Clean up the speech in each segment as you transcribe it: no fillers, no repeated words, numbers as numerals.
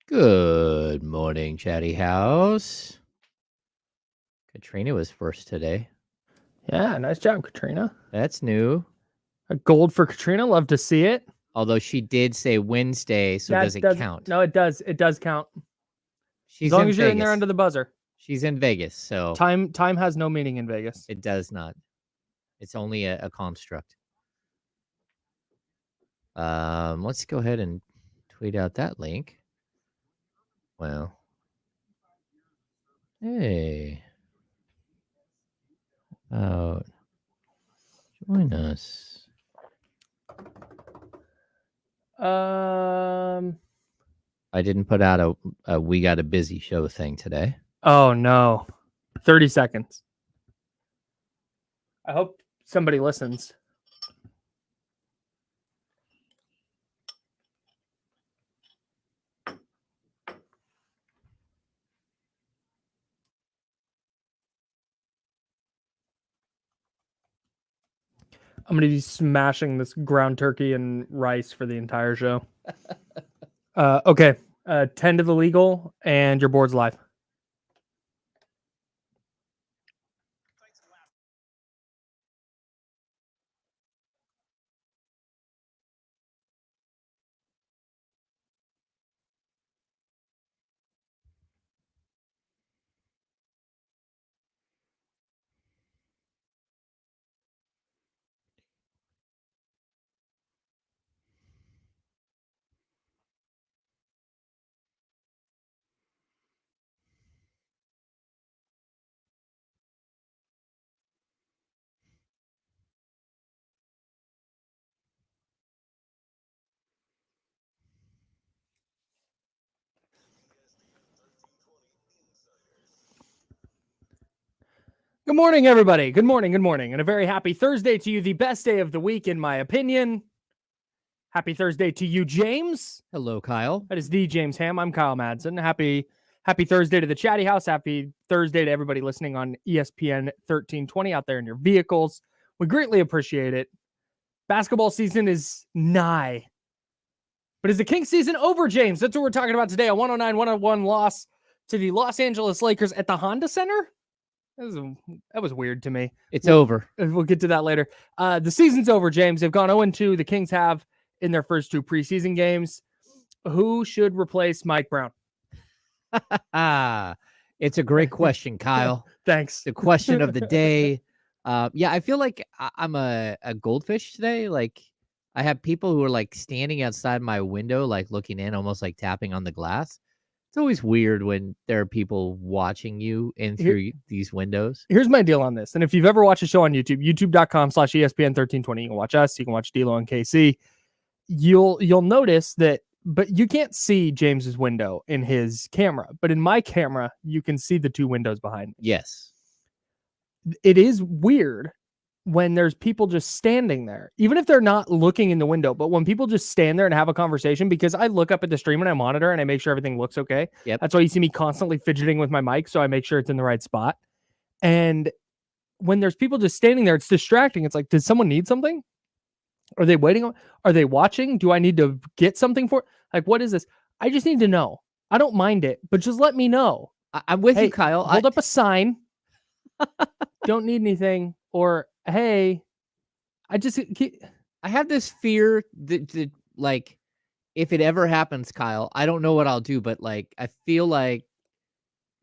Good morning, Chatty House. Katrina was first today. Yeah, nice job, Katrina. That's new. A gold for Katrina. Love to see it. Although she did say Wednesday, so does it count? No, it does. It does count. She's as long in as you're Vegas. in there under the buzzer. She's in Vegas, so time has no meaning in Vegas. It does not. It's only a construct. Let's go ahead and tweet out that link. Well, hey, join us. I didn't put out a we got a busy show thing today. Oh no, 30 seconds. I hope somebody listens. I'm going to be smashing this ground turkey and rice for the entire show. Okay. 10 to the legal, and your board's live. Good morning, everybody. Good morning. Good morning. And a very happy Thursday to you. The best day of the week, in my opinion. Happy Thursday to you, James. Hello, Kyle. That is the James Ham. I'm Kyle Madsen. Happy Thursday to the Chatty House. Happy Thursday to everybody listening on ESPN 1320 out there in your vehicles. We greatly appreciate it. Basketball season is nigh. But is the Kings season over, James? That's what we're talking about today. A 109-101 loss to the Los Angeles Lakers at the Honda Center. That was weird to me. It's over. We'll get to that later. The season's over, James. They've gone 0-2. The Kings have in their first two preseason games. Who should replace Mike Brown? It's a great question, Kyle. Thanks. The question of the day. Yeah, I feel like I'm a goldfish today. Like, I have people who are like standing outside my window, like looking in, almost like tapping on the glass. It's always weird when there are people watching you in through these windows. Here's my deal on this. And if you've ever watched a show on YouTube, youtube.com/ESPN1320, you can watch us, you can watch D'Lo and KC. You'll notice that, but you can't see James's window in his camera. But in my camera, you can see the two windows behind me. Yes. It is weird when there's people just standing there, even if they're not looking in the window, but when people just stand there and have a conversation, because I look up at the stream and I monitor and I make sure everything looks okay. Yep. That's why you see me constantly fidgeting with my mic. So I make sure it's in the right spot. And when there's people just standing there, it's distracting. It's like, does someone need something? Are they waiting? Are they watching? Do I need to get something for? Like, what is this? I just need to know. I don't mind it, but just let me know. I'm with you, Kyle. Hold up a sign. Don't need anything. Or, hey, I have this fear that like, if it ever happens, Kyle, I don't know what I'll do, but like, I feel like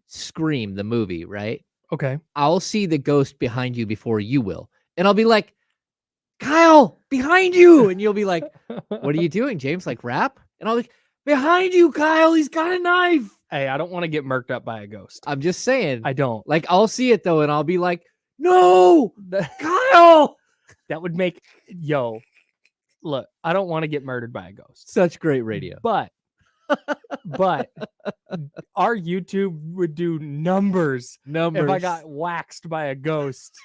Scream, the movie, right? Okay. I'll see the ghost behind you before you will. And I'll be like, Kyle, behind you. And you'll be like, what are you doing, James? Like rap? And I'll be like, behind you, Kyle, he's got a knife. Hey, I don't want to get murked up by a ghost. I'm just saying. I don't. Like, I'll see it though, and I'll be like, no, Kyle. That would make, look, I don't want to get murdered by a ghost. Such great radio. But our YouTube would do numbers if I got waxed by a ghost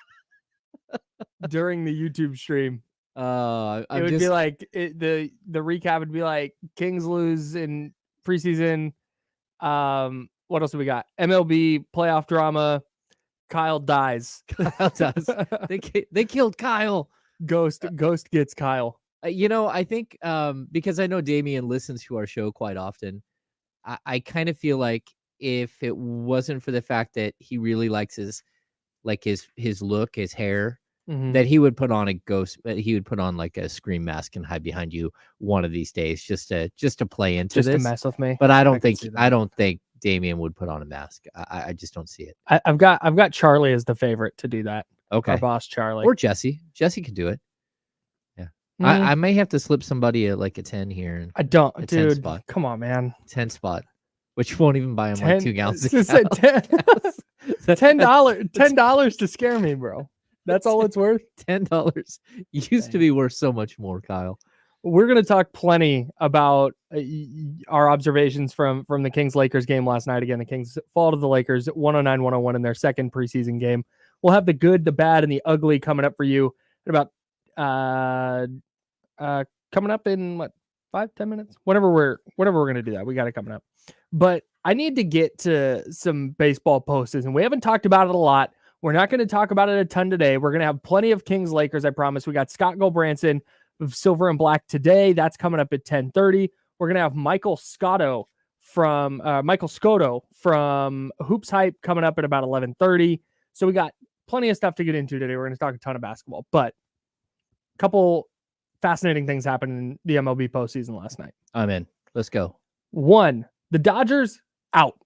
during the YouTube stream. It would be like the recap would be like Kings lose in preseason. What else do we got? MLB playoff drama. Kyle dies. Kyle does. They killed Kyle. Ghost gets Kyle. I think because I know Damien listens to our show quite often. I kind of feel like if it wasn't for the fact that he really likes his look, his hair, Mhm. that he would put on a ghost. He would put on like a scream mask and hide behind you one of these days, just to play into Just to this. mess with me. But I could see I that. don't think Damian would put on a mask. I just don't see it. I've got Charlie as the favorite to do that. Our Okay, boss Charlie. or Jesse. Jesse could do it. Yeah, Mm, I may have to slip somebody like a 10 here and I don't, a 10 dude. spot, Come on, man. 10 spot, which won't even buy him like 10 2 gallons of just said 10 gas. $10 to scare me, bro. That's all it's worth. $10 used to be worth so much more, Kyle. We're going to talk plenty about our observations from the Kings Lakers game last night. Again, the Kings fall to the Lakers 109-101 in their second preseason game. We'll have the good, the bad, and the ugly coming up for you in about coming up in what, 5-10 minutes, whenever we're going to do that. We got it coming up, but I need to get to some baseball postseason. We haven't talked about it a lot. We're not going to talk about it a ton today. We're going to have plenty of Kings Lakers. I promise. We got Scott Gulbransen of Silver and Black today. That's coming up at 10:30. We're going to have Michael Scotto from Hoops Hype coming up at about 11:30. So we got plenty of stuff to get into today. We're going to talk a ton of basketball, but a couple fascinating things happened in the MLB postseason last night. I'm in. Let's go. One, the Dodgers out.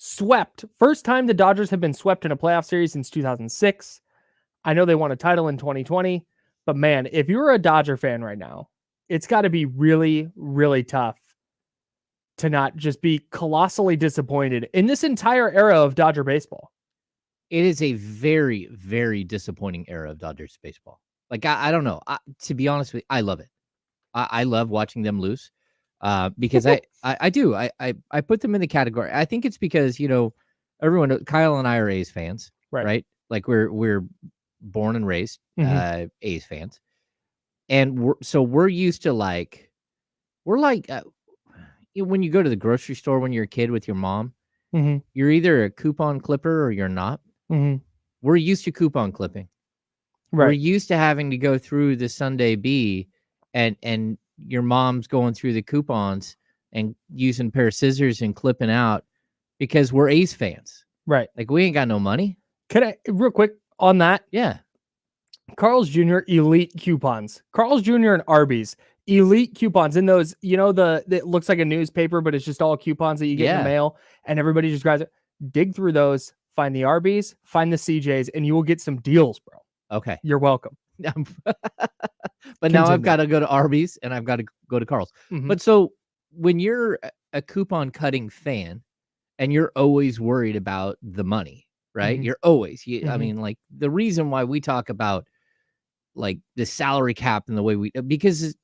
Swept. First time the Dodgers have been swept in a playoff series since 2006. I know they won a title in 2020, but man, if you're a Dodger fan right now, it's got to be really, really tough to not just be colossally disappointed in this entire era of Dodger baseball. It is a very, very disappointing era of Dodgers baseball. Like, I don't know. To be honest with you, I love it. I love watching them lose. Because I do. I put them in the category. I think it's because, everyone, Kyle and I are A's fans, right? Like we're born and raised A's fans. And we're used to we're like when you go to the grocery store when you're a kid with your mom, you're either a coupon clipper or you're not. We're used to coupon clipping. We're used to having to go through the Sunday B and your mom's going through the coupons and using a pair of scissors and clipping out because we're A's fans. Right. Like, we ain't got no money. Can I, real quick on that? Yeah. Carl's Jr. elite coupons. Carl's Jr. and Arby's elite coupons in those, it looks like a newspaper, but it's just all coupons that you get in the mail and everybody just grabs it. Dig through those, find the Arby's, find the CJ's, and you will get some deals, bro. Okay. You're welcome. But now I've got to go to Arby's and I've got to go to Carl's. But so when you're a coupon cutting fan and you're always worried about the money, right? You're always, I mean, like, the reason why we talk about like the salary cap and the way because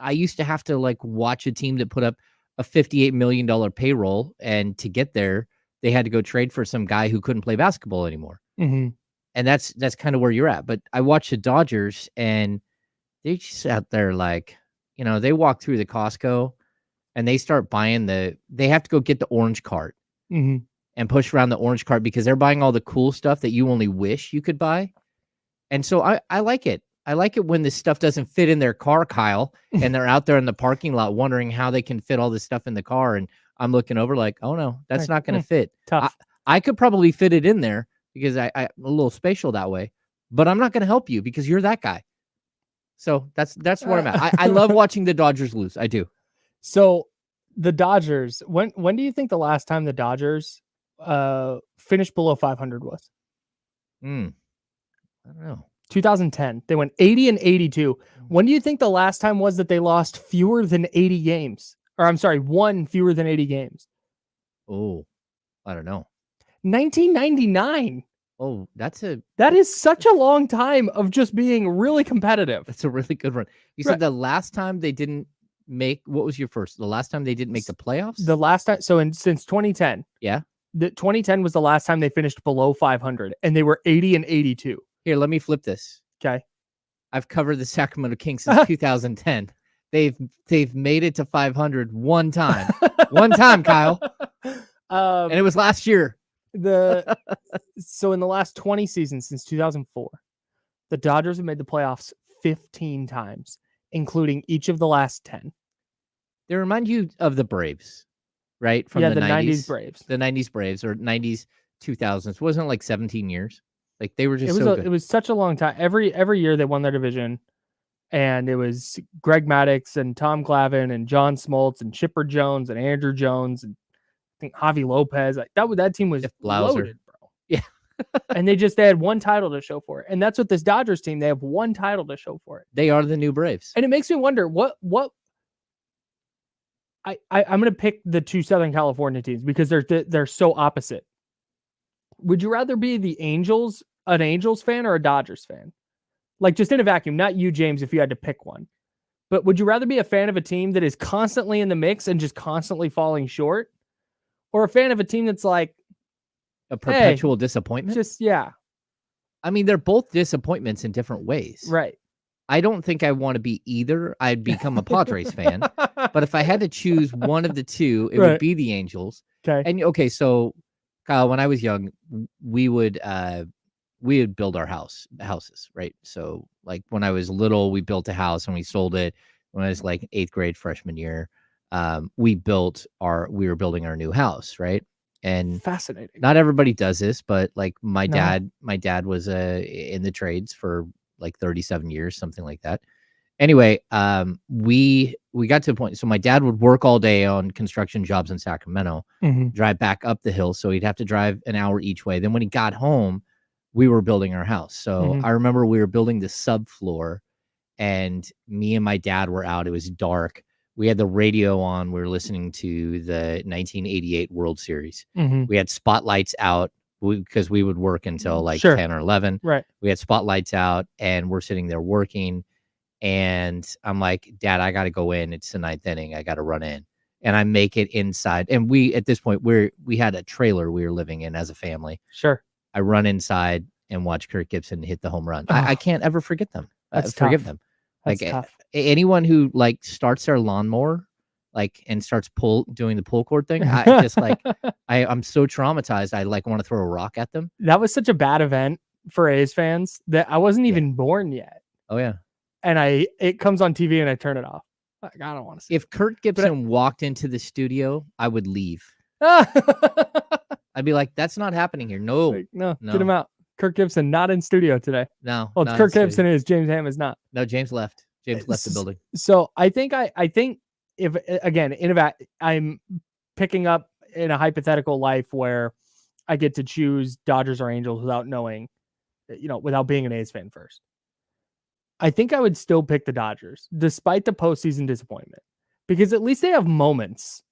I used to have to watch a team that put up a $58 million payroll, and to get there, they had to go trade for some guy who couldn't play basketball anymore. And that's kind of where you're at. But I watch the Dodgers and they just out there they walk through the Costco and they start buying they have to go get the orange cart and push around the orange cart because they're buying all the cool stuff that you only wish you could buy. And so I like it. I like it when this stuff doesn't fit in their car, Kyle, and they're out there in the parking lot wondering how they can fit all this stuff in the car. And I'm looking over like, oh no, that's not going to fit. Tough. I could probably fit it in there because I'm a little spatial that way, but I'm not going to help you because you're that guy. So that's where I'm at. I love watching the Dodgers lose. I do. So the Dodgers, when do you think the last time the Dodgers finished below 500 was? I don't know. 2010. They went 80 and 82. When do you think the last time was that they lost fewer than 80 games? Or I'm sorry, won fewer than 80 games? Oh, I don't know. 1999. Oh, that is such a long time of just being really competitive. That's a really good run. You said the last time they didn't make, what was your first? The last time they didn't make the playoffs? The last time, since 2010. Yeah. The 2010 was the last time they finished below 500, and they were 80 and 82. Here, let me flip this. Okay. I've covered the Sacramento Kings since 2010. They've made it to 500 one time. One time, Kyle. And it was last year. So in the last 20 seasons since 2004, the Dodgers have made the playoffs 15 times, including each of the last 10. They remind you of the Braves. right? From Yeah, the the 90s 90s, Braves. the 90s Braves or 90s 2000s. Wasn't it like 17 years? Like they were just so It good. was such a long time. Every year they won their division, and it was Greg Maddux and Tom Glavine and John Smoltz and Chipper Jones and Andrew Jones and I think Javi Lopez. Like that team was Jeff Blauser. loaded, bro. Yeah. And they had one title to show for it. And that's what this Dodgers team, they have one title to show for it. They are the new Braves. And it makes me wonder what I'm going to pick the two Southern California teams because they're so opposite. Would you rather be an Angels fan or a Dodgers fan? Like just in a vacuum, not you, James, if you had to pick one. But would you rather be a fan of a team that is constantly in the mix and just constantly falling short? Or a fan of a team that's like a perpetual disappointment? Just, yeah. I mean, they're both disappointments in different ways. Right. I don't think I want to be either. I'd become a Padres fan. But if I had to choose one of the two, it would be the Angels. Okay. And okay, so Kyle, when I was young, we would build our houses, right? So like when I was little, we built a house and we sold it. When I was like 8th grade freshman year, we were building our new house, right? And fascinating. Not everybody does this, but like my dad was in the trades for like 37 years, something like that. Anyway, we got to a point. So my dad would work all day on construction jobs in Sacramento, drive back up the hill. So he'd have to drive an hour each way. Then when he got home, we were building our house. So I remember we were building the subfloor and me and my dad were out. It was dark. We had the radio on. We were listening to the 1988 World Series. We had spotlights out because we would work until like 10 or 11. Right. We had spotlights out and we're sitting there working. And I'm like, Dad, I got to go in. It's the 9th inning. I got to run in. And I make it inside. And at this point, we had a trailer we were living in as a family. Sure. I run inside and watch Kirk Gibson hit the home run. I can't ever forget them. Forgive them. That's like tough. Anyone who like starts their lawnmower like and starts doing the pull cord thing, I just like I'm so traumatized. I like want to throw a rock at them. That was such a bad event for A's fans that I wasn't even born yet. Oh yeah. And it comes on TV and I turn it off. Like, I don't want to see. If Kurt Gibson walked into the studio, I would leave. I'd be like, that's not happening here. No, like, no, get him out. Kirk Gibson not in studio today. No. Well, Kirk Gibson is. James Ham is not. No, James left. James left the building. So I think if again I'm picking up in a hypothetical life where I get to choose Dodgers or Angels without knowing, without being an A's fan first. I think I would still pick the Dodgers despite the postseason disappointment because at least they have moments.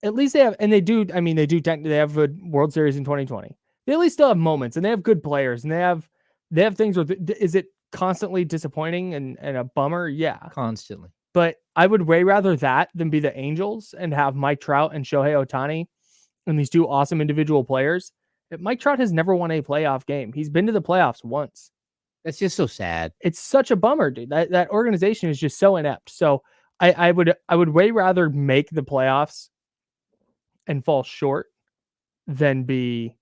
At least they have, and they do. I mean, they have a World Series in 2020. They at least still have moments and they have good players and they have things where is it constantly disappointing and a bummer? Yeah. Constantly. But I would way rather that than be the Angels and have Mike Trout and Shohei Ohtani and these two awesome individual players. Mike Trout has never won a playoff game. He's been to the playoffs once. That's just so sad. It's such a bummer, dude. That organization is just so inept. So I would way rather make the playoffs and fall short than be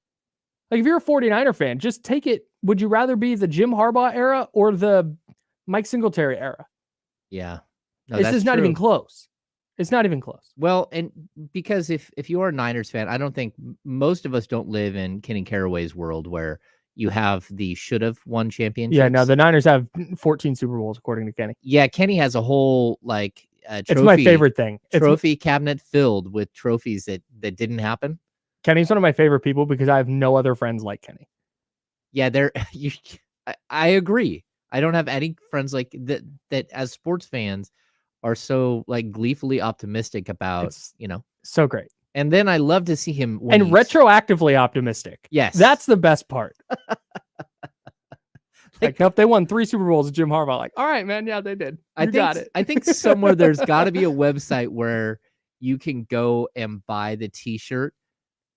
like, if you're a 49er fan, just take it. Would you rather be the Jim Harbaugh era or the Mike Singletary era? Yeah. No, this is not even close. It's not even close. Well, and because if you are a Niners fan, I don't think most of us don't live in Kenny Caraway's world where you have the should have won championships. Yeah, no, the Niners have 14 Super Bowls according to Kenny. Yeah, Kenny has a whole like trophy. It's my favorite thing. Trophy cabinet filled with trophies that didn't happen. Kenny's one of my favorite people because I have no other friends like Kenny. Yeah, I agree. I don't have any friends like that as sports fans are so like gleefully optimistic about, so great. And then I love to see him and retroactively optimistic. Yes. That's the best part. Like, nope, they won 3 Super Bowls with Jim Harbaugh. Like, all right, man. Yeah, they did. Got it. I think somewhere there's got to be a website where you can go and buy the t-shirt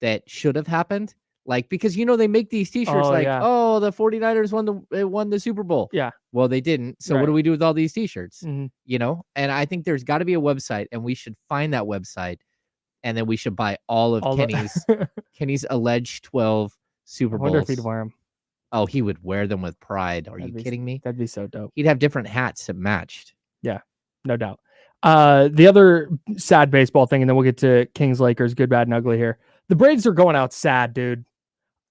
that should have happened. Like, because, they make these t-shirts the 49ers won the Super Bowl. Yeah. Well, they didn't. So what do we do with all these t-shirts? Mm-hmm. And I think there's got to be a website and we should find that website. And then we should buy all of Kenny's alleged 12 Super Bowls. I wonder if he'd wear them. Oh, he would wear them with pride. Are you kidding me? That'd be so dope. He'd have different hats that matched. Yeah, no doubt. The other sad baseball thing, and then we'll get to Kings Lakers, good, bad, and ugly here. The Braves are going out sad, dude.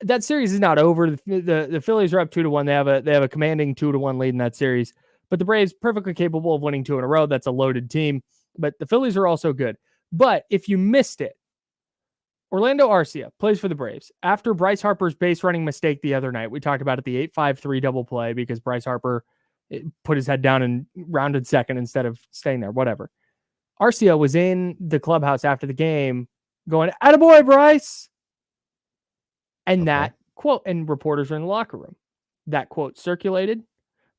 That series is not over. The Phillies are up 2-1. They have a commanding 2-1 lead in that series. But the Braves perfectly capable of winning 2 in a row. That's a loaded team. But the Phillies are also good. But if you missed it, Orlando Arcia plays for the Braves after Bryce Harper's base running mistake the other night. We talked about it, the 8-5-3 double play, because Bryce Harper put his head down and rounded second instead of staying there, whatever. Arcia was in the clubhouse after the game going, "Attaboy, Bryce." And that quote, and reporters are in the locker room. That quote circulated.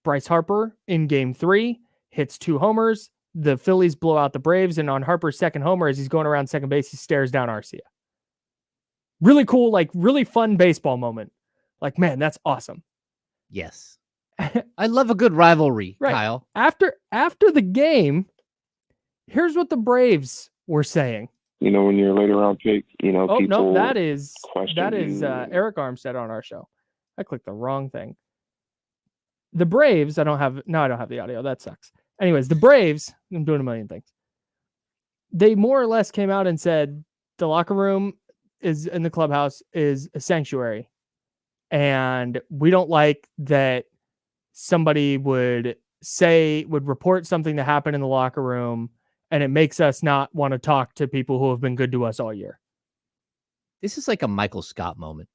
Bryce Harper in game 3 hits 2 homers. The Phillies blow out the Braves, and on Harper's second homer, as he's going around second base, he stares down Arcia. Really cool, like really fun baseball moment. Like, man, that's awesome. Yes. I love a good rivalry, right. Kyle. After the game, here's what the Braves were saying. You know, when you're a later round pick, you know, people. No, that is Eric Armstead on our show. I clicked the wrong thing. The Braves, I don't have the audio. That sucks. Anyways, the Braves, I'm doing a million things. They more or less came out and said the locker room is in the clubhouse is a sanctuary. And we don't like that somebody would report something that happened in the locker room, and it makes us not want to talk to people who have been good to us all year. This is like a Michael Scott moment.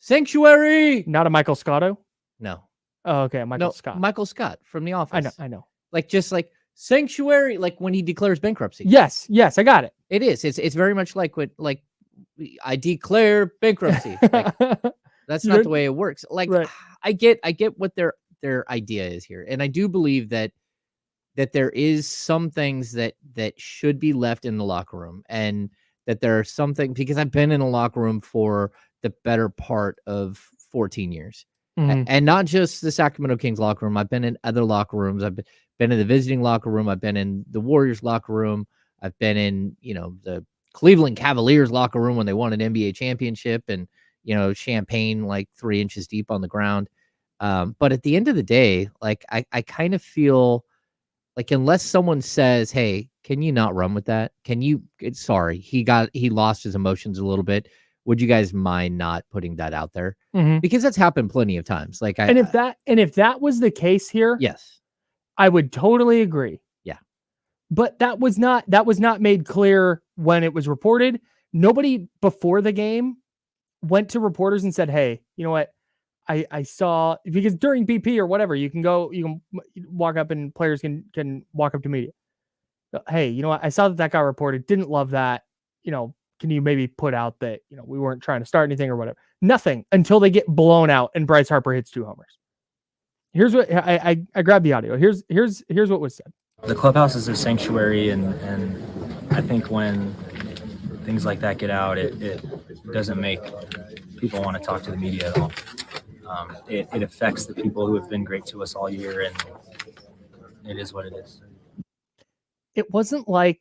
Sanctuary! Not a Michael Scotto? No. Oh, okay. Michael Scott. Michael Scott from The Office. I know. Like, just like sanctuary, like when he declares bankruptcy. Yes, I got it. It is. It's very much like what, like, I declare bankruptcy. Like, that's not the way it works. Like, right. I get what their idea is here. And I do believe that there is some things that should be left in the locker room, and that there are some things, because I've been in a locker room for the better part of 14 years. Mm-hmm. And not just the Sacramento Kings locker room. I've been in other locker rooms. I've been in the visiting locker room. I've been in the Warriors locker room. I've been in, the Cleveland Cavaliers locker room when they won an NBA championship, and, champagne like 3 inches deep on the ground. But at the end of the day, like, I kind of feel like, unless someone says, "Hey, can you not run with that? Sorry, he lost his emotions a little bit. Would you guys mind not putting that out there?" Mm-hmm. Because that's happened plenty of times. Like, if that was the case here, yes, I would totally agree. Yeah. But that was not made clear when it was reported. Nobody before the game went to reporters and said, "Hey, you know what? I saw," because during BP or whatever, you can walk up and players can walk up to media. "Hey, you know what? I saw that got reported. Didn't love that. Can you maybe put out that, we weren't trying to start anything or whatever?" Nothing until they get blown out and Bryce Harper hits 2 homers. Here's what I grabbed the audio. Here's what was said. The clubhouse is a sanctuary, and I think when things like that get out, it doesn't make people want to talk to the media at all. It affects the people who have been great to us all year, and it is what it is. It wasn't like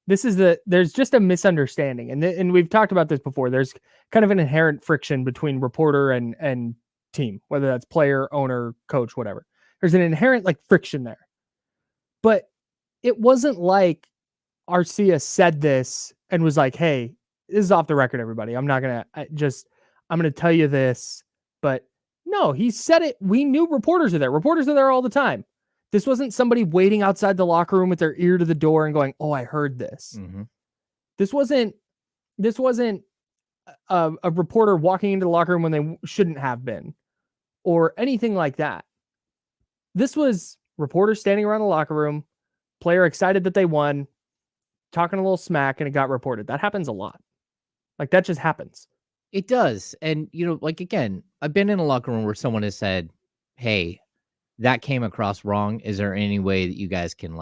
there's just a misunderstanding, and we've talked about this before. There's kind of an inherent friction between reporter and team, whether that's player, owner, coach, whatever. There's an inherent friction there. But it wasn't like Arcia said this and was like, "Hey, this is off the record, everybody. I'm going to tell you this." But no, he said it. We knew reporters are there. Reporters are there all the time. This wasn't somebody waiting outside the locker room with their ear to the door and going, "Oh, I heard this." Mm-hmm. This wasn't a reporter walking into the locker room when they shouldn't have been, or anything like that. This was reporters standing around the locker room, player excited that they won, talking a little smack, and it got reported. That happens a lot. Like, that just happens. It does. And, again, I've been in a locker room where someone has said, "Hey, that came across wrong. Is there any way that you guys can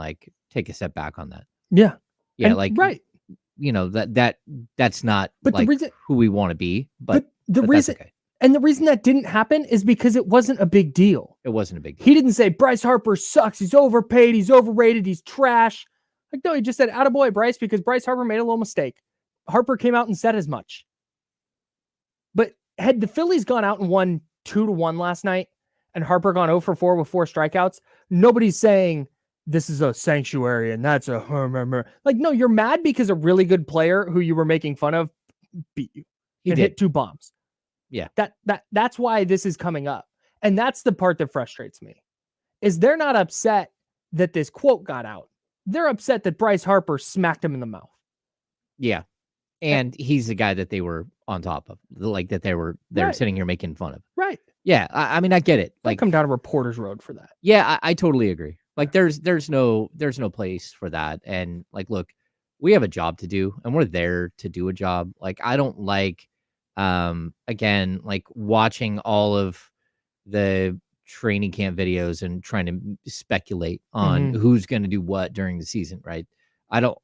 take a step back on that?" Yeah. Yeah. And, right. That's not who we want to be, but the reason, okay. And the reason that didn't happen is because it wasn't a big deal. It wasn't a big deal. He didn't say Bryce Harper sucks. He's overpaid. He's overrated. He's trash. No, he just said, "Attaboy, Bryce," because Bryce Harper made a little mistake. Harper came out and said as much. But had the Phillies gone out and won 2-1 last night, and Harper gone 0 for 4 with 4 strikeouts, nobody's saying, this is a sanctuary and that's a like, no, you're mad because a really good player who you were making fun of beat you and hit 2 bombs. Yeah. That's why this is coming up. And that's the part that frustrates me, is they're not upset that this quote got out. They're upset that Bryce Harper smacked him in the mouth. Yeah. And he's the guy that they were on top of, like that they're Right. sitting here making fun of. Right. Yeah. I mean, I get it. Like, Like, come down to Reporters Road for that. yeah, I totally agree. Like there's no place for that. And like, look, we have a job to do and we're there to do a job. Like, I don't like, again, like watching all of the training camp videos and trying to speculate on who's going to do what during the season. Right. I don't,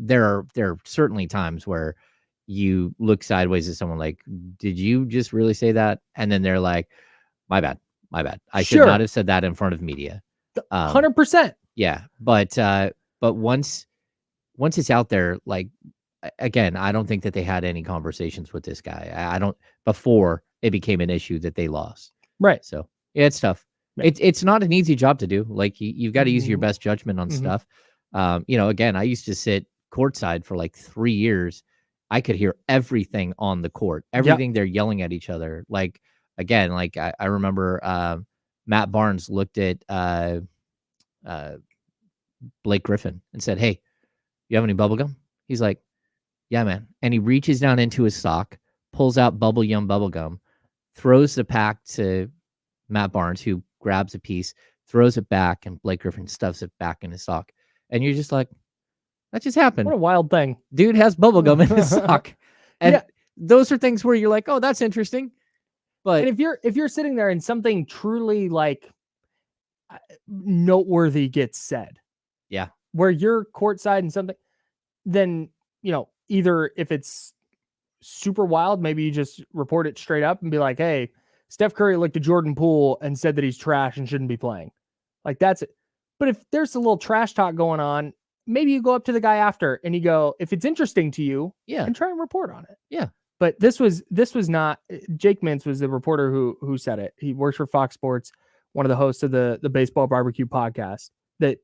there are certainly times where you look sideways at someone like, did you just really say that? And then they're like, my bad. I should not have said that in front of media. 100%. Yeah. But once it's out there, like, again, I don't think that they had any conversations with this guy. I don't, before it became an issue that they lost. Right. So yeah, it's tough. Yeah. It's not an easy job to do. Like you've got to use your best judgment on stuff. Again, I used to sit courtside for like 3 years. I could hear everything on the court, everything they're yelling at each other. Like, again, like I remember Matt Barnes looked at Blake Griffin and said, "Hey, you have any bubble gum?" He's like, "Yeah, man." And he reaches down into his sock, pulls out bubble gum, throws the pack to Matt Barnes, who grabs a piece, throws it back, and Blake Griffin stuffs it back in his sock. And you're just like, that just happened. What a wild thing. Dude has bubble gum in his sock. And those are things where you're like, oh, that's interesting. But and if you're sitting there and something truly like noteworthy gets said, where you're courtside and something, then either if it's super wild, maybe you just report it straight up and be like, hey, Steph Curry looked at Jordan Poole and said that he's trash and shouldn't be playing. Like, that's it. But if there's a little trash talk going on, maybe you go up to the guy after and you go, if it's interesting to you, and try and report on it. Yeah. But this was not. Jake Mintz was the reporter who said it. He works for Fox Sports, one of the hosts of the Baseball Barbecue podcast. That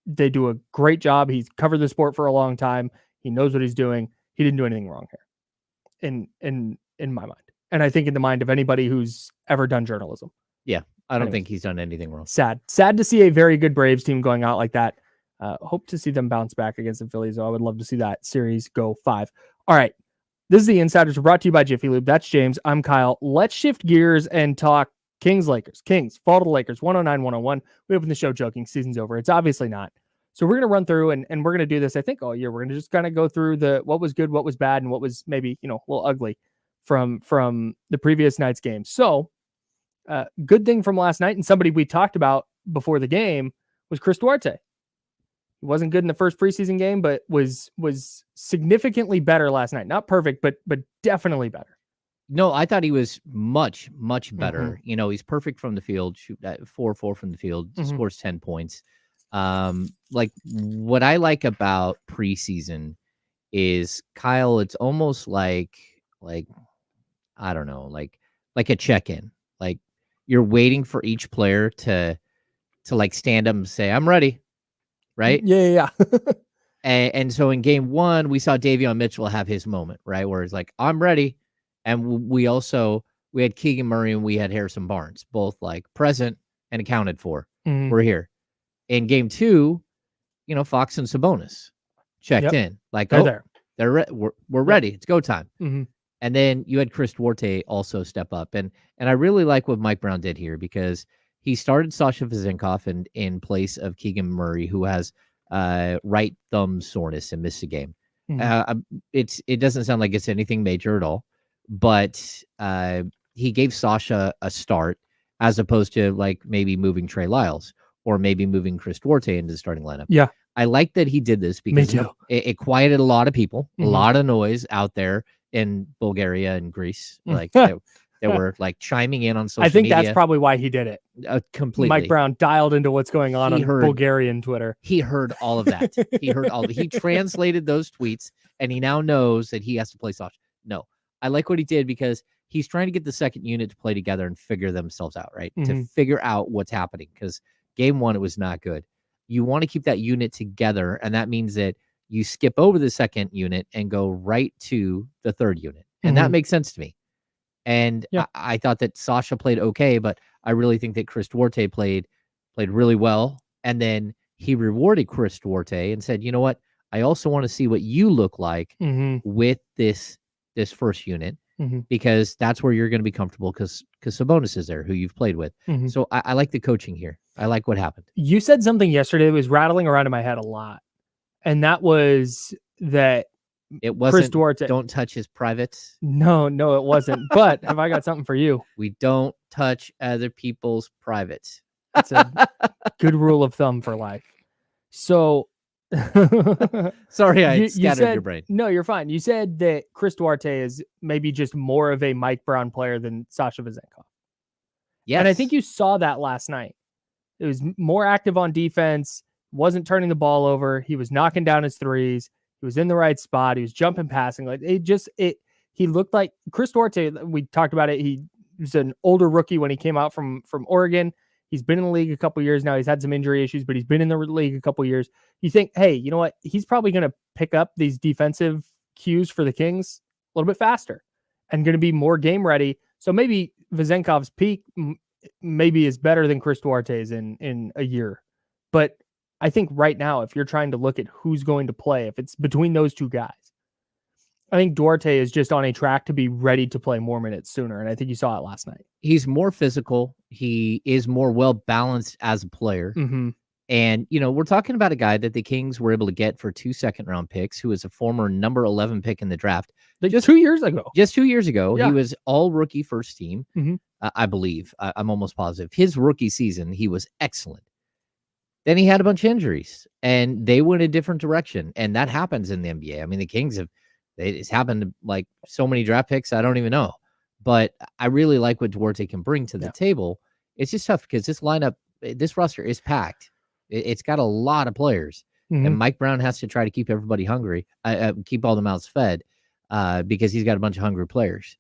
they do a great job. He's covered the sport for a long time. He knows what he's doing. He didn't do anything wrong here, in my mind, and I think in the mind of anybody who's ever done journalism. Yeah, I don't think he's done anything wrong. Sad to see a very good Braves team going out like that. Hope to see them bounce back against the Phillies. I would love to see that series go 5. All right. This is the Insiders. We're brought to you by Jiffy Lube. That's James. I'm Kyle. Let's shift gears and talk Kings Lakers. Kings fall to the Lakers 109-101. We opened the show joking. Season's over. It's obviously not. So we're going to run through and we're going to do this, I think, all year. We're going to just kind of go through what was good, what was bad, and what was maybe, a little ugly from the previous night's game. So good thing from last night, and somebody we talked about before the game, was Chris Duarte. He wasn't good in the first preseason game, but was significantly better last night. Not perfect, but definitely better. No, I thought he was much, much better. He's perfect from the field, shoot at 4-4 from the field, scores 10 points. Like what I like about preseason is, Kyle, it's almost like I don't know, like a check-in. Like you're waiting for each player to like stand up and say, "I'm ready." Right? Yeah. and so in game 1, we saw Davion Mitchell have his moment, right? Where he's like, "I'm ready." And we had Keegan Murray and we had Harrison Barnes, both like present and accounted for. We're here. In game 2, Fox and Sabonis checked in. Like, they're there. We're ready. It's go time. And then you had Chris Duarte also step up. And I really like what Mike Brown did here, because he started Sasha Vezenkov in place of Keegan Murray, who has right thumb soreness and missed a game. It doesn't sound like it's anything major at all, but he gave Sasha a start, as opposed to like maybe moving Trey Lyles or maybe moving Chris Duarte into the starting lineup. Yeah. I like that he did this, because it quieted a lot of people, a lot of noise out there in Bulgaria and Greece. Like they were like chiming in on social media. I think that's probably why he did it. Completely. Mike Brown dialed into what's going on Bulgarian Twitter. He heard all of that. He translated those tweets, and he now knows that he has to play Sasha. No, I like what he did, because he's trying to get the second unit to play together and figure themselves out, right? To figure out what's happening, because game 1, it was not good. you want to keep that unit together, and that means that you skip over the second unit and go right to the third unit, and that makes sense to me. And Yeah. I thought that Sasha played okay, but I really think that Chris Duarte played really well. And then he rewarded Chris Duarte and said, "You know what? I also want to see what you look like with this first unit, because that's where you're going to be comfortable, because Sabonis is there, who you've played with." So I like the coaching here. I like what happened. You said something yesterday that was rattling around in my head a lot, and that was that It Chris wasn't, Duarte. don't touch his privates. No, it wasn't. But have I got something for you? We don't touch other people's privates. It's a good rule of thumb for life. So, sorry, I you scattered said, your brain. No, you're fine. You said that Chris Duarte is maybe just more of a Mike Brown player than Sasha Vezenkov. Yes. And I think you saw that last night. It was more active on defense, wasn't turning the ball over. He was knocking down his threes. He was in the right spot. He was jumping, passing. Like he looked like Chris Duarte. We talked about it. He was an older rookie when he came out from Oregon. He's been in the league a couple years now. He's had some injury issues, but he's been in the league a couple years. You think, hey, you know what? He's probably going to pick up these defensive cues for the Kings a little bit faster and going to be more game ready. So maybe Vezenkov's peak maybe is better than Chris Duarte's in a year. But I think right now, if you're trying to look at who's going to play, if it's between those two guys, I think Duarte is just on a track to be ready to play more minutes sooner. And I think you saw it last night. He's more physical. He is more well-balanced as a player. And, we're talking about a guy that the Kings were able to get for 2 second-round picks, who is a former number 11 pick in the draft. Just 2 years ago. Just 2 years ago. Yeah. He was all-rookie first team, I believe. I'm almost positive. His rookie season, he was excellent. Then he had a bunch of injuries, and they went a different direction. And that happens in the NBA. I mean, the Kings it's happened like so many draft picks, I don't even know. But I really like what Duarte can bring to the table. It's just tough because this roster is packed. It's got a lot of players, and Mike Brown has to try to keep everybody hungry, keep all the mouths fed, because he's got a bunch of hungry players,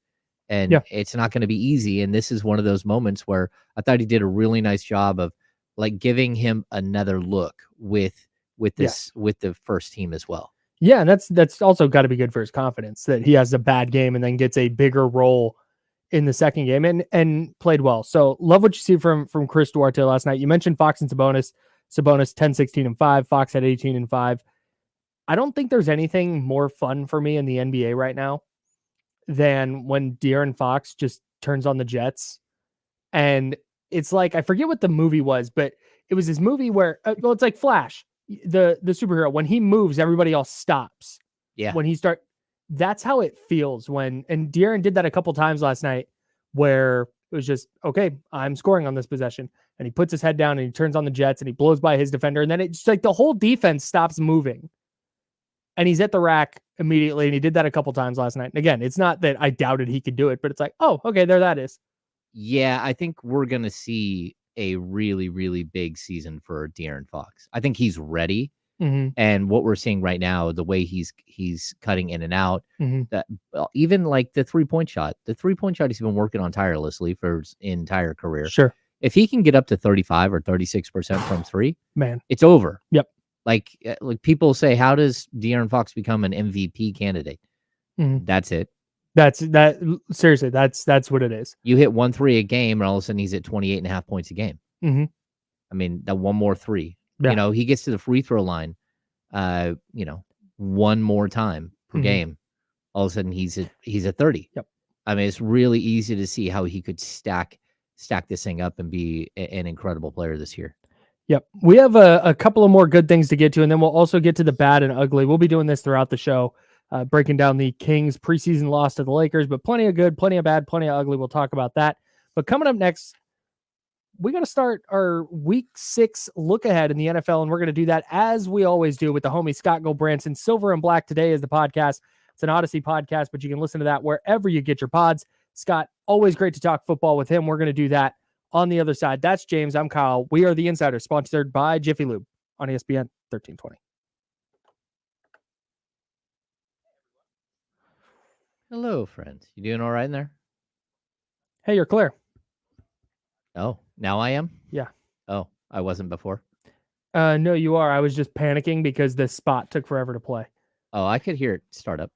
and it's not going to be easy. And this is one of those moments where I thought he did a really nice job of like giving him another look with this with the first team as well. Yeah, and that's also got to be good for his confidence that he has a bad game and then gets a bigger role in the second game and played well. So love what you see from Chris Duarte last night. You mentioned Fox and Sabonis. Sabonis 10, 16, and 5. Fox had 18 and 5. I don't think there's anything more fun for me in the NBA right now than when De'Aaron Fox just turns on the Jets. And it's like, I forget what the movie was, but it was this movie where, it's like Flash, the superhero. When he moves, everybody else stops. Yeah. When he that's how it feels and De'Aaron did that a couple times last night where it was just, okay, I'm scoring on this possession. And he puts his head down and he turns on the Jets and he blows by his defender. And then it's like the whole defense stops moving. And he's at the rack immediately. And he did that a couple times last night. And again, it's not that I doubted he could do it, but it's like, oh, okay, there that is. Yeah, I think we're going to see a really, really big season for De'Aaron Fox. I think he's ready. And what we're seeing right now, the way he's cutting in and out, that even like the 3-point shot, he's been working on tirelessly for his entire career. Sure. If he can get up to 35 or 36% from three, man, it's over. Yep. Like people say, how does De'Aaron Fox become an MVP candidate? That's it. Seriously, that's what it is. You hit 1 3 a game, and all of a sudden he's at 28.5 points a game. I mean, that one more three. Yeah. He gets to the free throw line, one more time per game. All of a sudden he's at 30. Yep. I mean, it's really easy to see how he could stack this thing up and be an incredible player this year. Yep. We have a couple of more good things to get to, and then we'll also get to the bad and ugly. We'll be doing this throughout the show, breaking down the Kings preseason loss to the Lakers, but plenty of good, plenty of bad, plenty of ugly. We'll talk about that. But coming up next, we got to start our week 6 look ahead in the NFL, and we're going to do that as we always do with the homie Scott Gulbransen. Silver and Black Today is the podcast. It's an Odyssey podcast, but you can listen to that wherever you get your pods. Scott, always great to talk football with him. We're going to do that on the other side. That's James. I'm Kyle. We are the Insiders, sponsored by Jiffy Lube on ESPN 1320. Hello, friends. You doing all right in there? Hey, you're clear. Oh, now I am? Yeah. Oh, I wasn't before. No, you are. I was just panicking because the spot took forever to play. Oh, I could hear it start up.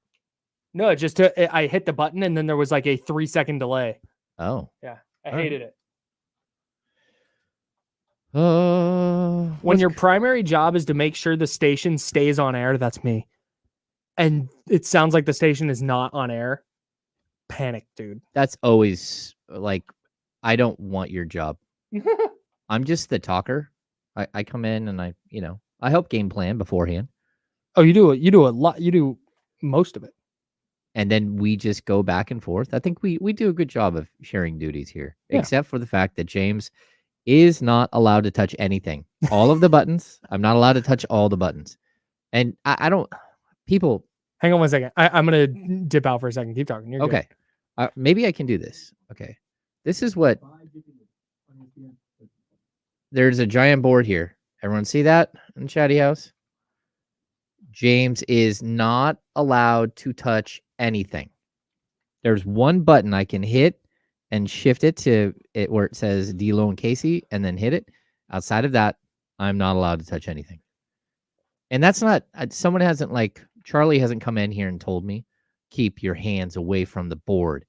No, it just took, I hit the button and then there was like a 3-second delay. Oh. Yeah, I All right. hated it. When What's your primary job is to make sure the station stays on air, that's me. And it sounds like the station is not on air. Panic, dude. That's always like, I don't want your job. I'm just the talker. I come in and I help game plan beforehand. Oh, you do it. You do a lot. You do most of it. And then we just go back and forth. I think we do a good job of sharing duties here, Yeah. except for the fact that James is not allowed to touch anything. All of the buttons. I'm not allowed to touch all the buttons. And I don't, people, Hang on 1 second. I'm going to dip out for a second. Keep talking. You're okay. Maybe I can do this. Okay. This is what, there's a giant board here. Everyone see that in Chatty House? James is not allowed to touch anything. There's one button I can hit and shift it to it where it says D-Lo and Casey and then hit it. Outside of that, I'm not allowed to touch anything. And that's not, someone hasn't Charlie hasn't come in here and told me, keep your hands away from the board.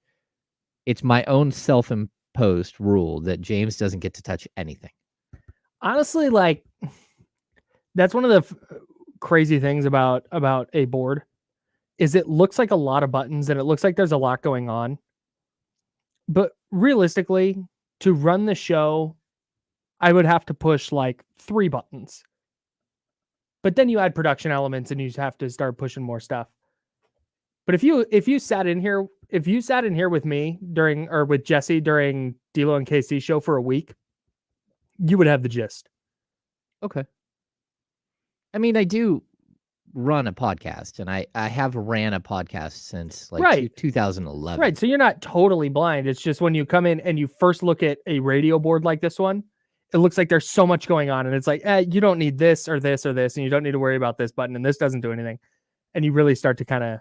It's my own self-imposed rule that James doesn't get to touch anything. Honestly, that's one of the crazy things about a board is it looks like a lot of buttons and it looks like there's a lot going on. But realistically, to run the show, I would have to push 3 buttons. But then you add production elements and you have to start pushing more stuff. But if you sat in here with me with Jesse during D-Lo and KC show for a week, you would have the gist. Okay. I mean, I do run a podcast, and I have ran a podcast since 2011. Right. So you're not totally blind. It's just when you come in and you first look at a radio board like this one, it looks like there's so much going on, and it's like, you don't need this or this or this, and you don't need to worry about this button, and this doesn't do anything. And you really start to kind of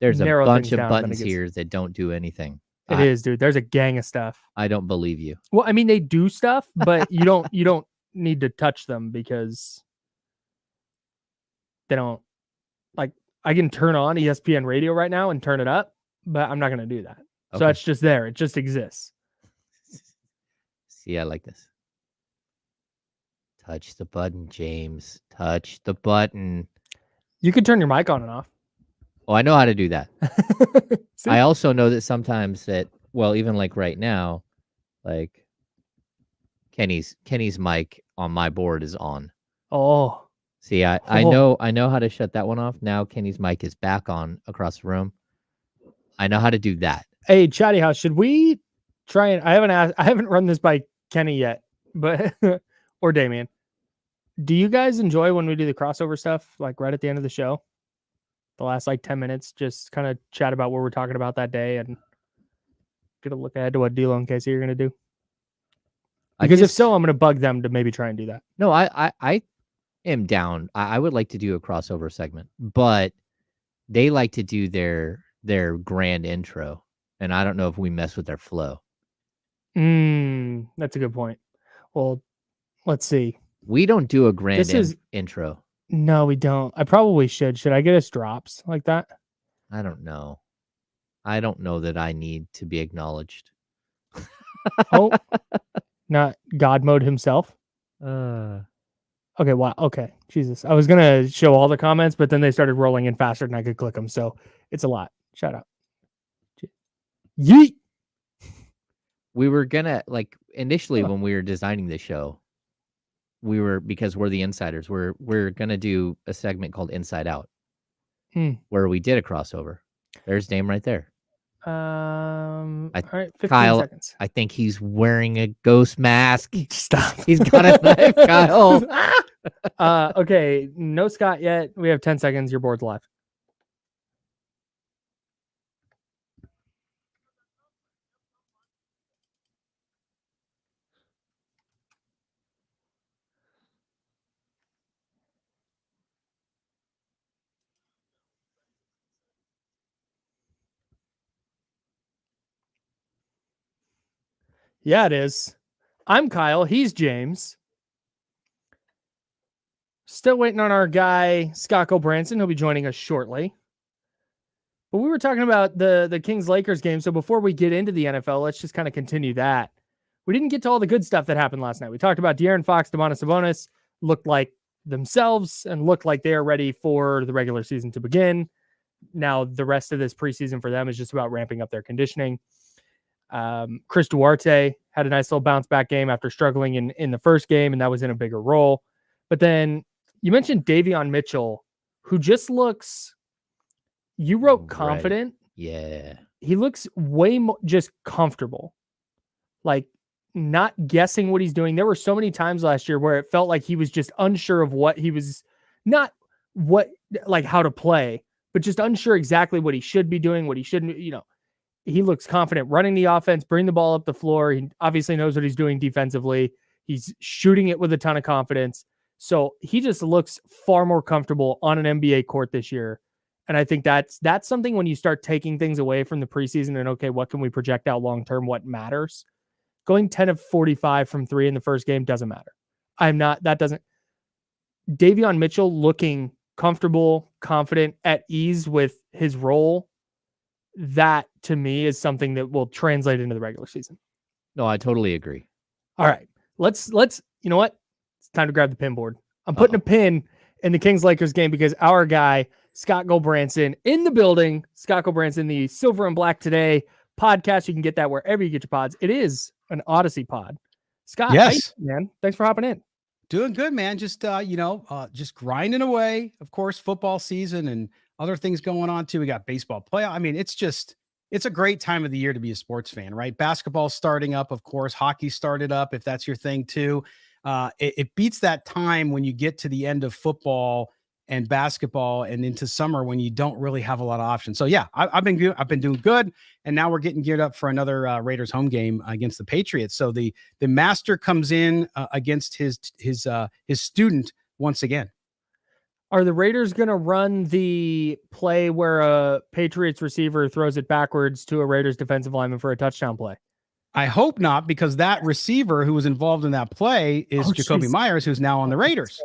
there's a bunch of buttons here that don't do anything. It is, dude. There's a gang of stuff. I don't believe you. Well, I mean, they do stuff, but you don't need to touch them because they don't I can turn on ESPN radio right now and turn it up, but I'm not going to do that. Okay. So it's just there. It just exists. See, I like this. Touch the button, James. Touch the button. You can turn your mic on and off. Oh, I know how to do that. I also know that sometimes even right now, Kenny's mic on my board is on. Oh. See, I know how to shut that one off. Now Kenny's mic is back on across the room. I know how to do that. Hey, Chatty House, should we try and I haven't run this by Kenny yet, but or Damien. Do you guys enjoy when we do the crossover stuff right at the end of the show? The last 10 minutes, just kind of chat about what we're talking about that day and get a look ahead to what D-Lo and Casey are going to do. Because if so, I'm going to bug them to maybe try and do that. No, I am down. I would like to do a crossover segment, but they like to do their grand intro, and I don't know if we mess with their flow. That's a good point. Well, let's see. We don't do a grand intro. No, we don't. I probably should. Should I get us drops like that? I don't know. I don't know that I need to be acknowledged. Oh, not God mode himself. Okay, wow. Okay, Jesus. I was gonna show all the comments, but then they started rolling in faster than I could click them. So it's a lot. Shout out. Yeet. We were gonna initially when we were designing the show, because we're the insiders. We're gonna do a segment called Inside Out, where we did a crossover. There's Dame right there. All right, 15 Kyle, seconds. I think he's wearing a ghost mask. Stop. He's got a knife, Kyle. Okay, no Scott yet. We have 10 seconds. Your board's live. Yeah, it is. I'm Kyle. He's James. Still waiting on our guy, Scott Gulbransen. He'll be joining us shortly. But we were talking about the Kings-Lakers game. So before we get into the NFL, let's just kind of continue that. We didn't get to all the good stuff that happened last night. We talked about De'Aaron Fox, Domantas Sabonis looked like themselves and looked like they are ready for the regular season to begin. Now, the rest of this preseason for them is just about ramping up their conditioning. Chris Duarte had a nice little bounce back game after struggling in the first game, and that was in a bigger role. But then you mentioned Davion Mitchell, who just looks, you wrote confident. Right. Yeah. He looks way more just comfortable, like not guessing what he's doing. There were so many times last year where it felt like he was just unsure of what he was, not what, like how to play, but just unsure exactly what he should be doing, what he shouldn't, he looks confident running the offense, bring the ball up the floor. He obviously knows what he's doing defensively. He's shooting it with a ton of confidence. So he just looks far more comfortable on an NBA court this year. And I think that's something when you start taking things away from the preseason and, okay, what can we project out long-term? What matters? Going 10 of 45 from 3 in the first game doesn't matter. Davion Mitchell looking comfortable, confident, at ease with his role. That to me is something that will translate into the regular season. No, I totally agree. All right, let's, you know what? It's time to grab the pin board. I'm putting a pin in the Kings-Lakers game because our guy, Scott Gulbransen, in the building. Scott Gulbransen, the Silver and Black Today podcast. You can get that wherever you get your pods. It is an Odyssey pod. Scott, yes, man. Thanks for hopping in. Doing good, man. Just just grinding away. Of course, football season and other things going on too. We got baseball playoff. I mean, it's a great time of the year to be a sports fan, right? Basketball starting up, of course. Hockey started up, if that's your thing too. It beats that time when you get to the end of football and basketball and into summer when you don't really have a lot of options. So yeah, I've been good. I've been doing good. And now we're getting geared up for another Raiders home game against the Patriots. So the master comes in against his student once again. Are the Raiders going to run the play where a Patriots receiver throws it backwards to a Raiders defensive lineman for a touchdown play? I hope not, because that receiver who was involved in that play is Jacoby Myers, who's now on the Raiders.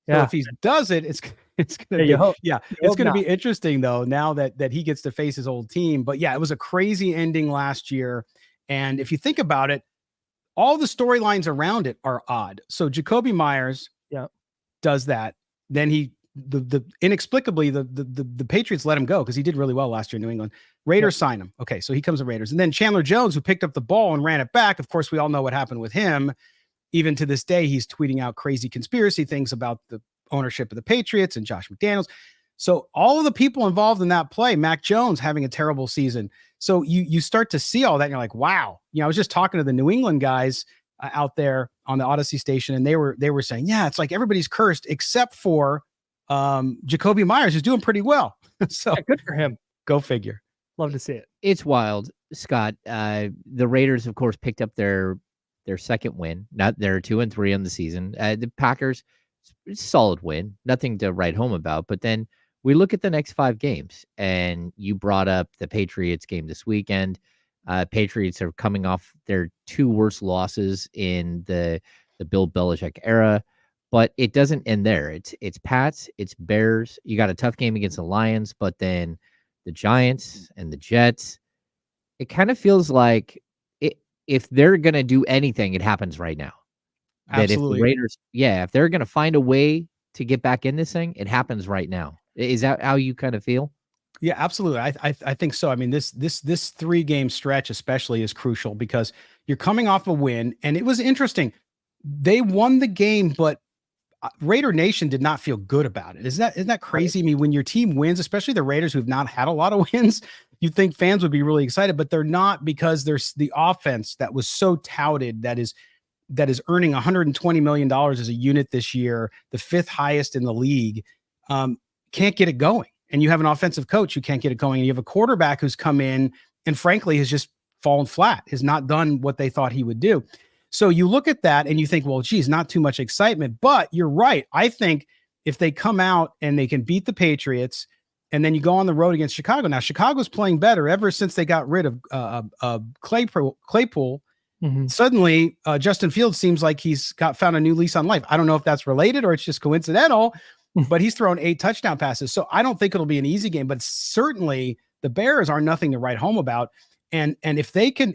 Yeah. So if he does it, it's going to be interesting though, now that he gets to face his old team. But yeah, it was a crazy ending last year. And if you think about it, all the storylines around it are odd. So Jacoby Myers does that. Then inexplicably the Patriots let him go because he did really well last year in New England. Raiders sign him. Okay, so he comes to Raiders. And then Chandler Jones, who picked up the ball and ran it back. Of course, we all know what happened with him. Even to this day, he's tweeting out crazy conspiracy things about the ownership of the Patriots and Josh McDaniels. So all of the people involved in that play, Mac Jones having a terrible season. So you start to see all that and you're like, wow. I was just talking to the New England guys out there on the Odyssey station, and they were saying, yeah, it's like everybody's cursed except for Jacoby Myers, who's doing pretty well. So good for him. Go figure. Love to see it. It's wild, Scott. The Raiders, of course, picked up their second win. They're 2-3 on the season. The Packers, solid win, nothing to write home about. But then we look at the next 5 games, and you brought up the Patriots game this weekend. Patriots are coming off their 2 worst losses in the Bill Belichick era. But it doesn't end there. It's Pats, it's Bears. You got a tough game against the Lions, but then the Giants and the Jets. It kind of feels like if they're going to do anything, it happens right now. Absolutely. That if the Raiders, if they're going to find a way to get back in this thing, it happens right now. Is that how you kind of feel? Yeah, absolutely. I think so. I mean, this 3-game stretch especially is crucial because you're coming off a win, and it was interesting. They won the game, but Raider Nation did not feel good about it. Isn't that crazy? I mean, when your team wins, especially the Raiders who've not had a lot of wins, you think fans would be really excited, but they're not, because there's the offense that was so touted that is earning $120 million as a unit this year, the 5th highest in the league, can't get it going. And you have an offensive coach who can't get it going. And you have a quarterback who's come in and frankly has just fallen flat, has not done what they thought he would do. So you look at that and you think, well, geez, not too much excitement, but you're right. I think if they come out and they can beat the Patriots and then you go on the road against Chicago. Now, Chicago's playing better ever since they got rid of Claypool Suddenly Justin Fields seems like he's found a new lease on life. I don't know if that's related or it's just coincidental, but he's thrown 8 touchdown passes. So I don't think it'll be an easy game, but certainly the Bears are nothing to write home about. And if they can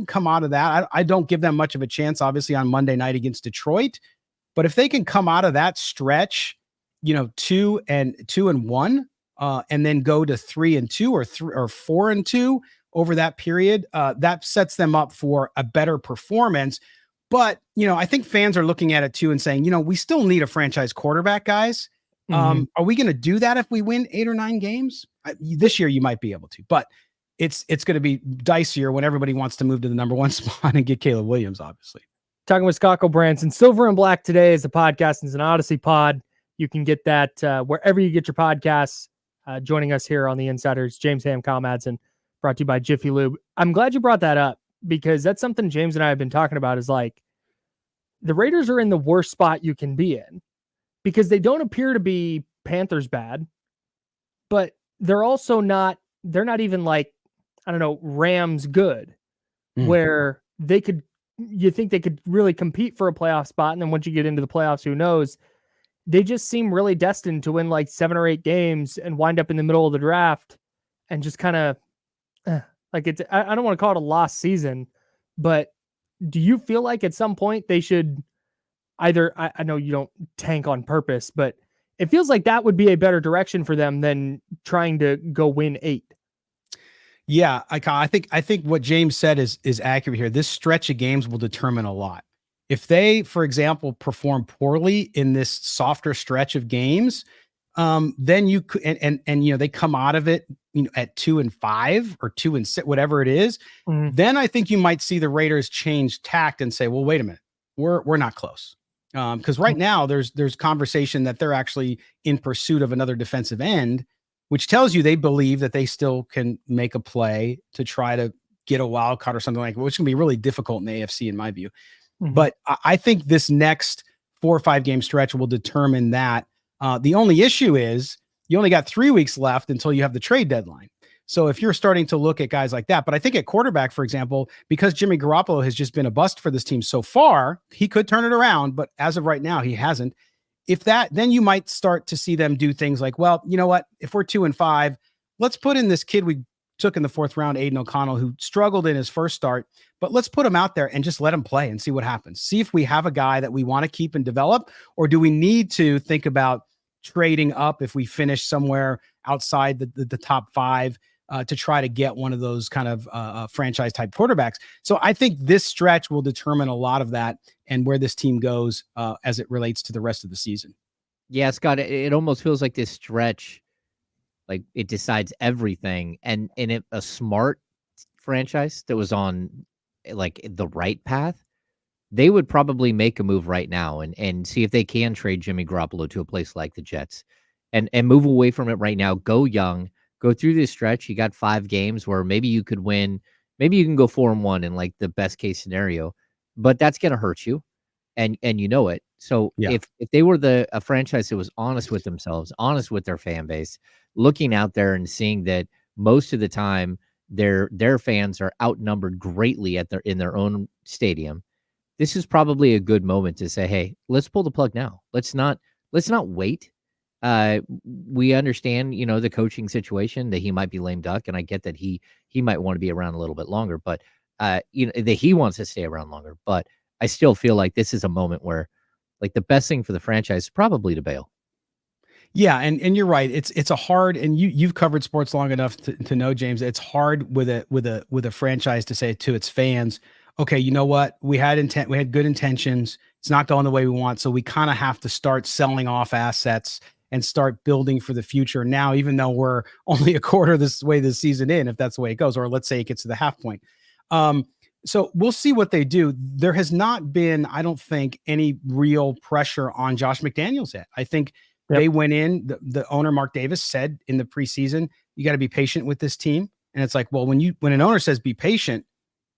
come out of that, I don't give them much of a chance, obviously, on Monday night against Detroit. But if they can come out of that stretch, 2-1, and then go to 3-2 or 4-2 over that period, that sets them up for a better performance. But, I think fans are looking at it too and saying, we still need a franchise quarterback, guys. Are we going to do that if we win 8 or 9 games? This year you might be able to, but it's going to be dicier when everybody wants to move to the number 1 spot and get Caleb Williams, obviously. Talking with Scott Gulbransen. Silver and Black Today is a podcast and it's an Odyssey pod. You can get that wherever you get your podcasts. Joining us here on the Insiders, James Ham, Kyle Madsen, brought to you by Jiffy Lube. I'm glad you brought that up because that's something James and I have been talking about is like the Raiders are in the worst spot you can be in because they don't appear to be Panthers bad, but they're also not, they're not even like, I don't know, Rams good, where you think they could really compete for a playoff spot. And then once you get into the playoffs, who knows? They just seem really destined to win like 7 or 8 games and wind up in the middle of the draft and just kind of like it's, I don't want to call it a lost season, but do you feel like at some point they should either, I know you don't tank on purpose, but it feels like that would be a better direction for them than trying to go win 8. Yeah, I think what James said is accurate here. This stretch of games will determine a lot. If they, for example, perform poorly in this softer stretch of games, then you could, and they come out of it, at 2-5 or 2-6, whatever it is. Then I think you might see the Raiders change tact and say, well, wait a minute, we're not close. Because right now there's conversation that they're actually in pursuit of another defensive end, which tells you they believe that they still can make a play to try to get a wild card or something like that, which can be really difficult in the AFC in my view. But I think this next 4 or 5 game stretch will determine that. The only issue is you only got 3 weeks left until you have the trade deadline. So if you're starting to look at guys like that, but I think at quarterback, for example, because Jimmy Garoppolo has just been a bust for this team so far, he could turn it around, but as of right now, he hasn't. Then you might start to see them do things like, well, you know what? If we're 2-5, let's put in this kid we took in the 4th round, Aiden O'Connell, who struggled in his first start, but let's put him out there and just let him play and see what happens. See if we have a guy that we want to keep and develop, or do we need to think about trading up if we finish somewhere outside the top 5 to try to get one of those kind of franchise type quarterbacks. So I think this stretch will determine a lot of that and where this team goes as it relates to the rest of the season. Yeah, Scott, it almost feels like this stretch, like it decides everything. And a smart franchise that was on like the right path, they would probably make a move right now and see if they can trade Jimmy Garoppolo to a place like the Jets and move away from it right now. Go young, go through this stretch. You got 5 games where maybe you could win. Maybe you can go 4-1 in like the best case scenario, but that's going to hurt you. And you know it. So if they were a franchise that was honest with themselves, honest with their fan base, looking out there and seeing that most of the time their fans are outnumbered greatly in their own stadium, this is probably a good moment to say, hey, let's pull the plug now. Let's not wait. We understand, the coaching situation that he might be lame duck, and I get that he might want to be around a little bit longer, but that he wants to stay around longer. But I still feel like this is a moment where, like, the best thing for the franchise is probably to bail. Yeah, and you're right. It's a hard, and you've covered sports long enough to know, James. It's hard with a franchise to say to its fans, okay, you know what? We had good intentions. It's not going the way we want, so we kind of have to start selling off assets and start building for the future now, even though we're only a quarter this way this season in, if that's the way it goes, or let's say it gets to the half point. So we'll see what they do. There has not been, I don't think, any real pressure on Josh McDaniels yet. I think they went in, the owner, Mark Davis, said in the preseason, you got to be patient with this team. And it's like, well, when an owner says be patient,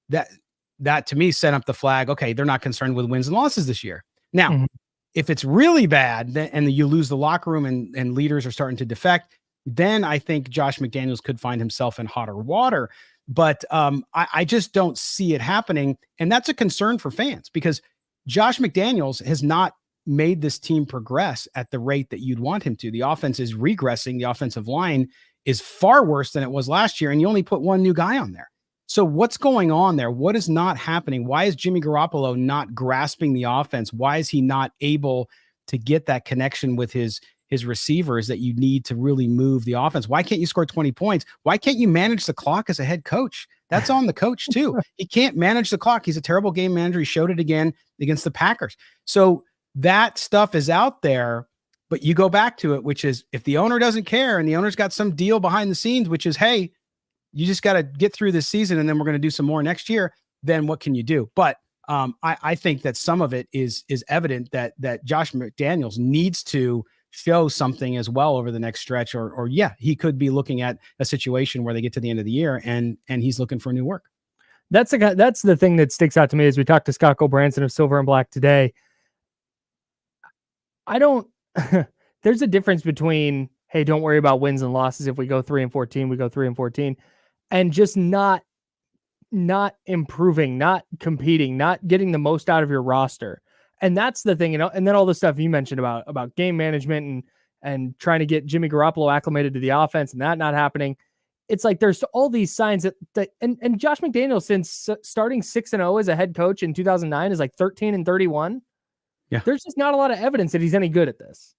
that to me set up the flag. Okay, they're not concerned with wins and losses this year. Now, if it's really bad and you lose the locker room and leaders are starting to defect, then I think Josh McDaniels could find himself in hotter water. But I just don't see it happening. And that's a concern for fans because Josh McDaniels has not made this team progress at the rate that you'd want him to. The offense is regressing. The offensive line is far worse than it was last year. And you only put one new guy on there. So what's going on there? What is not happening? Why is Jimmy Garoppolo not grasping the offense? Why is he not able to get that connection with his receivers that you need to really move the offense? Why can't you score 20 points? Why can't you manage the clock as a head coach? That's on the coach too. He can't manage the clock. He's a terrible game manager. He showed it again against the Packers. So that stuff is out there, but you go back to it, which is if the owner doesn't care and the owner's got some deal behind the scenes, which is, hey, you just got to get through this season and then we're going to do some more next year, then what can you do? But I think that some of it is evident that Josh McDaniels needs to show something as well over the next stretch, or he could be looking at a situation where they get to the end of the year and he's looking for new work. That's the thing that sticks out to me as we talked to Scott Gulbransen of Silver and Black today. There's a difference between, hey, don't worry about wins and losses. If we go 3-14, we go 3-14, and just not improving, not competing, not getting the most out of your roster. And that's the thing, and then all the stuff you mentioned about game management and trying to get Jimmy Garoppolo acclimated to the offense and that not happening. It's like there's all these signs that and Josh McDaniels, since starting 6-0 as a head coach in 2009, is like 13-31. Yeah. There's just not a lot of evidence that he's any good at this.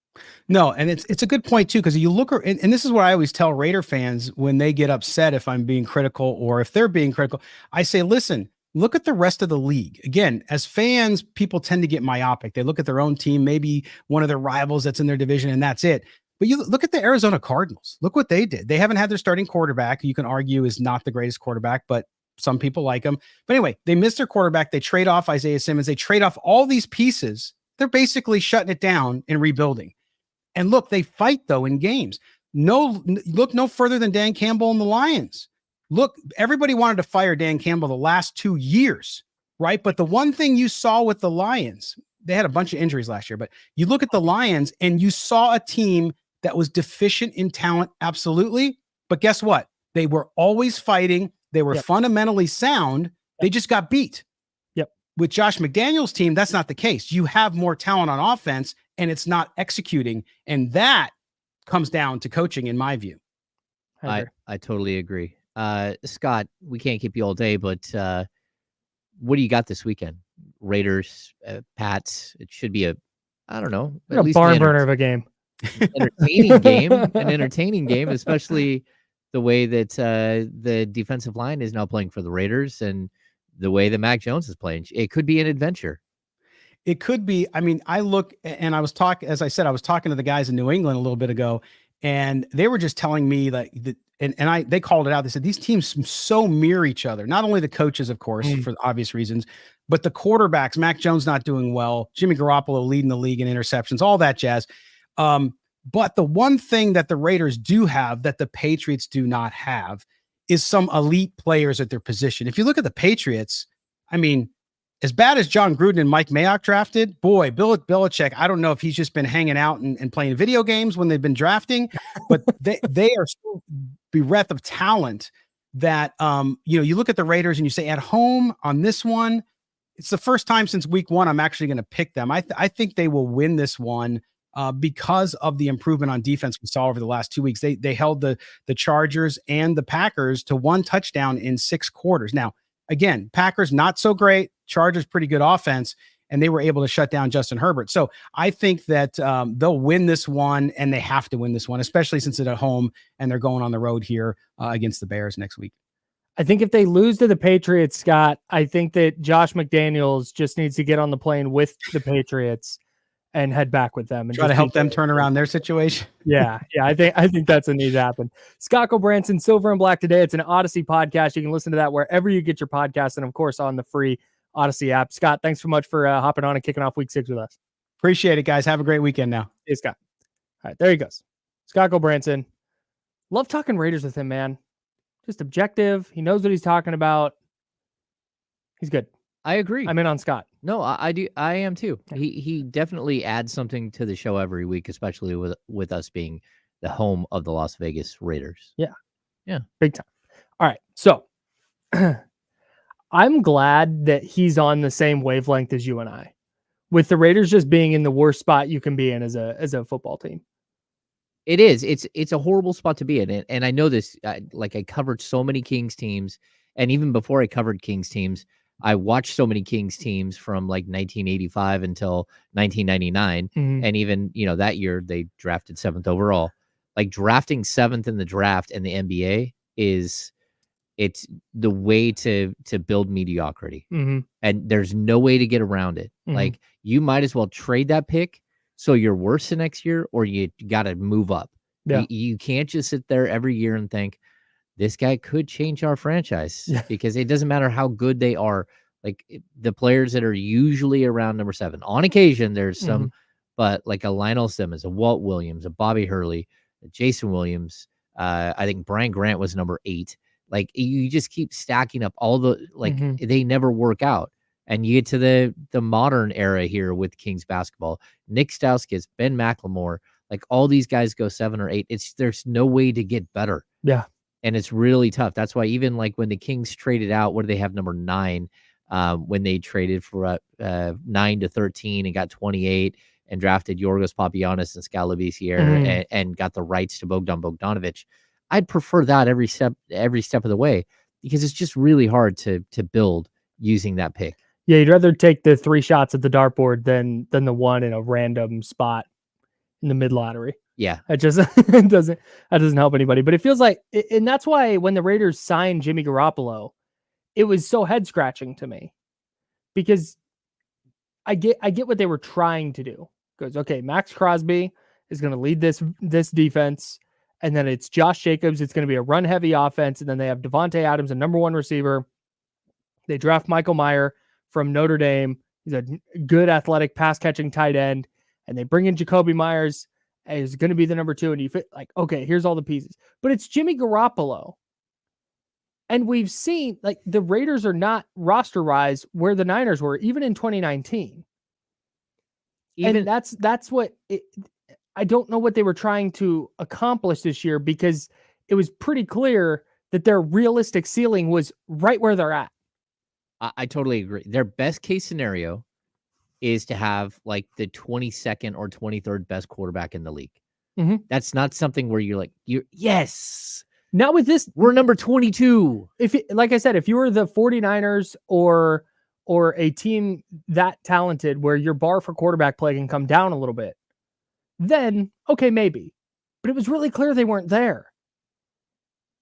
No, and it's a good point too, because you look, and this is what I always tell Raider fans when they get upset if I'm being critical or if they're being critical. I say, listen, look at the rest of the league. Again, as fans, people tend to get myopic. They look at their own team, maybe one of their rivals that's in their division, and that's it. But you look at the Arizona Cardinals. Look what they did. They haven't had their starting quarterback, who you can argue is not the greatest quarterback, but some people like him. But anyway, they missed their quarterback. They trade off Isaiah Simmons. They trade off all these pieces. They're basically shutting it down and rebuilding. And look, they fight though in games. Look no further than Dan Campbell and the Lions. Look, everybody wanted to fire Dan Campbell the last 2 years, right? But the one thing you saw with the Lions, they had a bunch of injuries last year, but you look at the Lions and you saw a team that was deficient in talent, absolutely. But guess what? They were always fighting. They were fundamentally sound. They just got beat. With Josh McDaniels' team, that's not the case. You have more talent on offense and it's not executing. And that comes down to coaching, in my view. I totally agree. Scott, we can't keep you all day, but what do you got this weekend? Raiders, Pats. It should be a barn burner of a game. An entertaining game, especially the way that the defensive line is now playing for the Raiders and the way that Mac Jones is playing. It could be an adventure. It could be. I mean, I look and I was talking to the guys in New England a little bit ago, and they were just telling me that, they called it out. They said these teams so mirror each other. Not only the coaches, of course, for obvious reasons, but the quarterbacks. Mac Jones not doing well. Jimmy Garoppolo leading the league in interceptions, all that jazz. But the one thing that the Raiders do have that the Patriots do not have is some elite players at their position. If you look at the Patriots, I mean, as bad as John Gruden and Mike Mayock drafted, boy, Bill Belichick, I don't know if he's just been hanging out and playing video games when they've been drafting, but they are so bereft of talent that, you look at the Raiders and you say at home on this one, it's the first time since week one I'm actually going to pick them. I think they will win this one. Because of the improvement on defense we saw over the last 2 weeks. They held the Chargers and the Packers to one touchdown in 6 quarters. Now, again, Packers not so great, Chargers pretty good offense, and they were able to shut down Justin Herbert. So I think that they'll win this one, and they have to win this one, especially since it's at home and they're going on the road here against the Bears next week. I think if they lose to the Patriots, Scott, I think that Josh McDaniels just needs to get on the plane with the Patriots and head back with them and try to help them turn around their situation. Yeah. I think that's what needs to happen. Scott Gulbransen, Silver and Black today. It's an Odyssey podcast. You can listen to that wherever you get your podcast, and of course on the free Odyssey app. Scott, thanks so much for hopping on and kicking off week 6 with us. Appreciate it, guys. Have a great weekend now. Hey, Scott. All right, there he goes. Scott Gulbransen. Love talking Raiders with him, man. Just objective. He knows what he's talking about. He's good. I agree. I'm in on Scott. No, I do. I am too. He definitely adds something to the show every week, especially with us being the home of the Las Vegas Raiders. Yeah. Big time. All right. So I'm glad that he's on the same wavelength as you and I, with the Raiders just being in the worst spot you can be in as a football team. It is. It's a horrible spot to be in, and I know this. I covered so many Kings teams, and even before I covered Kings teams, I watched so many Kings teams from like 1985 until 1999, and even that year they drafted 7th overall. Like drafting 7th in the draft in the NBA it's the way to build mediocrity, and there's no way to get around it. Like you might as well trade that pick so you're worse the next year, or you got to move up. Yeah. You can't just sit there every year and think this guy could change our franchise, because it doesn't matter how good they are. Like the players that are usually around number 7, on occasion there's some, but like a Lionel Simmons, a Walt Williams, a Bobby Hurley, a Jason Williams. I think Brian Grant was number 8. Like you just keep stacking up all the they never work out. And you get to the modern era here with Kings basketball. Nick Stauskas, Ben McLemore, like all these guys go 7 or 8. There's no way to get better. Yeah. And it's really tough. That's why even like when the Kings traded out, what do they have, number 9? When they traded for 9 to 13 and got 28 and drafted Yorgos Papagiannis and Skal Labissiere and got the rights to Bogdan Bogdanovic. I'd prefer that every step of the way, because it's just really hard to build using that pick. Yeah, you'd rather take the 3 shots at the dartboard than the one in a random spot in the mid lottery. Yeah, it just doesn't help anybody. But it feels like, and that's why when the Raiders signed Jimmy Garoppolo, it was so head scratching to me, because I get what they were trying to do. Because okay, Max Crosby is going to lead this defense, and then it's Josh Jacobs. It's going to be a run heavy offense, and then they have Devontae Adams, a number 1 receiver. They draft Michael Mayer from Notre Dame. He's a good athletic pass catching tight end. And they bring in Jacoby Myers, and he's going to be the number 2. And you fit like, okay, here's all the pieces. But it's Jimmy Garoppolo. And we've seen like the Raiders are not roster wise where the Niners were, even in 2019. And that's what I don't know what they were trying to accomplish this year, because it was pretty clear that their realistic ceiling was right where they're at. I totally agree. Their best case scenario is to have like the 22nd or 23rd best quarterback in the league. That's not something where you're yes. Now with this, we're number 22. Like I said, if you were the 49ers or a team that talented where your bar for quarterback play can come down a little bit, then okay, maybe. But it was really clear they weren't there.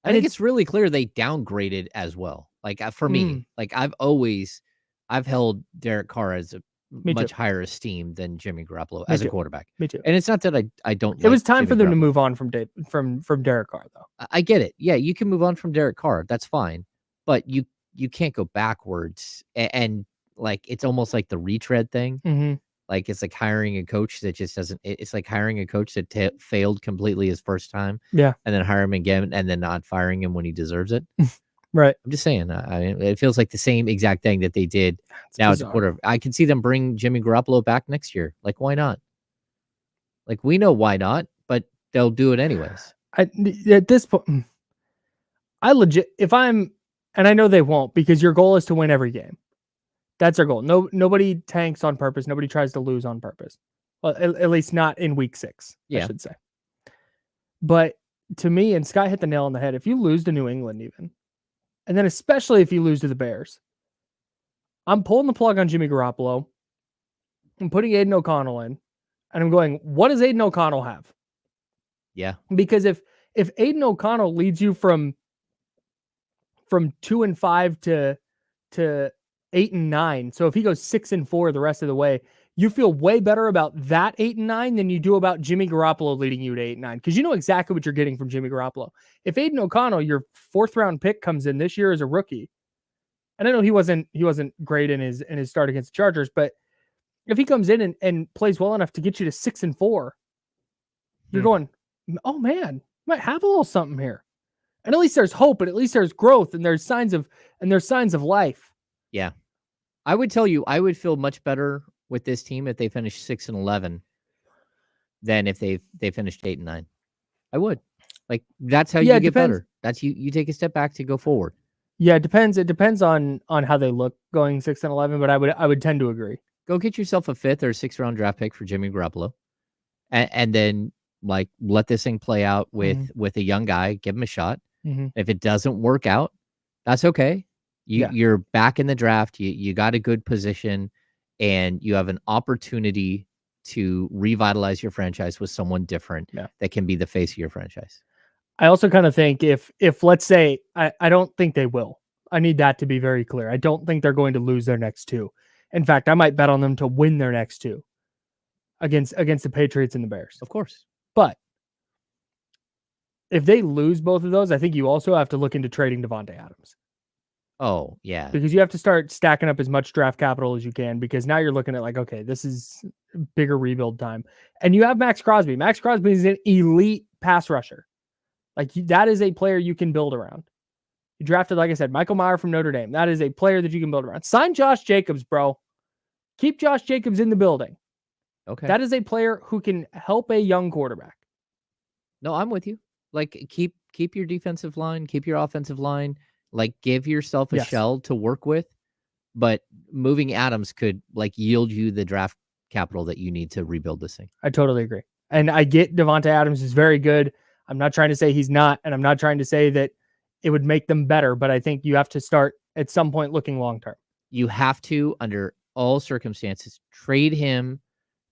I think it's really clear they downgraded as well. Like for me, like I've held Derek Carr as a much higher esteem than Jimmy Garoppolo as a quarterback. Me too. And it's not that I don't. It was time for them to move on from Derek Carr, though. I get it. Yeah, you can move on from Derek Carr. That's fine, but you can't go backwards. And like it's almost like the retread thing. Like it's like hiring a coach that just doesn't. It's like hiring a coach that failed completely his first time. Yeah, and then hire him again, and then not firing him when he deserves it. Right. I'm just saying. I mean, it feels like the same exact thing that they did now as a quarter. I can see them bring Jimmy Garoppolo back next year. Like, why not? Like, we know why not, but they'll do it anyways. At this point, and I know they won't, because your goal is to win every game. That's our goal. Nobody tanks on purpose. Nobody tries to lose on purpose. Well, at least not in week 6, I should say. But to me, and Scott hit the nail on the head, if you lose to New England even, and then especially if you lose to the Bears, I'm pulling the plug on Jimmy Garoppolo. I'm putting Aiden O'Connell in, and I'm going, what does Aiden O'Connell have? Yeah. Because if Aiden O'Connell leads you from 2-5 to 8-9, so if he goes 6-4 the rest of the way, you feel way better about that 8-9 than you do about Jimmy Garoppolo leading you to 8-9, because you know exactly what you're getting from Jimmy Garoppolo. If Aiden O'Connell, your 4th round pick, comes in this year as a rookie, and I know he wasn't great in his start against the Chargers, but if he comes in and plays well enough to get you to 6-4, you're going, oh man, might have a little something here. And at least there's hope, and at least there's growth, and there's signs of life. Yeah. I would tell you, I would feel much better with this team if they finished 6-11 than if they finished 8-9. I would. Like, that's how you get better. That's you take a step back to go forward. Yeah, it depends. It depends on how they look going 6 and 11, but I would tend to agree. Go get yourself a 5th or 6th round draft pick for Jimmy Garoppolo, and then like let this thing play out with a young guy. Give him a shot. If it doesn't work out, that's okay. You're back in the draft. You got a good position, and you have an opportunity to revitalize your franchise with someone different that can be the face of your franchise. I also kind of think if let's say I don't think they will. I need that to be very clear. I don't think they're going to lose their next 2. In fact, I might bet on them to win their next 2 against the Patriots and the Bears. Of course. But if they lose both of those, I think you also have to look into trading Davante Adams. Oh, yeah. Because you have to start stacking up as much draft capital as you can, because now you're looking at like, okay, this is bigger rebuild time. And you have Max Crosby. Max Crosby is an elite pass rusher. Like that is a player you can build around. You drafted, like I said, Michael Mayer from Notre Dame. That is a player that you can build around. Sign Josh Jacobs, bro. Keep Josh Jacobs in the building. Okay. That is a player who can help a young quarterback. No, I'm with you. Like keep your defensive line, keep your offensive line, like give yourself a shell to work with. But moving Adams could like yield you the draft capital that you need to rebuild this thing. I totally agree. And I get Davante Adams is very good. I'm not trying to say he's not, and I'm not trying to say that it would make them better, but I think you have to start at some point looking long-term. You have to, under all circumstances, trade him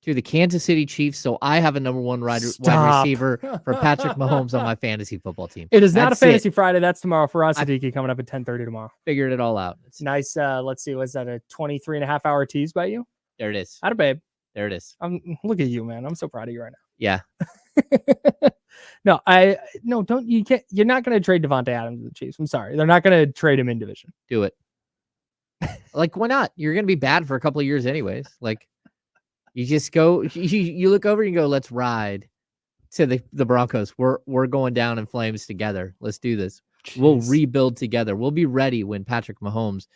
to the Kansas City Chiefs, so I have a number 1 wide receiver for Patrick Mahomes on my fantasy football team. It is not a Fantasy Friday. That's tomorrow. For us, Siddiqui coming up at 10:30 tomorrow. Figured it all out. It's nice. Let's see. Was that a 23.5-hour tease by you? There it is. Atta babe. There it is. Look at you, man. I'm so proud of you right now. Yeah. No, don't. You can't. You're not going to trade Davante Adams to the Chiefs. I'm sorry. They're not going to trade him in division. Do it. Like, why not? You're going to be bad for a couple of years anyways. Like, you just go, you look over and you go, let's ride to the Broncos. We're going down in flames together. Let's do this. Jeez. We'll rebuild together. We'll be ready when Patrick Mahomes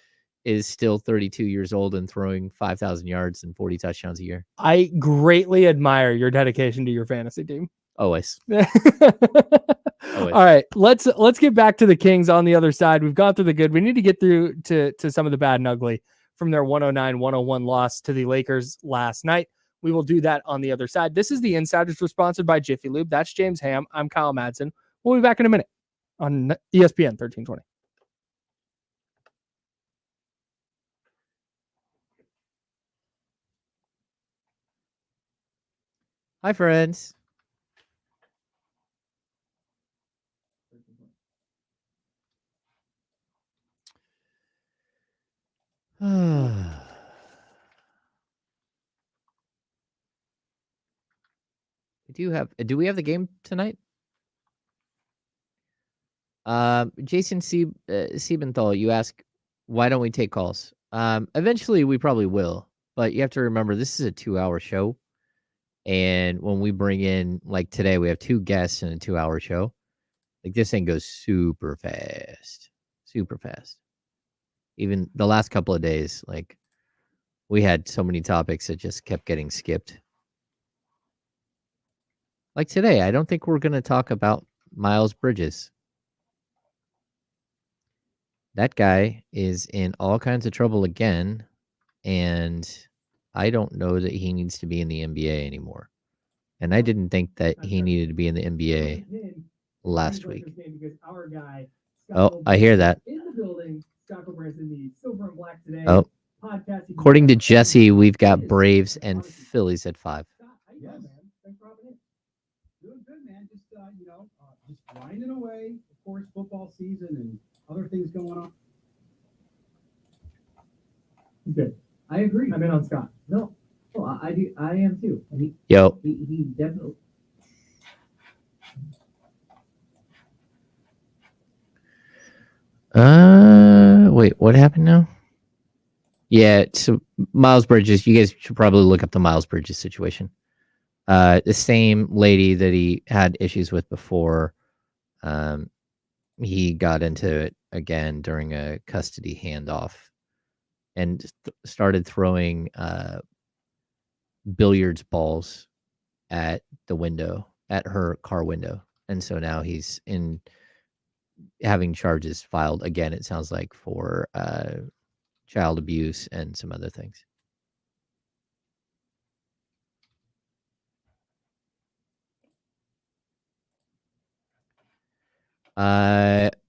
is still 32 years old and throwing 5,000 yards and 40 touchdowns a year. I greatly admire your dedication to your fantasy team. Always. All right, let's get back to the Kings on the other side. We've gone through the good. We need to get through to some of the bad and ugly from their 109-101 loss to the Lakers last night. We will do that on the other side. This is the Insiders. We're sponsored by Jiffy Lube. That's James Ham. I'm Kyle Madsen. We'll be back in a minute on ESPN 1320. Hi, friends. Do we have the game tonight? Jason Siebenthal, you ask, why don't we take calls? Eventually we probably will, but you have to remember this is a 2-hour show. And when we bring in, like today, we have 2 guests in a 2-hour show. Like this thing goes super fast. Even the last couple of days, like we had so many topics that just kept getting skipped. Like today, I don't think we're going to talk about Miles Bridges. That guy is in all kinds of trouble again, and I don't know that he needs to be in the NBA anymore. And I didn't think that he needed to be in the NBA last week. Oh, I hear that. Oh, according to Jesse, we've got Braves and Phillies at 5. Doing good, man. Just just grinding away. Of course, football season and other things going on. Good. I agree. I'm in on Scott. No, well, I do. I am too. And he definitely. Wait, what happened now? Yeah, so Miles Bridges. You guys should probably look up the Miles Bridges situation. The same lady that he had issues with before, he got into it again during a custody handoff and started throwing billiards balls at the window, at her car window. And so now he's in having charges filed again. It sounds like for child abuse and some other things.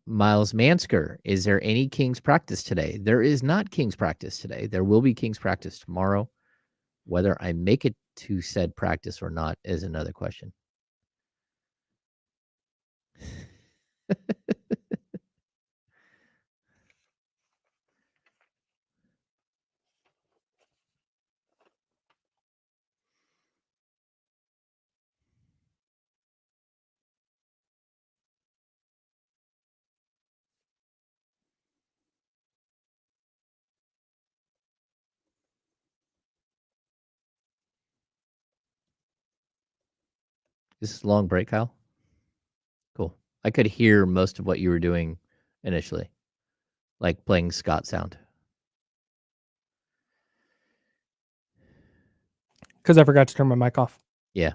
Miles Mansker, is there any Kings practice today? There is not Kings practice today. There will be Kings practice tomorrow. Whether I make it to said practice or not is another question. This is a long break, Kyle. Cool. I could hear most of what you were doing initially, like playing Scott sound. Because I forgot to turn my mic off. Yeah.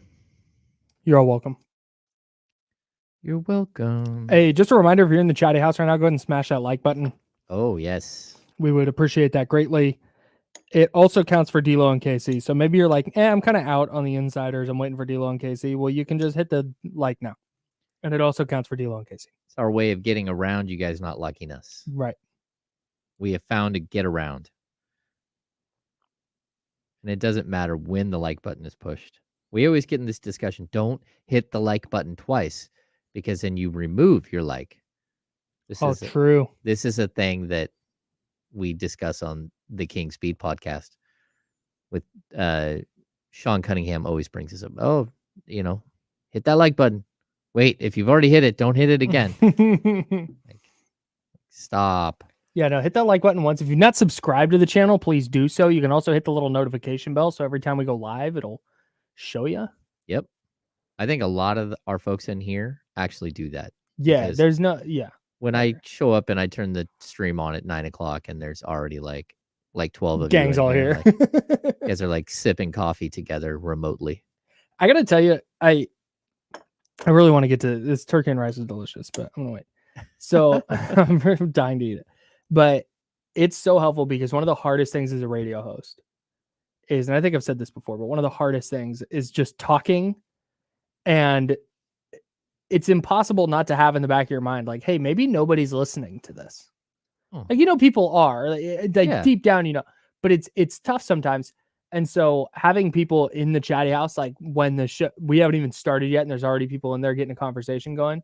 You're all welcome. You're welcome. Hey, just a reminder, if you're in the chatty house right now, go ahead and smash that like button. Oh, yes. We would appreciate that greatly. It also counts for D-Lo and KC. So maybe you're like, I'm kind of out on the insiders. I'm waiting for D-Lo and KC. Well, you can just hit the like now. And it also counts for D-Lo and KC. It's our way of getting around you guys not liking us. Right. We have found to get around. And it doesn't matter when the like button is pushed. We always get in this discussion. Don't hit the like button twice because then you remove your like. True. This is a thing that we discuss on the King Speed podcast with Sean Cunningham always brings this up. Oh, hit that like button. Wait, if you've already hit it, don't hit it again. Stop. Yeah, no, hit that like button once. If you've not subscribed to the channel, please do so. You can also hit the little notification bell. So every time we go live, it'll show you. Yep. I think a lot of our folks in here actually do that. Yeah, When I show up and I turn the stream on at 9:00 and there's already like 12 of gangs you all here. You guys are like sipping coffee together remotely. I gotta tell you, I really want to get to this. Turkey and rice is delicious, but I'm gonna wait. So I'm dying to eat it. But it's so helpful because one of the hardest things as a radio host is, and I think I've said this before, but one of the hardest things is just talking, and it's impossible not to have in the back of your mind, like, hey, maybe nobody's listening to this. Like, people are like deep down, but it's tough sometimes. And so having people in the chatty house, like when the show, we haven't even started yet and there's already people in there getting a conversation going.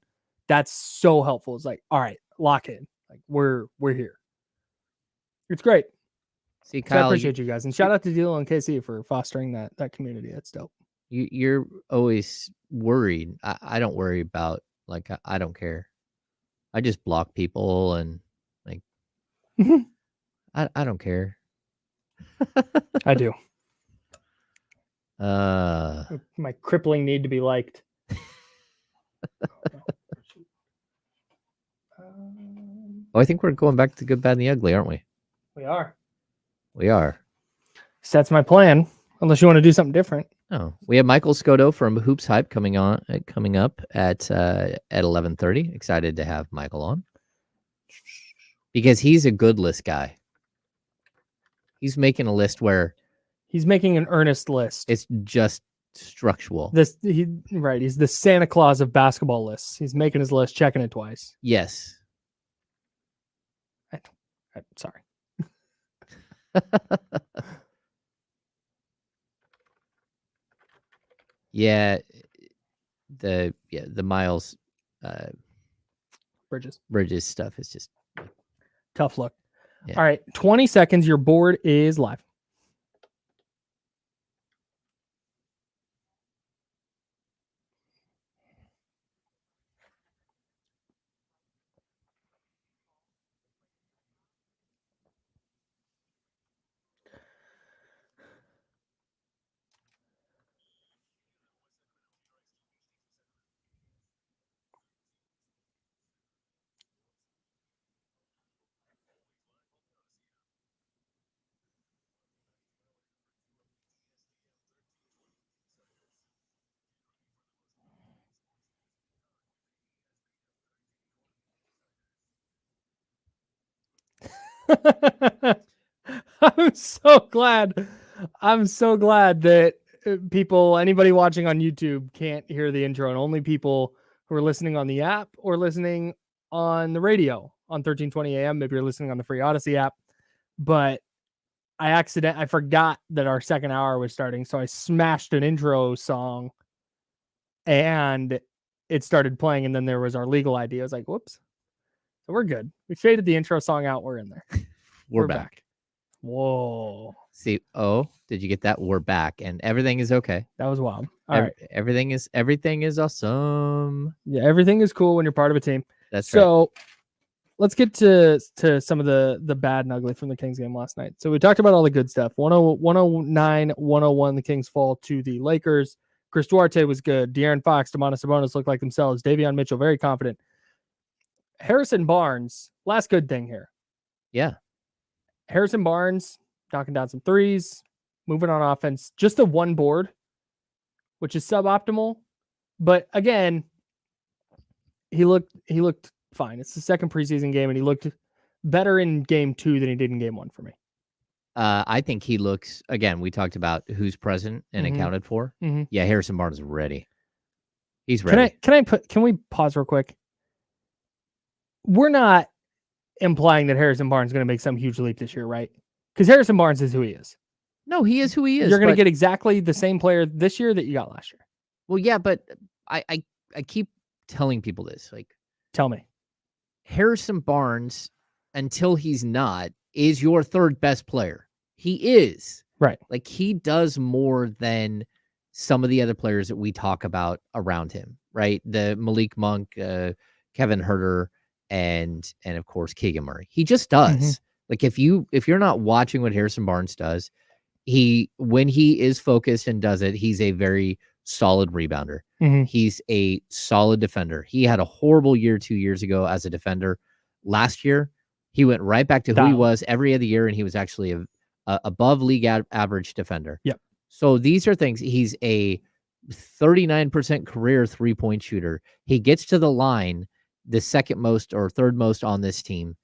That's so helpful. It's like, all right, lock in. Like we're here. It's great. See, Kyle, so I appreciate you guys. And shout out to D-Lo and KC for fostering that community. That's dope. You're always worried. I don't worry about, like, I don't care. I just block people and like, I don't care. I do. My crippling need to be liked. I think we're going back to Good, Bad, and the Ugly, aren't we? We are. So that's my plan. Unless you want to do something different. Oh, we have Michael Scotto from Hoops Hype coming up at 11:30. Excited to have Michael on because he's a good list guy. He's making a list where he's making an earnest list. It's just structural. He's the Santa Claus of basketball lists. He's making his list, checking it twice. Yes. Sorry. Yeah, the Miles Bridges stuff is just tough look. Yeah. All right, 20 seconds. Your board is live. I'm so glad. I'm so glad that anybody watching on YouTube can't hear the intro, and only people who are listening on the app or listening on the radio on 1320 AM. Maybe you're listening on the free Odyssey app, but I forgot that our second hour was starting, so I smashed an intro song, and it started playing, and then there was our legal ID. I was like, "Whoops!" So we're good. We faded the intro song out. We're in there. We're back. Whoa! See, did you get that? We're back, and everything is okay. That was wild. All right, everything is awesome. Yeah, everything is cool when you're part of a team. That's right. So let's get to some of the bad and ugly from the Kings game last night. So we talked about all the good stuff. 109, 101, the Kings fall to the Lakers. Chris Duarte was good. De'Aaron Fox, Domantas Sabonis looked like themselves. Davion Mitchell, very confident. Harrison Barnes, last good thing here. Yeah. Harrison Barnes knocking down some threes, moving on offense, just a one board, which is suboptimal. But again, he looked fine. It's the second preseason game, and he looked better in game 2 than he did in game 1 for me. I think he looks, again, we talked about who's present and accounted for. Mm-hmm. Yeah, Harrison Barnes is ready. He's ready. Can we pause real quick? We're not implying that Harrison Barnes is going to make some huge leap this year, right? Because Harrison Barnes is who he is. No, he is who he is. You're going to get exactly the same player this year that you got last year. Well, yeah, but I keep telling people this. Like, tell me. Harrison Barnes, until he's not, is your third best player. He is. Right. Like, he does more than some of the other players that we talk about around him, right? The Malik Monk, Kevin Huerter, and of course Keegan Murray. He just does. Mm-hmm. Like, if you're not watching what Harrison Barnes does, when he is focused and does it, he's a very solid rebounder. Mm-hmm. He's a solid defender. He had a horrible year 2 years ago as a defender. Last year, he went right back to who he was every other year, and he was actually a above league average defender. Yep. So these are things. He's a 39% career 3-point shooter. He gets to the line the second most or third most on this team.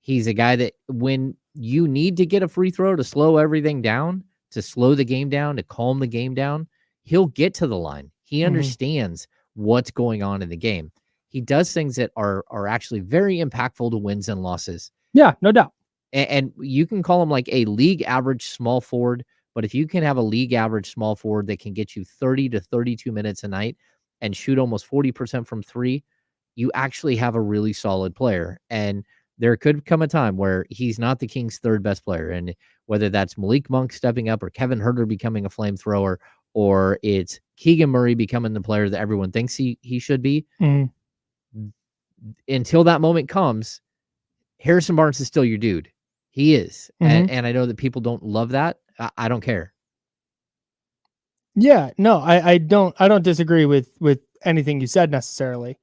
He's a guy that when you need to get a free throw to slow everything down, to slow the game down, to calm the game down, he'll get to the line. He understands what's going on in the game. He does things that are actually very impactful to wins and losses. Yeah, no doubt. And you can call him like a league average small forward, but if you can have a league average small forward that can get you 30 to 32 minutes a night and shoot almost 40% from 3, you actually have a really solid player. And there could come a time where he's not the Kings' third best player. And whether that's Malik Monk stepping up or Kevin Huerter becoming a flamethrower, or it's Keegan Murray becoming the player that everyone thinks he should be. Until that moment comes, Harrison Barnes is still your dude. He is. And I know that people don't love that. I don't care. Yeah, no, I don't disagree with anything you said necessarily.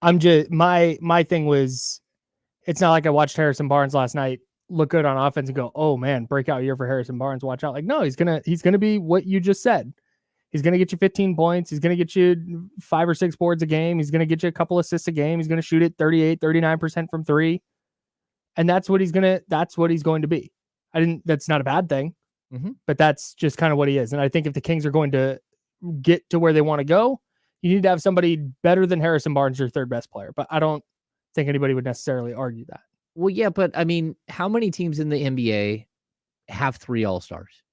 I'm just my thing was, it's not like I watched Harrison Barnes last night look good on offense and go, oh man, breakout year for Harrison Barnes, watch out. Like, no, he's gonna be what you just said. He's gonna get you 15 points, he's gonna get you 5 or 6 boards a game, he's gonna get you a couple assists a game, he's gonna shoot it 38-39% from 3. And that's what he's going to be. That's not a bad thing, but that's just kind of what he is. And I think if the Kings are going to get to where they want to go, you need to have somebody better than Harrison Barnes, your third best player. But I don't think anybody would necessarily argue that. Well, yeah, but I mean, how many teams in the NBA have 3 All-Stars?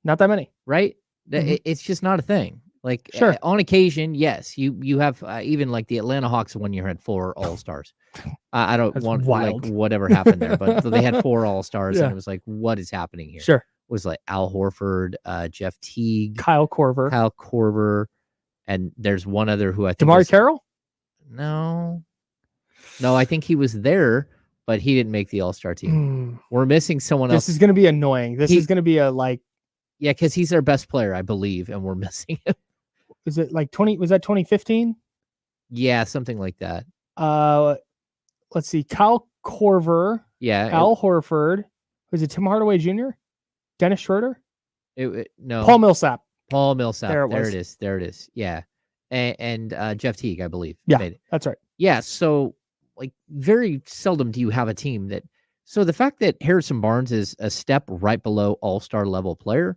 Not that many, right? It's just not a thing. Like, sure, on occasion, yes, you have even like the Atlanta Hawks one year had 4 All-Stars. I don't want like whatever happened there, but they had 4 All-Stars, and it was like, what is happening here? Sure, it was like Al Horford, Jeff Teague, Kyle Korver, and there's one other who I think DeMar Carroll. No, I think he was there, but he didn't make the All-Star team. We're missing someone else. This is going to be annoying. This is going to be a like. Yeah, because he's their best player, I believe, and we're missing him. Is it like 20? Was that 2015? Yeah, something like that. Let's see. Kyle Korver. Yeah. Al Horford. Was it Tim Hardaway Jr.? Dennis Schroeder? No. Paul Millsap. There it is. Yeah. And Jeff Teague, I believe. Yeah, that's right. Yeah. So, like, very seldom do you have a team that So the fact that Harrison Barnes is a step right below all-star level player,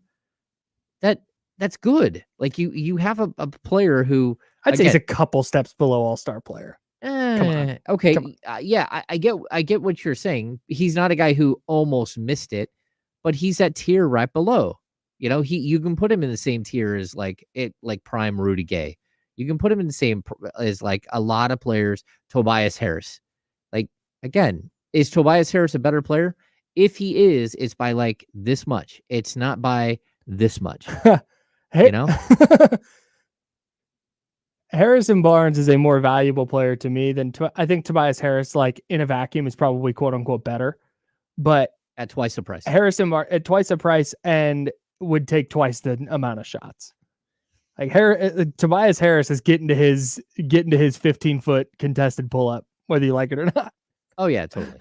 that's good. Like you have a player who I'd say he's a couple steps below all-star player. Come on. Okay. Come on. Yeah, I get what you're saying. He's not a guy who almost missed it, but he's that tier right below. You can put him in the same tier as like prime Rudy Gay. You can put him in the same as like a lot of players, Tobias Harris. Like, again, is Tobias Harris a better player? If he is, it's by like this much. It's not by this much. Hey, Harrison Barnes is a more valuable player to me than I think Tobias Harris, like in a vacuum, is probably quote unquote better, but at twice the price. Harrison at twice the price and would take twice the amount of shots. Like Tobias Harris is getting to his 15-foot contested pull up, whether you like it or not. Oh yeah, totally.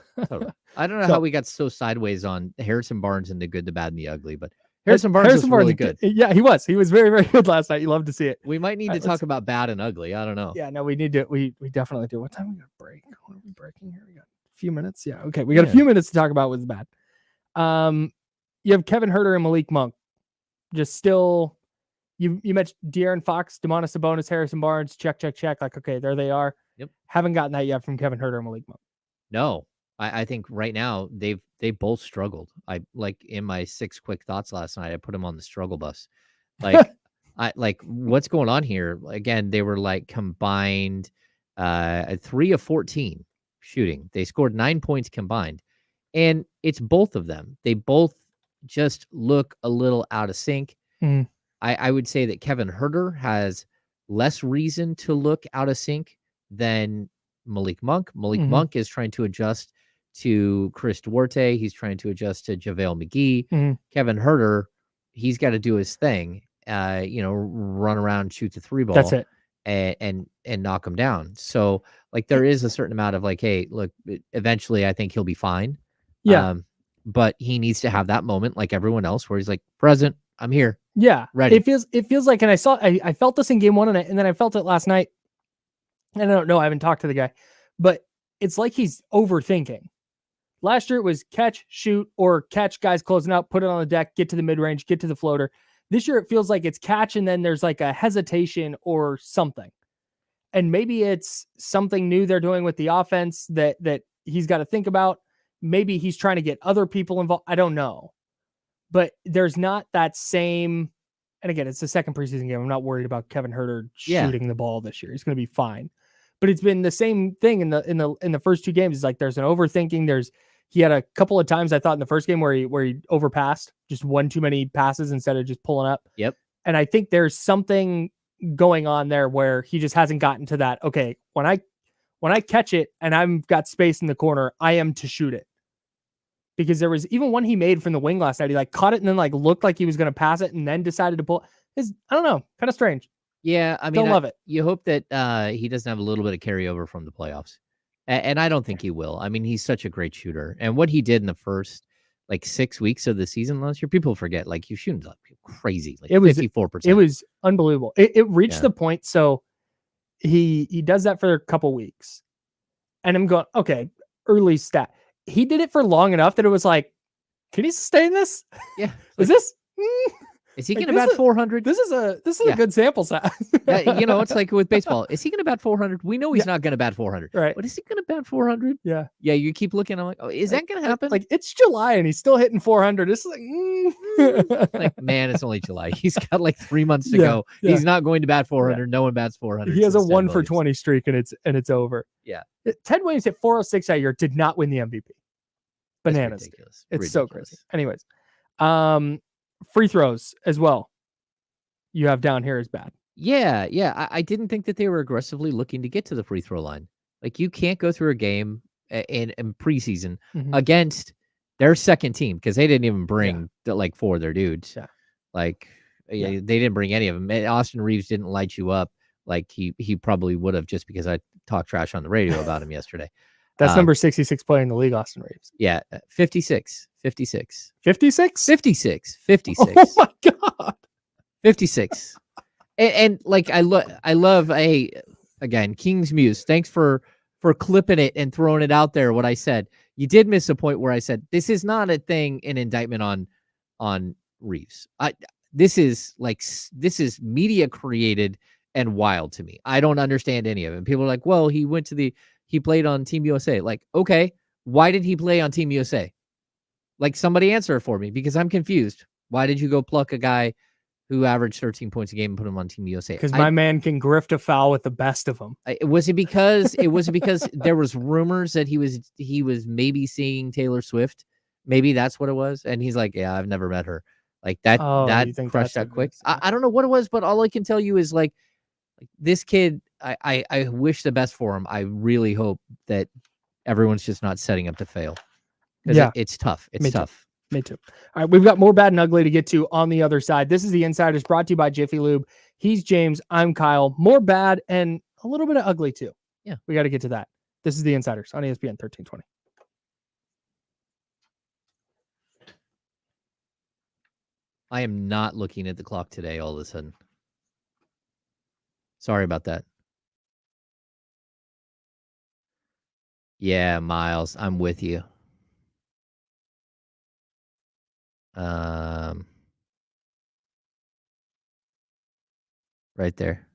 I don't know how we got so sideways on Harrison Barnes and the good, the bad, and the ugly, but Harrison Barnes was really good. Yeah, he was. He was very, very good last night. You love to see it. We might need to talk about bad and ugly. I don't know. Yeah, no, we need to. We definitely do. What time are we gonna break? What are we breaking here? We got a few minutes. Yeah, okay. We got a few minutes to talk about what's bad. You have Kevin Huerter and Malik Monk. Just still, you mentioned De'Aaron Fox, Domantas Sabonis, Harrison Barnes. Check. Like, okay, there they are. Yep. Haven't gotten that yet from Kevin Huerter and Malik Monk. No, I think right now they both struggled. I like in my 6 quick thoughts last night, I put them on the struggle bus. Like what's going on here? Again, they were like combined 3 of 14 shooting. They scored 9 points combined. And it's both of them. They both just look a little out of sync. Mm. I would say that Kevin Huerter has less reason to look out of sync than Malik Monk. Monk is trying to adjust to Chris Duarte. He's trying to adjust to JaVale McGee. Kevin Huerter, he's got to do his thing. Run around, shoot the 3 ball. That's it. And knock him down. So like there is a certain amount of like, hey, look, eventually I think he'll be fine. Yeah. But he needs to have that moment like everyone else where he's like, present, I'm here. Yeah. Ready. It feels like, and I felt this in game 1 and then I felt it last night. And I don't know, I haven't talked to the guy, but it's like he's overthinking. Last year it was catch, shoot, or catch, guys closing out, put it on the deck, get to the mid-range, get to the floater. This year it feels like it's catch and then there's like a hesitation or something. And maybe it's something new they're doing with the offense that he's got to think about. Maybe he's trying to get other people involved. I don't know. But there's not that same, and again, it's the second preseason game. I'm not worried about Kevin Huerter shooting the ball this year. He's going to be fine. But it's been the same thing in the first 2 games. It's like there's an overthinking. He had a couple of times I thought in the first game where he overpassed, just one too many passes instead of just pulling up. Yep. And I think there's something going on there where he just hasn't gotten to that. Okay, when I catch it and I've got space in the corner, I am to shoot it. Because there was even one he made from the wing last night. He like caught it and then like looked like he was going to pass it and then decided to pull. I don't know, kind of strange. Yeah, I mean, don't love it. You hope that he doesn't have a little bit of carryover from the playoffs, and I don't think he will. I mean, he's such a great shooter, and what he did in the first like 6 weeks of the season last year, people forget. Like you shooting like crazy, like 54%. It was unbelievable. It reached the point. So he does that for a couple weeks, and I'm going, okay, early stat. He did it for long enough that it was like, can he sustain this? Yeah. Is this? Is he going to bat 400? This is a good sample size. It's like with baseball. Is he going to bat 400? We know he's not going to bat 400. Right. But is he going to bat 400? Yeah. Yeah. You keep looking. I'm like, oh, is that going to happen? Like it's July and he's still hitting 400. This is like, like, man, it's only July. He's got like 3 months to go. Yeah. He's not going to bat 400. No one bats 400. He has a 1 for 20 streak and it's over. Yeah. Ted Williams hit 406 that year, did not win the MVP. Bananas. Ridiculous. It's so crazy. Anyways, free throws as well. You have down here as bad. Yeah. I didn't think that they were aggressively looking to get to the free throw line. Like you can't go through a game in preseason against their second team because they didn't even bring like 4 of their dudes. Yeah. Like they didn't bring any of them. Austin Reeves didn't light you up like he probably would have just because I talked trash on the radio about him yesterday. That's number 66 player in the league, Austin Reeves. Yeah, 56. 56? 56. Oh my God. 56. And like I love again, King's Muse. Thanks for clipping it and throwing it out there what I said. you did miss a point where I said this is not an indictment on Reeves. This is media created and wild to me. I don't understand any of it. People are like, well, he played on Team USA. Like, okay, why did he play on Team USA? Like, somebody answer it for me, because I'm confused. Why did you go pluck a guy who averaged 13 points a game and put him on Team USA? Because my man can grift a foul with the best of them. Was it because there was rumors that he was maybe seeing Taylor Swift? Maybe that's what it was. And he's like, yeah, I've never met her. Like that crushed that quick. I don't know what it was, but all I can tell you is like this kid, I wish the best for him. I really hope that everyone's just not setting up to fail. Yeah, it's tough. It's tough. Me too. All right, we've got more bad and ugly to get to on the other side. This is The Insiders, brought to you by Jiffy Lube. He's James. I'm Kyle. More bad and a little bit of ugly too. Yeah, we got to get to that. This is The Insiders on ESPN 1320. I am not looking at the clock today all of a sudden. Sorry about that. Yeah, Miles, I'm with you. Right there.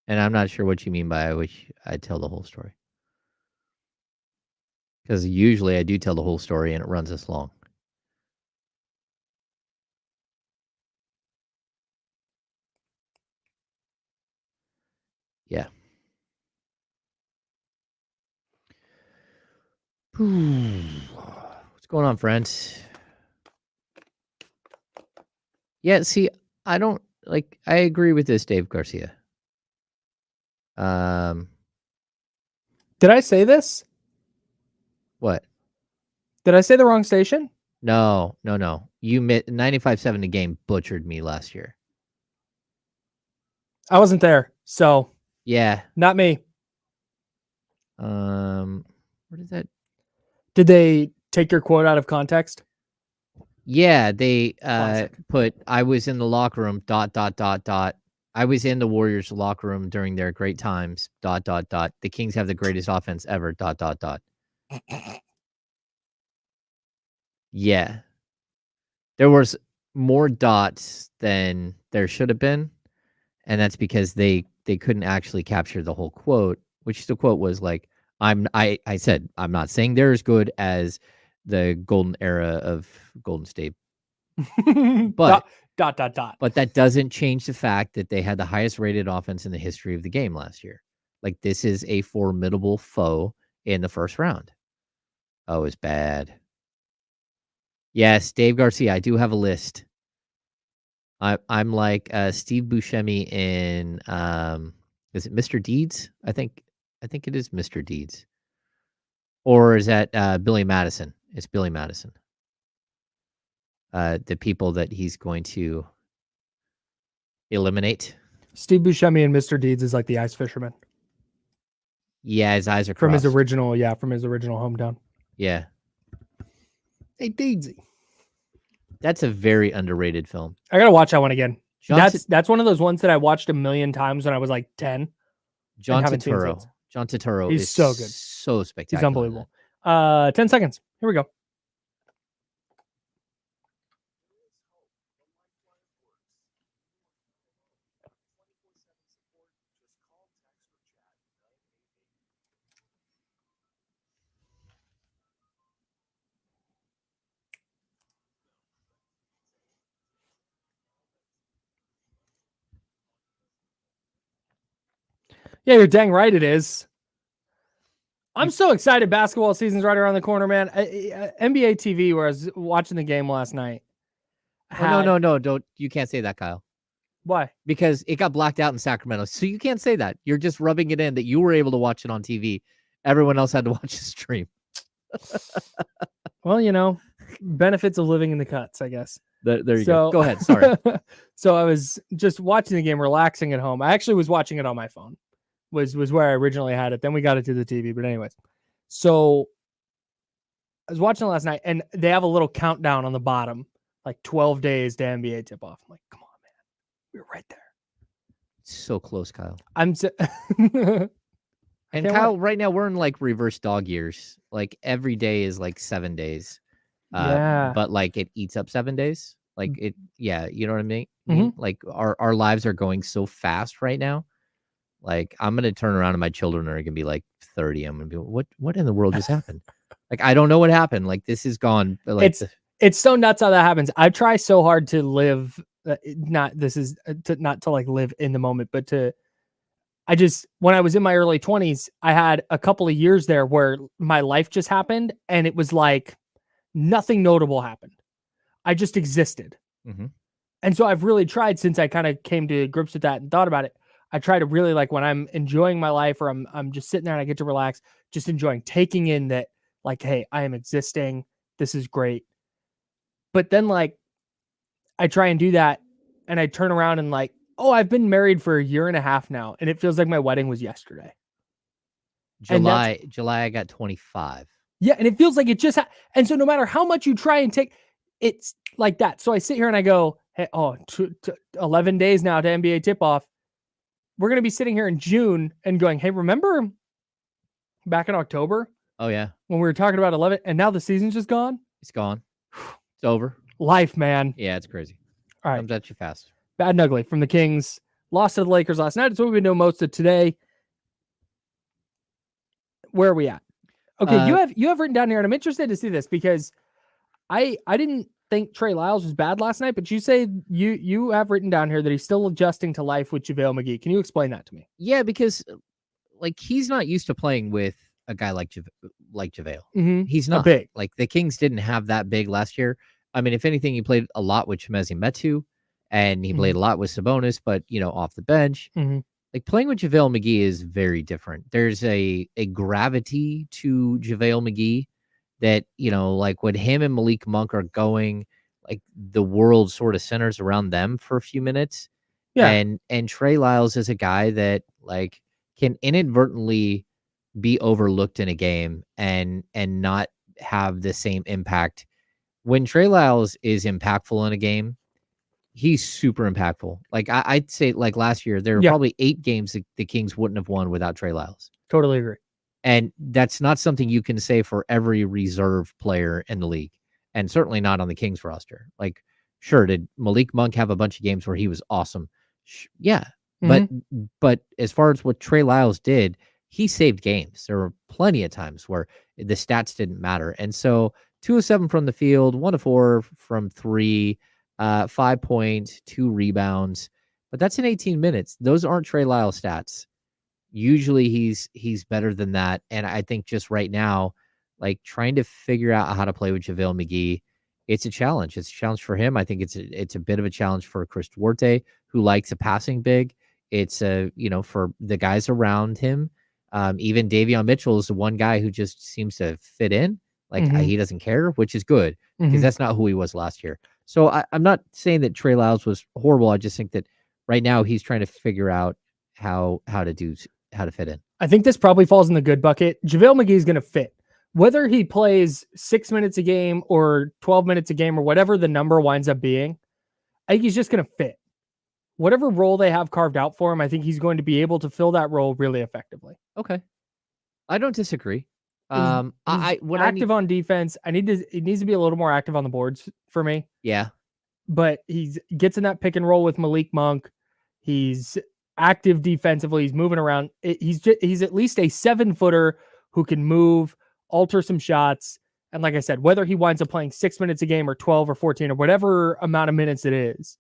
And I'm not sure what you mean by I wish I'd tell the whole story. Because usually I do tell the whole story and it runs this long. Yeah. What's going on, friends? Yeah, see, I agree with this, Dave Garcia. Did I say this? What? Did I say the wrong station? No. You 95.7 The Game butchered me last year. I wasn't there, so yeah, not me. What is that? Did they take your quote out of context? Yeah, they put I was in the locker room ... I was in the Warriors locker room during their great times ... The Kings have the greatest offense ever ... Yeah. There was more dots than there should have been, and that's because they couldn't actually capture the whole quote, which the quote was like, I said, I'm not saying they're as good as the golden era of Golden State. But ... But that doesn't change the fact that they had the highest rated offense in the history of the game last year. Like, this is a formidable foe in the first round. Oh, it's bad. Yes, Dave Garcia, I do have a list. I'm like Steve Buscemi in is it Mr. Deeds? I think it is Mr. Deeds. Or is that Billy Madison? It's Billy Madison. The people that he's going to eliminate. Steve Buscemi and Mr. Deeds is like the ice fisherman. Yeah, his eyes are crossed. From his original hometown. Yeah. Hey, Deedsy. That's a very underrated film. I gotta watch that one again. That's one of those ones that I watched a million times when I was like 10. John Turturro. He's so good. So spectacular. He's unbelievable. 10 seconds. Here we go. Yeah, you're dang right it is. I'm so excited. Basketball season's right around the corner, man. NBA TV, where I was watching the game last night. No, don't. You can't say that, Kyle. Why? Because it got blacked out in Sacramento. So you can't say that. You're just rubbing it in that you were able to watch it on TV. Everyone else had to watch the stream. Well, benefits of living in the cuts, I guess. There you go. Go ahead. Sorry. So I was just watching the game, relaxing at home. I actually was watching it on my phone. Was where I originally had it. Then we got it to the TV. But anyways, so I was watching it last night, and they have a little countdown on the bottom, like 12 days to NBA tip off. I'm like, come on, man, we're right there. So close, Kyle. I'm And Kyle, right now we're in like reverse dog years. Like every day is like 7 days. But like it eats up 7 days. Like it, yeah, you know what I mean? Like our lives are going so fast right now. Like I'm gonna turn around and my children are gonna be like 30. I'm gonna be, what in the world just happened? Like I don't know what happened. Like this is gone. Like it's so nuts how that happens. I try so hard to live, not to like live in the moment, but when I was in my early 20s, I had a couple of years there where my life just happened and it was like nothing notable happened. I just existed. And so I've really tried, since I kind of came to grips with that and thought about it, I try to really, like, when I'm enjoying my life or I'm just sitting there and I get to relax, just enjoying, taking in that, like, hey, I am existing. This is great. But then, like, I try and do that and I turn around and like, oh, I've been married for a year and a half now, and it feels like my wedding was yesterday. July, I got 25. Yeah, and it feels like it just and so no matter how much you try and take, it's like that. So I sit here and I go, hey, 11 days now to NBA tip-off. We're going to be sitting here in June and going, hey, remember back in October? Oh, yeah. When we were talking about 11, and now the season's just gone? It's gone. It's over. Life, man. Yeah, it's crazy. All right. Comes at you fast. Bad and ugly from the Kings. Lost to the Lakers last night. It's what we know most of today. Where are we at? Okay, you have written down here, and I'm interested to see this because I didn't think Trey Lyles was bad last night, but you say you have written down here that he's still adjusting to life with JaVale McGee. Can you explain that to me? Yeah, because like he's not used to playing with a guy like JaVale. He's not big. Like the Kings didn't have that big last year. I mean, if anything, he played a lot with Chimezie Metu, and he played a lot with Sabonis, but off the bench. Like playing with JaVale McGee is very different. There's a gravity to JaVale McGee that, like when him and Malik Monk are going, like the world sort of centers around them for a few minutes. Yeah. And Trey Lyles is a guy that like can inadvertently be overlooked in a game and not have the same impact. When Trey Lyles is impactful in a game, he's super impactful. Like I'd say, like last year, there were probably 8 games that the Kings wouldn't have won without Trey Lyles. Totally agree. And that's not something you can say for every reserve player in the league, and certainly not on the Kings roster. Like, sure, did Malik Monk have a bunch of games where he was awesome? Yeah, but as far as what Trey Lyles did, he saved games. There were plenty of times where the stats didn't matter, and so 2 of 7 from the field, 1 of 4 from 3. 5 points, 2 rebounds, but that's in 18 minutes. Those aren't Trey Lyles stats. Usually he's better than that. And I think just right now, like trying to figure out how to play with JaVale McGee, it's a challenge. It's a challenge for him. I think it's a bit of a challenge for Chris Duarte, who likes a passing big. It's for the guys around him. Even Davion Mitchell is the one guy who just seems to fit in. Like he doesn't care, which is good because that's not who he was last year. So I'm not saying that Trey Lyles was horrible. I just think that right now he's trying to figure out how to fit in. I think this probably falls in the good bucket. JaVale McGee is going to fit. Whether he plays 6 minutes a game or 12 minutes a game or whatever the number winds up being, I think he's just going to fit. Whatever role they have carved out for him, I think he's going to be able to fill that role really effectively. Okay. I don't disagree. When active on defense, it needs to be a little more active on the boards for me. Yeah. But he gets in that pick and roll with Malik Monk. He's active defensively. He's moving around. He's at least a 7-footer who can move, alter some shots. And like I said, whether he winds up playing 6 minutes a game or 12 or 14 or whatever amount of minutes it is,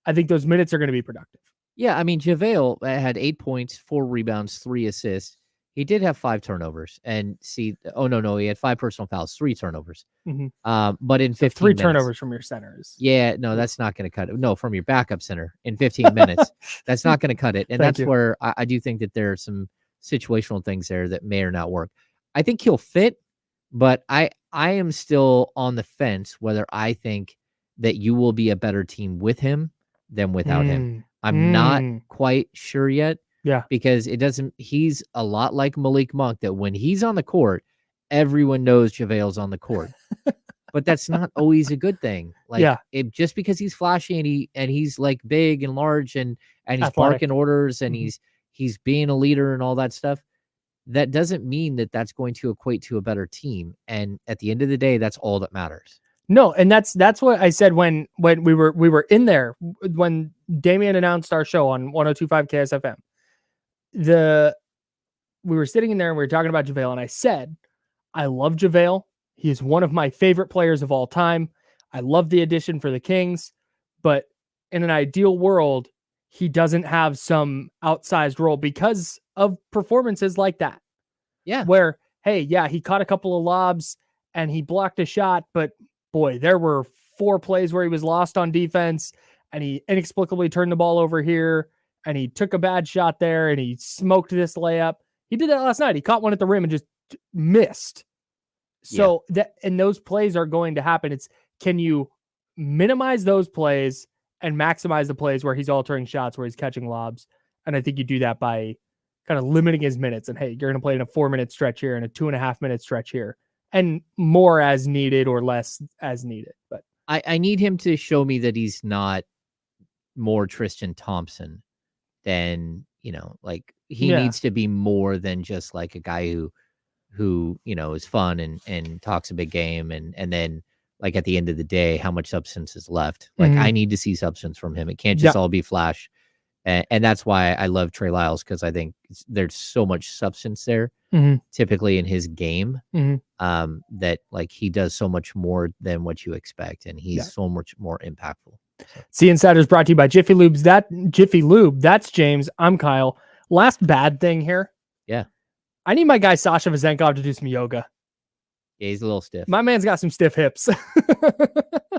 I think those minutes are going to be productive. Yeah. I mean, JaVale had 8 points, 4 rebounds, 3 assists. He did have 5 turnovers, and he had 5 personal fouls, 3 turnovers. But in 15 3 minutes, turnovers from your centers. Yeah, no, that's not going to cut it. No, from your backup center in 15 minutes, that's not going to cut it. And that's where I do think that there are some situational things there that may or not work. I think he'll fit, but I am still on the fence whether I think that you will be a better team with him than without him. I'm not quite sure yet. Yeah. Because he's a lot like Malik Monk, that when he's on the court, everyone knows JaVale's on the court. But that's not always a good thing. Like just because he's flashy and he's like big and large and he's barking orders and he's being a leader and all that stuff, that doesn't mean that that's going to equate to a better team. And at the end of the day, that's all that matters. No, and that's what I said when we were in there when Damian announced our show on 102.5 KSFM. We were sitting in there and we were talking about JaVale, and I said, I love JaVale. He is one of my favorite players of all time. I love the addition for the Kings, but in an ideal world, he doesn't have some outsized role because of performances like that. Yeah. Where, hey, yeah, he caught a couple of lobs and he blocked a shot, but boy, there were 4 plays where he was lost on defense and he inexplicably turned the ball over here and he took a bad shot there and he smoked this layup. He did that last night. He caught one at the rim and just missed. So and those plays are going to happen. It's, can you minimize those plays and maximize the plays where he's altering shots, where he's catching lobs? And I think you do that by kind of limiting his minutes. And hey, you're going to play in a 4-minute stretch here and a 2.5-minute stretch here, and more as needed or less as needed. But I need him to show me that he's not more Tristan Thompson than, like he needs to be more than just like a guy who is fun and talks a big game. And then like at the end of the day, how much substance is left? Like I need to see substance from him. It can't just all be flash. And that's why I love Trey Lyles, because I think there's so much substance there typically in his game that like he does so much more than what you expect. And he's so much more impactful. C Insiders brought to you by Jiffy Lube. Jiffy Lube. That's James. I'm Kyle. Last bad thing here. Yeah. I need my guy Sasha Vezenkov to do some yoga. Yeah, he's a little stiff. My man's got some stiff hips.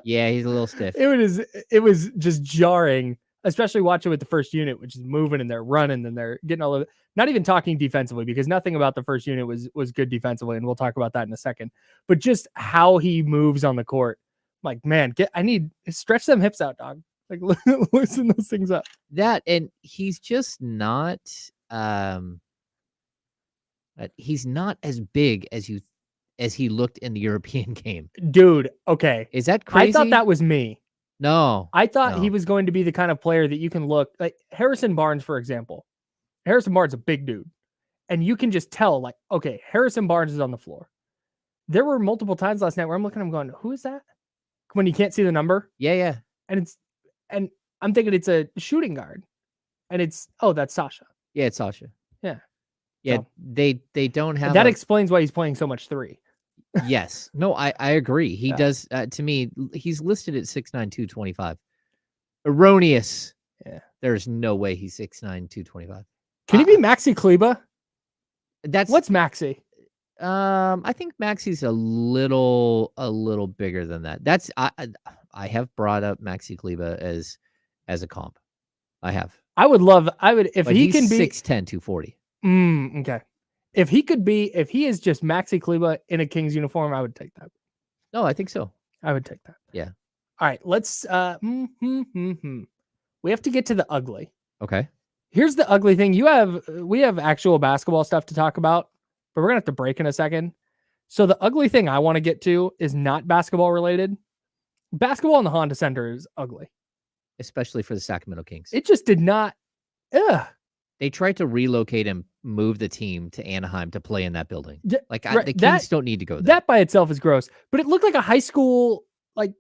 Yeah, he's a little stiff. It was just jarring, especially watching with the first unit, which is moving and they're running and they're getting all of it. Not even talking defensively, because nothing about the first unit was good defensively, and we'll talk about that in a second. But just how he moves on the court. Like, man, stretch them hips out, dog. Like loosen those things up. That, and he's just not he's not as big as he looked in the European game. Dude, okay. Is that crazy? I thought that was me. No. I thought he was going to be the kind of player that you can look like Harrison Barnes, for example. Harrison Barnes is a big dude. And you can just tell, like, okay, Harrison Barnes is on the floor. There were multiple times last night where I'm looking at him going, who is that? When you can't see the number. Yeah. And I'm thinking it's a shooting guard. And that's Sasha. Yeah, it's Sasha. Yeah. Yeah. So, they don't have that explains why he's playing so much 3. Yes. No, I agree. He does. To me, he's listed at 6'9", 225. Erroneous. Yeah. There's no way he's 6'9", 225. Can he be Maxi Kleba? What's Maxi? I think Maxi's a little bigger than that. That's I have brought up Maxi Kleba as a comp. I have. If he can be 6'10", 240. Okay. If he is just Maxi Kleba in a Kings uniform, I would take that. No, I think so. I would take that. Yeah. All right. Let's we have to get to the ugly. Okay. Here's the ugly thing. We have actual basketball stuff to talk about, but we're gonna have to break in a second. So the ugly thing I want to get to is not basketball related. Basketball in the Honda Center is ugly. Especially for the Sacramento Kings. It just did not. They tried to relocate and move the team to Anaheim to play in that building. The Kings don't need to go there. That by itself is gross, but it looked like a high school, like,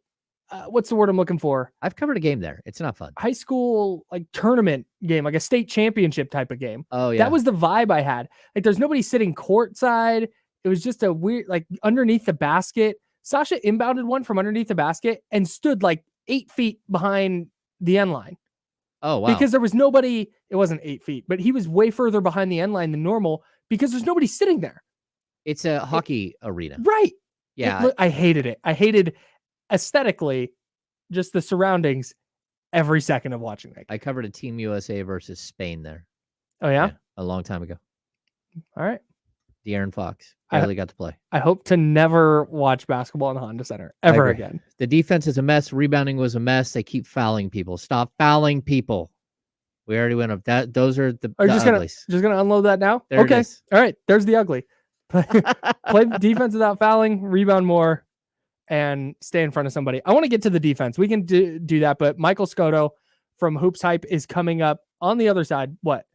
what's the word I'm looking for? I've covered a game there. It's not fun. High school, like, tournament game, like a state championship type of game. Oh, yeah. That was the vibe I had. Like, there's nobody sitting courtside. It was just a weird, like, underneath the basket. Sasha inbounded one from underneath the basket and stood like 8 feet behind the end line. Oh, wow. Because there was nobody, it wasn't 8 feet, but he was way further behind the end line than normal because there's nobody sitting there. It's a hockey arena. Right. Yeah. I hated it. I hated aesthetically just the surroundings every second of watching that game. I covered a Team USA versus Spain there. Oh, yeah? A long time ago. All right. De'Aaron Fox barely got to play. I hope to never watch basketball in the Honda Center ever again. The defense is a mess. Rebounding was a mess. They keep fouling people. Stop fouling people. We already went up that. Those are the uglies. Just gonna unload that now. There okay. It is. All right. There's the ugly. Play defense without fouling, rebound more, and stay in front of somebody. I want to get to the defense. We can do that, but Michael Scotto from Hoops Hype is coming up on the other side. What?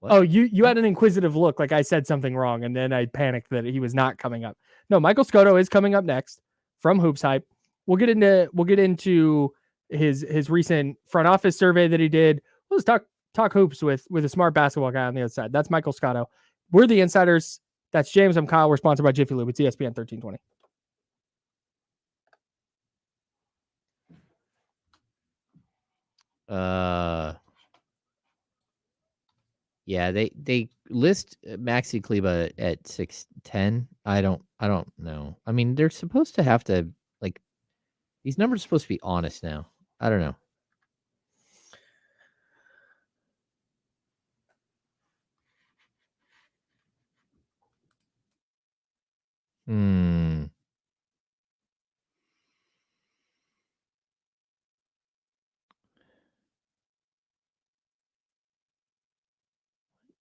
What? Oh, you had an inquisitive look, like I said something wrong, and then I panicked that he was not coming up. No, Michael Scotto is coming up next from Hoops Hype. We'll get into his recent front office survey that he did. Let's talk hoops with a smart basketball guy on the other side. That's Michael Scotto. We're the Insiders. That's James. I'm Kyle. We're sponsored by Jiffy Lube. It's ESPN 1320. Yeah, they list Maxi Kleba at 6'10". I don't know. I mean, they're supposed to have to, like, these numbers are supposed to be honest now. I don't know.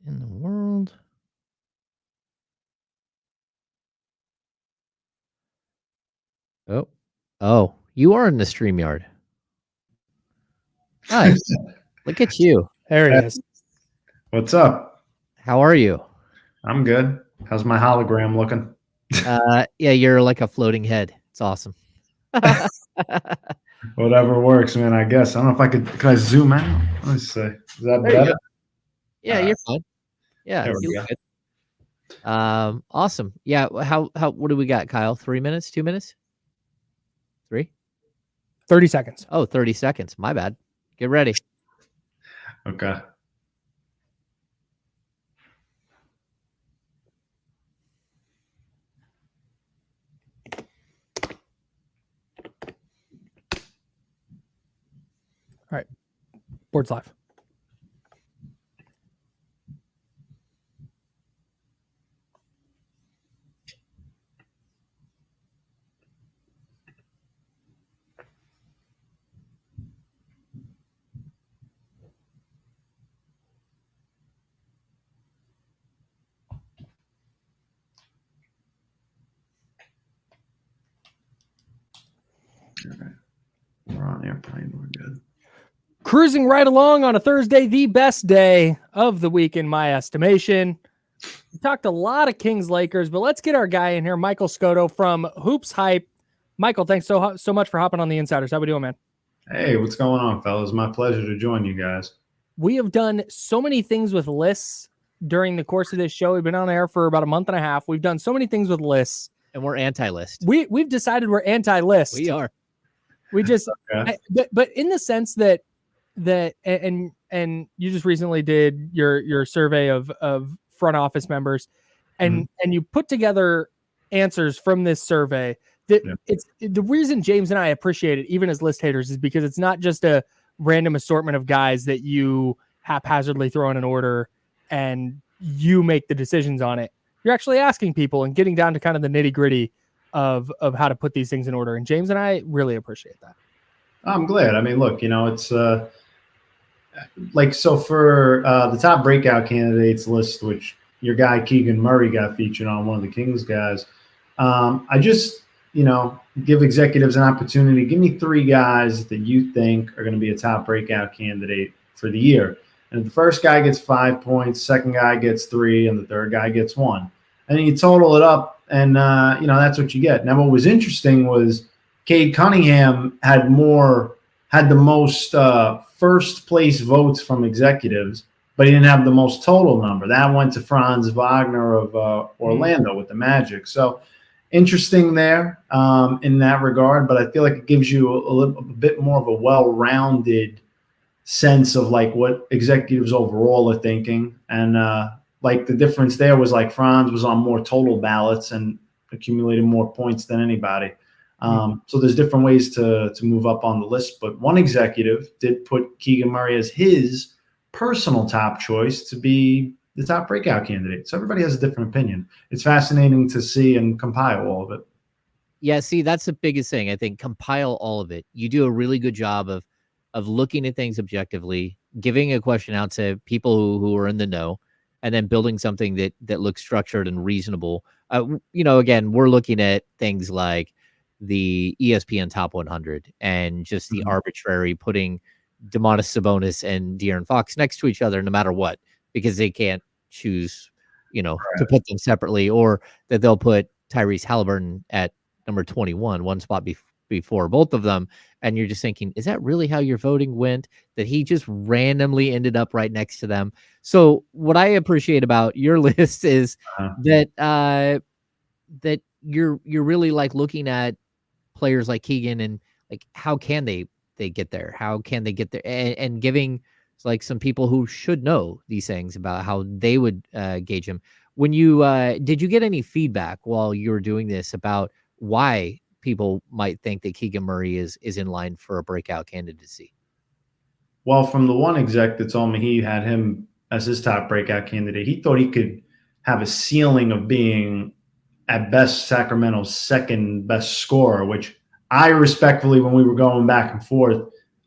In the world? Oh, you are in the StreamYard. Nice. Look at you. There he is. What's up? How are you? I'm good. How's my hologram looking? Yeah, you're like a floating head. It's awesome. Whatever works, man, I guess. I don't know if I could I zoom out? Let's see. Is that better? Yeah, you're fine. Yeah, there we you look good. Awesome. Yeah, how what do we got, Kyle? 3 minutes, 2 minutes? 3? 30 seconds. Oh, 30 seconds. My bad. Get ready. Okay. All right. Board's live. All right. We're on airplane. We're good. Cruising right along on a Thursday, the best day of the week in my estimation. We talked a lot of Kings Lakers, but let's get our guy in here, Michael Scotto from Hoops Hype. Michael, thanks so much for hopping on the Insiders. How we doing, man? Hey, what's going on, fellas? My pleasure to join you guys. We have done so many things with lists during the course of this show. We've been on air for about a month and a half. We've done so many things with lists. And we're anti-list. We've decided we're anti-list. We are. We just, Okay. but in the sense that and you just recently did your survey of front office members, and you put together answers from this survey. That it's the reason James and I appreciate it, even as list haters, is because it's not just a random assortment of guys that you haphazardly throw in an order and you make the decisions on it. You're actually asking people and getting down to kind of the nitty gritty of how to put these things in order. And James and I really appreciate that. I'm glad. I mean, look, it's like, so for the top breakout candidates list, which your guy Keegan Murray got featured on, one of the Kings guys, I just, give executives an opportunity. Give me 3 guys that you think are going to be a top breakout candidate for the year. And if the first guy gets 5 points, second guy gets 3, and the third guy gets 1. And then you total it up, and, that's what you get. Now, what was interesting was Cade Cunningham had the most first place votes from executives, but he didn't have the most total number. That went to Franz Wagner of Orlando with the Magic. So interesting there in that regard, but I feel like it gives you a bit more of a well-rounded sense of like what executives overall are thinking. And like the difference there was like Franz was on more total ballots and accumulated more points than anybody. So there's different ways to move up on the list, but one executive did put Keegan Murray as his personal top choice to be the top breakout candidate. So everybody has a different opinion. It's fascinating to see and compile all of it. Yeah, see, that's the biggest thing. I think compile all of it. You do a really good job of looking at things objectively, giving a question out to people who are in the know, and then building something that looks structured and reasonable. Again, we're looking at things like the ESPN Top 100 and just the arbitrary putting Domantas Sabonis and De'Aaron Fox next to each other, no matter what. because they can't choose, to put them separately, or that they'll put Tyrese Halliburton at number 21, one spot before both of them. And you're just thinking, is that really how your voting went? That he just randomly ended up right next to them. So what I appreciate about your list is that that you're really like looking at players like Keegan and like how can they get there? How can they get there? And giving like some people who should know these things about how they would gauge him. When you did you get any feedback while you were doing this about why people might think that Keegan Murray is in line for a breakout candidacy? Well, from the one exec that told me he had him as his top breakout candidate, he thought he could have a ceiling of being at best Sacramento's second best scorer, which I respectfully, when we were going back and forth,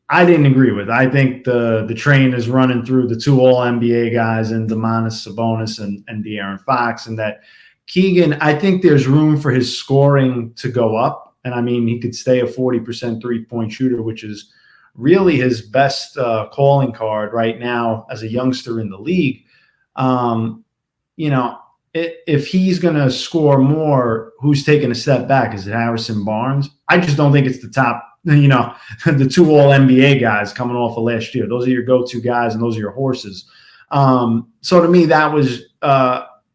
I didn't agree with. I think the train is running through the two All-NBA guys and Domantas Sabonis and De'Aaron Fox, and that Keegan, I think there's room for his scoring to go up. And I mean, he could stay a 40% three-point shooter, which is really his best calling card right now as a youngster in the league. If he's going to score more, who's taking a step back? Is it Harrison Barnes? I just don't think it's the top, the two All-NBA guys coming off of last year. Those are your go-to guys, and those are your horses. So to me, that was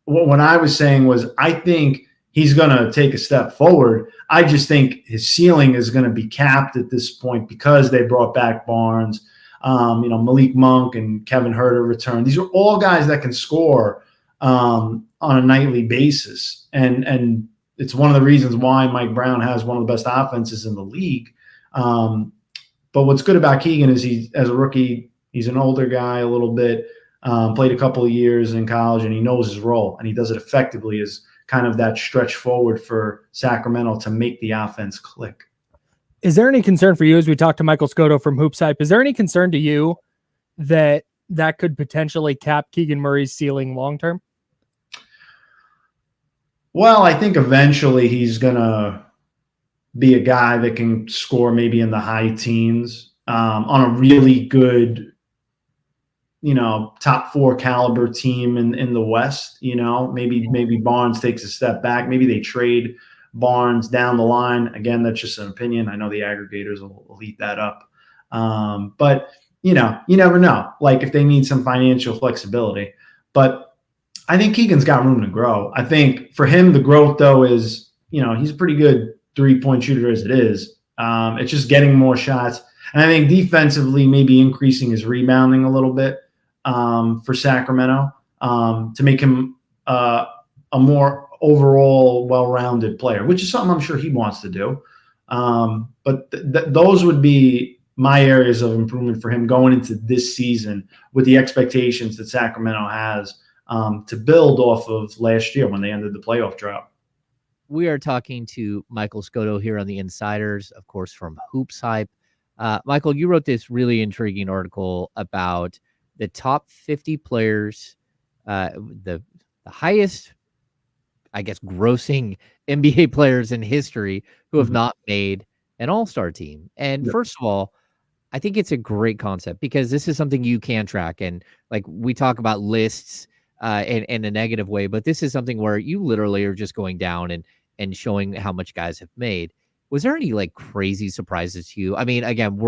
what I was saying was I think he's going to take a step forward. I just think his ceiling is going to be capped at this point because they brought back Barnes, Malik Monk and Kevin Huerter return. These are all guys that can score on a nightly basis. And it's one of the reasons why Mike Brown has one of the best offenses in the league. But what's good about Keegan is as a rookie, he's an older guy a little bit, played a couple of years in college, and he knows his role, and he does it effectively as kind of that stretch forward for Sacramento to make the offense click. Is there any concern for you, as we talked to Michael Scotto from Hoops Hype, is there any concern to you that could potentially cap Keegan Murray's ceiling long-term? Well, I think eventually he's going to be a guy that can score maybe in the high teens on a really good, top 4 caliber team in the West. Maybe Barnes takes a step back. Maybe they trade Barnes down the line. Again, that's just an opinion. I know the aggregators will eat that up. But, you never know, like if they need some financial flexibility. But I think Keegan's got room to grow. I think for him, the growth, though, is, he's a pretty good three-point shooter as it is. It's just getting more shots. And I think defensively, maybe increasing his rebounding a little bit for Sacramento to make him a more overall well-rounded player, which is something I'm sure he wants to do. But those would be my areas of improvement for him going into this season with the expectations that Sacramento has to build off of last year when they ended the playoff drought. We are talking to Michael Scotto here on the Insiders, of course, from Hoops Hype. Michael, you wrote this really intriguing article about the top 50 players, the highest, I guess, grossing NBA players in history who have not made an all-star team. And first of all, I think it's a great concept because this is something you can track. And like we talk about lists in a negative way, but this is something where you literally are just going down and showing how much guys have made. Was there any like crazy surprises to you? I mean, again,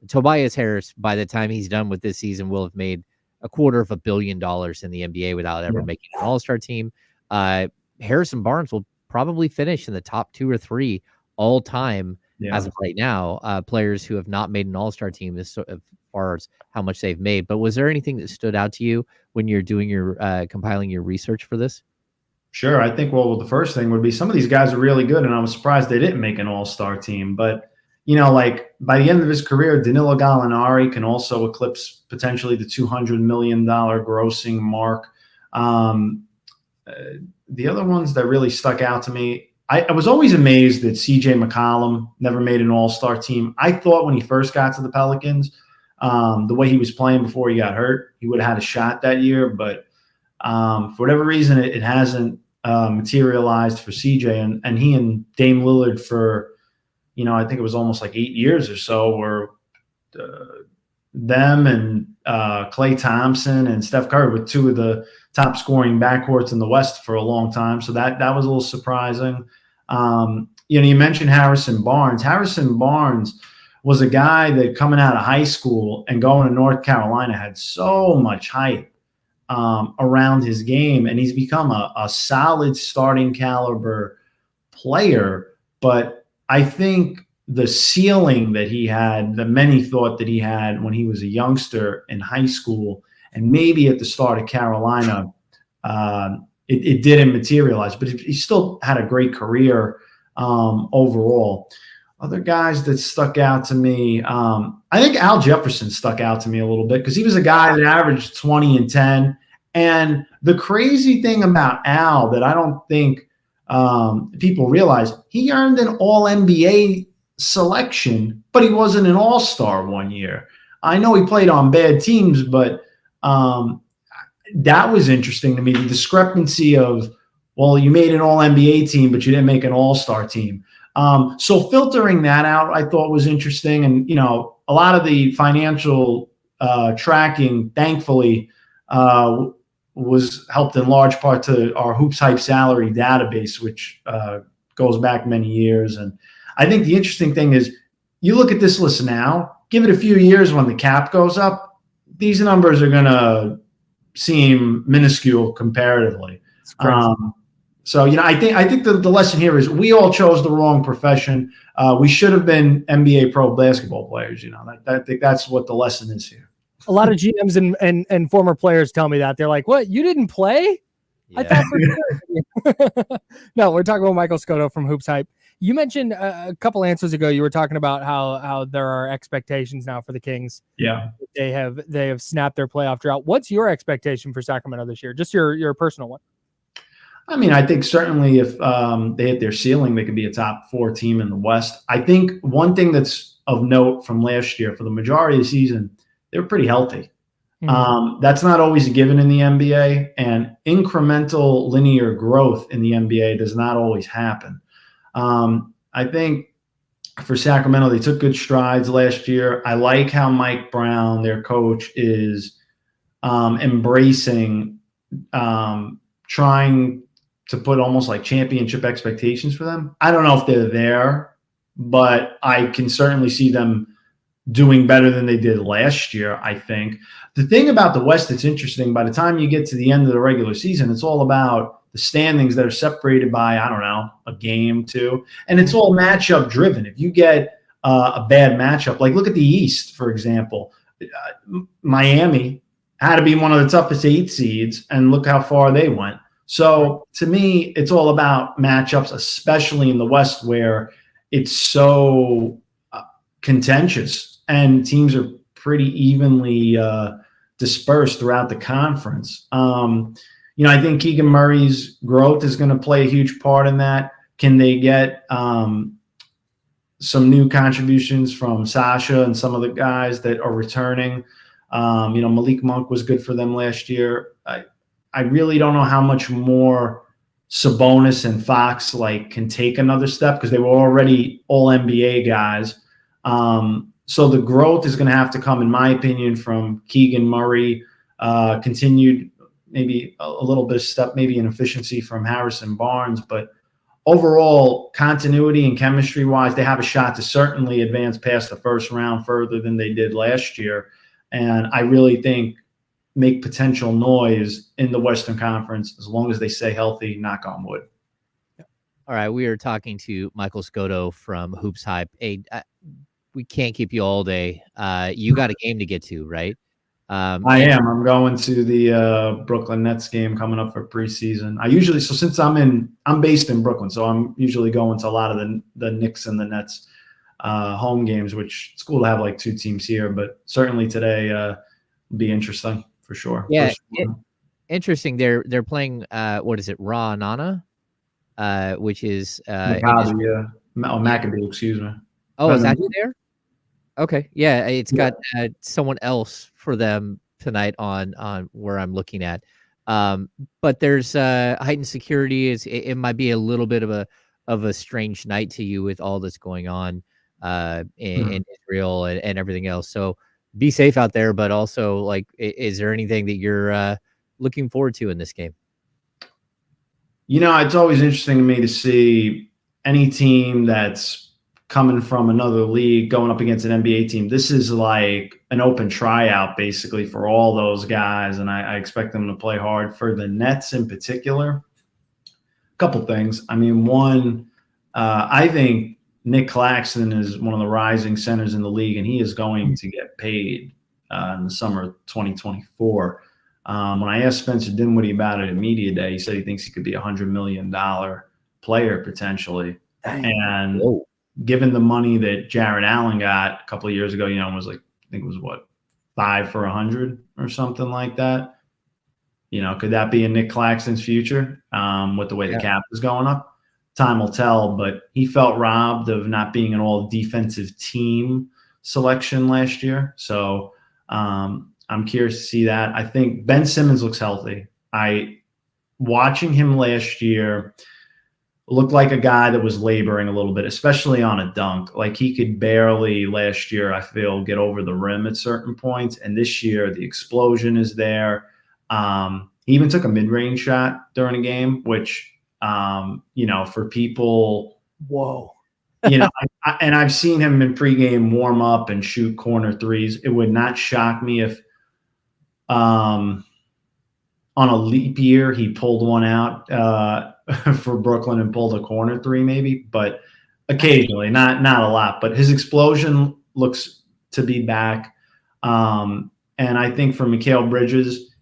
Tobias Harris, by the time he's done with this season, will have made $250 million in the NBA without ever making an all-star team. Harrison Barnes will probably finish in the top 2 or 3 all time as of right now, players who have not made an all-star team as far as how much they've made. But was there anything that stood out to you when you're doing your compiling your research for this? Sure. I think, the first thing would be some of these guys are really good, and I was surprised they didn't make an all-star team. But, like by the end of his career, Danilo Gallinari can also eclipse potentially the $200 million grossing mark. The other ones that really stuck out to me, I was always amazed that CJ McCollum never made an all-star team. I thought when he first got to the Pelicans, the way he was playing before he got hurt, he would have had a shot that year. But for whatever reason, it hasn't materialized for CJ. And he and Dame Lillard for, I think it was almost like 8 years or so were them and Klay Thompson and Steph Curry were two of the top scoring backcourts in the West for a long time. So that was a little surprising. You mentioned Harrison Barnes. Harrison Barnes was a guy that coming out of high school and going to North Carolina had so much hype around his game, and he's become a solid starting caliber player. But I think the ceiling that he had, that many thought that he had when he was a youngster in high school and maybe at the start of Carolina, it didn't materialize, but he still had a great career overall. Other guys that stuck out to me, I think Al Jefferson stuck out to me a little bit because he was a guy that averaged 20 and 10. And the crazy thing about Al that I don't think people realize, he earned an All-NBA selection, but he wasn't an all-star one year. I know he played on bad teams, but that was interesting to me, the discrepancy of, well, you made an All-NBA team, but you didn't make an all-star team. So filtering that out, I thought was interesting. And, a lot of the financial tracking, thankfully, was helped in large part to our Hoops Hype salary database, which goes back many years. And I think the interesting thing is you look at this list now, give it a few years when the cap goes up, these numbers are going to seem minuscule comparatively. So, I think the lesson here is we all chose the wrong profession. We should have been NBA pro basketball players. I think that's what the lesson is here. A lot of GMs and former players tell me that. They're like, what? You didn't play? Yeah. I thought for sure. No, we're talking about Michael Scotto from Hoops Hype. You mentioned a couple answers ago, you were talking about how there are expectations now for the Kings. Yeah. They have snapped their playoff drought. What's your expectation for Sacramento this year? Just your personal one. I mean, I think certainly if they hit their ceiling, they could be a top 4 team in the West. I think one thing that's of note from last year, for the majority of the season, they were pretty healthy. Mm-hmm. That's not always a given in the NBA, and incremental linear growth in the NBA does not always happen. I think for Sacramento, they took good strides last year. I like how Mike Brown, their coach, is embracing trying to put almost like championship expectations for them. I don't know if they're there, but I can certainly see them doing better than they did last year, I think. The thing about the West that's interesting, by the time you get to the end of the regular season, it's all about the standings that are separated by, I don't know, a game, 2. And it's all matchup driven. If you get a bad matchup, like look at the East, for example. Miami had to be one of the toughest 8 seeds, and look how far they went. So to me, it's all about matchups, especially in the West where it's so contentious and teams are pretty evenly dispersed throughout the conference. I think Keegan Murray's growth is going to play a huge part in that. Can they get some new contributions from Sasha and some of the guys that are returning? Malik Monk was good for them last year. I really don't know how much more Sabonis and Fox can take another step because they were already all NBA guys. So the growth is going to have to come, in my opinion, from Keegan Murray, continued maybe a little bit of step, maybe in efficiency from Harrison Barnes. But overall, continuity and chemistry-wise, they have a shot to certainly advance past the first round further than they did last year. And I really think make potential noise in the Western Conference as long as they stay healthy, knock on wood. All right, we are talking to Michael Scotto from Hoops Hype. Hey, we can't keep you all day. You got a game to get to, right? I am. I'm going to the Brooklyn Nets game coming up for preseason. Since I'm based in Brooklyn, so I'm usually going to a lot of the Knicks and the Nets home games, which it's cool to have 2 teams here, but certainly today will be interesting for sure. Yeah, interesting. They're playing what is it, Ra'anana, which is Maccabi, excuse me. Oh, is that you there? Okay, yeah, it's got someone else for them tonight on where I'm looking at. But there's heightened security. It might be a little bit of a strange night to you with all that's going on in Israel and everything else. So be safe out there, but also like, is there anything that you're looking forward to in this game? It's always interesting to me to see any team that's coming from another league going up against an NBA team. This is like an open tryout basically for all those guys, and I expect them to play hard. For the Nets in particular, a couple things. I mean, one, I think Nick Claxton is one of the rising centers in the league, and he is going to get paid in the summer of 2024. When I asked Spencer Dinwiddie about it at Media Day, he said he thinks he could be $100 million player potentially. Dang. And whoa, given the money that Jared Allen got a couple of years ago, was like, I think it was what, 5 for 100 or something like that. Could that be in Nick Claxton's future with the way the cap is going up? Time will tell, but he felt robbed of not being an all defensive team selection last year. So I'm curious to see that. I think Ben Simmons looks healthy. Watching him last year looked like a guy that was laboring a little bit, especially on a dunk. Like he could barely last year, I feel, get over the rim at certain points. And this year the explosion is there. He even took a mid-range shot during a game, which, for people, whoa, and I've seen him in pregame warm up and shoot corner threes. It would not shock me if, on a leap year, he pulled one out for Brooklyn and pulled a corner three, maybe, but occasionally, not a lot. But his explosion looks to be back, and I think for Mikal Bridges,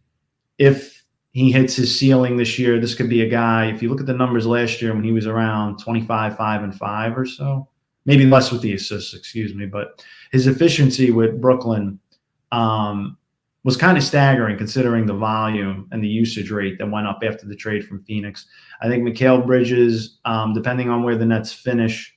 if he hits his ceiling this year, this could be a guy. If you look at the numbers last year when he was around 25, 5 and 5 or so, maybe less with the assists, excuse me, but his efficiency with Brooklyn was kind of staggering considering the volume and the usage rate that went up after the trade from Phoenix. I think Mikal Bridges, depending on where the Nets finish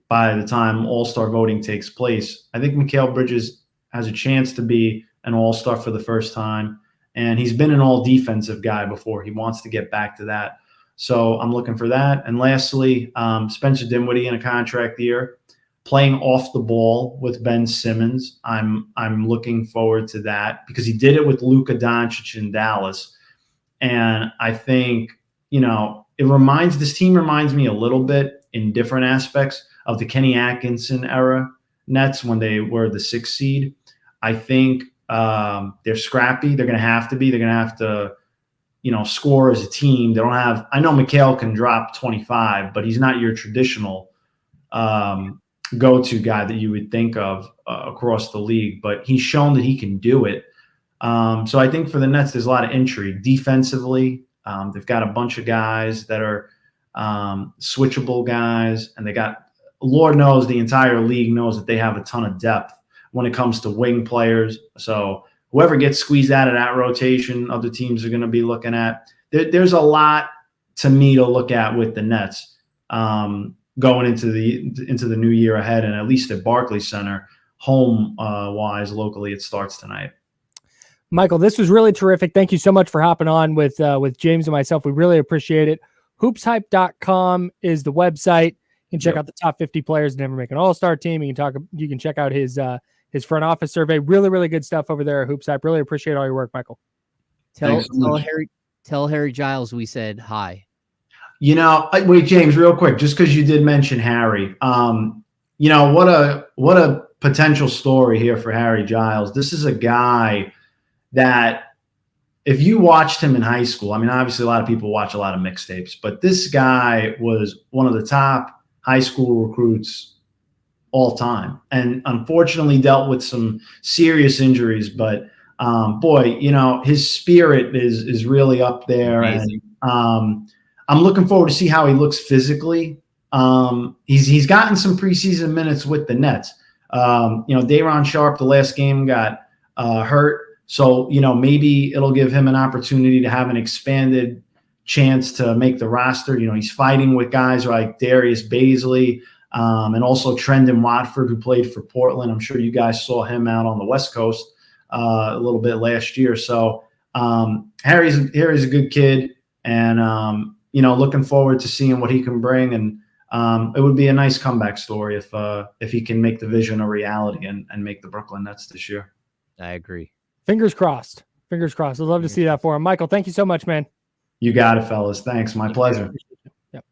by the time All-Star voting takes place, I think Mikal Bridges has a chance to be an All-Star for the first time. And he's been an all-defensive guy before. He wants to get back to that. So I'm looking for that. And lastly, Spencer Dinwiddie in a contract year, playing off the ball with Ben Simmons. I'm looking forward to that because he did it with Luka Doncic in Dallas. And I think, this team reminds me a little bit in different aspects of the Kenny Atkinson era Nets when they were the 6th seed. I think they're scrappy. They're going to have to be. They're going to have to, score as a team. They don't have – I know Mikal can drop 25, but he's not your traditional go-to guy that you would think of across the league. But he's shown that he can do it. So I think for the Nets, there's a lot of intrigue. Defensively, they've got a bunch of guys that are switchable guys, and they got – Lord knows the entire league knows that they have a ton of depth when it comes to wing players. So whoever gets squeezed out of that rotation, other teams are going to be looking at. There's a lot to me to look at with the Nets going into the new year ahead, and at least at Barclays Center, home wise, locally, it starts tonight. Michael, this was really terrific. Thank you so much for hopping on with James and myself. We really appreciate it. Hoopshype.com is the website. You can check out the top 50 players to never make an All-Star team. You can check out his front office survey. Really, really good stuff over there at Hoopshype. Really appreciate all your work, Michael. Tell Harry Giles we said hi. Wait, James, real quick, just because you did mention Harry, what a potential story here for Harry Giles. This is a guy that if you watched him in high school, I mean, obviously a lot of people watch a lot of mixtapes, but this guy was one of the top high school recruits all time, and unfortunately dealt with some serious injuries. But his spirit is really up there. Amazing. And I'm looking forward to see how he looks physically. He's gotten some preseason minutes with the Nets. Day'Ron Sharpe, the last game, got hurt. So, maybe it'll give him an opportunity to have an expanded chance to make the roster. He's fighting with guys like Darius Bazley and also Trendon Watford, who played for Portland. I'm sure you guys saw him out on the West Coast a little bit last year. So Harry's a good kid, and, looking forward to seeing what he can bring. And it would be a nice comeback story if he can make the vision a reality and make the Brooklyn Nets this year. I agree. Fingers crossed. Fingers crossed. I'd love to see that for him. Michael, thank you so much, man. You got it, fellas. Thanks. My pleasure. Yep.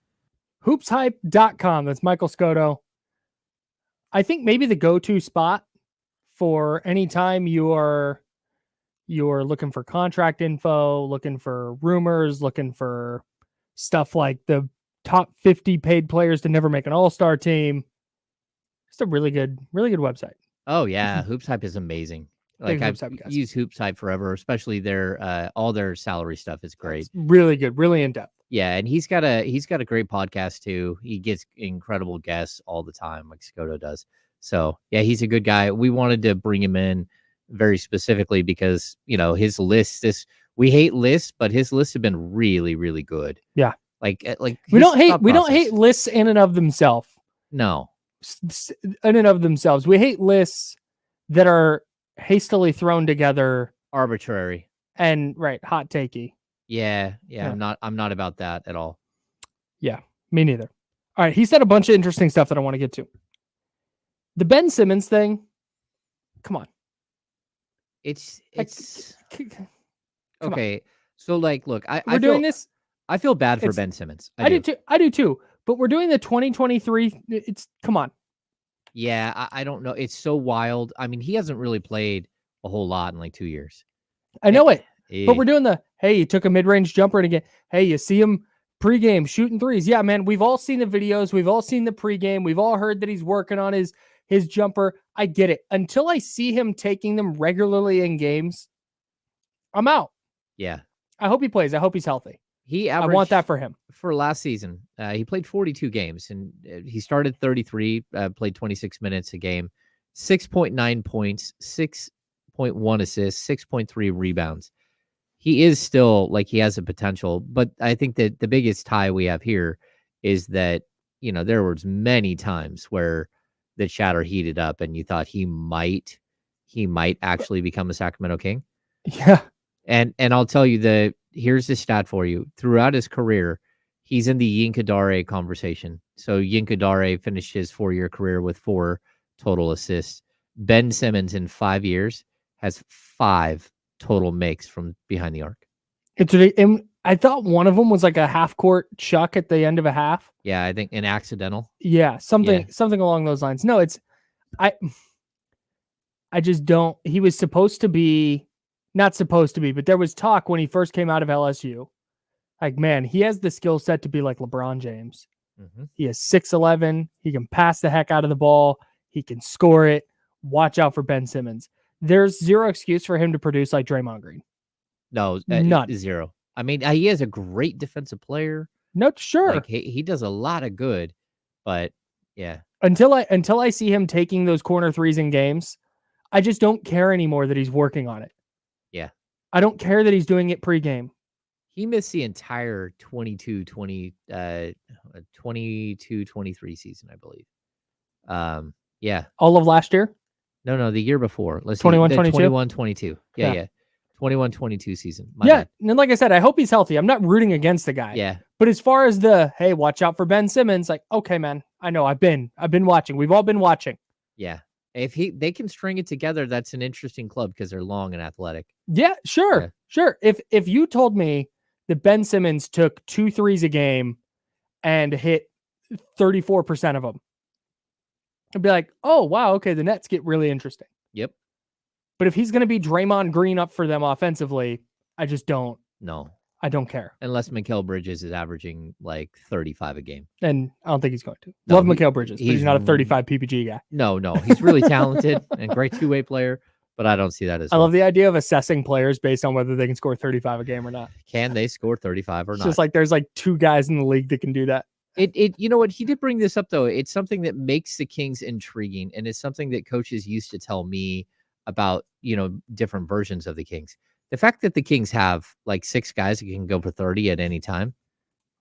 Hoopshype.com. That's Michael Scotto. I think maybe the go-to spot for anytime you're looking for contract info, looking for rumors, looking for stuff like the top 50 paid players to never make an all-star team. It's a really good website. Oh yeah. Hoops Hype is amazing. Like I've used Hoops Hype forever, especially their all their salary stuff is great. It's really good, really in depth. Yeah, and he's got a great podcast too. He gets incredible guests all the time, like Scotto does. So yeah, he's a good guy. We wanted to bring him in very specifically because his lists. We hate lists, but his lists have been really, really good. Yeah, like we don't hate lists in and of themselves. No, in and of themselves, we hate lists that are hastily thrown together, arbitrary and hot takey. Yeah. I'm not about that at all. Yeah, me neither. All right, he said a bunch of interesting stuff that I want to get to. The Ben Simmons thing. Come on. It's okay. So look, we're doing this. I feel bad for Ben Simmons. I do too. But we're doing the 2023. Come on. Yeah, I don't know. It's so wild. I mean, he hasn't really played a whole lot in like 2 years. I know it. But we're doing hey, he took a mid-range jumper and again, hey, you see him pregame shooting threes. Yeah, man, we've all seen the videos. We've all seen the pregame. We've all heard that he's working on his jumper. I get it. Until I see him taking them regularly in games, I'm out. Yeah. I hope he plays. I hope he's healthy. I want that for him. For last season, he played 42 games, and he started 33, played 26 minutes a game, 6.9 points, 6.1 assists, 6.3 rebounds. He is still he has a potential, but I think that the biggest tie we have here is that, there was many times where the chatter heated up and you thought he might actually become a Sacramento King. Yeah. And I'll tell you here's the stat for you. Throughout his career, he's in the Yinka Dare conversation. So Yinka Dare finished his 4-year career with 4 total assists. Ben Simmons in 5 years has 5 total makes from behind the arc. I thought one of them was like a half-court chuck at the end of a half. Yeah, I think an accidental. Yeah, something along those lines. No, I just don't. He was supposed to be. Not supposed to be, but there was talk when he first came out of LSU. Man, he has the skill set to be like LeBron James. Mm-hmm. He is 6'11". He can pass the heck out of the ball. He can score it. Watch out for Ben Simmons. There's zero excuse for him to produce like Draymond Green. No, none. Zero. I mean, he is a great defensive player. No, sure. He does a lot of good, but yeah. Until I see him taking those corner threes in games, I just don't care anymore that he's working on it. Yeah. I don't care that he's doing it pregame. He missed the entire 22-23 season, I believe. Yeah. All of last year? No, the year before. Let's 21-22? 21-22. Yeah. 21-22 season. Bad. And like I said, I hope he's healthy. I'm not rooting against the guy. Yeah. But as far as hey, watch out for Ben Simmons, okay, man. I know I've been watching. We've all been watching. Yeah. If they can string it together, that's an interesting club because they're long and athletic. Yeah, sure. Yeah. Sure. If you told me that Ben Simmons took 2 threes a game and hit 34% of them, I'd be like, oh, wow, okay, the Nets get really interesting. Yep. But if he's going to be Draymond Green up for them offensively, I just don't. No. I don't care. Unless Mikal Bridges is averaging 35 a game. And I don't think he's going to. Love Mikal Bridges, but he's not a 35 PPG guy. No. He's really talented and great two-way player, but I don't see that as I love the idea of assessing players based on whether they can score 35 a game or not. Can they score 35 or not? It's just there's 2 guys in the league that can do that. You know what? He did bring this up, though. It's something that makes the Kings intriguing, and it's something that coaches used to tell me about, different versions of the Kings. The fact that the Kings have 6 guys that can go for 30 at any time,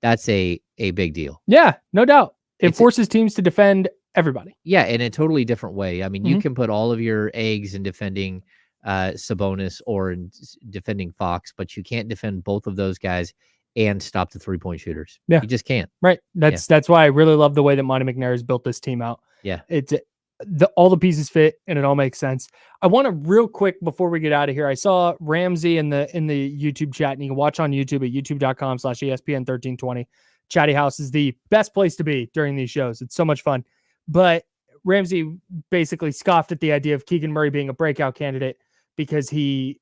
that's a big deal. Yeah, no doubt. It forces teams to defend everybody. Yeah, in a totally different way. I mean, you can put all of your eggs in defending Sabonis or in defending Fox, but you can't defend both of those guys and stop the 3-point shooters. Yeah. You just can't. Right. That's why I really love the way that Monty McNair has built this team out. Yeah. all the pieces fit and it all makes sense. I want to real quick before we get out of here. I saw Ramsey in the YouTube chat, and you can watch on YouTube at youtube.com/ESPN1320. Chatty House is the best place to be during these shows. It's so much fun. But Ramsey basically scoffed at the idea of Keegan Murray being a breakout candidate because he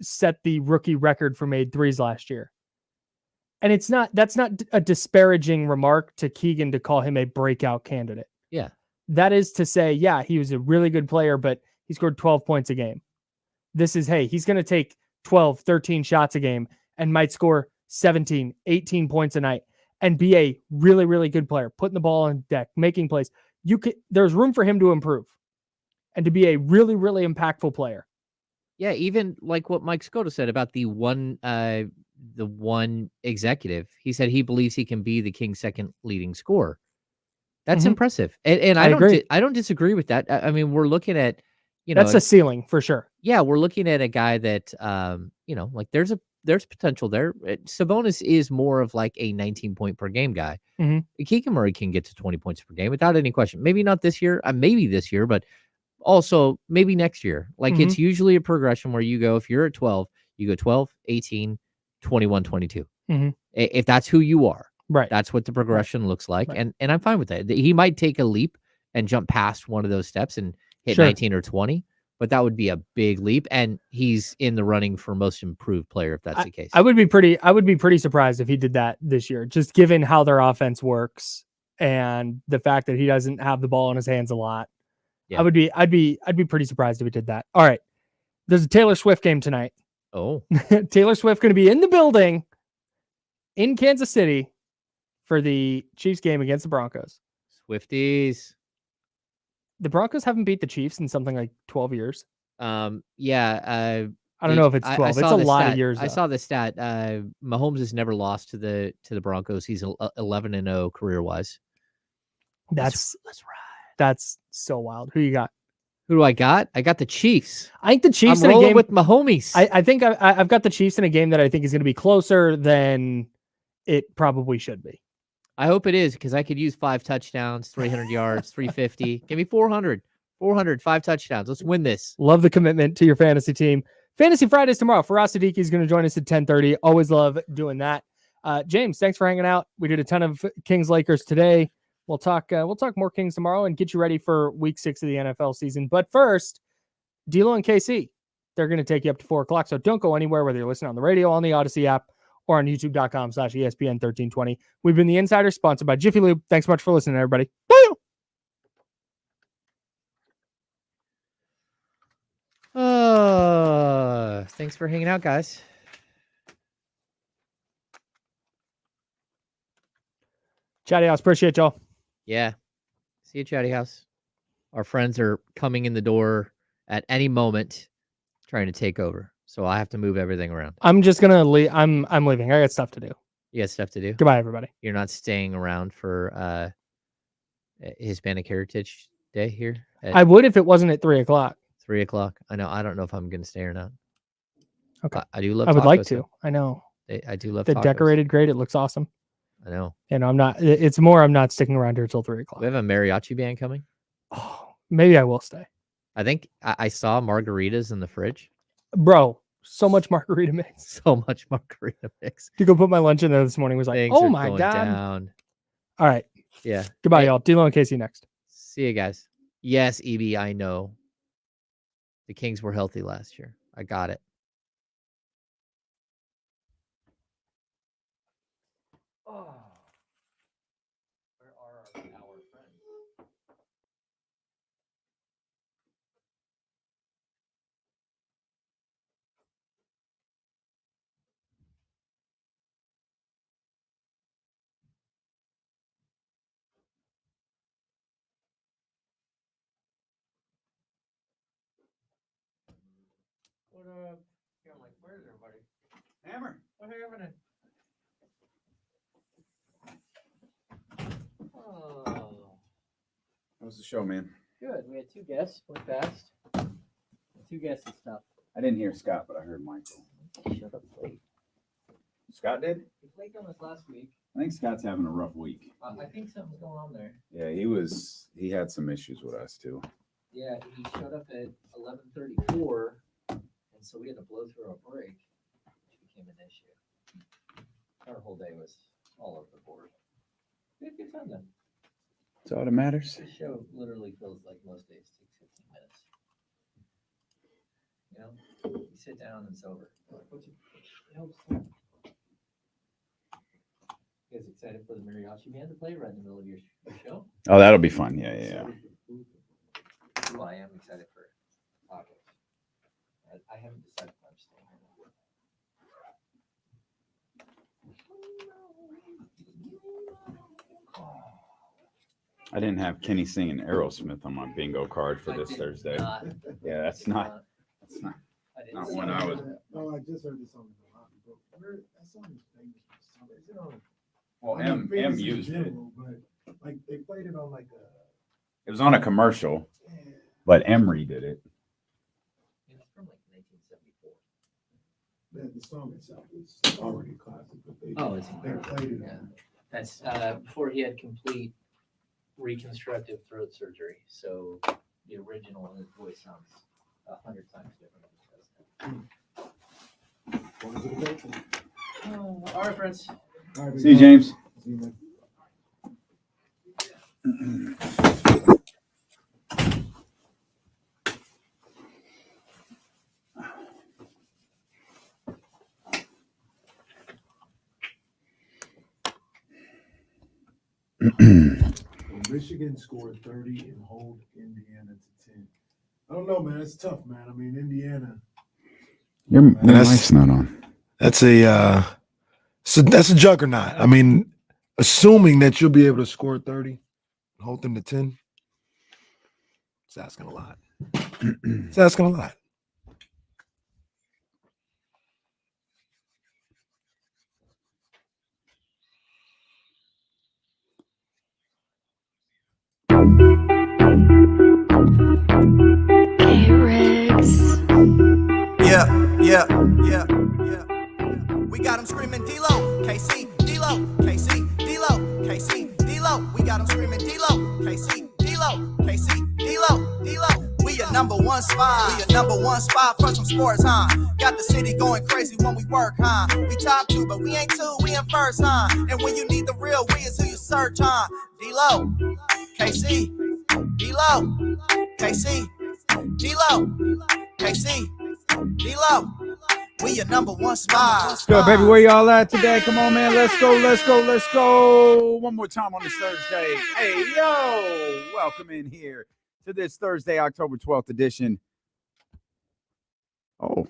set the rookie record for made threes last year. And that's not a disparaging remark to Keegan to call him a breakout candidate. Yeah. That is to say, yeah, he was a really good player, but he scored 12 points a game. This is, hey, he's going to take 12, 13 shots a game and might score 17, 18 points a night and be a really, really good player, putting the ball on deck, making plays. There's room for him to improve and to be a really, really impactful player. Yeah, even like what Mike Scotto said about the one executive. He said he believes he can be the Kings' second leading scorer. That's impressive. And I don't disagree with that. I mean, we're looking at, that's a ceiling for sure. Yeah, we're looking at a guy that, like there's potential there. Sabonis is more of like a 19 point per game guy. Keegan Murray can get to 20 points per game without any question. Maybe not this year, maybe this year, but also maybe next year. Like it's usually a progression where you go, if you're at 12, you go 12, 18, 21, 22. If that's who you are. Right. That's what the progression looks like. Right. And I'm fine with that. He might take a leap and jump past one of those steps and hit 19 or 20, but that would be a big leap. And he's in the running for most improved player if that's the case. I would be pretty surprised if he did that this year, just given how their offense works and the fact that he doesn't have the ball in his hands a lot. Yeah. I'd be pretty surprised if he did that. All right. There's a Taylor Swift game tonight. Oh. Taylor Swift going to be in the building in Kansas City for the Chiefs game against the Broncos. Swifties. The Broncos haven't beat the Chiefs in something like 12 years. Yeah. I don't know if it's 12. It's a lot of years. I saw the stat. Mahomes has never lost to the Broncos. He's 11-0 career wise. Let's ride. That's so wild. Who you got? Who do I got? I got the Chiefs. I think the Chiefs I'm in a game with my homies. I think I've got the Chiefs in a game that I think is going to be closer than it probably should be. I hope it is, because I could use 5 touchdowns, 300 yards, 350. Give me 400, 5 touchdowns. Let's win this. Love the commitment to your fantasy team. Fantasy Fridays tomorrow. Faraz Siddiqui is going to join us at 10:30. Always love doing that. James, thanks for hanging out. We did a ton of Kings Lakers today. We'll talk more Kings tomorrow and get you ready for week 6 of the NFL season. But first, D'Lo and KC, they're going to take you up to 4:00. So don't go anywhere, whether you're listening on the radio, on the Odyssey app, or on youtube.com/ESPN1320. We've been the Insider, sponsored by Jiffy Lube. Thanks so much for listening, everybody. Bye. Thanks for hanging out, guys. Chatty House, appreciate y'all. Yeah. See you, Chatty House. Our friends are coming in the door at any moment trying to take over. So I have to move everything around. I'm just going to leave. I'm leaving. I got stuff to do. You got stuff to do? Goodbye, everybody. You're not staying around for Hispanic Heritage Day here? I would if it wasn't at 3:00. 3:00. I know. I don't know if I'm going to stay or not. Okay. I do love I would tacos, like to. though. I know. I do love the tacos. Decorated great. It looks awesome. I know. And I'm not. It's more. I'm not sticking around here till 3:00. We have a mariachi band coming. Oh, maybe I will stay. I think I saw margaritas in the fridge. Bro, so much margarita mix. So much margarita mix. To go put my lunch in there this morning was like, Things oh are my going God. Down. All right. Yeah. Goodbye, y'all. D'Lo and Casey next. See you guys. Yes, EB, I know. The Kings were healthy last year. I got it. Oh. Where are our friends? What up? Yeah, I'm like, where's everybody? Hammer. What happened? Oh. How was the show, man? Good. We had 2 guests. Went fast. 2 guests and stuff. I didn't hear Scott, but I heard Michael. Shut up, Blake. Scott did? He played on us last week. I think Scott's having a rough week. I think something's going on there. Yeah, he had some issues with us too. Yeah, he showed up at 11:34, and so we had to blow through a break, which became an issue. Our whole day was all over the board. We had a good time though. That's all that matters. This show literally feels like most days takes 15 minutes. You know, you sit down and it's over. It helps. You guys excited for the mariachi band to play right in the middle of your show? Oh, that'll be fun. Yeah. Well, I am excited for tacos. I haven't decided if I'm staying or not. I didn't have Kenny singing Aerosmith on my bingo card for this Thursday. Yeah, that's not when I was. No, I just heard this song. But where that song is famous for something. Is it on? Well, I know M famous in used it. general, but like they played it on like a. It was on a commercial, but Emery did it. It's from like 1974. The song itself is already classic, but It's they incredible. played it. Yeah. That's before he had complete reconstructive throat surgery. So the original, his voice sounds 100 times different than it does now. All right, friends. All right, See you, James. See you, man. Michigan scored 30 and hold Indiana to 10. I don't know, man. It's tough, man. I mean, Indiana. Your mic's not on. That's a juggernaut. I mean, assuming that you'll be able to score 30, hold them to 10. It's asking a lot. It's asking a lot. Yeah. We got them screaming D-Lo, KC, D-Lo, KC, D-Lo, KC, D-Lo. We got them screaming D-Lo, KC, D-Lo, KC, D-Lo, D-Lo. We a number one spot. We a number one spot for some sports, huh? Got the city going crazy when we work, huh? We top two, but we ain't two, we in first, huh? And when you need the real, we is who you search, huh? D-Lo, KC, D-Lo, KC, D-Lo, KC, D-Lo. We your number one spot. Good, baby. Where y'all at today? Come on, man. Let's go. One more time on this Thursday. Hey, yo. Welcome in here to this Thursday, October 12th edition. Oh,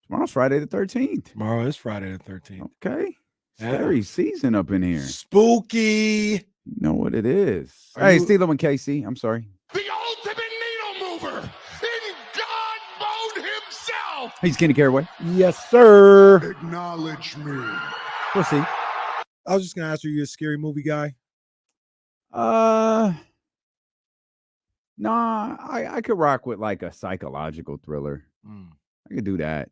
tomorrow's Friday the 13th. Tomorrow is Friday the 13th. Okay. Yeah. Scary season up in here. Spooky. You know what it is. Are Hey, you- Stilo and Casey. I'm sorry. The ultimate needle mover in God mode himself. He's Kenny Caraway. Yes, sir. Acknowledge me. We'll see. I was just gonna ask you a scary movie guy. Nah, I could rock with like a psychological thriller. I could do that.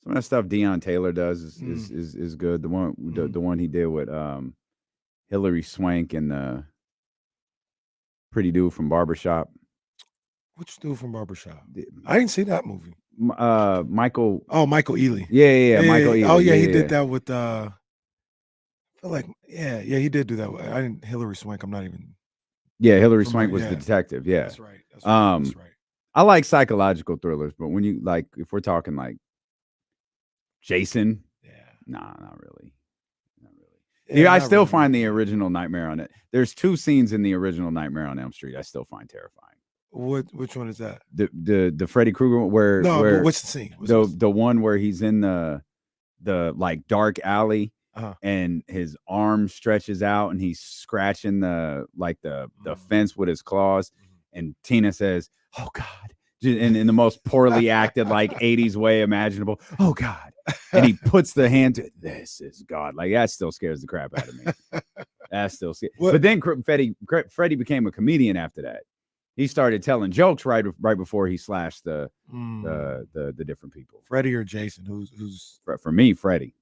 Some of that stuff Deion Taylor does is good. The one he did with Hilary Swank and the pretty dude from Barbershop. Which dude from Barbershop? I didn't see that movie. Michael. Oh, Michael Ealy. Yeah, Michael Ealy. Oh, yeah, he did that with I feel like he did do that. I didn't Hillary Swank. I'm not even. Yeah, Hilary From Swank the- was the detective. Yeah, That's right. That's right. That's right. I like psychological thrillers, but when you like, if we're talking like Jason, Yeah. nah, not really. Yeah, I not still really. find the original Nightmare on it. There's two scenes in the original Nightmare on Elm Street I still find terrifying. Which one is that? The Freddy Krueger one where But what's the scene? the one where he's in the like dark alley Uh-huh. and his arm stretches out and he's scratching the fence with his claws, and Tina says, "Oh God." In the most poorly acted like 80s way imaginable. Oh God. And he puts the hand to, this is God. Like that still scares the crap out of me. That still scares. But then Freddie became a comedian after that. He started telling jokes right before he slashed the different people. Freddie or Jason? Who's For me, Freddie.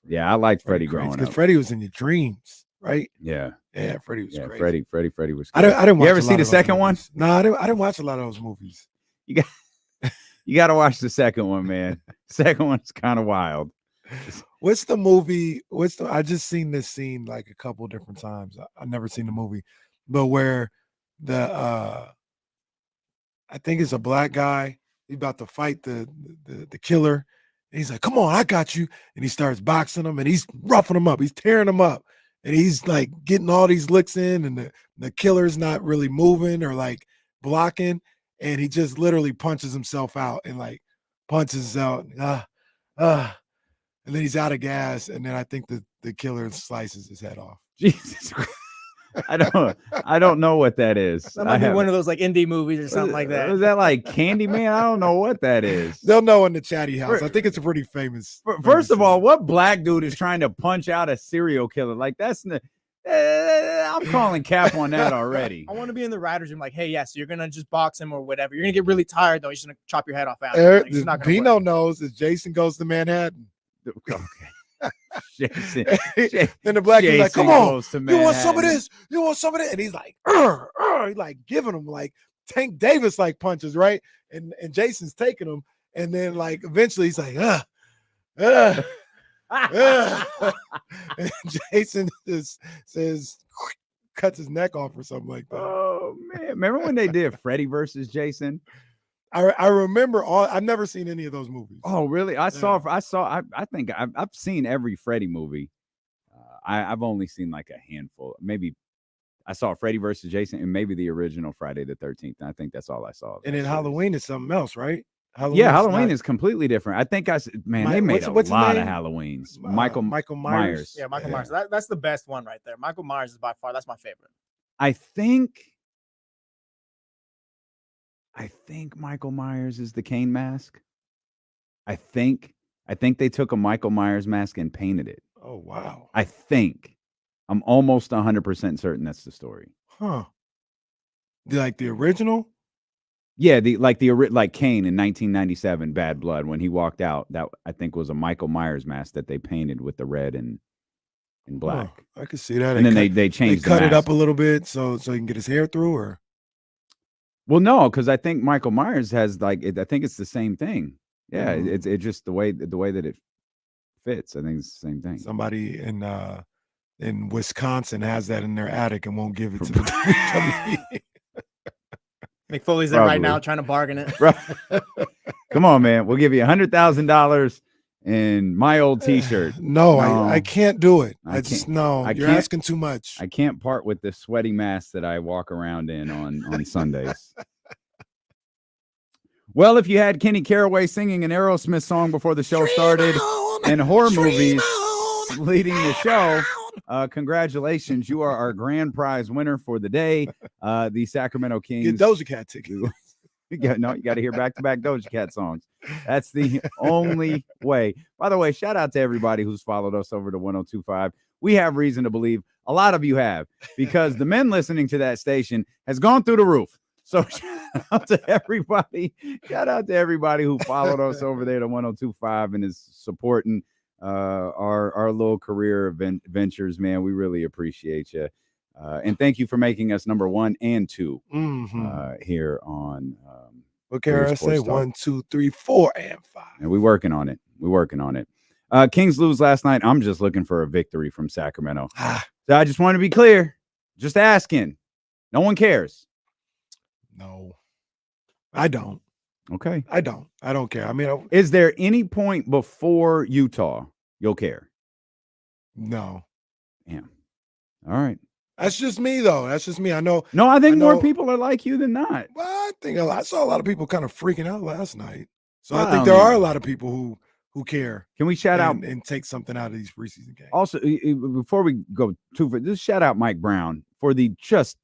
Yeah, I liked Freddie growing up. Because Freddie was in your dreams, right? Yeah. Yeah, Freddie was crazy. Freddie was I didn't watch You ever a see lot the of those second one? movies. No, I didn't watch a lot of those movies. You got to watch the second one, man. Second one's kind of wild. What's the movie? I just seen this scene like a couple different times. I've never seen the movie, but where I think it's a black guy. He's about to fight the killer. And he's like, "Come on, I got you!" And he starts boxing him, and he's roughing him up. He's tearing him up, and he's like getting all these licks in, and the killer's not really moving or like blocking, and he just literally punches himself out and like punches out. And then he's out of gas, and then I think the killer slices his head off. Jesus Christ. I don't know what that is. That might be one of those like indie movies or something like that. Is that like Candyman? I don't know what that is. They'll know in the chatty house. I think it's a pretty famous. First of all, what black dude is trying to punch out a serial killer? Like that's I'm calling cap on that already. I want to be in the writer's room, like, hey, yes, you're gonna just box him or whatever. You're gonna get really tired though. You're just gonna chop your head off after. Like, Pino knows is Jason Goes to Manhattan. Okay. Jason, then the black dude's like, "Come on, you want some of Manhattan. this? You want some of it?" And he's like, he's like giving him like Tank Davis like punches, right? And Jason's taking him, and then like eventually he's like, and Jason just says, cuts his neck off or something like that. Oh man, remember when they did Freddy versus Jason? I remember all. I've never seen any of those movies. Oh, really? I think I've seen every Freddy movie. I've only seen like a handful. Maybe I saw Freddy versus Jason and maybe the original Friday the 13th. I think that's all I saw. And then Halloween is something else, right? Halloween is completely different. I think they made a lot of Halloweens. Michael Myers. Yeah, Michael Myers. That's the best one right there. Michael Myers is by far, that's my favorite. I think Michael Myers is the Kane mask. I think they took a Michael Myers mask and painted it. Oh, wow. I think. I'm almost 100% certain that's the story. Huh. Like the original? Yeah, like Kane in 1997, Bad Blood, when he walked out, that I think was a Michael Myers mask that they painted with the red and black. I could see that. And then they changed. They cut it up a little bit so he can get his hair through, or. Well, no, because I think Michael Myers has I think it's the same thing. Yeah, it's just the way that it fits. I think it's the same thing. Somebody in Wisconsin has that in their attic and won't give it to the Mick Foley's there right now trying to bargain it. Come on, man. We'll give you $100,000 in my old T-shirt. No, I can't do it. You're can't, asking too much. I can't part with this sweaty mask that I walk around in on Sundays. Well, if you had Kenny Caraway singing an Aerosmith song before the show started and horror movies leading the show, congratulations. You are our grand prize winner for the day. The Sacramento Kings. Get Doja Cat tickets. You got to hear back-to-back Doja Cat songs. That's the only way. By the way, shout out to everybody who's followed us over to 102.5. We have reason to believe a lot of you have, because the men listening to that station has gone through the roof. So shout out to everybody. Shout out to everybody who followed us over there to 102.5 and is supporting our little career ventures, man. We really appreciate you. And thank you for making us number 1 and 2 here on what can I say? 1, 2, 3, 4, and 5. And we're working on it. Kings lose last night. I'm just looking for a victory from Sacramento. So I just want to be clear. Just asking. No one cares. No, I don't. Okay. I don't care. I mean, is there any point before Utah you'll care? No. Yeah. All right. That's just me, though. That's just me. I know. No, I think more people are like you than not. Well, I saw a lot of people kind of freaking out last night. So I think there are a lot of people who care. Can we shout out and take something out of these preseason games? Also, before we go too far, just shout out Mike Brown for the just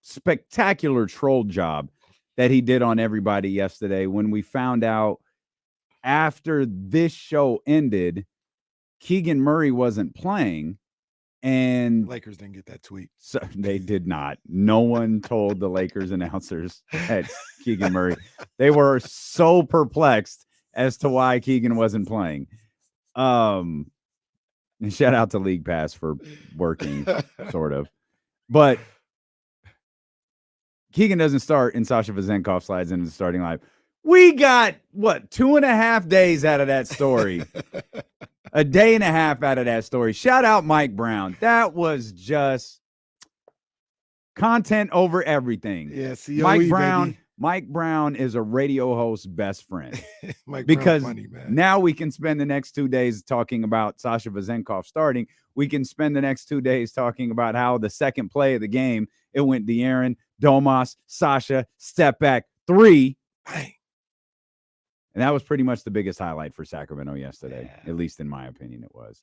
spectacular troll job that he did on everybody yesterday when we found out after this show ended, Keegan Murray wasn't playing. And Lakers didn't get that tweet. So they did not. No one told the Lakers announcers at Keegan Murray. They were so perplexed as to why Keegan wasn't playing. And shout out to League Pass for working, sort of. But Keegan doesn't start, and Sasha Vezenkov slides into the starting lineup. We got, 2.5 days out of that story. A day and a half out of that story. Shout out Mike Brown. That was just content over everything. Yeah, COE, Mike Brown is a radio host's best friend. Because funny, man. Now we can spend the next 2 days talking about Sasha Vezenkov starting. We can spend the next 2 days talking about how the second play of the game, it went De'Aaron, Domas, Sasha, step back, 3. Bang. And that was pretty much the biggest highlight for Sacramento yesterday, at least in my opinion it was.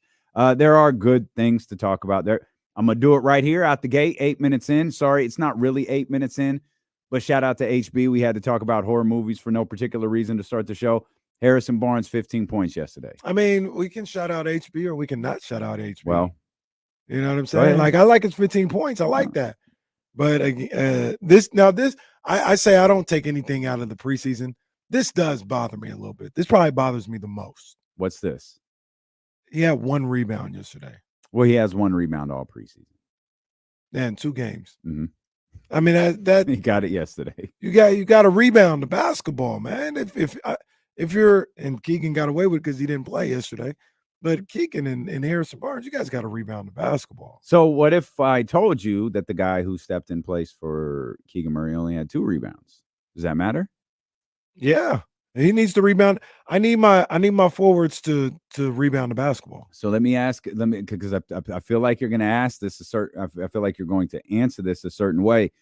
There are good things to talk about there. I'm going to do it right here out the gate, 8 minutes in. Sorry, it's not really 8 minutes in, but shout out to HB. We had to talk about horror movies for no particular reason to start the show. Harrison Barnes, 15 points yesterday. I mean, we can shout out HB or we can not shout out HB. Well, you know what I'm saying? Like, I like his 15 points. I like that. But I say I don't take anything out of the preseason. This does bother me a little bit. This probably bothers me the most. What's this? He had 1 rebound yesterday. Well, he has 1 rebound all preseason. And 2 games. Mm-hmm. I mean, that he got it yesterday. You got to rebound the basketball, man. If you're, and Keegan got away with it because he didn't play yesterday, but Keegan and Harrison Barnes, you guys got to rebound the basketball. So what if I told you that the guy who stepped in place for Keegan Murray only had 2 rebounds? Does that matter? Yeah, he needs to rebound. I need my forwards to rebound the basketball. So let me because I feel like you're going to ask this I feel like you're going to answer this a certain way.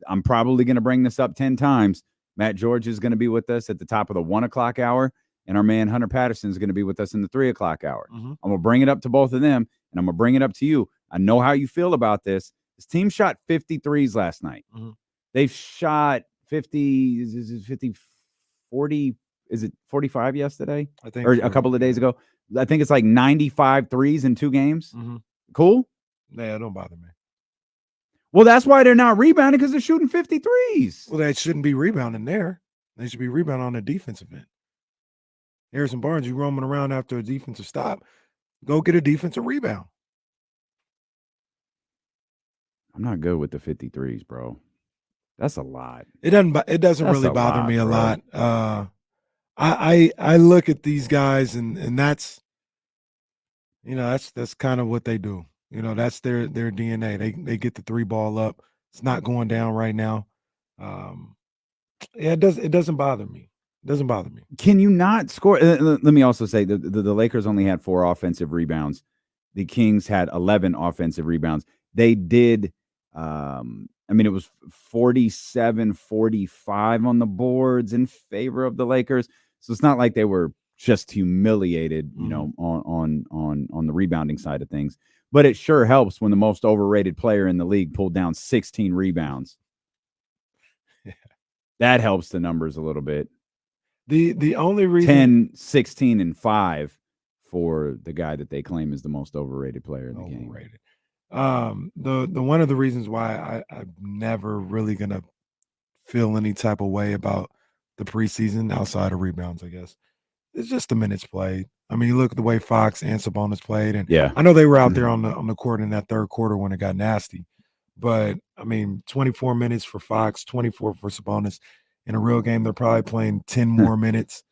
I'm probably going to bring this up 10 times. Matt George is going to be with us at the top of the 1 o'clock hour, and our man Hunter Patterson is going to be with us in the 3 o'clock hour. Mm-hmm. I'm going to bring it up to both of them, and I'm going to bring it up to you. I know how you feel about this. This team shot 53s last night. Mm-hmm. They've shot 40, is it 45 yesterday? I think, or a couple of days ago. I think it's like 95 threes in 2 games. Mm-hmm. Cool? Yeah, don't bother me. Well, that's why they're not rebounding, because they're shooting 53s. Well, they shouldn't be rebounding there. They should be rebounding on the defensive end. Harrison Barnes, you roaming around after a defensive stop. Go get a defensive rebound. I'm not good with the 53s, bro. That's a lot. It doesn't really bother me a lot. I look at these guys and that's, that's kind of what they do. That's their DNA. They get the 3 ball up. It's not going down right now. It doesn't bother me. It doesn't bother me. Can you not score? Let me also say the Lakers only had 4 offensive rebounds. The Kings had 11 offensive rebounds. They did. It was 47-45 on the boards in favor of the Lakers. So it's not like they were just humiliated, on the rebounding side of things. But it sure helps when the most overrated player in the league pulled down 16 rebounds. Yeah. That helps the numbers a little bit. The only reason 10, 16, and 5 for the guy that they claim is the most overrated player in the game. The one of the reasons why I'm never really gonna feel any type of way about the preseason outside of rebounds, I guess, it's just the minutes played. I mean, you look at the way Fox and Sabonis played, and I know they were out there on the court in that third quarter when it got nasty, but I mean, 24 minutes for Fox, 24 for Sabonis. In a real game, they're probably playing 10 more minutes,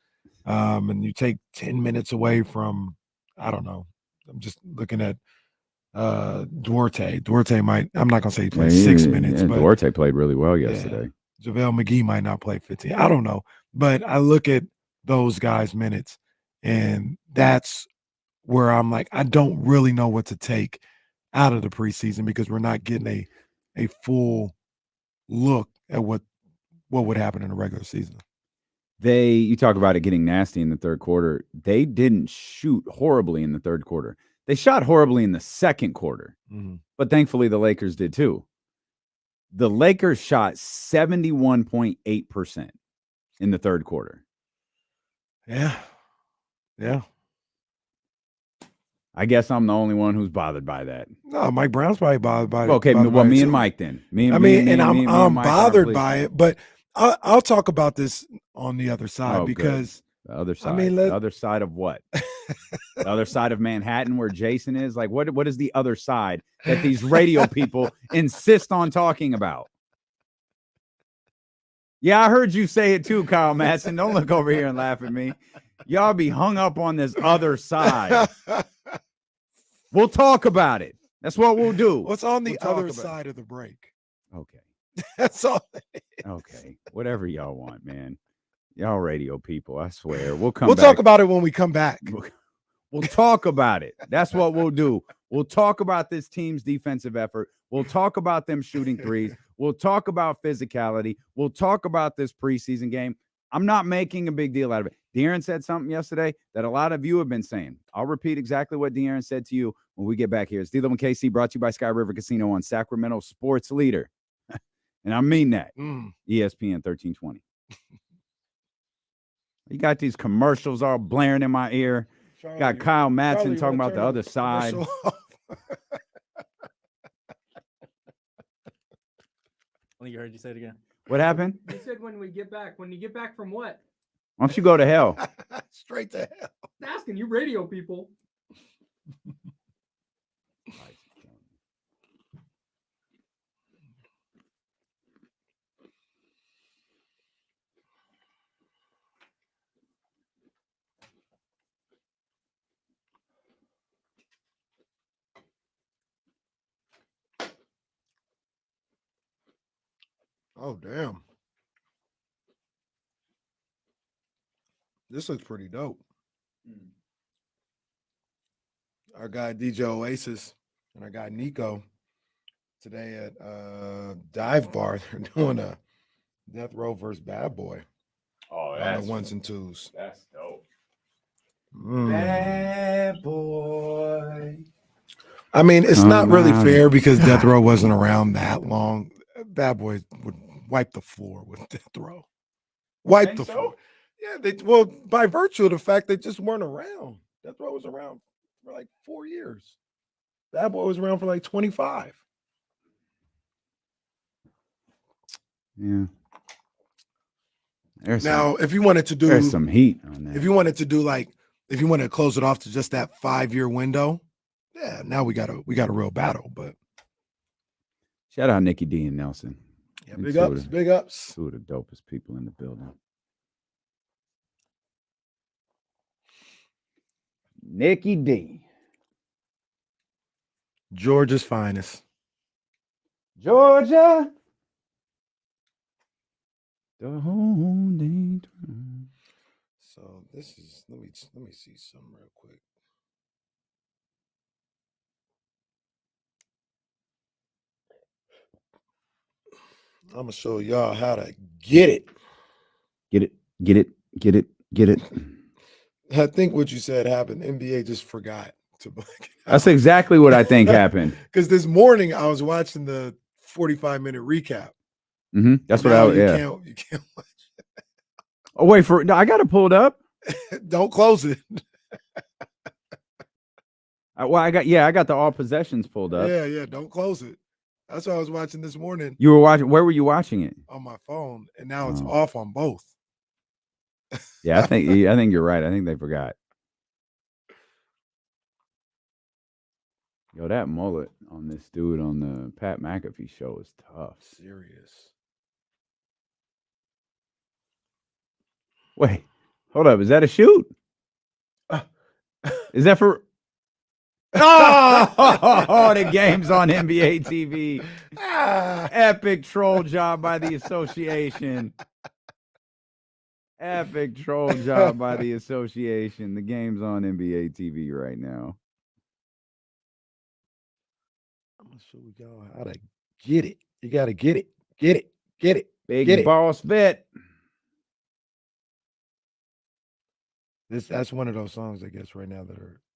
and you take 10 minutes away from, I don't know. I'm just looking at Duarte. Duarte might, I'm not gonna say he played 6 minutes, but Duarte played really well yesterday. JaVale McGee might not play 15. I don't know, but I look at those guys' minutes, and that's where I'm like, I don't really know what to take out of the preseason because we're not getting a full look at what would happen in a regular season. You talk about it getting nasty in the third quarter. They didn't shoot horribly in the third quarter. They shot horribly in the second quarter, but thankfully the Lakers did too. The Lakers shot 71.8% in the third quarter. Yeah. I guess I'm the only one who's bothered by that. No, Mike Brown's probably bothered by it. Okay, well, me and Mike then. I'm bothered by it, but I'll talk about this on the other side because The other side. I mean, the other side of what? The other side of Manhattan where Jason is? Like, what is the other side that these radio people insist on talking about? Yeah, I heard you say it too, Kyle Madsen. Don't look over here and laugh at me. Y'all be hung up on this other side. We'll talk about it. That's what we'll do. What's on the other side of the break? Okay. That's all. Okay. Whatever y'all want, man. Y'all radio people, I swear. We'll come We'll back. talk about it when we come back. We'll talk about it. That's what we'll do. We'll talk about this team's defensive effort. We'll talk about them shooting threes. We'll talk about physicality. We'll talk about this preseason game. I'm not making a big deal out of it. De'Aaron said something yesterday that a lot of you have been saying. I'll repeat exactly what De'Aaron said to you when we get back here. It's D-Lo and KC, brought to you by Sky River Casino on Sacramento Sports Leader. And I mean that. ESPN 1320. You got these commercials all blaring in my ear. Charlie, got Kyle Madsen Charlie, talking about the other side. I think you heard you say it again. What happened? You said when you get back from what? Why don't you go to hell? Straight to hell. I'm asking you radio people. Oh, damn. This looks pretty dope. Our guy DJ Oasis and our guy Nico today at Dive Bar, they're doing a Death Row versus Bad Boy. Oh, on the ones and twos. That's dope. Bad Boy. I mean, it's not really fair because Death Row wasn't around that long. Bad Boy would wipe the floor with Death Row. Wipe the floor. Yeah, well, by virtue of the fact they just weren't around. Death Row was around for like 4 years. Bad Boy was around for like 25. Yeah. Now, if you wanted to do, there's some heat on that. If you wanted to do like, if you wanted to close it off to just that 5-year window, yeah, now we got a real battle. But shout out Nikki D and Nelson. Yeah, big ups, big ups. Two of the dopest people in the building. Nikki D. Georgia's finest. Georgia. The whole day through. So this is let me see some real quick. I'm gonna show y'all how to get it. Get it, get it, get it, get it. I think what you said happened. NBA just forgot to black it out. That's exactly what I think happened. Because this morning I was watching the 45-minute recap. That's what you can't watch it. Oh, wait for I gotta pull it up. Don't close it. Well, I got the all possessions pulled up. Yeah, don't close it. That's what I was watching this morning. You were watching. Where were you watching it? On my phone, and now it's off on both. Yeah, I think you're right. I think they forgot. Yo, that mullet on this dude on the Pat McAfee show is tough. Serious. Wait, hold up. Is that a shoot? Is that for? Oh, the game's on NBA TV. Epic troll job by the association. Epic troll job by the association. The game's on NBA TV right now. I'm gonna show y'all how to get it. You gotta get it. Get it. Get it. Big get boss vet. That's one of those songs, I guess, right now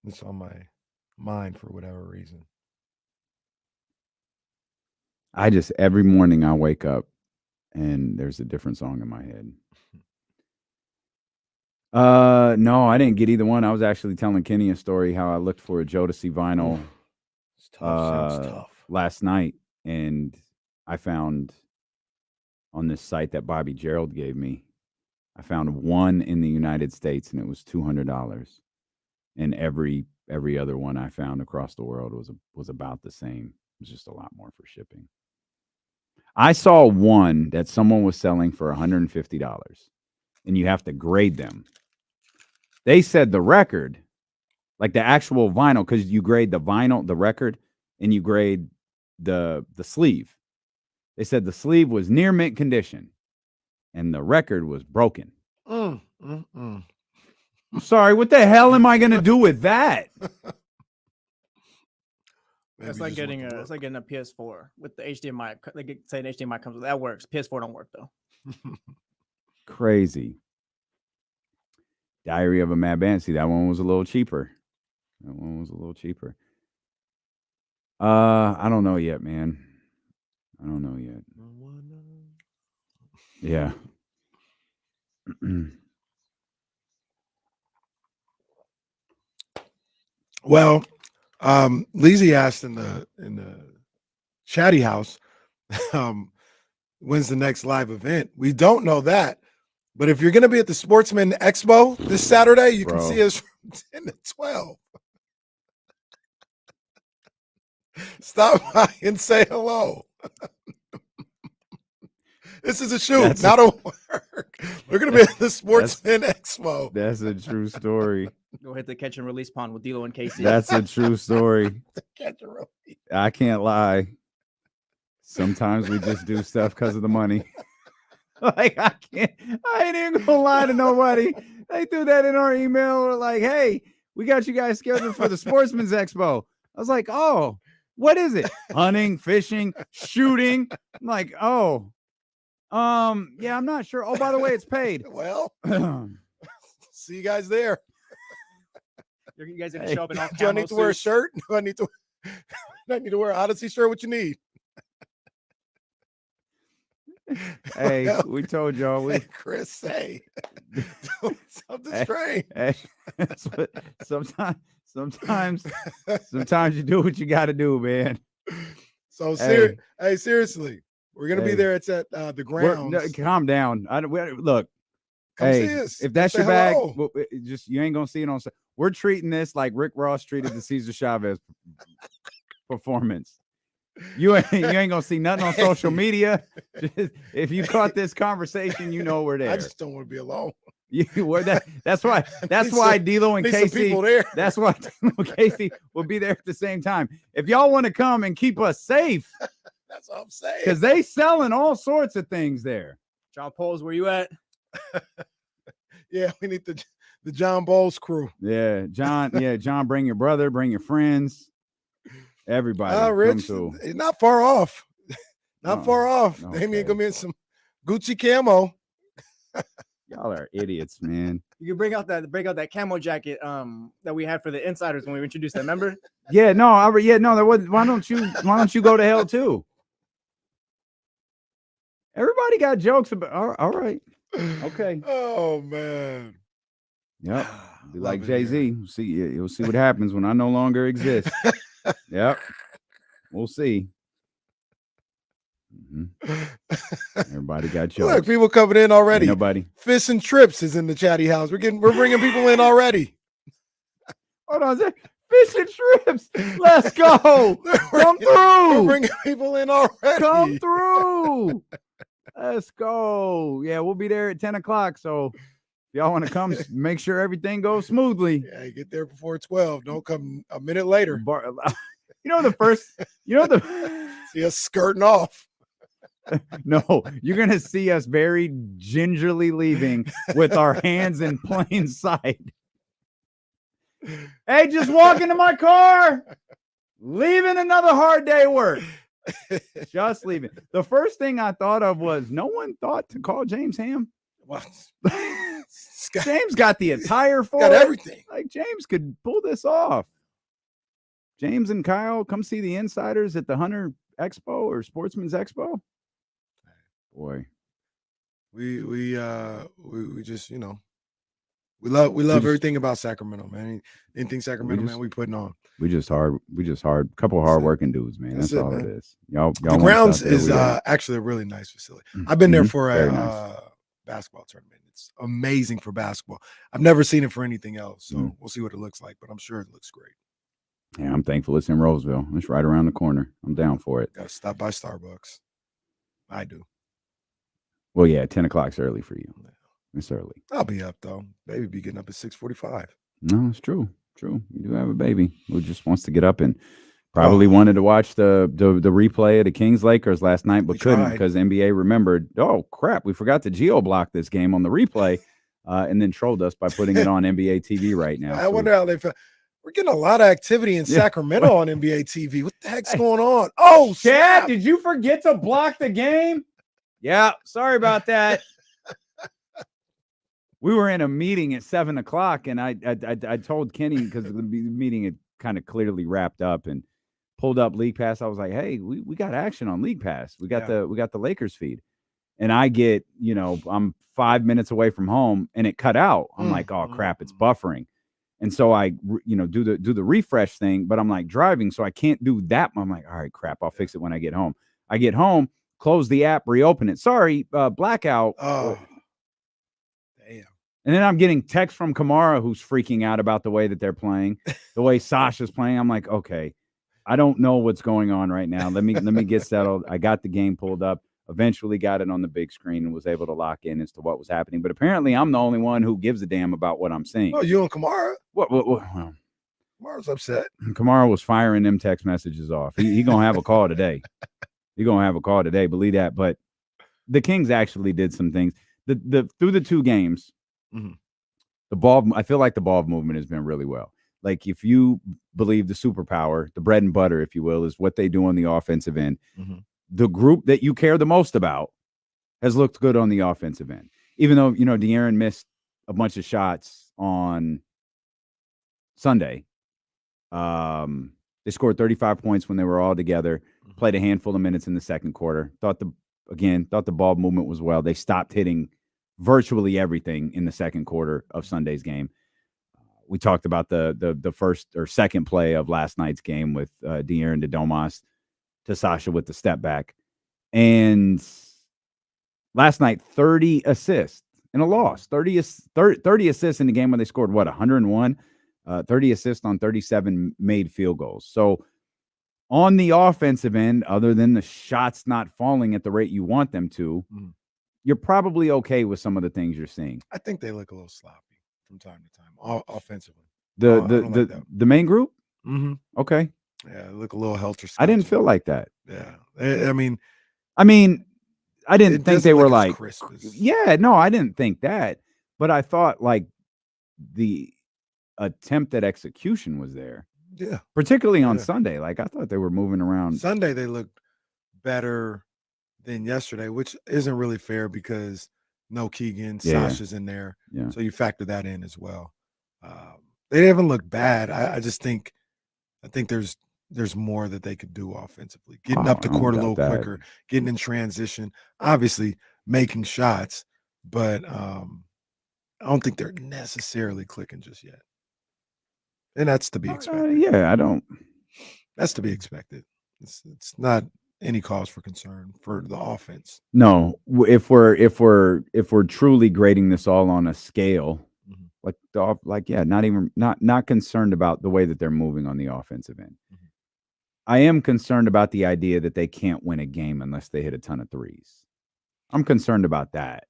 it's on my mind for whatever reason. Every morning I wake up and there's a different song in my head. No, I didn't get either one. I was actually telling Kenny a story how I looked for a Jodeci vinyl It's tough. Sounds tough. last night, and I found on this site that Bobby Gerald gave me I found one in the United States, and it was $200. And every other one I found across the world was about the same. It was just a lot more for shipping. I saw one that someone was selling for $150, and you have to grade them. They said the record, like the actual vinyl, because you grade the vinyl, the record, and you grade the sleeve. They said the sleeve was near mint condition, and the record was broken. I'm sorry, what the hell am I going to do with that? It's like getting a PS4 with the HDMI. They say an HDMI comes with that works. PS4 don't work though. Crazy. Diary of a Mad Band. See, that one was a little cheaper. I don't know yet, man. I don't know yet. Yeah. Well, Lizzie asked in the chatty house, when's the next live event? We don't know that, but if you're going to be at the Sportsmen Expo this Saturday, you can see us from 10 to 12. Stop by and say hello. This is a shoot, not a work. We're going to be at the Sportsman Expo. That's a true story. Go hit the catch and release pond with D'Lo and Casey. That's a true story. Catch and release. I can't lie. Sometimes we just do stuff because of the money. Like, I ain't even going to lie to nobody. They threw that in our email. We're like, hey, we got you guys scheduled for the Sportsman's Expo. I was like, oh, what is it? Hunting, fishing, shooting. I'm like, oh. Yeah, I'm not sure. Oh, by the way, it's paid. Well, see you guys there. You guys gonna show up in all do I need to wear a shirt? Do I need to wear an Odyssey shirt? What you need? Hey, we told y'all. Hey, Chris, hey, something strange. Hey, sometimes you do what you got to do, man. So seriously. We're gonna be there. It's at the grounds. Calm down. Look. Come hey, see us. If that's your bag, you ain't gonna see it on. We're treating this like Rick Ross treated the Cesar Chavez performance. You ain't gonna see nothing on social media. If you caught this conversation, you know we're there. I just don't want to be alone. That's why D'Lo and Casey. That's why D'Lo and Casey will be there at the same time. If y'all want to come and keep us safe. That's what I'm saying. Because they selling all sorts of things there. John Poles, where you at? Yeah, we need the John Bowles crew. Yeah, John. Yeah, John. Bring your brother. Bring your friends. Everybody. Rich, not far off. Not far off. Okay. They ain't gonna be in some Gucci camo. Y'all are idiots, man. You can bring out that camo jacket that we had for the insiders when we introduced that. Remember? Yeah, no, there wasn't. Why don't you go to hell too? Everybody got jokes about. All right, okay. Oh man. Yep. Be like Jay-Z. You'll see what happens when I no longer exist. Yep. We'll see. Mm-hmm. Everybody got jokes. Look, people coming in already. Ain't nobody. Fish and Trips is in the chatty house. We're bringing people in already. Hold on, Fish and Trips. Let's go. Come through. We're bringing people in already. Come through. Let's go. Yeah, we'll be there at 10 o'clock. So if y'all want to come, make sure everything goes smoothly. Yeah, you get there before 12. Don't come a minute later. See us skirting off. No, you're going to see us very gingerly leaving with our hands in plain sight. Hey, just walk into my car. Leaving another hard day of work. Just leaving. The first thing I thought of was no one thought to call James Ham. What? James got the attire for got it. Everything. Like James could pull this off. James and Kyle, come see the insiders at the Hunter Expo or Sportsman's Expo. Boy, we just we love everything about Sacramento, man. Anything Sacramento, man, we putting on. We just hard. Couple hard working dudes, man. That's all it is. Y'all. The grounds is actually a really nice facility. I've been there for basketball tournament. It's amazing for basketball. I've never seen it for anything else, so we'll see what it looks like, but I'm sure it looks great. Yeah, I'm thankful it's in Roseville. It's right around the corner. I'm down for it. Got to stop by Starbucks. I do. Well, yeah, 10 o'clock's early for you. It's early. I'll be up, though. Baby be getting up at 6:45. No, it's true. True. You do have a baby who just wants to get up and probably wanted to watch the replay of the Kings Lakers last night, but couldn't because NBA remembered, oh, crap, we forgot to geo-block this game on the replay and then trolled us by putting it on NBA TV right now. I wonder how they felt. We're getting a lot of activity in Sacramento on NBA TV. What the heck's going on? Oh, Chad, did you forget to block the game? Yeah, sorry about that. We were in a meeting at 7 o'clock, and I told Kenny because the meeting had kind of clearly wrapped up and pulled up League Pass. I was like, "Hey, we got action on League Pass. We got the Lakers feed." And I get, I'm 5 minutes away from home, and it cut out. I'm like, "Oh crap, it's buffering." And so I, do the refresh thing, but I'm like driving, so I can't do that. I'm like, all right, crap, I'll fix it when I get home. I get home, close the app, reopen it. Sorry, blackout. Oh, damn. And then I'm getting text from Kamara, who's freaking out about the way that they're playing, the way Sasha's playing. I'm like, okay, I don't know what's going on right now. Let me get settled. I got the game pulled up. Eventually got it on the big screen and was able to lock in as to what was happening. But apparently I'm the only one who gives a damn about what I'm seeing. Oh, you and Kamara? What? Kamara's upset. Kamara was firing them text messages off. He going to have a call today. Believe that. But the Kings actually did some things. Through the two games, the ball, I feel like the ball movement has been really well. Like if you believe the superpower, the bread and butter, if you will, is what they do on the offensive end. The group that you care the most about has looked good on the offensive end. Even though, De'Aaron missed a bunch of shots on Sunday. They scored 35 points when they were all together, played a handful of minutes in the second quarter. Thought the ball movement was well. They stopped hitting virtually everything in the second quarter of Sunday's game. We talked about the first or second play of last night's game with De'Aaron to Domas to Sasha with the step back. And last night, 30 assists in a loss. 30 assists in the game when they scored, 101? 30 assists on 37 made field goals. So on the offensive end, other than the shots not falling at the rate you want them to, you're probably okay with some of the things you're seeing. I think they look a little sloppy from time to time, offensively. The main group? Okay. Yeah, look a little helter skelter. I didn't feel like that. Yeah. I mean, I didn't think they were like, no, I didn't think that. But I thought like the attempt at execution was there. Yeah. Particularly on Sunday. Like I thought they were moving around. Sunday they looked better than yesterday, which isn't really fair because no Keegan, Sasha's in there. Yeah. So you factor that in as well. They haven't looked bad. I think there's more that they could do offensively. Getting up the court a little quicker, getting in transition, obviously making shots, but I don't think they're necessarily clicking just yet. And that's to be expected. That's to be expected. It's not any cause for concern for the offense. No, if we're truly grading this all on a scale, not concerned about the way that they're moving on the offensive end. I am concerned about the idea that they can't win a game unless they hit a ton of threes. I'm concerned about that.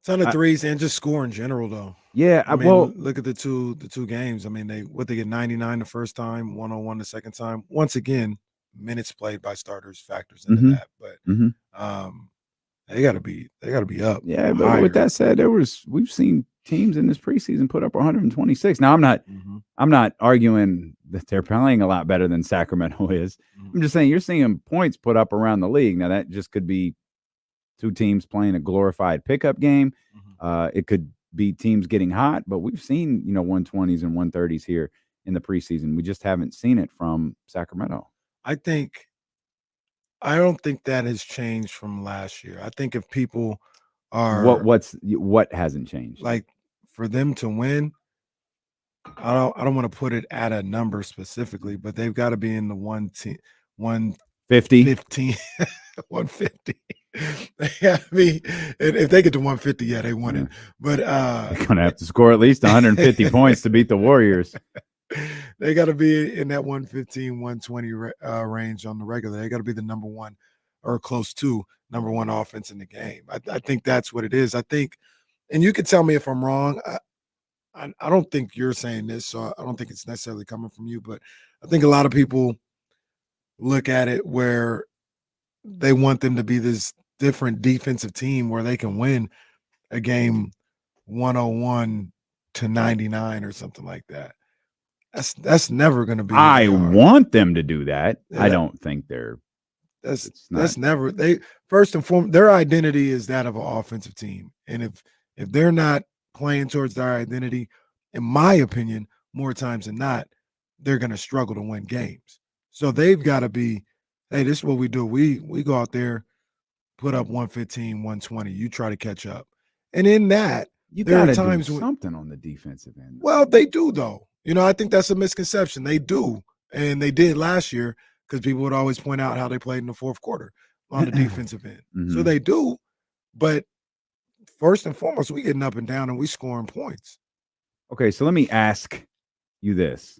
Ton of threes and just score in general, though. Yeah, look at the two games. I mean, they get 99 the first time, 101 the second time. Once again, minutes played by starters factors into that, but they got to be up. Yeah, but higher. With that said, we've seen teams in this preseason put up 126. Now I'm not arguing that they're playing a lot better than Sacramento is. I'm just saying you're seeing points put up around the league. Now that just could be two teams playing a glorified pickup game. It could be teams getting hot, but we've seen 120s and 130s here in the preseason. We just haven't seen it from Sacramento. I don't think that has changed from last year. I think if people are what hasn't changed, like for them to win, I don't want to put it at a number specifically, but they've got to be in the 150, 150. They have to be, if they get to 150, yeah, they won it. But they're gonna have to score at least 150 points to beat the Warriors. They got to be in that 115, 120 range on the regular. They got to be the number one or close to number one offense in the game. I think that's what it is. I think, and you can tell me if I'm wrong. I don't think you're saying this, so I don't think it's necessarily coming from you, but I think a lot of people look at it where they want them to be this different defensive team where they can win a game 101 to 99 or something like that. That's never going to be. I want them to do that. Yeah, I don't think they're. That's never. They first and foremost, their identity is that of an offensive team, and if they're not playing towards their identity, in my opinion, more times than not, they're going to struggle to win games. So they've got to be, hey, this is what we do. We go out there, put up 115, 120. You try to catch up, and in that, there are times do something on the defensive end. Well, they do though. I think that's a misconception. They do, and they did last year because people would always point out how they played in the fourth quarter on the defensive end. So they do, but first and foremost, we getting up and down and we scoring points. Okay, so let me ask you this.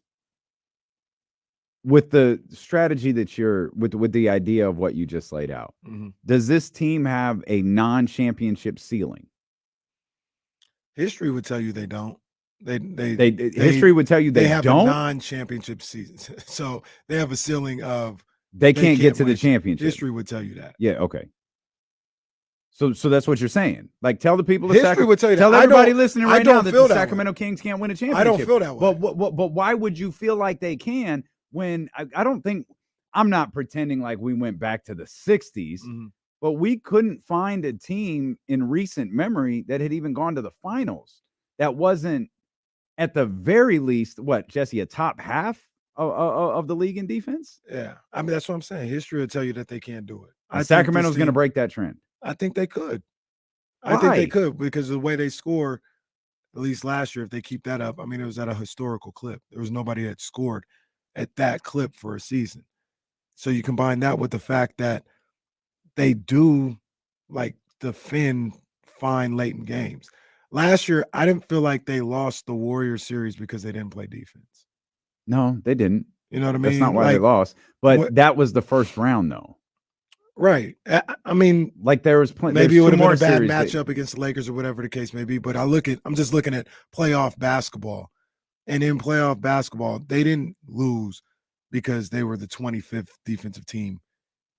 With the strategy that you're with the idea of what you just laid out, does this team have a non-championship ceiling? History would tell you they don't. History would tell you they have don't. A non-championship season, so they have a ceiling of they can't get to the championship. History would tell you that. Yeah. Okay. So that's what you're saying. Like, tell the people. History would tell you that. Tell everybody listening right now that the Sacramento way. Kings can't win a championship. I don't feel that way. But why would you feel like they can when I don't think I'm not pretending like we went back to the 60s, but we couldn't find a team in recent memory that had even gone to the finals that wasn't at the very least, what, Jesse, a top half of the league in defense? Yeah. I mean, that's what I'm saying. History will tell you that they can't do it. Sacramento's going to break that trend. I think they could. Why? I think they could because of the way they score, at least last year, if they keep that up. I mean, it was at a historical clip. There was nobody that scored at that clip for a season. So you combine that with the fact that they do like defend fine late in games. Last year, I didn't feel like they lost the Warriors series because they didn't play defense. No, they didn't. You know what I mean? That's not why they lost. But that was the first round, though. Right. I mean, like there was plenty. Maybe it would have been a bad matchup against the Lakers or whatever the case may be. But I'm just looking at playoff basketball. And in playoff basketball, they didn't lose because they were the 25th defensive team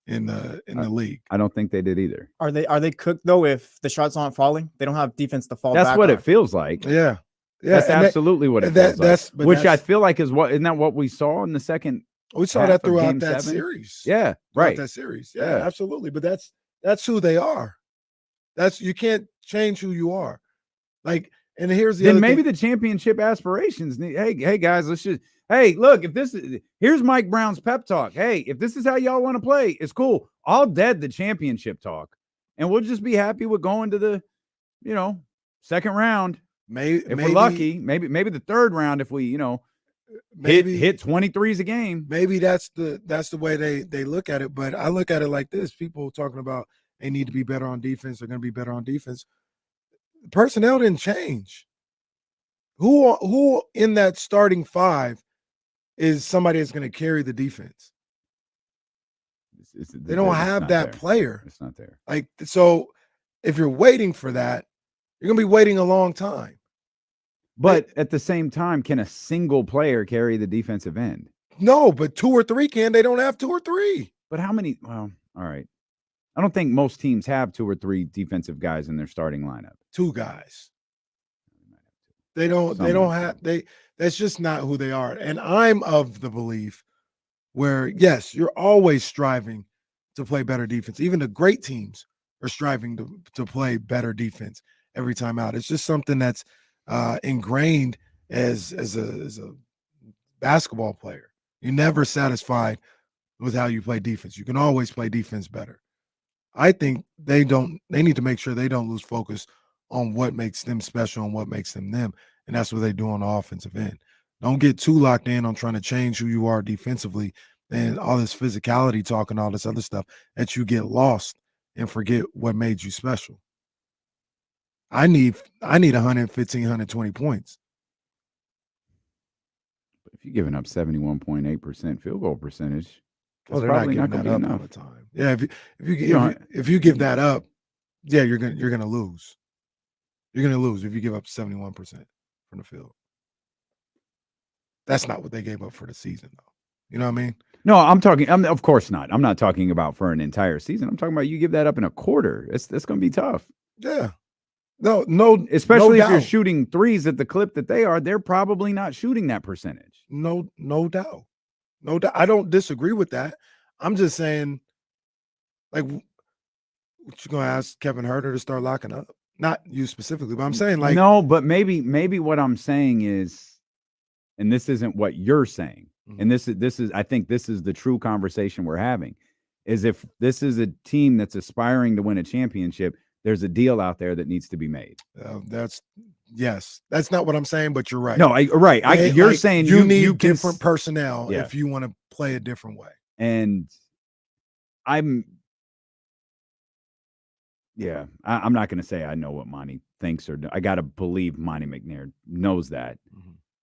in the league. I don't think they did either. Are they cooked though if the shots aren't falling? They don't have defense to fall back. That's what it feels like. Yeah. That's absolutely what it feels like. Which I feel like isn't that what we saw in the second? We saw that throughout that series. Yeah, right. That series. Yeah, absolutely. But that's who they are. You can't change who you are. Like, and here's the other maybe thing. the championship aspirations. Hey guys, look, here's Mike Brown's pep talk. Hey, if this is how y'all want to play, it's cool. I'll dead the championship talk. And we'll just be happy with going to the, second round. Maybe we're lucky, maybe the third round if we, hit 23s a game. Maybe that's the way they look at it. But I look at it like this: people talking about they need to be better on defense. They're going to be better on defense. The personnel didn't change. Who in that starting five is somebody that's going to carry the defense? They don't have that player. It's not there. Like, so if you're waiting for that, you're going to be waiting a long time. But at the same time, can a single player carry the defensive end? No, but two or three can. They don't have two or three. But how many? Well, all right. I don't think most teams have two or three defensive guys in their starting lineup. Two guys. They don't have. That's just not who they are. And I'm of the belief where, yes, you're always striving to play better defense. Even the great teams are striving to play better defense every time out. It's just something that's ingrained as a basketball player. You're never satisfied with how you play defense. You can always play defense better. I think they need to make sure they don't lose focus on what makes them special and what makes them them. And that's what they do on the offensive end. Don't get too locked in on trying to change who you are defensively and all this physicality talk and all this other stuff that you get lost and forget what made you special. I need 115, 120 points. But if you're giving up 71.8% field goal percentage, Oh, they're probably not not giving going to that be up all enough. the time. Yeah, if you give that up, yeah, you're gonna lose. You're gonna lose if you give up 71% from the field. That's not what they gave up for the season, though. You know what I mean? No, of course not. I'm not talking about for an entire season. I'm talking about you give that up in a quarter. It's going to be tough. Yeah. No, especially no if you're doubt. shooting threes at the clip that they are. They're probably not shooting that percentage. No doubt. No doubt. I don't disagree with that. I'm just saying, like, what you gonna ask Kevin Huerter to start locking up? Not you specifically, but I'm saying, like, no, but maybe what I'm saying is, and this isn't what you're saying, and this is I think this is the true conversation we're having, is if this is a team that's aspiring to win a championship, there's a deal out there that needs to be made. That's not what I'm saying, but you're right. No, you're saying you need different personnel if you want to play a different way. And I'm not going to say I know what Monty thinks or I got to believe Monty McNair knows that.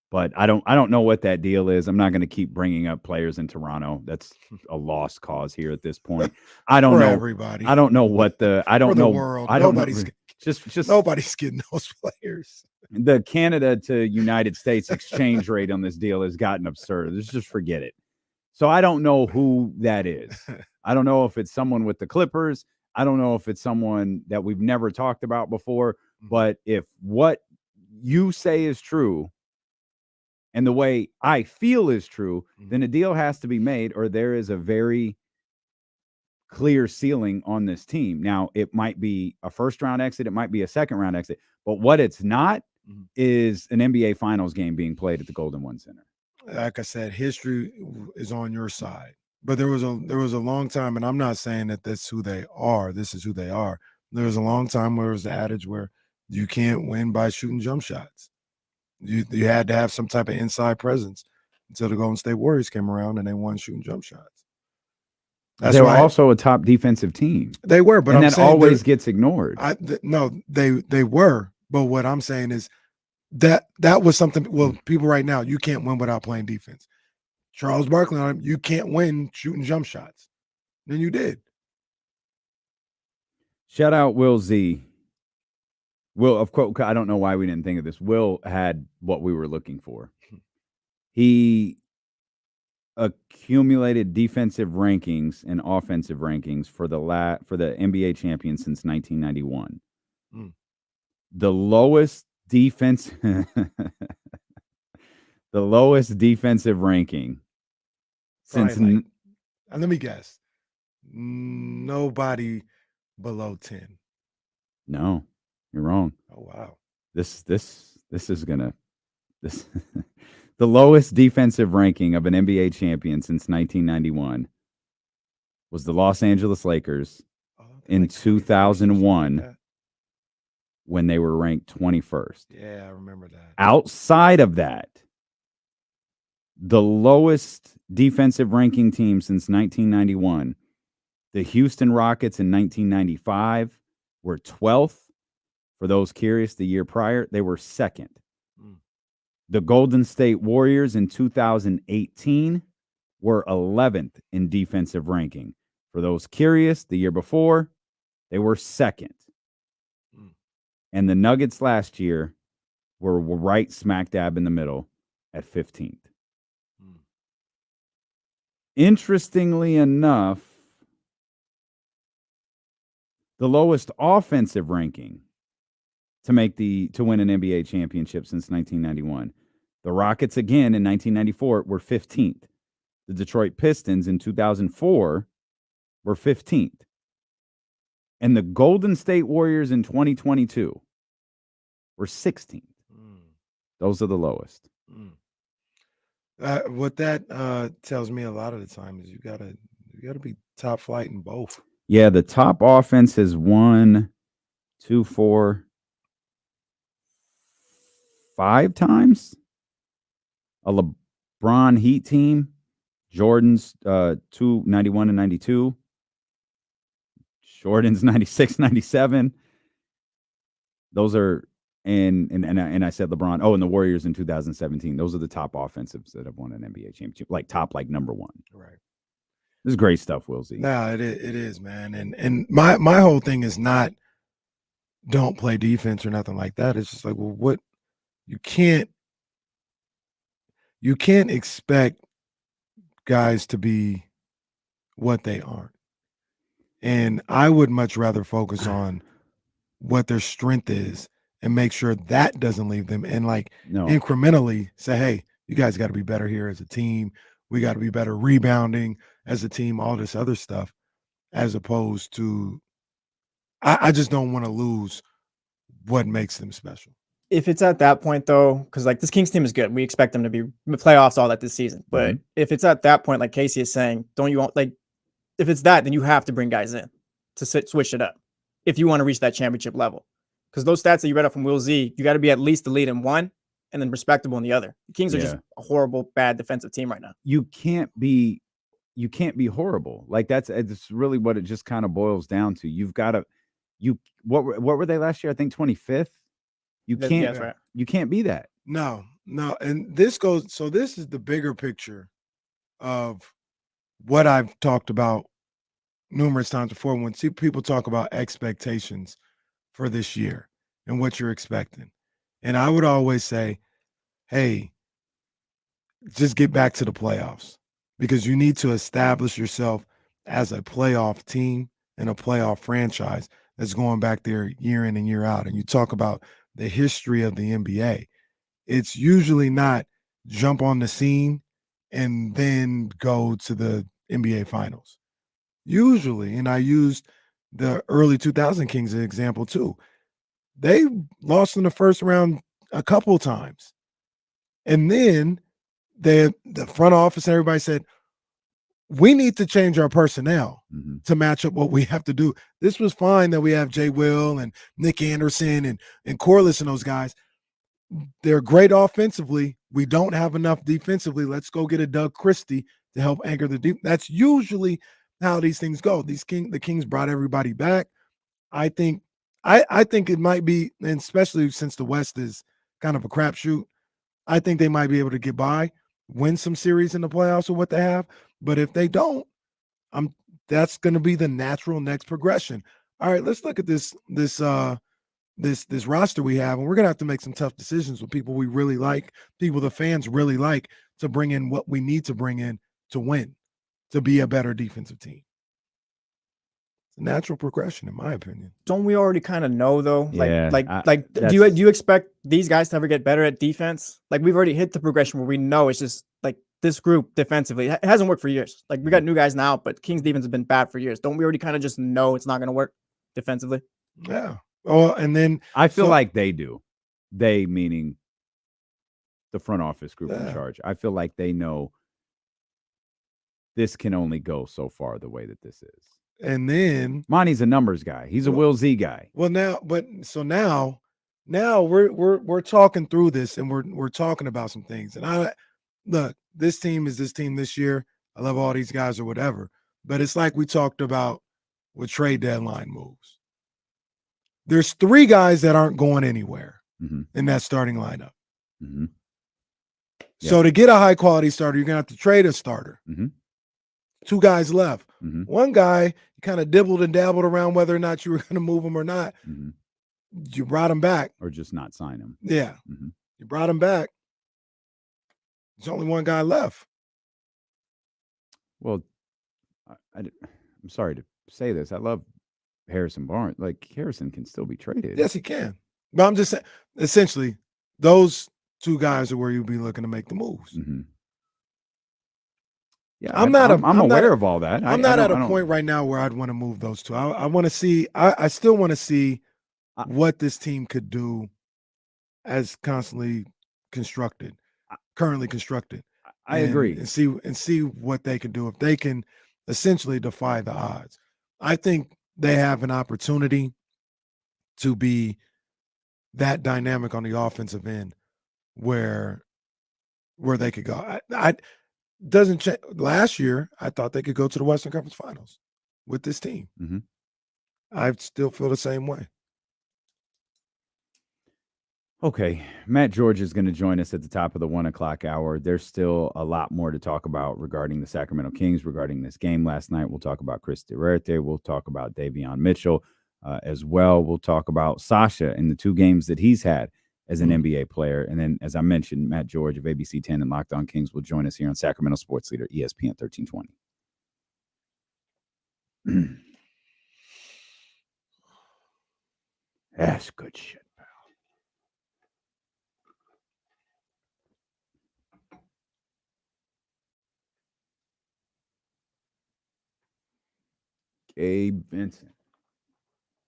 But I don't know what that deal is. I'm not going to keep bringing up players in Toronto. That's a lost cause here at this point. I don't know everybody. I don't know what I don't know. World. I don't know. Just nobody's getting those players. The Canada to United States exchange rate on this deal has gotten absurd. Just forget it. So I don't know who that is. I don't know if it's someone with the Clippers. I don't know if it's someone that we've never talked about before. But if what you say is true, and the way I feel is true, then a deal has to be made, or there is a very clear ceiling on this team. Now, it might be a first-round exit. It might be a second-round exit. But what it's not is an NBA Finals game being played at the Golden One Center. Like I said, history is on your side. But there was a long time, and I'm not saying that that's who they are. This is who they are. There was a long time where it was the adage where you can't win by shooting jump shots. You had to have some type of inside presence until the Golden State Warriors came around and they won shooting jump shots. They were also a top defensive team. They were, but that always gets ignored. No, they were. But what I'm saying is that was something. Well, people right now, you can't win without playing defense. Charles Barkley on him, you can't win shooting jump shots. Then you did. Shout out Will Z. Will, of course, I don't know why we didn't think of this. Will had what we were looking for. He accumulated defensive rankings and offensive rankings for the NBA champion since 1991. The lowest defensive ranking since. And let me guess, nobody below 10. No. You're wrong. Oh wow. This is gonna the lowest defensive ranking of an NBA champion since 1991 was the Los Angeles Lakers in 2001 when they were ranked 21st. Yeah, I remember that. Outside of that, the lowest defensive ranking team since 1991, the Houston Rockets in 1995 were 12th. For those curious, the year prior, they were second. The Golden State Warriors in 2018 were 11th in defensive ranking. For those curious, the year before, they were second. And the Nuggets last year were right smack dab in the middle at 15th. Interestingly enough, the lowest offensive ranking to win an NBA championship since 1991. The Rockets again in 1994 were 15th. The Detroit Pistons in 2004 were 15th. And the Golden State Warriors in 2022 were 16th. Those are the lowest. What that tells me a lot of the time is you gotta be top flight in both. Yeah, the top offense has 1, 2, 4, 5 times. A LeBron Heat team, Jordan's 91 and 92. Jordan's 96, 97. Those are and I said LeBron. Oh, and the Warriors in 2017. Those are the top offensives that have won an NBA championship. Like number one. Right. This is great stuff, Will Z. No, it is, man. And my whole thing is not don't play defense or nothing like that. It's just like, well, what you can't expect guys to be what they aren't. And I would much rather focus on what their strength is and make sure that doesn't leave them, and incrementally say, hey, you guys got to be better here as a team. We got to be better rebounding as a team, all this other stuff, as opposed to I just don't want to lose what makes them special. If it's at that point, though, because like this Kings team is good, we expect them to be in the playoffs all that this season. But if it's at that point, like Casey is saying, don't you want, like, if it's that, then you have to bring guys in to switch it up if you want to reach that championship level. Because those stats that you read up from Will Z, you got to be at least the lead in one and then respectable in the other. The Kings are just a horrible, bad defensive team right now. You can't be horrible. Like it's really what it just kind of boils down to. You've got to what were they last year? I think 25th. You can't. That's right. You can't be that. No. And this is the bigger picture of what I've talked about numerous times before when people talk about expectations for this year and what you're expecting. And I would always say, hey, just get back to the playoffs, because you need to establish yourself as a playoff team and a playoff franchise that's going back there year in and year out. And you talk about the history of the NBA. It's usually not jump on the scene and then go to the NBA finals. Usually, and I used the early 2000 Kings as an example too. They lost in the first round a couple times. And then the front office and everybody said, we need to change our personnel to match up what we have to do. This was fine that we have Jay Will and Nick Anderson and Corliss and those guys. They're great offensively. We don't have enough defensively. Let's go get a Doug Christie to help anchor the deep. That's usually how these things go. The Kings brought everybody back. I think it might be, and especially since the West is kind of a crapshoot, I think they might be able to get by, win some series in the playoffs or what they have. But if they don't, that's going to be the natural next progression. All right, let's look at this roster we have, and we're going to have to make some tough decisions with people we really like, people the fans really like, to bring in what we need to bring in to win, to be a better defensive team. It's a natural progression, in my opinion. Don't we already kind of know, though? Do you expect these guys to ever get better at defense? Like, we've already hit the progression where we know it's just like this group defensively. It hasn't worked for years. Like, we got new guys now, but Kings defense has been bad for years. Don't we already kind of just know it's not going to work defensively? Yeah. Oh, and then I feel like they do. They meaning the front office group in charge. I feel like they know this can only go so far the way that this is. And then Monty's a numbers guy. He's a Will Z guy. Well, now we're talking through this, and we're talking about some things. And look, this team is this team this year. I love all these guys or whatever, but it's like we talked about with trade deadline moves. There's 3 guys that aren't going anywhere in that starting lineup. Mm-hmm. So to get a high quality starter, you're gonna have to trade a starter. 2 guys left. One guy, you kind of dibbled and dabbled around whether or not you were going to move him or not. You brought him back. Or just not sign him. Yeah. You brought him back. There's only one guy left. Well, I'm sorry to say this. I love Harrison Barnes. Like, Harrison can still be traded. Yes, he can. But I'm just saying, essentially, those 2 guys are where you'll be looking to make the moves. Yeah, I'm aware of all that. I'm not at a point right now where I'd want to move those 2. I want to see. I still want to see what this team could do as currently constructed. I agree, and see what they can do if they can essentially defy the odds. I think they have an opportunity to be that dynamic on the offensive end where they could go. Doesn't change. Last year, I thought they could go to the Western Conference Finals with this team. I still feel the same way. Okay, Matt George is going to join us at the top of the 1 o'clock hour. There's still a lot more to talk about regarding the Sacramento Kings, regarding this game last night. We'll talk about Kevin Huerter. We'll talk about Davion Mitchell as well. We'll talk about Sasha and the 2 games that he's had as an NBA player. And then, as I mentioned, Matt George of ABC 10 and Locked On Kings will join us here on Sacramento Sports Leader, ESPN 1320. That's good shit. Gabe Vincent,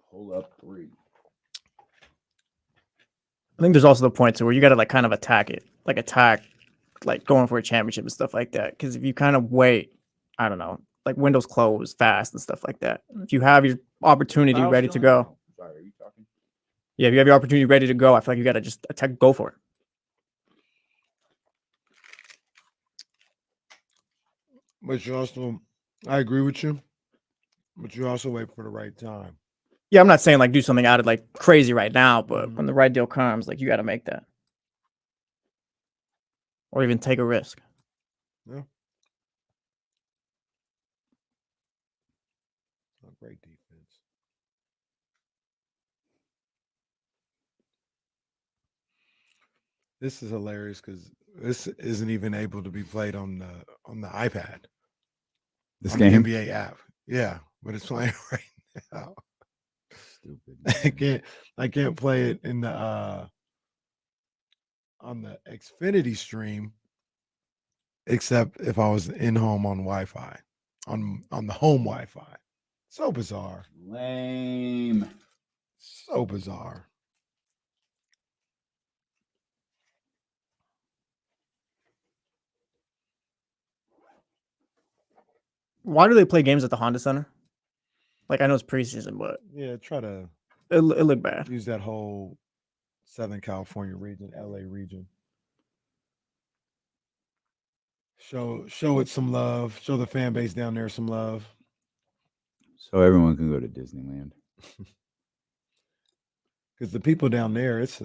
pull up 3. I think there's also the point to where you got to like kind of attack it, like going for a championship and stuff like that. Because if you kind of wait, I don't know, like windows close fast and stuff like that. If you have your opportunity ready to go, sorry, are you talking? Yeah, if you have your opportunity ready to go, I feel like you got to just attack, go for it. But you also, I agree with you. But you also wait for the right time. Yeah, I'm not saying like do something out of like crazy right now, but when the right deal comes, like you got to make that, or even take a risk. Yeah. A great defense. This is hilarious because this isn't even able to be played on the iPad. This on game? the NBA app. Yeah, but it's playing right now. Stupid. I can't play it in the on the Xfinity stream, except if I was in home on Wi-Fi, on the home Wi-Fi. So bizarre. Lame. So bizarre. Why do they play games at the Honda Center? Like I know it's preseason, but Yeah, try to it looked bad. use that whole Southern California region, LA region. Show it some love. Show the fan base down there some love. So everyone can go to Disneyland. Because the people down there, it's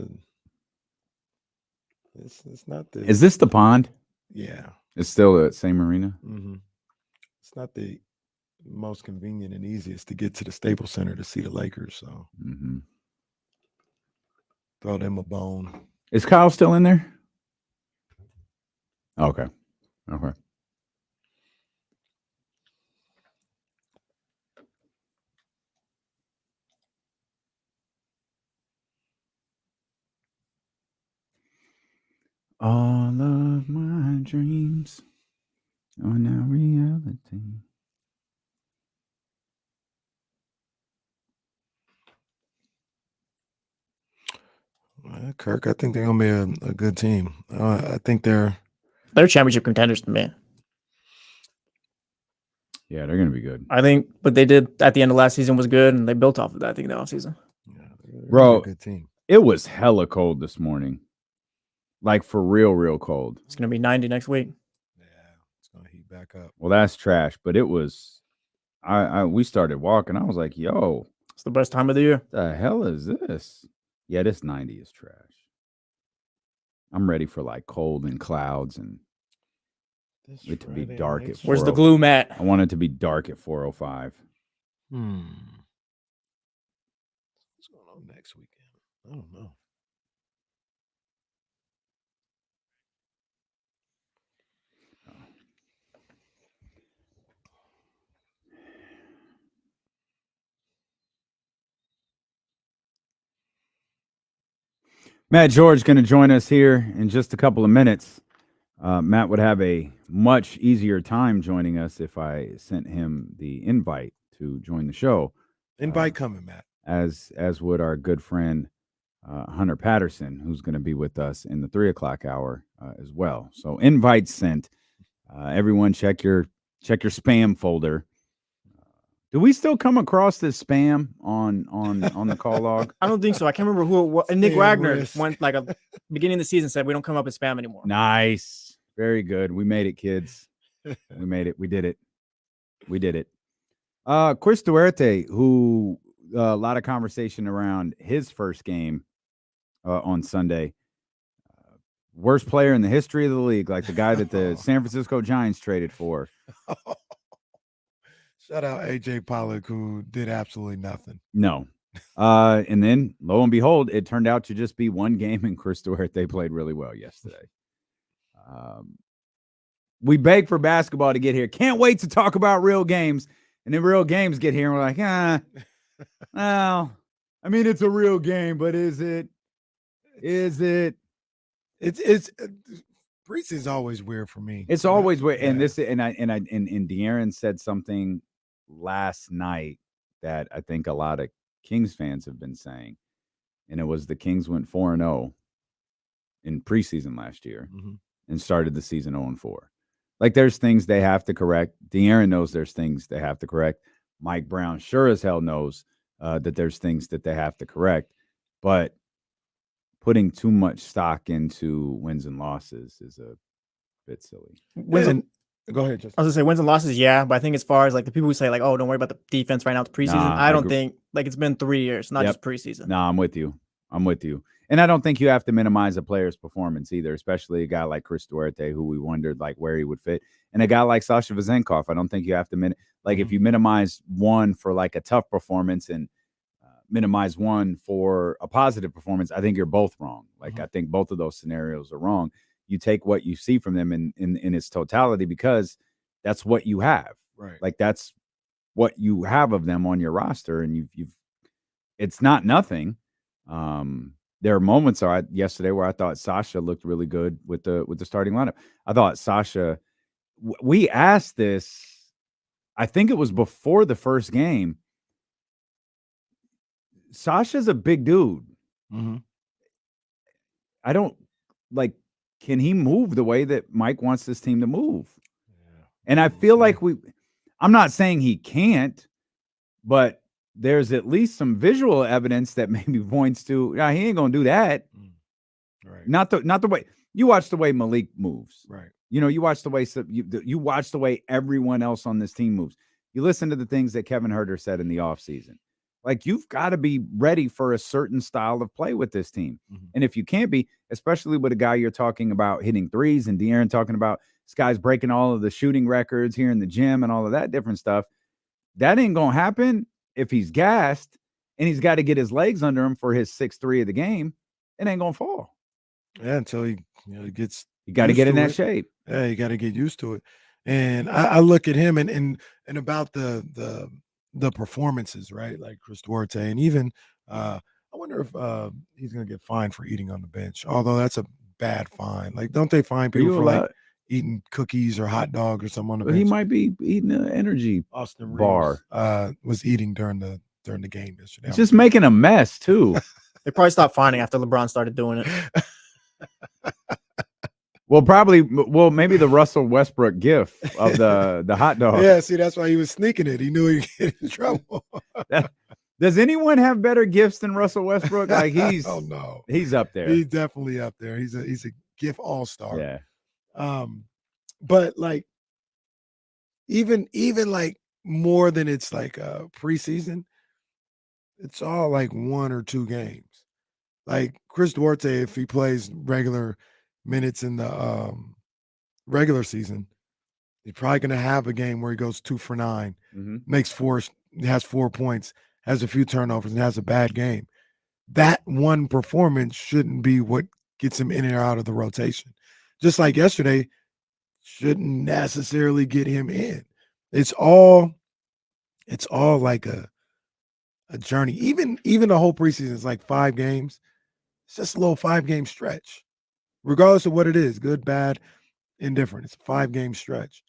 not the. Is this the pond? Yeah. It's still the same arena? Mm-hmm. It's not the most convenient and easiest to get to the Staples Center to see the Lakers. So throw them a bone. Is Kyle still in there? Okay. Okay. All of my dreams are now reality. Kirk, I think they're gonna be a good team. I think they're championship contenders to me. Yeah, they're gonna be good. I think what they did at the end of last season was good, and they built off of that. I think the offseason. Bro, a good team. It was hella cold this morning. Like for real cold. It's gonna be 90 next week. Yeah, it's gonna heat back up. Well, that's trash, but it was. We started walking. I was like, "Yo, it's the best time of the year." The hell is this? Yeah, this 90 is trash. I'm ready for like cold and clouds and it to be dark at 4:00. Where's the glue mat? I want it to be dark at 4:05. What's going on next weekend? I don't know. Matt George going to join us here in just a couple of minutes. Matt would have a much easier time joining us if I sent him the invite to join the show. Invite coming, Matt. As would our good friend Hunter Patterson, who's going to be with us in the 3:00 hour as well. So invite sent. Everyone check your spam folder. Do we still come across this spam on the call log? I don't think so. I can't remember who it was. And Nick Wagner went like a beginning of the season said we don't come up with spam anymore. Nice. Very good. We made it, kids. We made it. We did it. We did it. Kevin Huerter, who a lot of conversation around his first game on Sunday. Worst player in the history of the league, like the guy that the San Francisco Giants traded for. Shout out AJ Pollock, who did absolutely nothing. No. And then, lo and behold, it turned out to just be one game, and Chris Duarte played really well yesterday. We begged for basketball to get here. Can't wait to talk about real games. And then real games get here, and we're like, well, I mean, it's a real game, but is it? Is it? It's preseason's always weird for me. It's always weird. And De'Aaron said something last night that I think a lot of Kings fans have been saying, and it was the Kings went 4-0 in preseason last year and started the season 0-4. Like, there's things they have to correct. De'Aaron knows there's things they have to correct. Mike Brown sure as hell knows that there's things that they have to correct. But putting too much stock into wins and losses is a bit silly. Go ahead, Justin. I was gonna say wins and losses, yeah, but I think as far as like the people who say like, oh, don't worry about the defense right now, it's preseason. I don't think like it's been 3 years, not just preseason. No, I'm with you. And I don't think you have to minimize a player's performance either, especially a guy like Chris Duarte, who we wondered like where he would fit, and a guy like Sasha Vezenkov. I don't think you have to if you minimize one for like a tough performance and minimize one for a positive performance, I think you're both wrong. Like, I think both of those scenarios are wrong. You take what you see from them in its totality, because that's what you have. Right. Like, that's what you have of them on your roster, and you've it's not nothing. There are moments yesterday where I thought Sasha looked really good with the starting lineup. I thought Sasha, we asked this, I think it was before the first game. Sasha's a big dude. I don't can he move the way that Mike wants this team to move? Yeah. And I feel like I'm not saying he can't, but there's at least some visual evidence that maybe points to, he ain't going to do that. Right. Not the way you watch the way Malik moves. Right. You watch the way you watch the way everyone else on this team moves. You listen to the things that Kevin Huerter said in the offseason. Like, you've got to be ready for a certain style of play with this team. And if you can't be, especially with a guy you're talking about hitting threes and De'Aaron talking about this guy's breaking all of the shooting records here in the gym and all of that different stuff, that ain't going to happen if he's gassed and he's got to get his legs under him for his 6-3 of the game. It ain't going to fall. Yeah, until he gets. You got to get in that shape. Yeah, you got to get used to it. And I look at him and about the performances, right? Like Chris Duarte, and even I wonder if he's going to get fined for eating on the bench. Although that's a bad fine. Like, don't they fine people for like eating cookies or hot dog or something on the bench? He might be eating an energy Austin bar. Reeves, was eating during the game yesterday. It's just making a mess too. They probably stopped fining after LeBron started doing it. Well, maybe the Russell Westbrook gif of the hot dog. Yeah, see, that's why he was sneaking it. He knew he'd get in trouble. Does anyone have better gifts than Russell Westbrook? Like, he's up there. He's definitely up there. He's a gift all-star. Yeah. But like even like more than it's like preseason, it's all like 1 or 2 games. Like Chris Duarte, if he plays regular minutes in the regular season, he's probably going to have a game where he goes 2 for 9, makes 4, has 4 points, has a few turnovers, and has a bad game. That one performance shouldn't be what gets him in and out of the rotation. Just like yesterday, shouldn't necessarily get him in. It's all like a journey. Even the whole preseason is like 5 games. It's just a little 5-game stretch. Regardless of what it is, good, bad, indifferent. It's a 5-game stretch.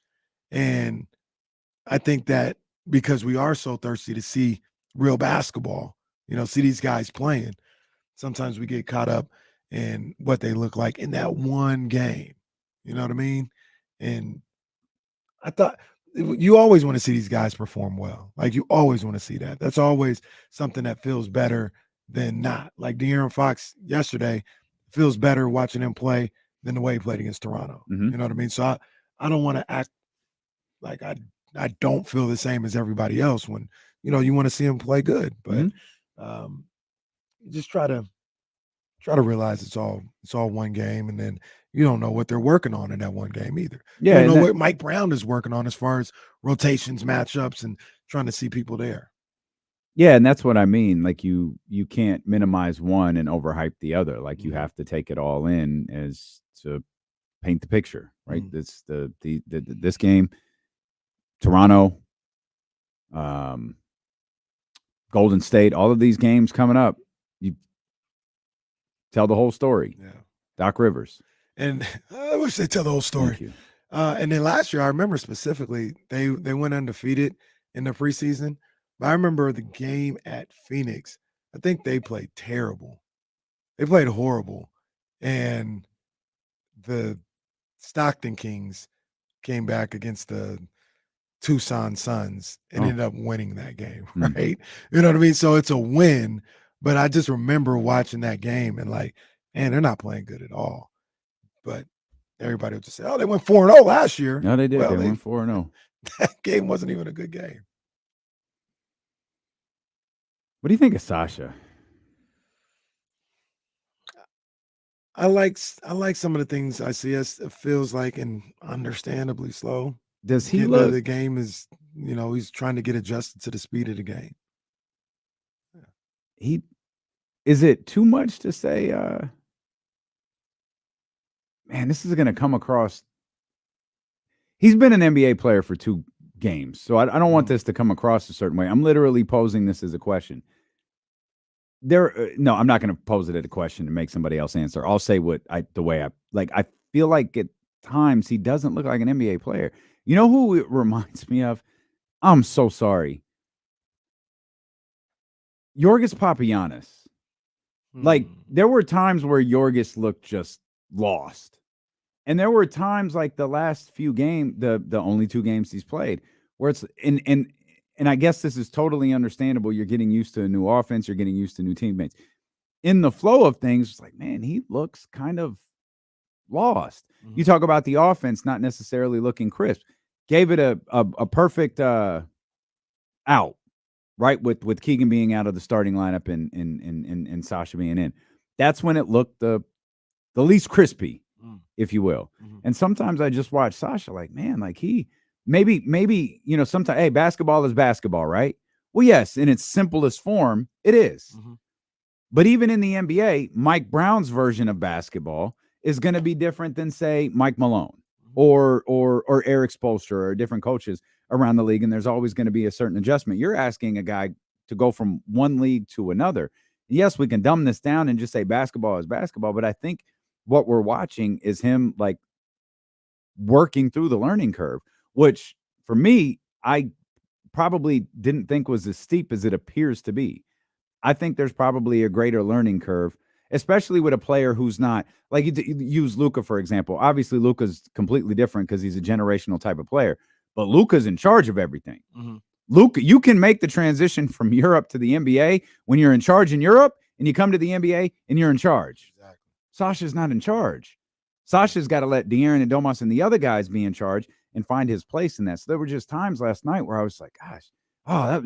And I think that because we are so thirsty to see real basketball, see these guys playing, sometimes we get caught up in what they look like in that one game. You know what I mean? And I thought you always want to see these guys perform well. Like, you always want to see that. That's always something that feels better than not. Like De'Aaron Fox yesterday, feels better watching him play than the way he played against Toronto. You know what I mean? So I don't want to act like I don't feel the same as everybody else when you want to see him play good, but you just try to realize it's all one game, and then you don't know what they're working on in that one game either. Yeah, you don't know what Mike Brown is working on as far as rotations, matchups, and trying to see people there. Yeah, and that's what I mean. Like you can't minimize one and overhype the other. Like you have to take it all in as to paint the picture, right? This this game, Toronto, Golden State, all of these games coming up, you tell the whole story. Yeah. Doc Rivers. And I wish they tell the whole story. Thank you. And then last year, I remember specifically, they went undefeated in the preseason. But I remember the game at Phoenix. I think they played terrible. They played horrible. And the Stockton Kings came back against the Tucson Suns and ended up winning that game, right? You know what I mean? So it's a win. But I just remember watching that game and like, man, they're not playing good at all. But everybody would just say, oh, they went 4-0 last year. No, they did. Well, they went 4-0. That game wasn't even a good game. What do you think of Sasha? I like some of the things I see. It feels like, and understandably slow. Does he look? The game is, he's trying to get adjusted to the speed of the game. Yeah. Is it too much to say? Man, this is going to come across. He's been an NBA player for 2 games, so I don't want this to come across a certain way. I'm literally posing this as a question. No, I'm not going to pose it as a question and make somebody else answer. I'll say the way I feel like at times he doesn't look like an NBA player. You know who it reminds me of? I'm so sorry. Yorgos Papagiannis. Like there were times where Yorgos looked just lost. And there were times like the last few games, the only 2 games he's played, where it's and I guess this is totally understandable. You're getting used to a new offense. You're getting used to new teammates. In the flow of things, it's like, man, he looks kind of lost. You talk about the offense not necessarily looking crisp. Gave it a perfect out, right? With Keegan being out of the starting lineup and Sasha being in. That's when it looked the least crispy, if you will. And sometimes I just watch Sasha like, man, like he maybe, sometimes, hey, basketball is basketball, right? Well, yes, in its simplest form, it is. But even in the NBA, Mike Brown's version of basketball is going to be different than, say, Mike Malone or Eric Spoelstra or different coaches around the league, and there's always going to be a certain adjustment. You're asking a guy to go from one league to another. Yes, we can dumb this down and just say basketball is basketball, but I think what we're watching is him like working through the learning curve, which for me, I probably didn't think was as steep as it appears to be. I think there's probably a greater learning curve, especially with a player who's not like you use Luka, for example. Obviously, Luka's completely different because he's a generational type of player, but Luka's in charge of everything. Luka, you can make the transition from Europe to the NBA when you're in charge in Europe, and you come to the NBA and you're in charge. Exactly. Sasha's not in charge. Sasha's got to let De'Aaron and Domas and the other guys be in charge and find his place in that. So there were just times last night where I was like, gosh,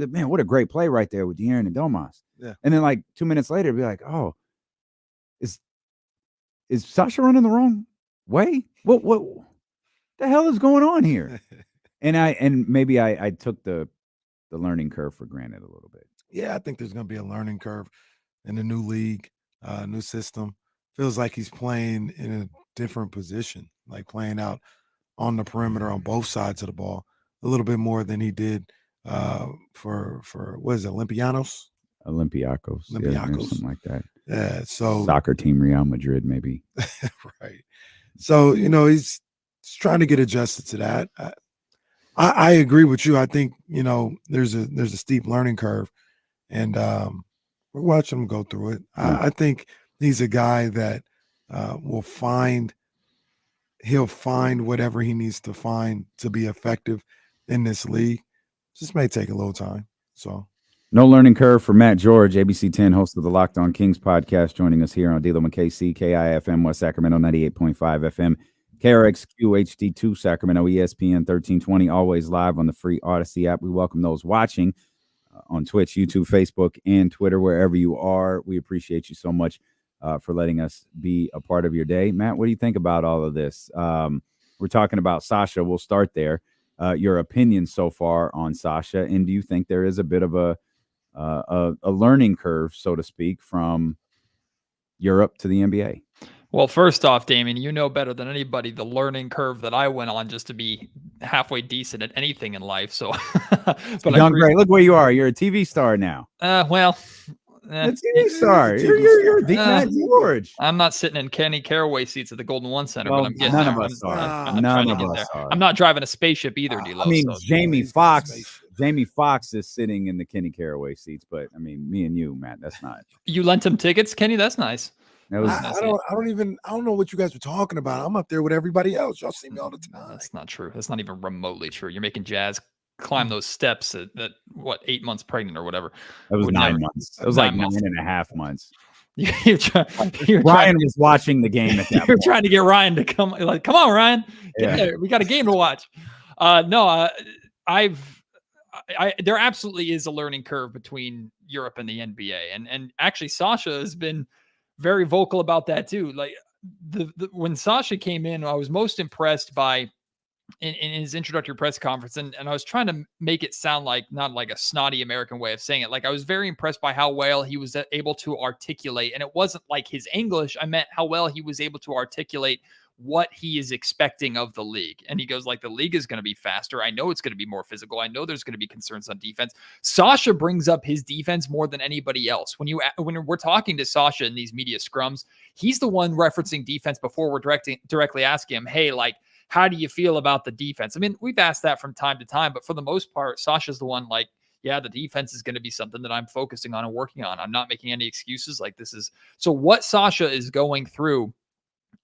man, what a great play right there with De'Aaron and Domas. Yeah. And then like 2 minutes later, be like, oh, is Sasha running the wrong way? What the hell is going on here? and maybe I took the learning curve for granted a little bit. Yeah, I think there's going to be a learning curve in the new league, new system. Feels like he's playing in a different position, like playing out on the perimeter on both sides of the ball a little bit more than he did for what is it, Olympiacos, yeah, something like that. Yeah, so soccer team Real Madrid, maybe. Right. So he's trying to get adjusted to that. I agree with you. I think there's a steep learning curve, and we're watching him go through it. I think he's a guy that he'll find whatever he needs to find to be effective in this league. Just may take a little time. So no learning curve for Matt George, ABC 10, host of the Locked On Kings podcast, joining us here on D'Lo and KC, KIFM West Sacramento, 98.5 FM, KRXQ HD2 Sacramento, ESPN 1320, always live on the free Odyssey app. We welcome those watching. on Twitch, YouTube, Facebook, and Twitter, wherever you are. We appreciate you so much for letting us be a part of your day. Matt, what do you think about all of this? We're talking about Sasha. We'll start there. Your opinion so far on Sasha, and do you think there is a bit of a learning curve, so to speak, from Europe to the NBA? Well, first off, Damien, you know better than anybody the learning curve that I went on just to be halfway decent at anything in life. So, but great. Look where you are. You're a TV star now. Well, a TV star. You're the Matt George. I'm not sitting in Kenny Caraway seats at the Golden One Center, well, but I'm getting none there. of us are. None of us are. I'm not driving a spaceship either, D-Lo. I mean, Jamie Foxx is sitting in the Kenny Caraway seats, but I mean, me and you, Matt, that's not. You lent him tickets, Kenny? That's nice. That was I don't know what you guys were talking about. I'm up there with everybody else. Y'all see me all the time. That's not true. That's not even remotely true. You're making Jazz climb those steps at what, 8 months pregnant or whatever. That was 9 months. It was like 9.5 months. Ryan was watching the game at that You're trying to get Ryan to come. Like, come on, Ryan. We got a game to watch. There absolutely is a learning curve between Europe and the NBA, and actually Sasha has been very vocal about that too. Like when Sasha came in, I was most impressed by in his introductory press conference, and I was trying to make it sound like not like a snotty American way of saying it. Like I was very impressed by how well he was able to articulate, and it wasn't like his English. I meant how well he was able to articulate what he is expecting of the league. And he goes like, the league is going to be faster. I know it's going to be more physical. I know there's going to be concerns on defense. Sasha brings up his defense more than anybody else. When we're talking to Sasha in these media scrums, he's the one referencing defense before we're directly asking him, hey, like, how do you feel about the defense? I mean, we've asked that from time to time, but for the most part, Sasha's the one like, yeah, the defense is going to be something that I'm focusing on and working on. I'm not making any excuses. Like this is, so what Sasha is going through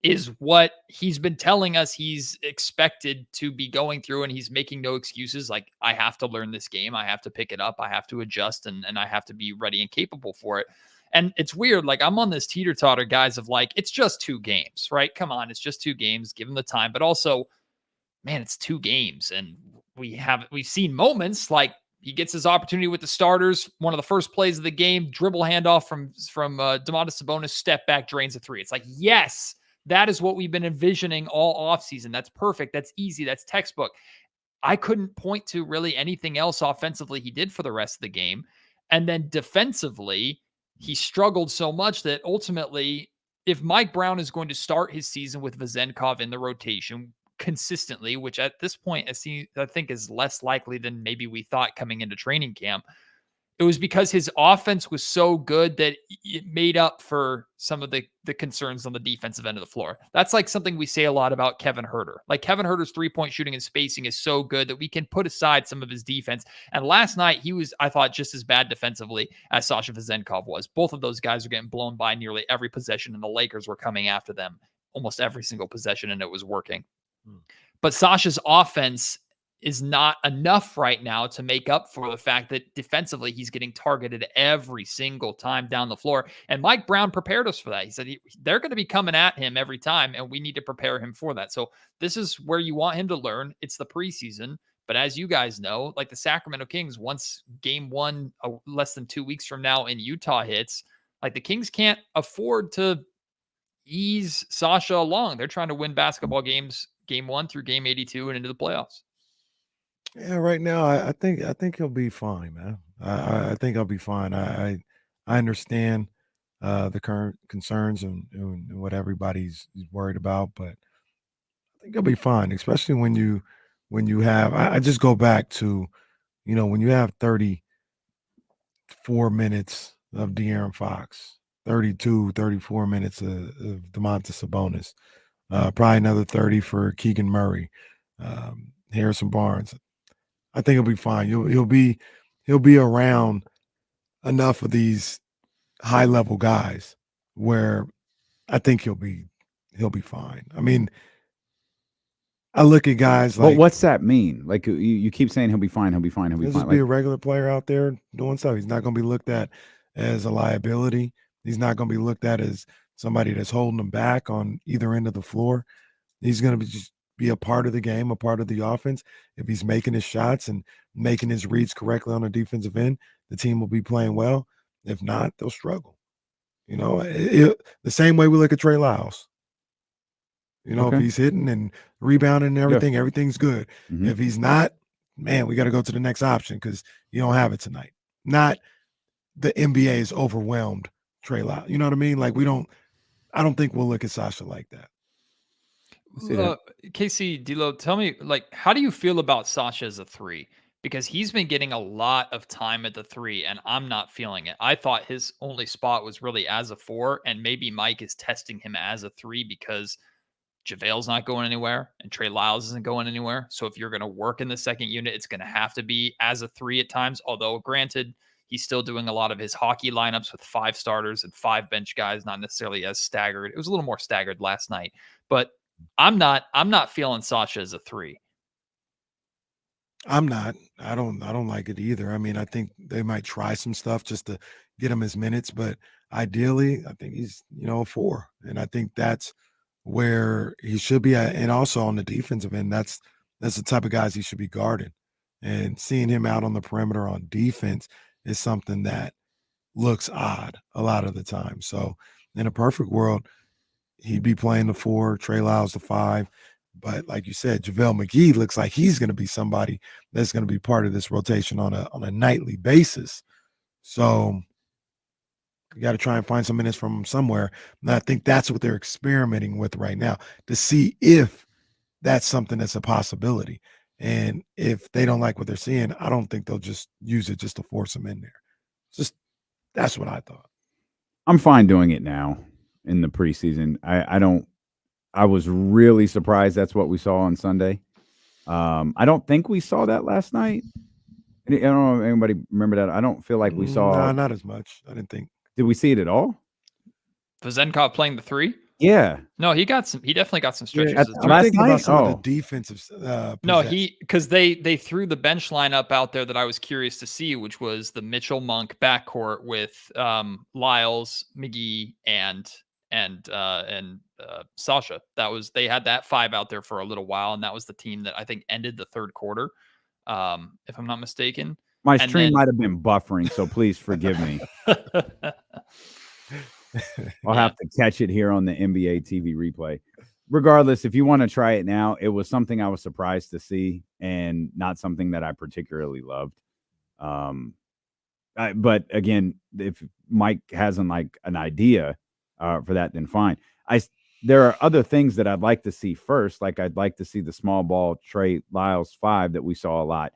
is what he's been telling us he's expected to be going through, and he's making no excuses. Like, I have to learn this game. I have to pick it up. I have to adjust, and I have to be ready and capable for it. And it's weird. Like, I'm on this teeter-totter, guys, of like, it's just 2 games, right? Come on, it's just 2 games. Give him the time. But also, man, it's 2 games. And we've seen moments like he gets his opportunity with the starters. One of the first plays of the game, dribble handoff from Domantas Sabonis, step back, drains a 3. It's like, yes, that is what we've been envisioning all offseason. That's perfect. That's easy. That's textbook. I couldn't point to really anything else offensively he did for the rest of the game. And then defensively, he struggled so much that ultimately, if Mike Brown is going to start his season with Vezenkov in the rotation consistently, which at this point I think is less likely than maybe we thought coming into training camp, it was because his offense was so good that it made up for some of the concerns on the defensive end of the floor. That's like something we say a lot about Kevin Huerter. Like Kevin Huerter's 3-point shooting and spacing is so good that we can put aside some of his defense. And last night he was, I thought, just as bad defensively as Sasha Vezenkov was. Both of those guys are getting blown by nearly every possession, and the Lakers were coming after them almost every single possession, and it was working. But Sasha's offense is not enough right now to make up for the fact that defensively he's getting targeted every single time down the floor. And Mike Brown prepared us for that. He said they're going to be coming at him every time, and we need to prepare him for that. So this is where you want him to learn. It's the preseason. But as you guys know, like the Sacramento Kings, once game 1, less than 2 weeks from now in Utah hits, like the Kings can't afford to ease Sasha along. They're trying to win basketball games, game 1 through game 82 and into the playoffs. Yeah, right now I think he'll be fine, man. I think I'll be fine. I understand the current concerns and what everybody's worried about, but I think he'll be fine, especially when you have. I just go back to, when you have 34 minutes of De'Aaron Fox, 32, 34 minutes of Domantas Sabonis, probably another 30 for Keegan Murray, Harrison Barnes. I think he'll be fine. He'll be around enough of these high level guys where I think he'll be fine. I mean, I look at guys like. Well, what's that mean? Like you keep saying he'll be fine. He'll be fine. He'll be fine. Just be a regular player out there doing stuff. He's not going to be looked at as a liability. He's not going to be looked at as somebody that's holding him back on either end of the floor. He's going to just be a part of the game, a part of the offense. If he's making his shots and making his reads correctly on the defensive end, the team will be playing well. If not, they'll struggle. You know, the same way we look at Trey Lyles. You know, if he's hitting and rebounding and everything, everything's good. If he's not, man, we got to go to the next option because you don't have it tonight. Not the NBA is overwhelmed Trey Lyles. You know what I mean? Like I don't think we'll look at Sasha like that. KC, D'Lo, tell me, like, how do you feel about Sasha as a 3? Because he's been getting a lot of time at the 3, and I'm not feeling it. I thought his only spot was really as a 4, and maybe Mike is testing him as a 3 because JaVale's not going anywhere and Trey Lyles isn't going anywhere. So if you're going to work in the second unit, it's going to have to be as a 3 at times. Although granted, he's still doing a lot of his hockey lineups with 5 starters and 5 bench guys, not necessarily as staggered. It was a little more staggered last night, but I'm not feeling Sasha as a 3. I'm not. I don't like it either. I mean, I think they might try some stuff just to get him his minutes, but ideally, I think he's, a 4. And I think that's where he should be at. And also on the defensive end, that's the type of guys he should be guarding. And seeing him out on the perimeter on defense is something that looks odd a lot of the time. So in a perfect world, he'd be playing the 4, Trey Lyles the 5. But like you said, JaVale McGee looks like he's going to be somebody that's going to be part of this rotation on a nightly basis. So you got to try and find some minutes from him somewhere. And I think that's what they're experimenting with right now to see if that's something that's a possibility. And if they don't like what they're seeing, I don't think they'll just use it just to force him in there. That's what I thought. I'm fine doing it now in the preseason. I was really surprised that's what we saw on Sunday. I don't think we saw that last night. I don't know if anybody remember that. I don't feel like we saw. No, not as much. I didn't think. Did we see it at all? Vezenkov playing the 3? Yeah. No, he definitely got some stretches. I'm thinking about some of the defensive. No, because they threw the bench lineup out there that I was curious to see, which was the Mitchell Monk backcourt with Lyles, McGee, and Sasha. They had that 5 out there for a little while, and that was the team that I think ended the third quarter, if I'm not mistaken. My stream might have been buffering, so please forgive me. I'll have to catch it here on the NBA TV replay. Regardless, if you want to try it now, it was something I was surprised to see and not something that I particularly loved. But again, if Mike hasn't like an idea for that, then fine. There are other things that I'd like to see first. Like I'd like to see the small ball Trey Lyles 5 that we saw a lot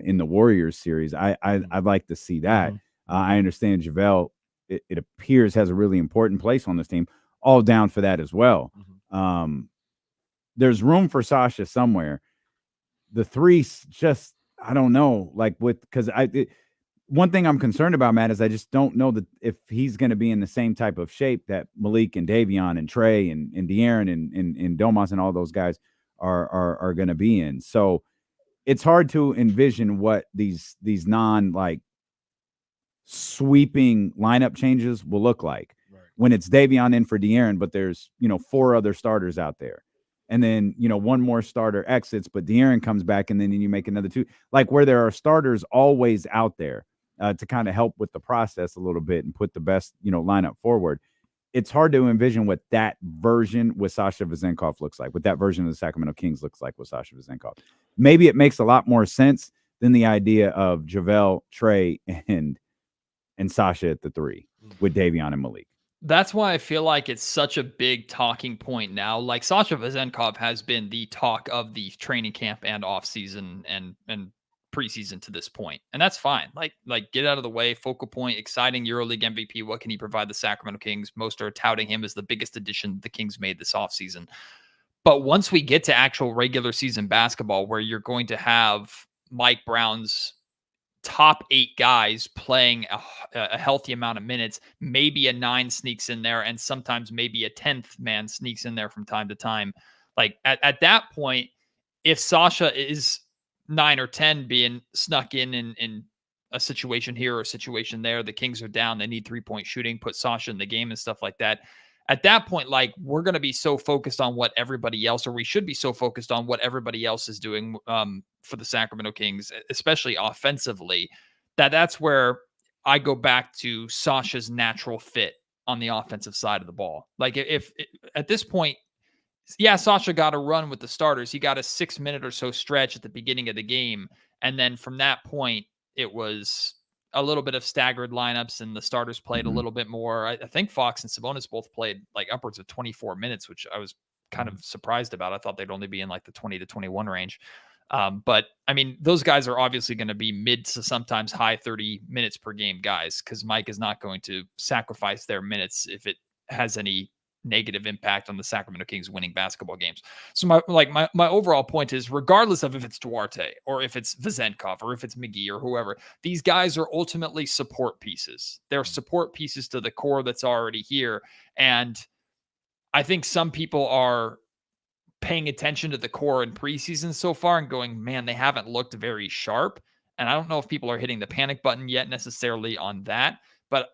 in the Warriors series. I'd like to see that. I understand JaVale, it appears, has a really important place on this team. All down for that as well. There's room for Sasha somewhere. The 3 just, I don't know, like because one thing I'm concerned about, Matt, is I just don't know that if he's going to be in the same type of shape that Malik and Davion and Trey and De'Aaron and Domas and all those guys are going to be in. So it's hard to envision what these non sweeping lineup changes will look like when it's Davion in for De'Aaron, but there's 4 other starters out there. And then, one more starter exits, but De'Aaron comes back and then you make another 2, like where there are starters always out there to kind of help with the process a little bit and put the best, lineup forward. It's hard to envision what that version with Sasha Vezenkov looks like, what that version of the Sacramento Kings looks like with Sasha Vezenkov. Maybe it makes a lot more sense than the idea of JaVale, Trey, and Sasha at the 3 with Davion and Malik. That's why I feel like it's such a big talking point now. Like Sasha Vezenkov has been the talk of the training camp and off season and preseason to this point. And that's fine. Like get out of the way, focal point, exciting EuroLeague MVP. What can he provide the Sacramento Kings? Most are touting him as the biggest addition the Kings made this offseason. But once we get to actual regular season basketball, where you're going to have Mike Brown's top 8 guys playing a healthy amount of minutes, maybe a 9 sneaks in there, and sometimes maybe a 10th man sneaks in there from time to time. Like at that point, if Sasha is 9 or 10 being snuck in a situation here or a situation there, the Kings are down, they need 3-point shooting, put Sasha in the game and stuff like that. at that point, like, we're going to be so focused on what everybody else, or we should be so focused on what everybody else is doing for the Sacramento Kings, especially offensively, that's where I go back to Sasha's natural fit on the offensive side of the ball. Like, if at this point, yeah, Sasha got a run with the starters. He got a 6-minute or so stretch at the beginning of the game. And then from that point, it was a little bit of staggered lineups, and the starters played a little bit more. I think Fox and Sabonis both played like upwards of 24 minutes, which I was kind of surprised about. I thought they'd only be in like the 20 to 21 range. But I mean, those guys are obviously going to be mid to sometimes high 30 minutes per game guys, because Mike is not going to sacrifice their minutes if it has any negative impact on the Sacramento Kings winning basketball games. So my overall point is, regardless of if it's Duarte or if it's Vezenkov or if it's McGee or whoever, these guys are ultimately support pieces. They're support pieces to the core that's already here. And I think some people are paying attention to the core in preseason so far and going, man, they haven't looked very sharp. And I don't know if people are hitting the panic button yet necessarily on that, but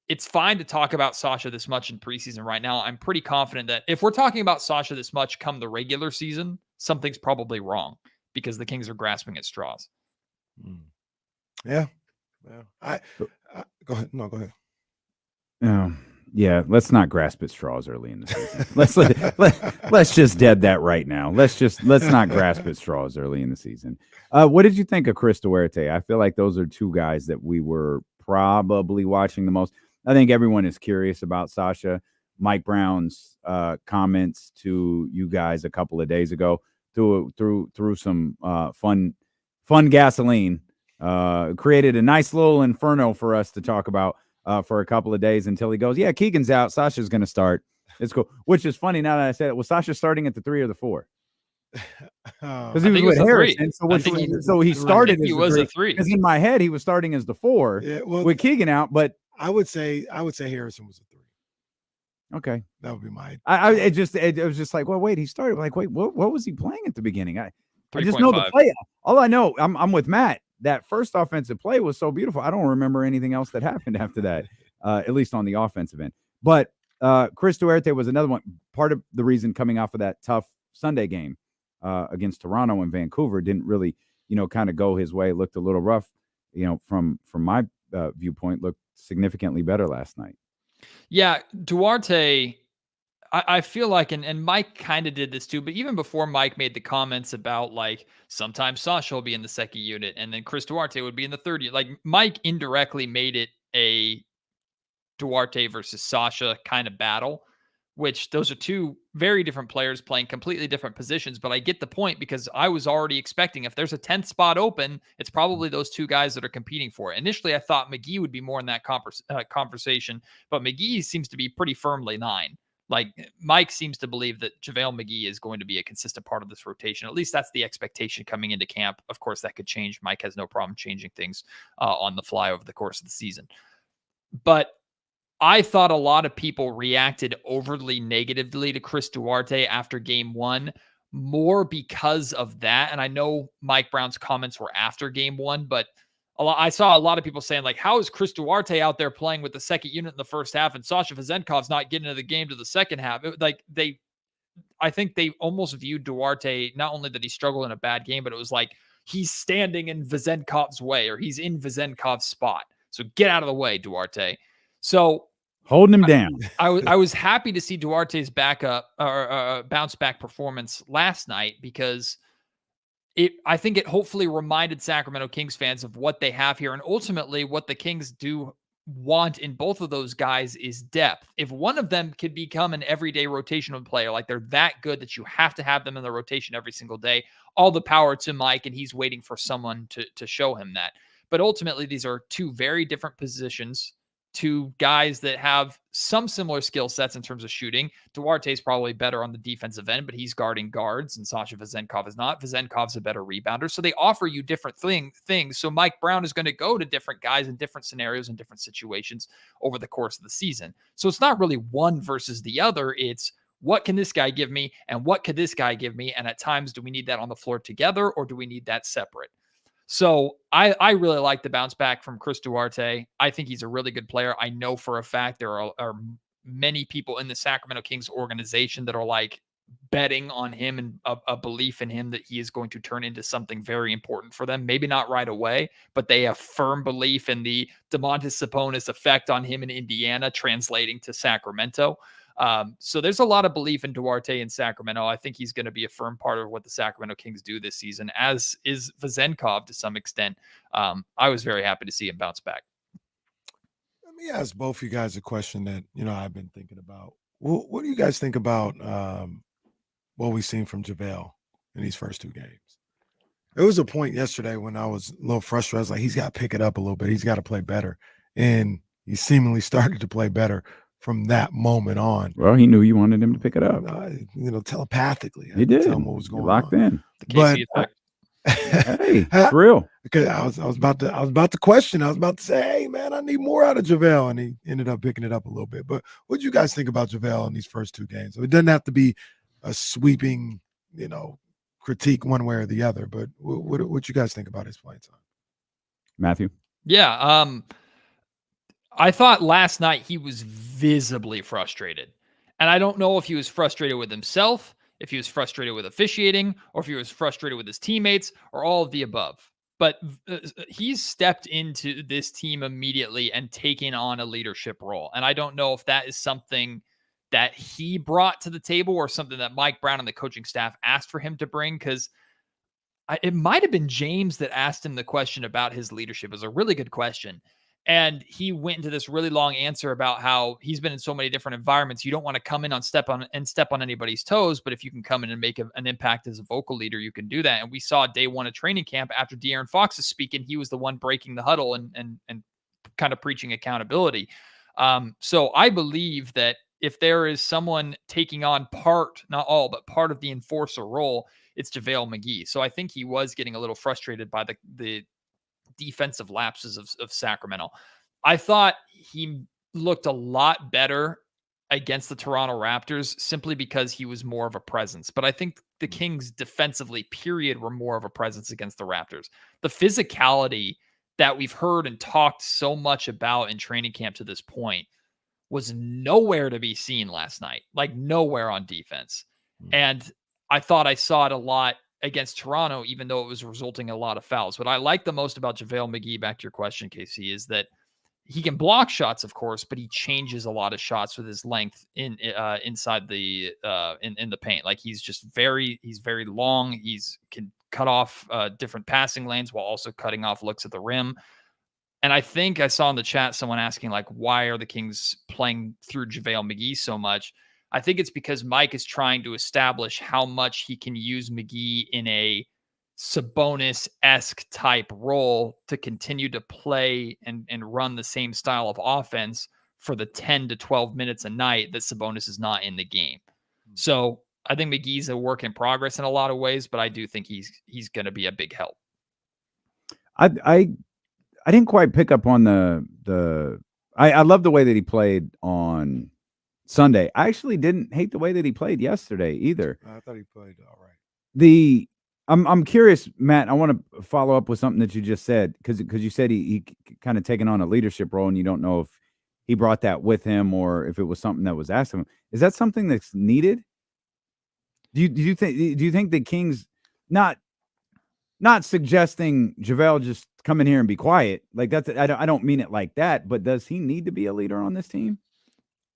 it's fine to talk about Sasha this much in preseason right now. I'm pretty confident that if we're talking about Sasha this much come the regular season, something's probably wrong, because the Kings are grasping at straws. Yeah. I go ahead. No, go ahead. Yeah, let's not grasp at straws early in the season. Let's just dead that right now. Let's not grasp at straws early in the season. What did you think of Chris Duarte? I feel like those are two guys that we were probably watching the most. I think everyone is curious about Sasha. Mike Brown's comments to you guys a couple of days ago through some fun gasoline, created a nice little inferno for us to talk about for a couple of days, until he goes, yeah, Keegan's out, Sasha's going to start. It's cool. Which is funny now that I said it. Was Sasha starting at the 3 or the 4? Because he was with Harrison, so he started. He was a 3. Because in my head, he was starting as the 4 with Keegan out. But I would say Harrison was a 3. Okay, that would be my. It was just like, well, wait, he started. Like, wait, what was he playing at the beginning? I just know 5. the play. All I know, I'm with Matt. That first offensive play was so beautiful. I don't remember anything else that happened after that, at least on the offensive end. But Chris Duarte was another one. Part of the reason coming off of that tough Sunday game against Toronto and Vancouver didn't really, kind of go his way. It looked a little rough, from my viewpoint, looked significantly better last night. Yeah, Duarte, I feel like, and Mike kind of did this too, but even before Mike made the comments about, like, sometimes Sasha will be in the second unit and then Chris Duarte would be in the third unit. Like, Mike indirectly made it a Duarte versus Sasha kind of battle, which those are two very different players playing completely different positions. But I get the point, because I was already expecting, if there's a 10th spot open, it's probably those two guys that are competing for it. Initially, I thought McGee would be more in that conversation, but McGee seems to be pretty firmly 9. Like, Mike seems to believe that JaVale McGee is going to be a consistent part of this rotation. At least that's the expectation coming into camp. Of course, that could change. Mike has no problem changing things on the fly over the course of the season. But I thought a lot of people reacted overly negatively to Chris Duarte after game 1, more because of that. And I know Mike Brown's comments were after game 1, but I saw a lot of people saying, like, how is Chris Duarte out there playing with the second unit in the first half and Sasha Vezenkov's not getting into the game to the second half? I think they almost viewed Duarte, not only that he struggled in a bad game, but it was like he's standing in Vezenkov's way, or he's in Vezenkov's spot. So get out of the way, Duarte. So holding him down. I was happy to see Duarte's backup or bounce back performance last night, because I think it hopefully reminded Sacramento Kings fans of what they have here. And ultimately what the Kings do want in both of those guys is depth. If one of them could become an everyday rotational player, like they're that good that you have to have them in the rotation every single day, all the power to Mike, and he's waiting for someone to show him that. But ultimately, these are two very different positions, two guys that have some similar skill sets in terms of shooting. Duarte is probably better on the defensive end, but he's guarding guards, and Sasha Vezenkov is not. Vezenkov's a better rebounder. So they offer you different things. So Mike Brown is going to go to different guys in different scenarios and different situations over the course of the season. So it's not really one versus the other. It's what can this guy give me and what could this guy give me? And at times, do we need that on the floor together, or do we need that separate? So I really like the bounce back from Chris Duarte. I think he's a really good player. I know for a fact there are many people in the Sacramento Kings organization that are like betting on him and a belief in him that he is going to turn into something very important for them. Maybe not right away, but they have firm belief in the Domantas Sabonis effect on him in Indiana translating to Sacramento. So there's a lot of belief in Duarte in Sacramento. I think he's going to be a firm part of what the Sacramento Kings do this season, as is Vezenkov to some extent. I was very happy to see him bounce back. Let me ask both of you guys a question that, I've been thinking about. What do you guys think about what we've seen from JaVale in these first 2 games? There was a point yesterday when I was a little frustrated. I was like, he's got to pick it up a little bit. He's got to play better. And he seemingly started to play better from that moment on. Well, he knew you wanted him to pick it up. Telepathically. He did. Tell him what was going locked on. In. The KC effect. Hey, it's real. Because I was about to question. I was about to say, hey man, I need more out of JaVale, and he ended up picking it up a little bit. But what do you guys think about JaVale in these first 2 games? So it doesn't have to be a sweeping, critique one way or the other. But what you guys think about his playing time? Matthew? Yeah. I thought last night he was visibly frustrated. And I don't know if he was frustrated with himself, if he was frustrated with officiating, or if he was frustrated with his teammates, or all of the above. But he's stepped into this team immediately and taken on a leadership role. And I don't know if that is something that he brought to the table or something that Mike Brown and the coaching staff asked for him to bring, because it might have been James that asked him the question about his leadership. It was a really good question. And he went into this really long answer about how he's been in so many different environments. You don't want to come in and step on anybody's toes, but if you can come in and make an impact as a vocal leader, you can do that. And we saw day 1 of training camp after De'Aaron Fox is speaking, he was the one breaking the huddle and kind of preaching accountability. So I believe that if there is someone taking on part, not all, but part of the enforcer role, it's JaVale McGee. So I think he was getting a little frustrated by the defensive lapses of Sacramento. I thought he looked a lot better against the Toronto Raptors simply because he was more of a presence. But I think the Kings defensively, period, were more of a presence against the Raptors. The physicality that we've heard and talked so much about in training camp to this point was nowhere to be seen last night, like nowhere on defense. And I thought I saw it a lot against Toronto, even though it was resulting in a lot of fouls. What I like the most about JaVale McGee, back to your question, Casey, is that he can block shots, of course, but he changes a lot of shots with his length inside the in the paint. Like he's very long. He's can cut off different passing lanes while also cutting off looks at the rim. And I think I saw in the chat someone asking, like, why are the Kings playing through JaVale McGee so much? I think it's because Mike is trying to establish how much he can use McGee in a Sabonis-esque type role to continue to play and run the same style of offense for the 10 to 12 minutes a night that Sabonis is not in the game. So I think McGee's a work in progress in a lot of ways, but I do think he's going to be a big help. I didn't quite pick up on I love the way that he played on Sunday. I actually didn't hate the way that he played yesterday either. I thought he played all right. I'm curious, Matt. I want to follow up with something that you just said because you said he kind of taken on a leadership role, and you don't know if he brought that with him or if it was something that was asked of him. Is that something that's needed? Do you think the Kings not suggesting JaVale just come in here and be quiet? Like that's I don't mean it like that, but does he need to be a leader on this team?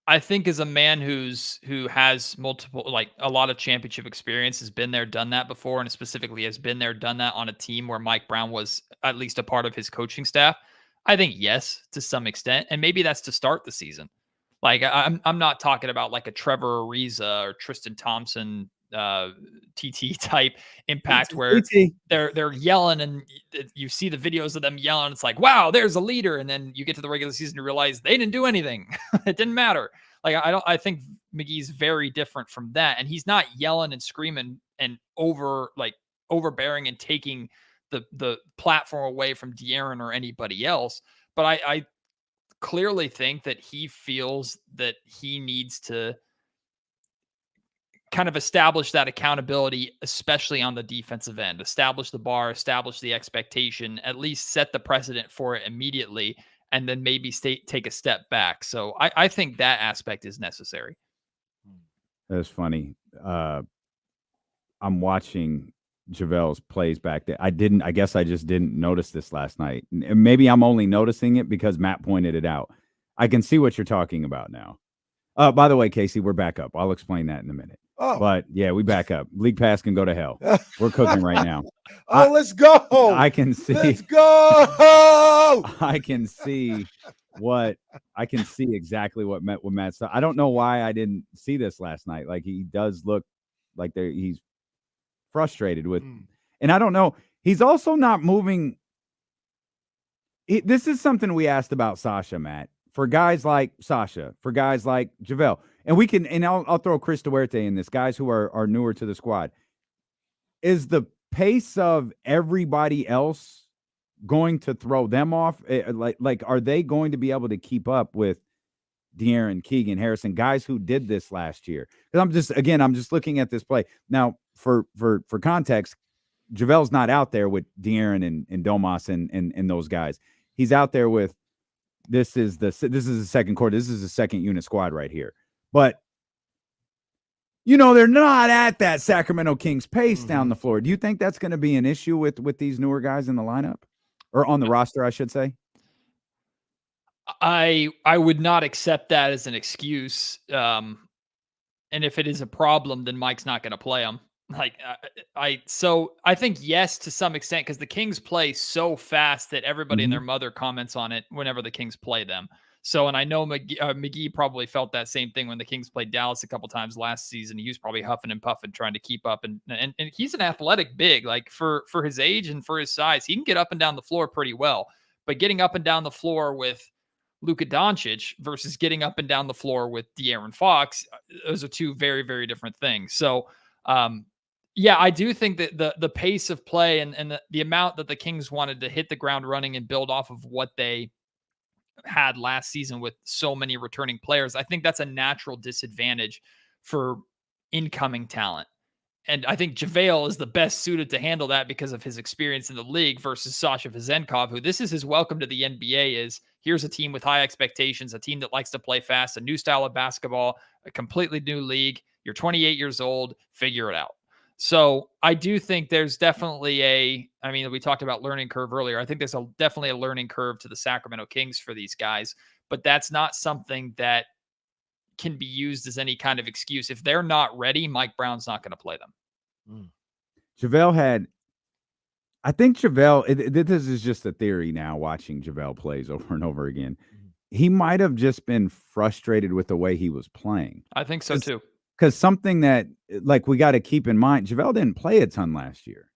I think as a man who has multiple, like a lot of championship experience, has been there, done that before, and specifically has been there, done that on a team where Mike Brown was at least a part of his coaching staff. I think yes, to some extent, and maybe that's to start the season. Like I'm not talking about like a Trevor Ariza or Tristan Thompson TT type impact where they're yelling and you see the videos of them yelling. It's like, wow, there's a leader. And then you get to the regular season to realize they didn't do anything. It didn't matter. Like, I think McGee's very different from that. And he's not yelling and screaming and overbearing and taking the platform away from De'Aaron or anybody else. But I clearly think that he feels that he needs to kind of establish that accountability, especially on the defensive end, establish the bar, establish the expectation, at least set the precedent for it immediately. and then maybe take a step back. So I think that aspect is necessary. That's funny. I'm watching JaVale's plays back there. I guess I just didn't notice this last night. And maybe I'm only noticing it because Matt pointed it out. I can see what you're talking about now. By the way, Casey, we're back up. I'll explain that in a minute. Oh. But yeah, we back up. League Pass can go to hell. We're cooking right now. Let's go. I can see. Let's go. I can see exactly what Matt said. I don't know why I didn't see this last night. Like, he does look like he's frustrated with, and I don't know. He's also not moving. This is something we asked about Sasha, Matt. For guys like Sasha, for guys like JaVale, and I'll throw Chris Huerter in this, guys who are newer to the squad. Is the pace of everybody else going to throw them off? Like, are they going to be able to keep up with De'Aaron, Keegan, Harrison, guys who did this last year? Because I'm just looking at this play now. For context, JaVale's not out there with De'Aaron and Domas and those guys. He's out there with. This is the second quarter. This is the second unit squad right here. But, they're not at that Sacramento Kings pace down the floor. Do you think that's going to be an issue with these newer guys in the lineup, or on the roster, I should say? I would not accept that as an excuse. And if it is a problem, then Mike's not going to play them. So I think yes, to some extent, because the Kings play so fast that everybody and their mother comments on it whenever the Kings play them. So, and I know McGee probably felt that same thing when the Kings played Dallas a couple times last season. He was probably huffing and puffing trying to keep up, and he's an athletic big, like for his age and for his size, he can get up and down the floor pretty well. But getting up and down the floor with Luka Doncic versus getting up and down the floor with De'Aaron Fox, those are two very, very different things. So, yeah, I do think that the pace of play and the amount that the Kings wanted to hit the ground running and build off of what they had last season with so many returning players, I think that's a natural disadvantage for incoming talent. And I think JaVale is the best suited to handle that because of his experience in the league versus Sasha Vezenkov, who this is his welcome to the NBA is here's a team with high expectations, a team that likes to play fast, a new style of basketball, a completely new league. You're 28 years old, figure it out. So I do think there's definitely we talked about learning curve earlier. I think there's definitely a learning curve to the Sacramento Kings for these guys, but that's not something that can be used as any kind of excuse. If they're not ready, Mike Brown's not going to play them. JaVale I think JaVale, this is just a theory now, watching JaVale plays over and over again. He might have just been frustrated with the way he was playing. I think so too. Because something that, like, we got to keep in mind, JaVale didn't play a ton last year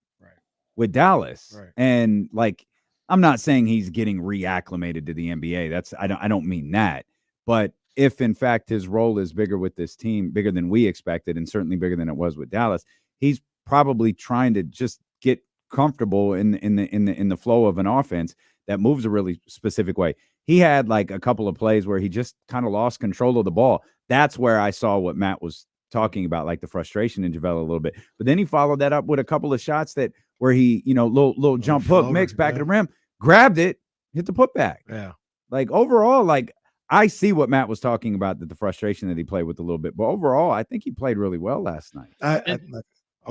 with Dallas. Right. And, like, I'm not saying he's getting reacclimated to the NBA. I don't mean that. But if, in fact, his role is bigger with this team, bigger than we expected, and certainly bigger than it was with Dallas, he's probably trying to just get comfortable in the flow of an offense that moves a really specific way. He had, like, a couple of plays where he just kind of lost control of the ball. That's where I saw what Matt was talking about, like the frustration in JaVale a little bit. But then he followed that up with a couple of shots where he, little jump hook mix back of the rim, grabbed it, hit the putback. Yeah. Like, overall, like, I see what Matt was talking about, the frustration that he played with a little bit. But overall, I think he played really well last night.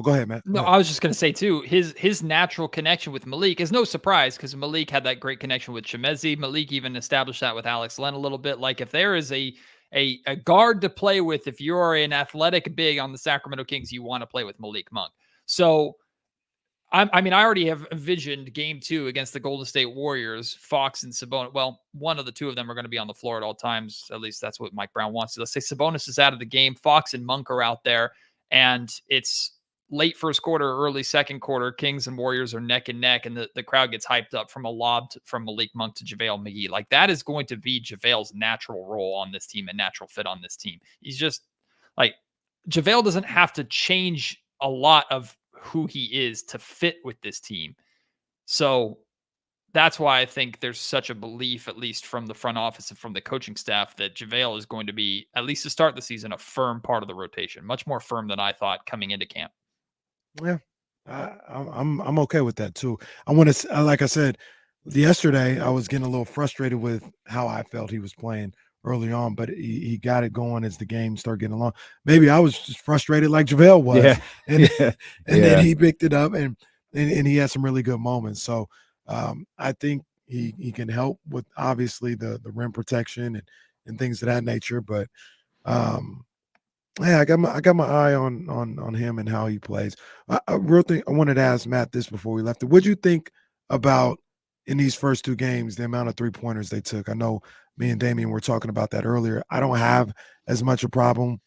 Go ahead, Matt. No, I was just going to say, too, his natural connection with Malik is no surprise because Malik had that great connection with Chimezie. Malik even established that with Alex Len a little bit. Like, if there is a guard to play with, if you're an athletic big on the Sacramento Kings, you want to play with Malik Monk. So, I already have envisioned game 2 against the Golden State Warriors, Fox and Sabonis. Well, one of the two of them are going to be on the floor at all times. At least that's what Mike Brown wants. So let's say Sabonis is out of the game. Fox and Monk are out there, and it's late first quarter, early second quarter. Kings and Warriors are neck and neck, and the crowd gets hyped up from a lob from Malik Monk to JaVale McGee. Like, that is going to be JaVale's natural role on this team and natural fit on this team. He's just like, JaVale doesn't have to change a lot of who he is to fit with this team. So that's why I think there's such a belief, at least from the front office and from the coaching staff, that JaVale is going to be, at least to start the season, a firm part of the rotation, much more firm than I thought coming into camp. Yeah, I'm okay with that too. I want to, like I said, yesterday I was getting a little frustrated with how I felt he was playing early on, but he got it going as the game started getting along. Maybe I was just frustrated like JaVale was. Yeah. And, Yeah. and then he picked it up and he had some really good moments. So I think he can help with obviously the rim protection and things of that nature. But yeah, I got my eye on him and how he plays. I wanted to ask Matt this before we left. What'd you think about in these first two games, the amount of 3-pointers they took? I know me and Damian were talking about that earlier. I don't have as much a problem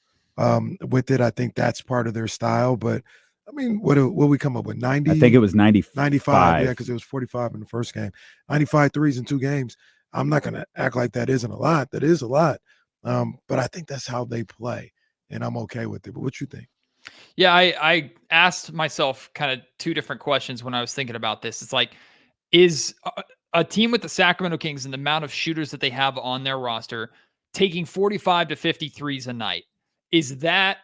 with it. I think that's part of their style. But I mean, what we come up with? 90? I think it was 95. Yeah, because it was 45 in the first game. 95 threes in 2 games. I'm not going to act like that isn't a lot. That is a lot. But I think that's how they play, and I'm okay with it. But what you think? Yeah, I asked myself kind of 2 different questions when I was thinking about this. It's like, is a team with the Sacramento Kings and the amount of shooters that they have on their roster taking 45 to 53s a night, is that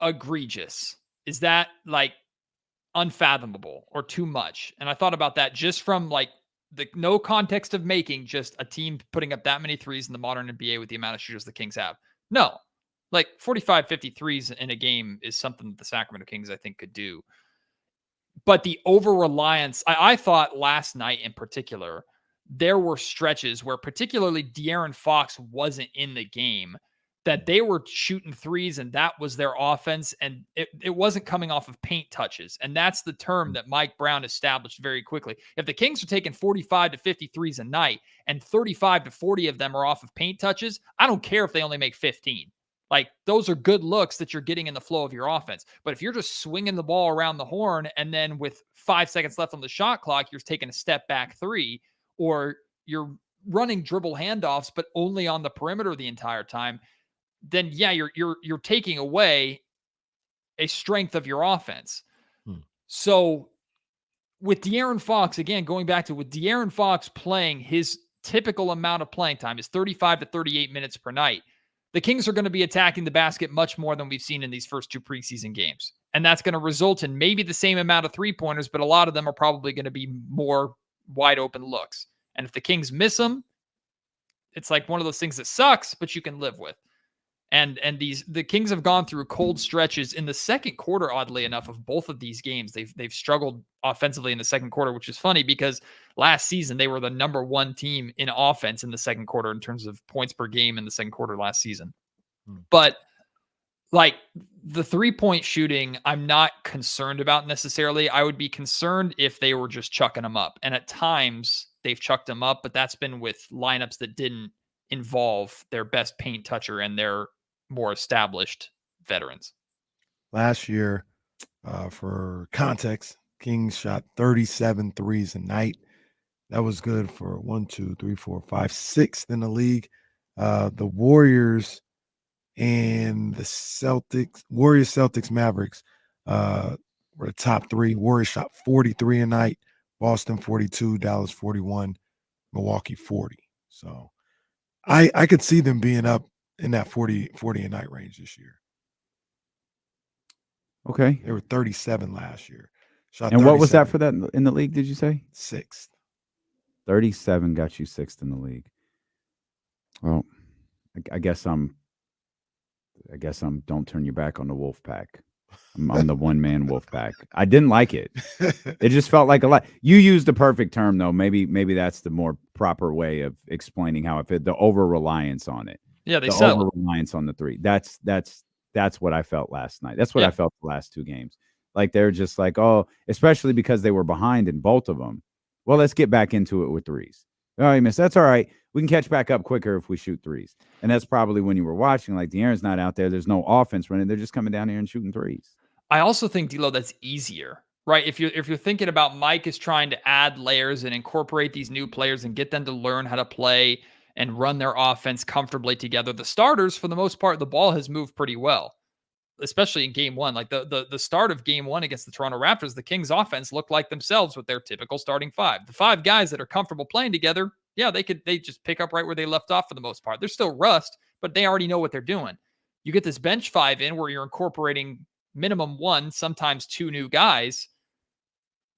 egregious? Is that like unfathomable or too much? And I thought about that just from like the no context of making, just a team putting up that many threes in the modern NBA with the amount of shooters the Kings have. No, like 45, 53s in a game is something that the Sacramento Kings, I think, could do. But the over-reliance, I thought last night in particular, there were stretches where particularly De'Aaron Fox wasn't in the game, that they were shooting threes and that was their offense, and it wasn't coming off of paint touches. And that's the term that Mike Brown established very quickly. If the Kings are taking 45 to 53s a night and 35 to 40 of them are off of paint touches, I don't care if they only make 15. Like, those are good looks that you're getting in the flow of your offense. But if you're just swinging the ball around the horn and then with 5 seconds left on the shot clock, you're taking a step back three, or you're running dribble handoffs, but only on the perimeter the entire time, then yeah, you're taking away a strength of your offense. So with De'Aaron Fox, again, going back to with De'Aaron Fox playing his typical amount of playing time is 35 to 38 minutes per night, the Kings are going to be attacking the basket much more than we've seen in these first 2 preseason games. And that's going to result in maybe the same amount of 3-pointers, but a lot of them are probably going to be more wide open looks. And if the Kings miss them, it's like one of those things that sucks, but you can live with. And the Kings have gone through cold stretches in the second quarter, oddly enough, of both of these games. They've struggled offensively in the second quarter, which is funny because last season they were the number 1 team in offense in the second quarter in terms of points per game in the second quarter last season. But like the 3-point shooting, I'm not concerned about necessarily. I would be concerned if they were just chucking them up. And at times they've chucked them up, but that's been with lineups that didn't involve their best paint toucher and their more established veterans. Last year, for context, Kings shot 37 threes a night. That was good for 1, 2, 3, 4, 5, 6th in the league. The Warriors and the Celtics, Mavericks were the top 3. Warriors shot 43 a night, Boston 42, Dallas 41, Milwaukee 40. So I could see them being up in that 40 a night range this year. Okay. They were 37 last year. Shot and what was that for that in the league, did you say? 6th. 37 got you 6th in the league. Well, I guess I'm don't turn your back on the wolf pack. I'm the one-man wolf pack. I didn't like it. It just felt like a lot. You used the perfect term though. Maybe that's the more proper way of explaining how it fit. The over-reliance on it. Yeah, the over-reliance on the 3. That's what I felt last night. That's what I felt the last 2 games. Like they're just like, oh, especially because they were behind in both of them. Well, let's get back into it with 3s. Oh, you missed. That's all right. We can catch back up quicker if we shoot 3s. And that's probably when you were watching, like De'Aaron's not out there. There's no offense running. They're just coming down here and shooting 3s. I also think, D'Lo, that's easier, right? If you're thinking about Mike is trying to add layers and incorporate these new players and get them to learn how to play and run their offense comfortably together. The starters, for the most part, the ball has moved pretty well, especially in game 1. Like the start of game 1 against the Toronto Raptors, the Kings offense looked like themselves with their typical starting 5. The 5 guys that are comfortable playing together, yeah, they just pick up right where they left off for the most part. They're still rust, but they already know what they're doing. You get this bench 5 in where you're incorporating minimum 1, sometimes 2 new guys.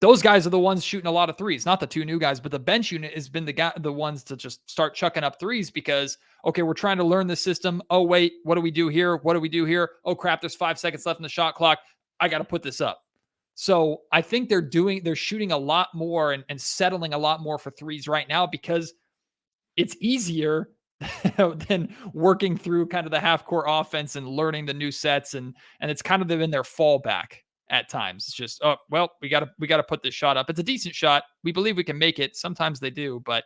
those guys are the ones shooting a lot of threes, not the two new guys, but the bench unit has been the ones to just start chucking up threes because, okay, we're trying to learn the system. Oh, wait, what do we do here? What do we do here? Oh, crap, there's 5 seconds left in the shot clock. I got to put this up. So I think they're shooting a lot more and settling a lot more for threes right now because it's easier than working through kind of the half court offense and learning the new sets. And it's kind of been their fallback at times. It's just, oh, well, we got to put this shot up. It's a decent shot. We believe we can make it. Sometimes they do, but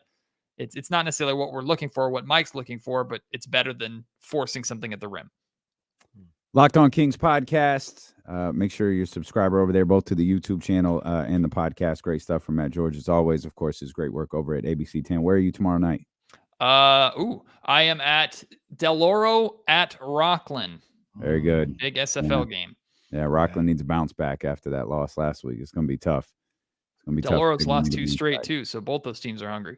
it's not necessarily what we're looking for, what Mike's looking for, but it's better than forcing something at the rim. Locked On Kings podcast. Make sure you're a subscriber over there, both to the YouTube channel and the podcast. Great stuff from Matt George, as always. Of course, his great work over at ABC 10. Where are you tomorrow night? I am at Del Oro at Rockland. Very good. Big SFL game. Yeah, Rockland needs a bounce back after that loss last week. It's going to be tough. It's going to be Del tough. Oro's lost 2 straight too, so both those teams are hungry.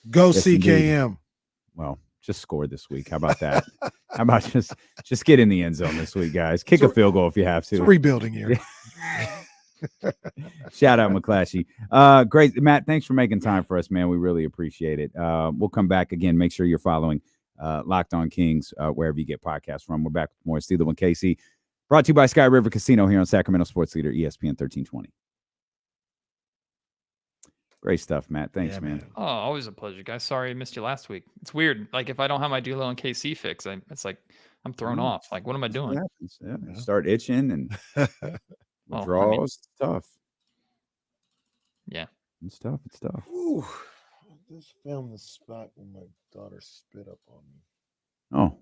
Go Yes, CKM. indeed. Well, just score this week. How about that? How about just get in the end zone this week, guys? Kick a field goal if you have to. It's a rebuilding year. Shout out McClatchy. Great, Matt. Thanks for making time for us, man. We really appreciate it. We'll come back again. Make sure you're following Locked On Kings wherever you get podcasts from. We're back with more Steeler and KC. Brought to you by Sky River Casino here on Sacramento Sports Leader ESPN 1320. Great stuff, Matt. Thanks, man. Oh, always a pleasure, guys. Sorry I missed you last week. It's weird. Like if I don't have my D'Lo and KC fix, it's like I'm thrown off. Like what am I doing? Yeah. You start itching and withdrawals. It's tough. Yeah. It's tough. It's tough. Ooh, I just found the spot when my daughter spit up on me. Oh,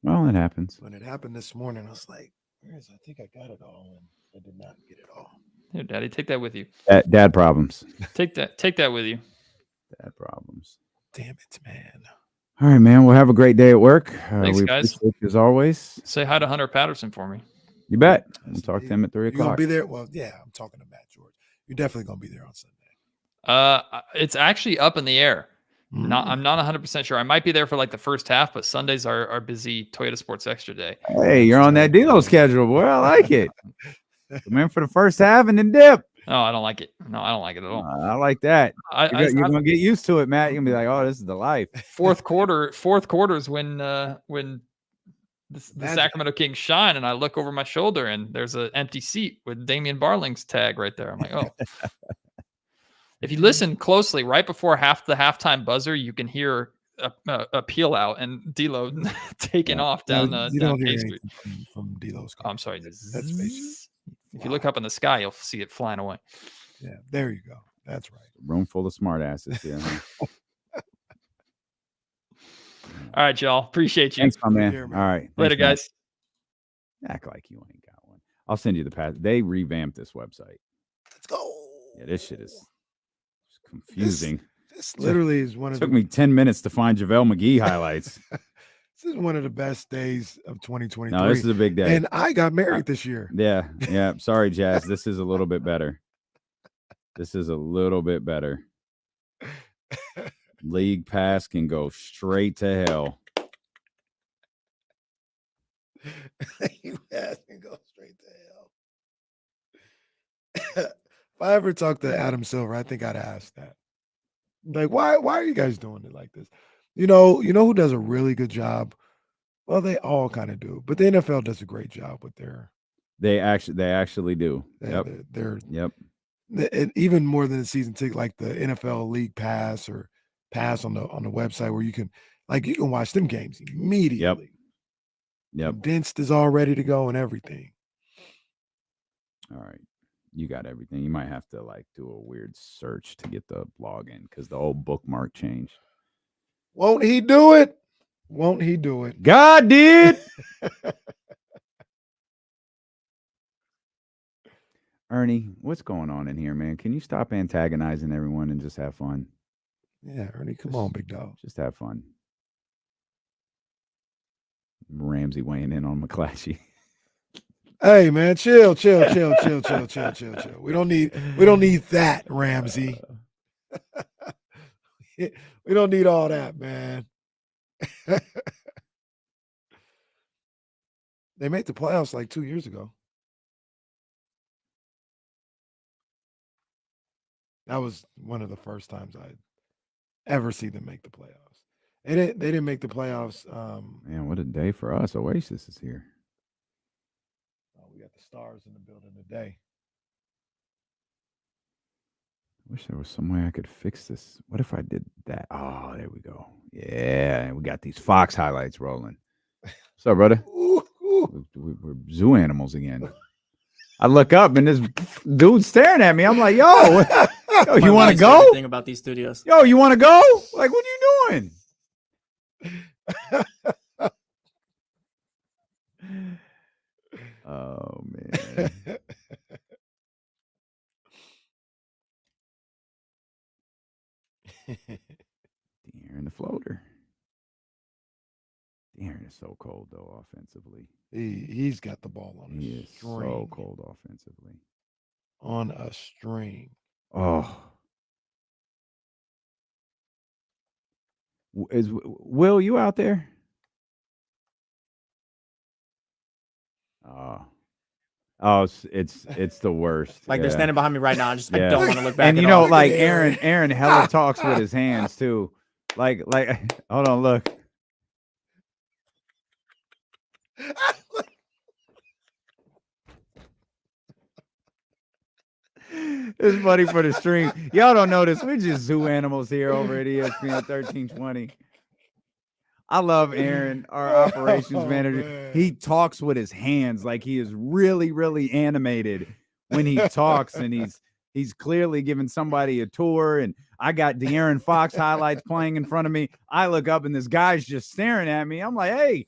well, it happens. When it happened this morning, I was like, where is it? I think I got it all, and I did not get it all. Here, Daddy, take that with you. Dad problems. Take that with you. Dad problems. Damn it, man. All right, man. We'll have a great day at work. Thanks, we guys. appreciate you as always. Say hi to Hunter Patterson for me. You bet. We'll talk to him at 3 You gonna o'clock. be there? Well, yeah, I'm talking to Matt George. You're definitely gonna be there on Sunday. It's actually up in the air. I'm not 100% sure. I might be there for like the first half, but Sundays are busy Toyota Sports Extra Day. Hey, you're on that D'Lo schedule, boy. I like it. Come in for the first half and then dip. No, I don't like it. No, I don't like it at all. I like that. You're going to get used to it, Matt. You're going to be like, oh, this is the life. Fourth quarter is when the Sacramento Kings shine, and I look over my shoulder and there's an empty seat with Damian Barling's tag right there. I'm like, oh. If you listen closely, right before the halftime buzzer, you can hear a peel out and D'Lo taking off down K Street. From D'Lo's. I'm sorry. That's if you look up in the sky, you'll see it flying away. Yeah, there you go. That's right. Room full of smart asses. Yeah. All right, y'all. Appreciate you. Thanks, my man. All right. Later, Thanks, guys. man. Act like you ain't got one. I'll send you the pass. They revamped this website. Let's go. Yeah, this shit is confusing. This literally is one of took me 10 minutes to find JaVale McGee highlights. This is one of the best days of 2023. No, this is a big day. And I got married this year. Yeah. Yeah. Sorry, Jazz. This is a little bit better. This is a little bit better. League pass can go straight to hell. League pass can go straight to hell. If I ever talked to Adam Silver, I think I'd ask that. Like, why are you guys doing it like this? You know who does a really good job? Well, they all kind of do, but the NFL does a great job with their. They actually do. Yep. And even more than the season ticket, like the NFL League Pass or Pass on the website, where you can watch them games immediately. Yep. Condensed is all ready to go and everything. All right. You got everything. You might have to do a weird search to get the login because the old bookmark changed. Won't he do it? Won't he do it? God did. Ernie, what's going on in here, man? Can you stop antagonizing everyone and just have fun? Yeah, Ernie, come on, big dog. Just have fun. Ramsey weighing in on McClatchy. Hey, man, chill. We don't need that, Ramsey. We don't need all that, man. They made the playoffs like 2 years ago. That was one of the first times I'd ever see them make the playoffs. They didn't make the playoffs. Man, what a day for us. Oasis is here. We got the stars in the building today. Wish there was some way I could fix this. What if I did that? Oh, there we go. Yeah, we got these Fox highlights rolling. What's up, brother? We're zoo animals again. I look up and this dude's staring at me. I'm like, yo, you want to go? Thing about these studios. Yo, you want to go? Like, what are you doing? Oh man. De'Aaron the floater. De'Aaron is so cold though offensively. He's got the ball on he is string. So cold offensively. On a string. Oh. Is Will you out there? Oh, it's the worst. Like they're standing behind me right now. I Yeah. don't want to look back. And at you know, all. like Aaron hella talks with his hands too. Like hold on, look. It's funny for the stream. Y'all don't know this. We're just zoo animals here over at ESPN 1320. I love Aaron, our operations manager. Man. He talks with his hands like he is really, really animated when he talks, and he's clearly giving somebody a tour. And I got De'Aaron Fox highlights playing in front of me. I look up and this guy's just staring at me. I'm like, hey,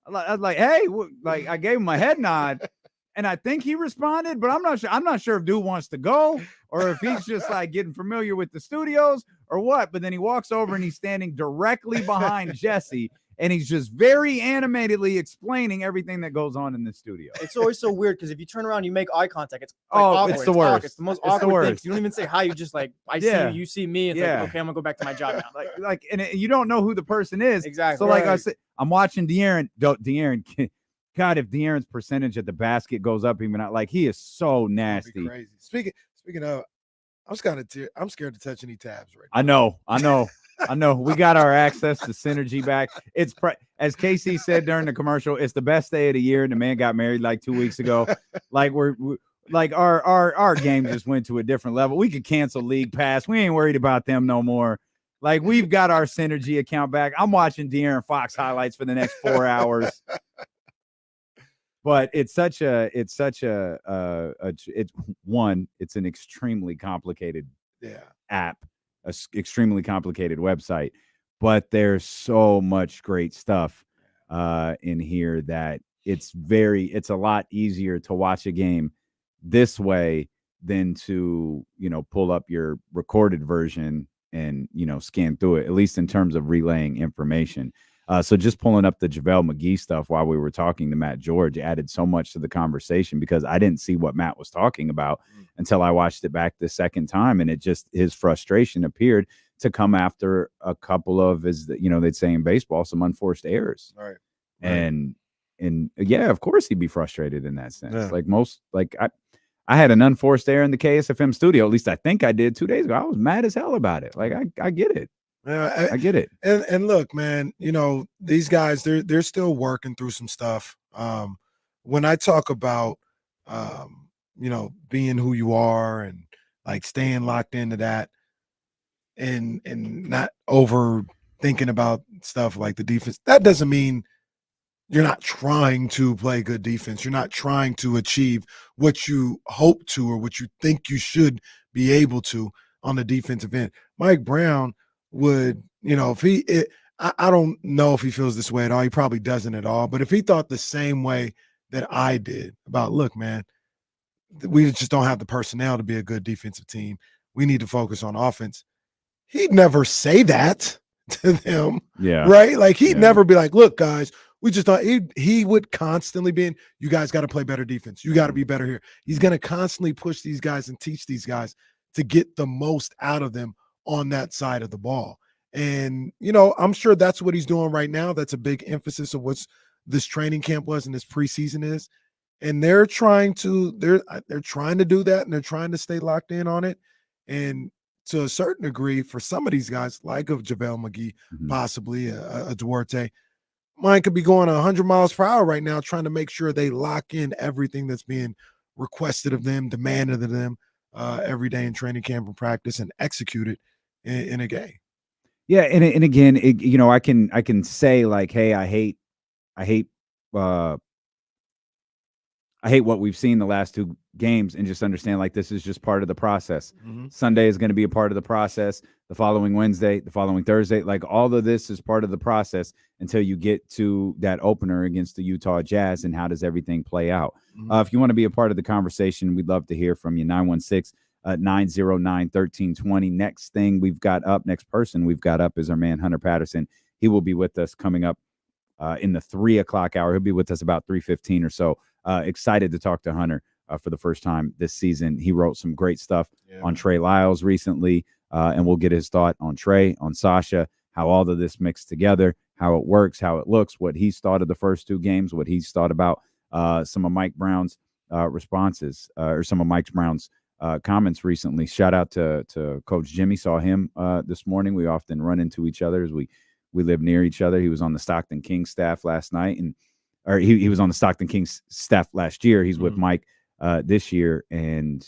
I was like, hey, like I gave him a head nod. And I think he responded, but I'm not sure. I'm not sure if dude wants to go or if he's just like getting familiar with the studios or what. But then he walks over and he's standing directly behind Jesse, and he's just very animatedly explaining everything that goes on in the studio. It's always so weird because if you turn around, you make eye contact. It's awkward. It's the worst. Awkward. It's the most awkward thing. You don't even say hi. You just like, I see you, you see me. It's like, okay, I'm gonna go back to my job now. And you don't know who the person is. Exactly. So like I said, I'm watching De'Aaron. God, if De'Aaron's percentage at the basket goes up even out, like he is so nasty. Crazy. Speaking of, I'm scared to touch any tabs right now. I know. We got our access to synergy back. It's as KC said during the commercial, it's the best day of the year. And the man got married like 2 weeks ago. Like we're like our game just went to a different level. We could cancel League Pass. We ain't worried about them no more. Like we've got our synergy account back. I'm watching De'Aaron Fox highlights for the next 4 hours. But it's an extremely complicated app, an extremely complicated website, but there's so much great stuff in here that it's a lot easier to watch a game this way than to, pull up your recorded version and, scan through it, at least in terms of relaying information. So just pulling up the JaVale McGee stuff while we were talking to Matt George added so much to the conversation because I didn't see what Matt was talking about until I watched it back the second time. And his frustration appeared to come after a couple of, as they'd say in baseball, some unforced errors. Right. And yeah, of course he'd be frustrated in that sense. Yeah. I had an unforced error in the KSFM studio. At least I think I did 2 days ago. I was mad as hell about it. Like I get it. I get it. And look, man, these guys, they're still working through some stuff. When I talk about, being who you are and like staying locked into that and not over thinking about stuff like the defense, that doesn't mean you're not trying to play good defense. You're not trying to achieve what you hope to or what you think you should be able to on the defensive end. Mike Brown would, I don't know if he feels this way at all. He probably doesn't at all. But if he thought the same way that I did about, look, man, we just don't have the personnel to be a good defensive team. We need to focus on offense. He'd never say that to them. Yeah. Right? Like he'd never be like, look, guys, we just thought he would constantly be in, you guys got to play better defense. You got to be better here. He's going to constantly push these guys and teach these guys to get the most out of them on that side of the ball. And, I'm sure that's what he's doing right now. That's a big emphasis of what's this training camp was and this preseason is. And they're trying to do that, and they're trying to stay locked in on it. And to a certain degree, for some of these guys, like a JaVale McGee, Mhm. possibly a Duarte, mine could be going 100 miles per hour right now, trying to make sure they lock in everything that's being requested of them, demanded of them every day in training camp and practice, and execute it in a game. Yeah, and again, I can say like, hey, I hate uh I hate what we've seen the last 2 games, and just understand like this is just part of the process. Mhm. Sunday is going to be a part of the process. The following Wednesday, the following Thursday, like all of this is part of the process until you get to that opener against the Utah Jazz. And how does everything play out? If you want to be a part of the conversation, we'd love to hear from you. 916-909-1320. Next thing next person we've got up is our man Hunter Patterson. He will be with us coming up in the 3 o'clock hour. He'll be with us about 3:15 or so. Excited to talk to Hunter for the first time this season. He wrote some great stuff on Trey Lyles recently, and we'll get his thought on Trey, on Sasha, how all of this mixed together, how it works, how it looks, what he's thought of the first 2 games, what he's thought about some of Mike Brown's responses or some of Mike Brown's comments recently. Shout out to Coach Jimmy. Saw him this morning. We often run into each other as we live near each other. He was on the Stockton Kings staff last night, or he was on the Stockton Kings staff last year. He's with Mike this year, and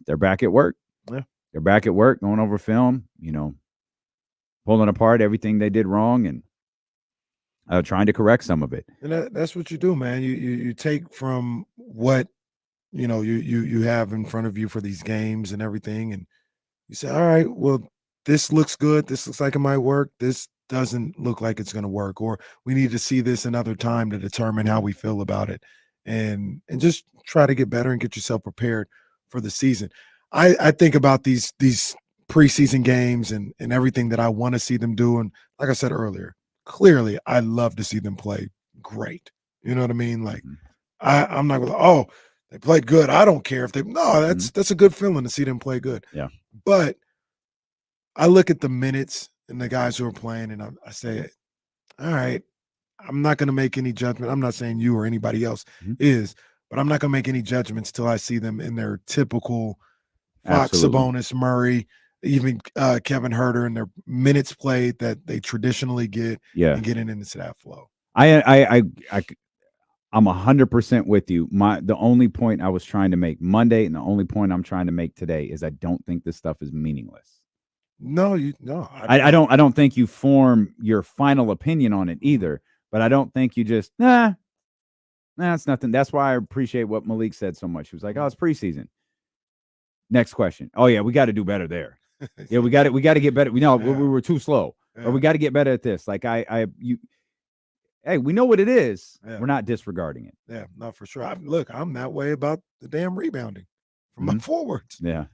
they're back at work. Yeah, they're back at work, going over film, pulling apart everything they did wrong and trying to correct some of it. And that's what you do, man. You take from what you have in front of you for these games and everything, and you say, all right, well, this looks good. This looks like it might work. This doesn't look like it's going to work, or we need to see this another time to determine how we feel about it, and just try to get better and get yourself prepared for the season. I think about these preseason games and everything that I want to see them do. And like I said earlier, clearly I love to see them play great. You know what I mean? Like I'm not going to, oh, they played good. I don't care if that's a good feeling to see them play good. Yeah. But I look at the minutes and the guys who are playing, and I say, all right, I'm not going to make any judgment. I'm not saying you or anybody else is, but I'm not going to make any judgments till I see them in their typical Fox, Sabonis, Murray, even Kevin Huerter, and their minutes played that they traditionally get, and getting into that flow. I'm 100% with you. The only point I was trying to make Monday, and the only point I'm trying to make today, is I don't think this stuff is meaningless. No, I don't think you form your final opinion on it either. But I don't think you just it's nothing. That's why I appreciate what Malik said so much. He was like, "Oh, it's preseason." Next question. Oh yeah, we got to do better there. Yeah, we got to get better. We were too slow, or we got to get better at this. Like hey, we know what it is. Yeah. We're not disregarding it. Yeah, no, for sure. I'm that way about the damn rebounding from my forwards. Yeah.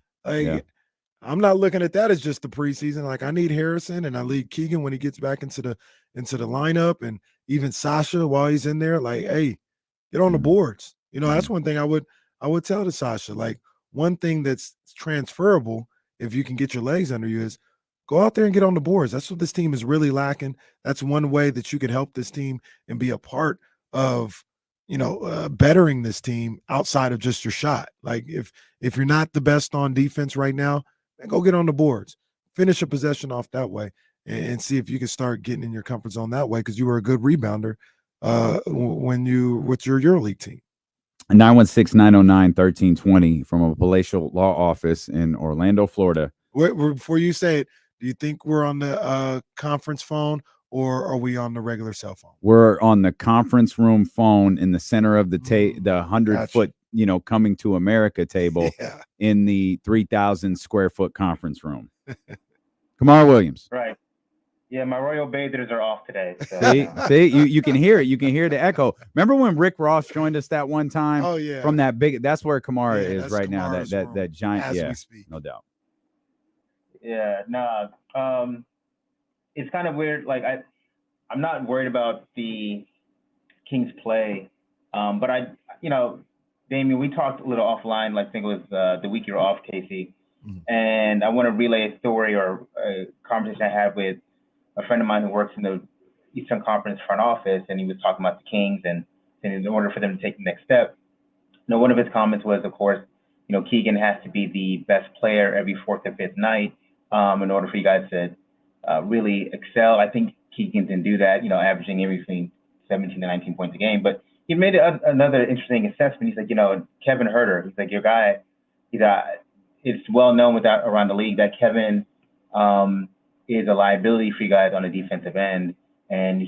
I'm not looking at that as just the preseason. Like I need Harrison and I need Keegan when he gets back into the lineup, and even Sasha while he's in there. Like, hey, get on the boards. That's one thing I would tell to Sasha. Like one thing that's transferable, if you can get your legs under you, is go out there and get on the boards. That's what this team is really lacking. That's one way that you could help this team and be a part of, bettering this team outside of just your shot. Like if you're not the best on defense right now, then go get on the boards, finish a possession off that way, and see if you can start getting in your comfort zone that way, because you were a good rebounder when you with your EuroLeague team. 916-909-1320 from a palatial law office in Orlando, Florida. Before you say it, do you think we're on the conference phone, or are we on the regular cell phone? We're on the conference room phone in the center of the 100-foot, coming to America table in the 3,000 square foot conference room. Kamar Williams. Right. Yeah, my Royal Bathers are off today. So. See, you can hear it. You can hear the echo. Remember when Rick Ross joined us that one time? Oh yeah. From that big. That's where Kamara is right now. That giant. As we speak. No doubt. Yeah. No. It's kind of weird. Like I'm not worried about the Kings play, but Damian, we talked a little offline. Like I think it was the week you were off, Casey, and I want to relay a story or a conversation I had with a friend of mine who works in the Eastern Conference front office, and he was talking about the Kings and in order for them to take the next step. One of his comments was, of course, Keegan has to be the best player every fourth or fifth night in order for you guys to really excel. I think Keegan can do that, averaging between 17 to 19 points a game. But he made another interesting assessment. He's like, Kevin Huerter, he's like, your guy, it's well known around the league that Kevin is a liability for you guys on the defensive end. And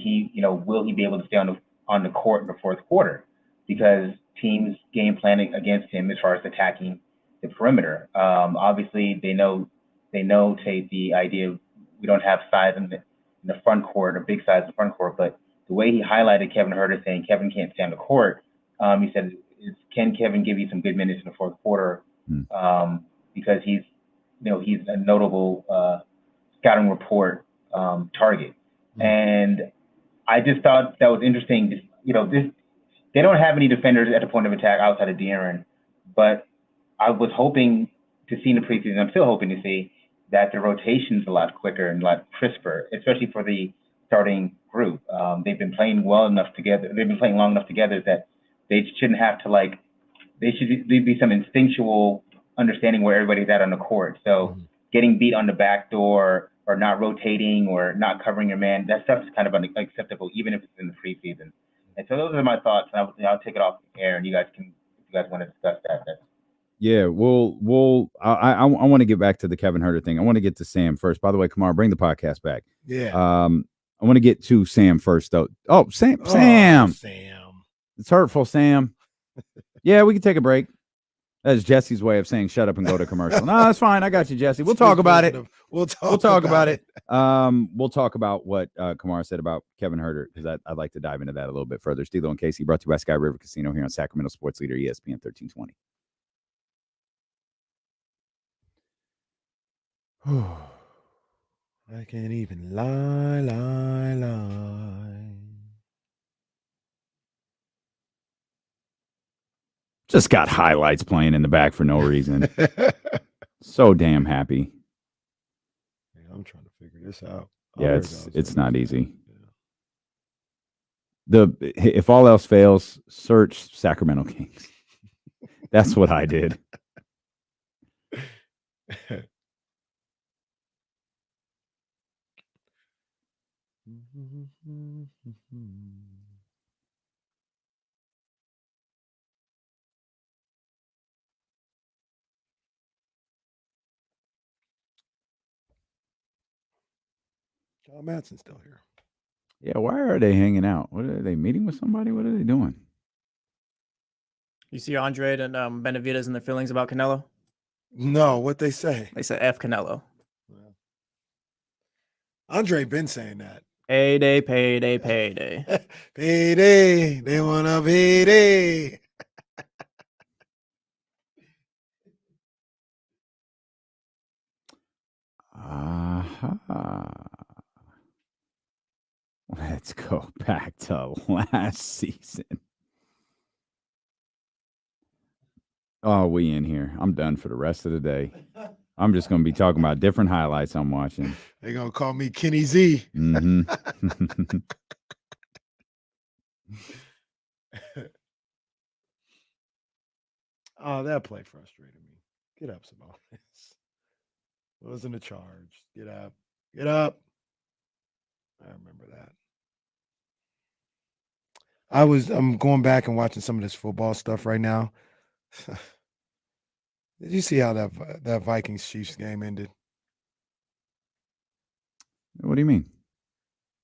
will he be able to stay on the court in the fourth quarter? Because teams game planning against him as far as attacking the perimeter. Obviously, they notate the idea of we don't have size in the front court, or big size in the front court. But the way he highlighted Kevin Huerter saying Kevin can't stay on the court, he said, can Kevin give you some good minutes in the fourth quarter? Because he's a notable scouting report target. And I just thought that was interesting. They don't have any defenders at the point of attack outside of De'Aaron, but I was hoping to see in the preseason, I'm still hoping to see that the rotation's a lot quicker and a lot crisper, especially for the starting group. They've been playing well enough together. They've been playing long enough together that they shouldn't have to there should be some instinctual understanding where everybody's at on the court. So getting beat on the back door or not rotating or not covering your man, that stuff is kind of unacceptable, even if it's in the preseason. And so those are my thoughts. And I'll take it off the air, and you guys can, if you guys want to discuss that. Yeah, I want to get back to the Kevin Huerter thing. I want to get to Sam first. By the way, Kamar, bring the podcast back. Yeah. I want to get to Sam first, though. Oh, Sam. It's hurtful, Sam. Yeah, we can take a break. That's Jesse's way of saying shut up and go to commercial. No, that's fine. I got you, Jesse. We'll talk about it. We'll talk about it. We'll talk about what Kamar said about Kevin Huerter, because I'd like to dive into that a little bit further. Stilo and Casey, brought to you by Sky River Casino here on Sacramento Sports Leader ESPN 1320. I can't even lie. Just got highlights playing in the back for no reason. So damn happy. Yeah, I'm trying to figure this out. Yeah, it's not easy. If all else fails, search Sacramento Kings. That's what I did. John Matson's still here. Yeah, why are they hanging out? What are they meeting with somebody? What are they doing? You see Andre and Benavidez and their feelings about Canelo? No, what they say? They said F Canelo. Andre been saying that. Payday. Payday. They want a payday. Let's go back to last season. Oh, we in here. I'm done for the rest of the day. I'm just going to be talking about different highlights I'm watching. They're going to call me Kenny Z. Mm-hmm. Oh, that play frustrated me. Get up, Sabonis. Wasn't a charge. Get up. Get up. I remember that. I'm going back and watching some of this football stuff right now. Did you see how that Vikings Chiefs game ended? What do you mean?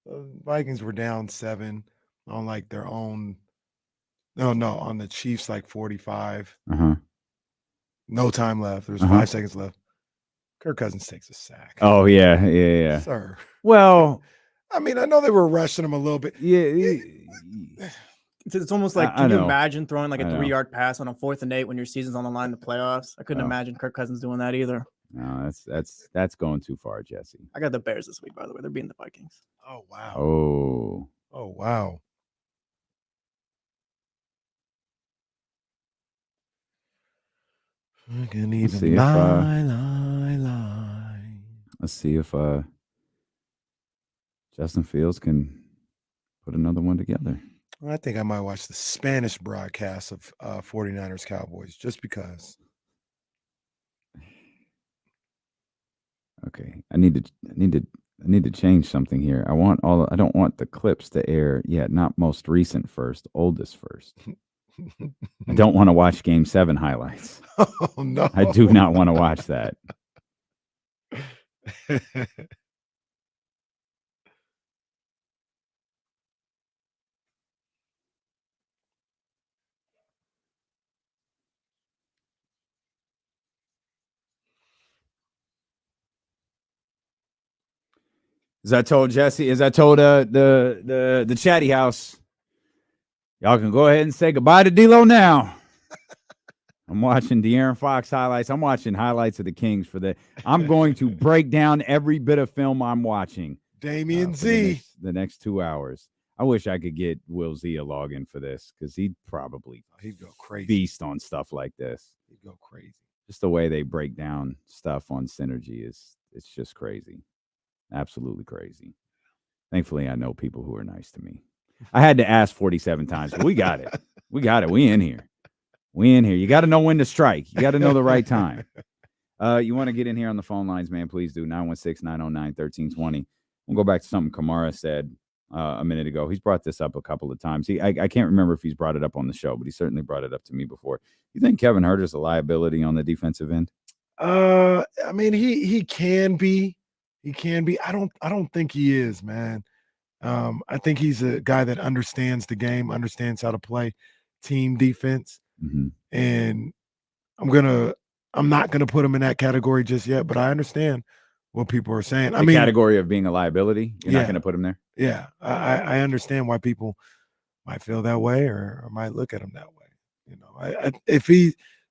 The Vikings were down 7 on their own. No, on the Chiefs 45. No time left. There's 5 seconds left. Kirk Cousins takes a sack. Oh yeah. Sir. Well, I mean, I know they were rushing him a little bit. Yeah. It's almost like, can you imagine throwing a 3-yard pass on a 4th and 8 when your season's on the line in the playoffs? I couldn't imagine Kirk Cousins doing that either. No, that's going too far, Jesse. I got the Bears this week, by the way. They're beating the Vikings. Oh wow. Oh wow. I can even lie. Let's see if Justin Fields can put another one together. I think I might watch the Spanish broadcast of 49ers Cowboys just because. Okay, I need to change something here. I don't want the clips to air yet. Not most recent first, oldest first. I don't want to watch Game 7 highlights. Oh no, I do not want to watch that. As I told Jesse, as I told the chatty house, y'all can go ahead and say goodbye to D'Lo now. I'm watching De'Aaron Fox highlights. I'm watching highlights of the Kings I'm going to break down every bit of film I'm watching. Damian Z. The next 2 hours. I wish I could get Will Z a login for this because he'd go crazy. Feast on stuff like this. He'd go crazy. Just the way they break down stuff on Synergy it's just crazy. Absolutely crazy. Thankfully, I know people who are nice to me. I had to ask 47 times, but we got it. We got it. We in here. You got to know when to strike. You got to know the right time. You want to get in here on the phone lines, man, please do. 916-909-1320. We'll go back to something Kamara said a minute ago. He's brought this up a couple of times. I can't remember if he's brought it up on the show, but he certainly brought it up to me before. You think Kevin Huerter is a liability on the defensive end? I mean, he can be. He can be. I don't think he is, man. I think he's a guy that understands the game, understands how to play team defense. Mm-hmm. And I'm not gonna put him in that category just yet, but I understand what people are saying. The category of being a liability. You're not gonna put him there. Yeah, I understand why people might feel that way or might look at him that way. You know, I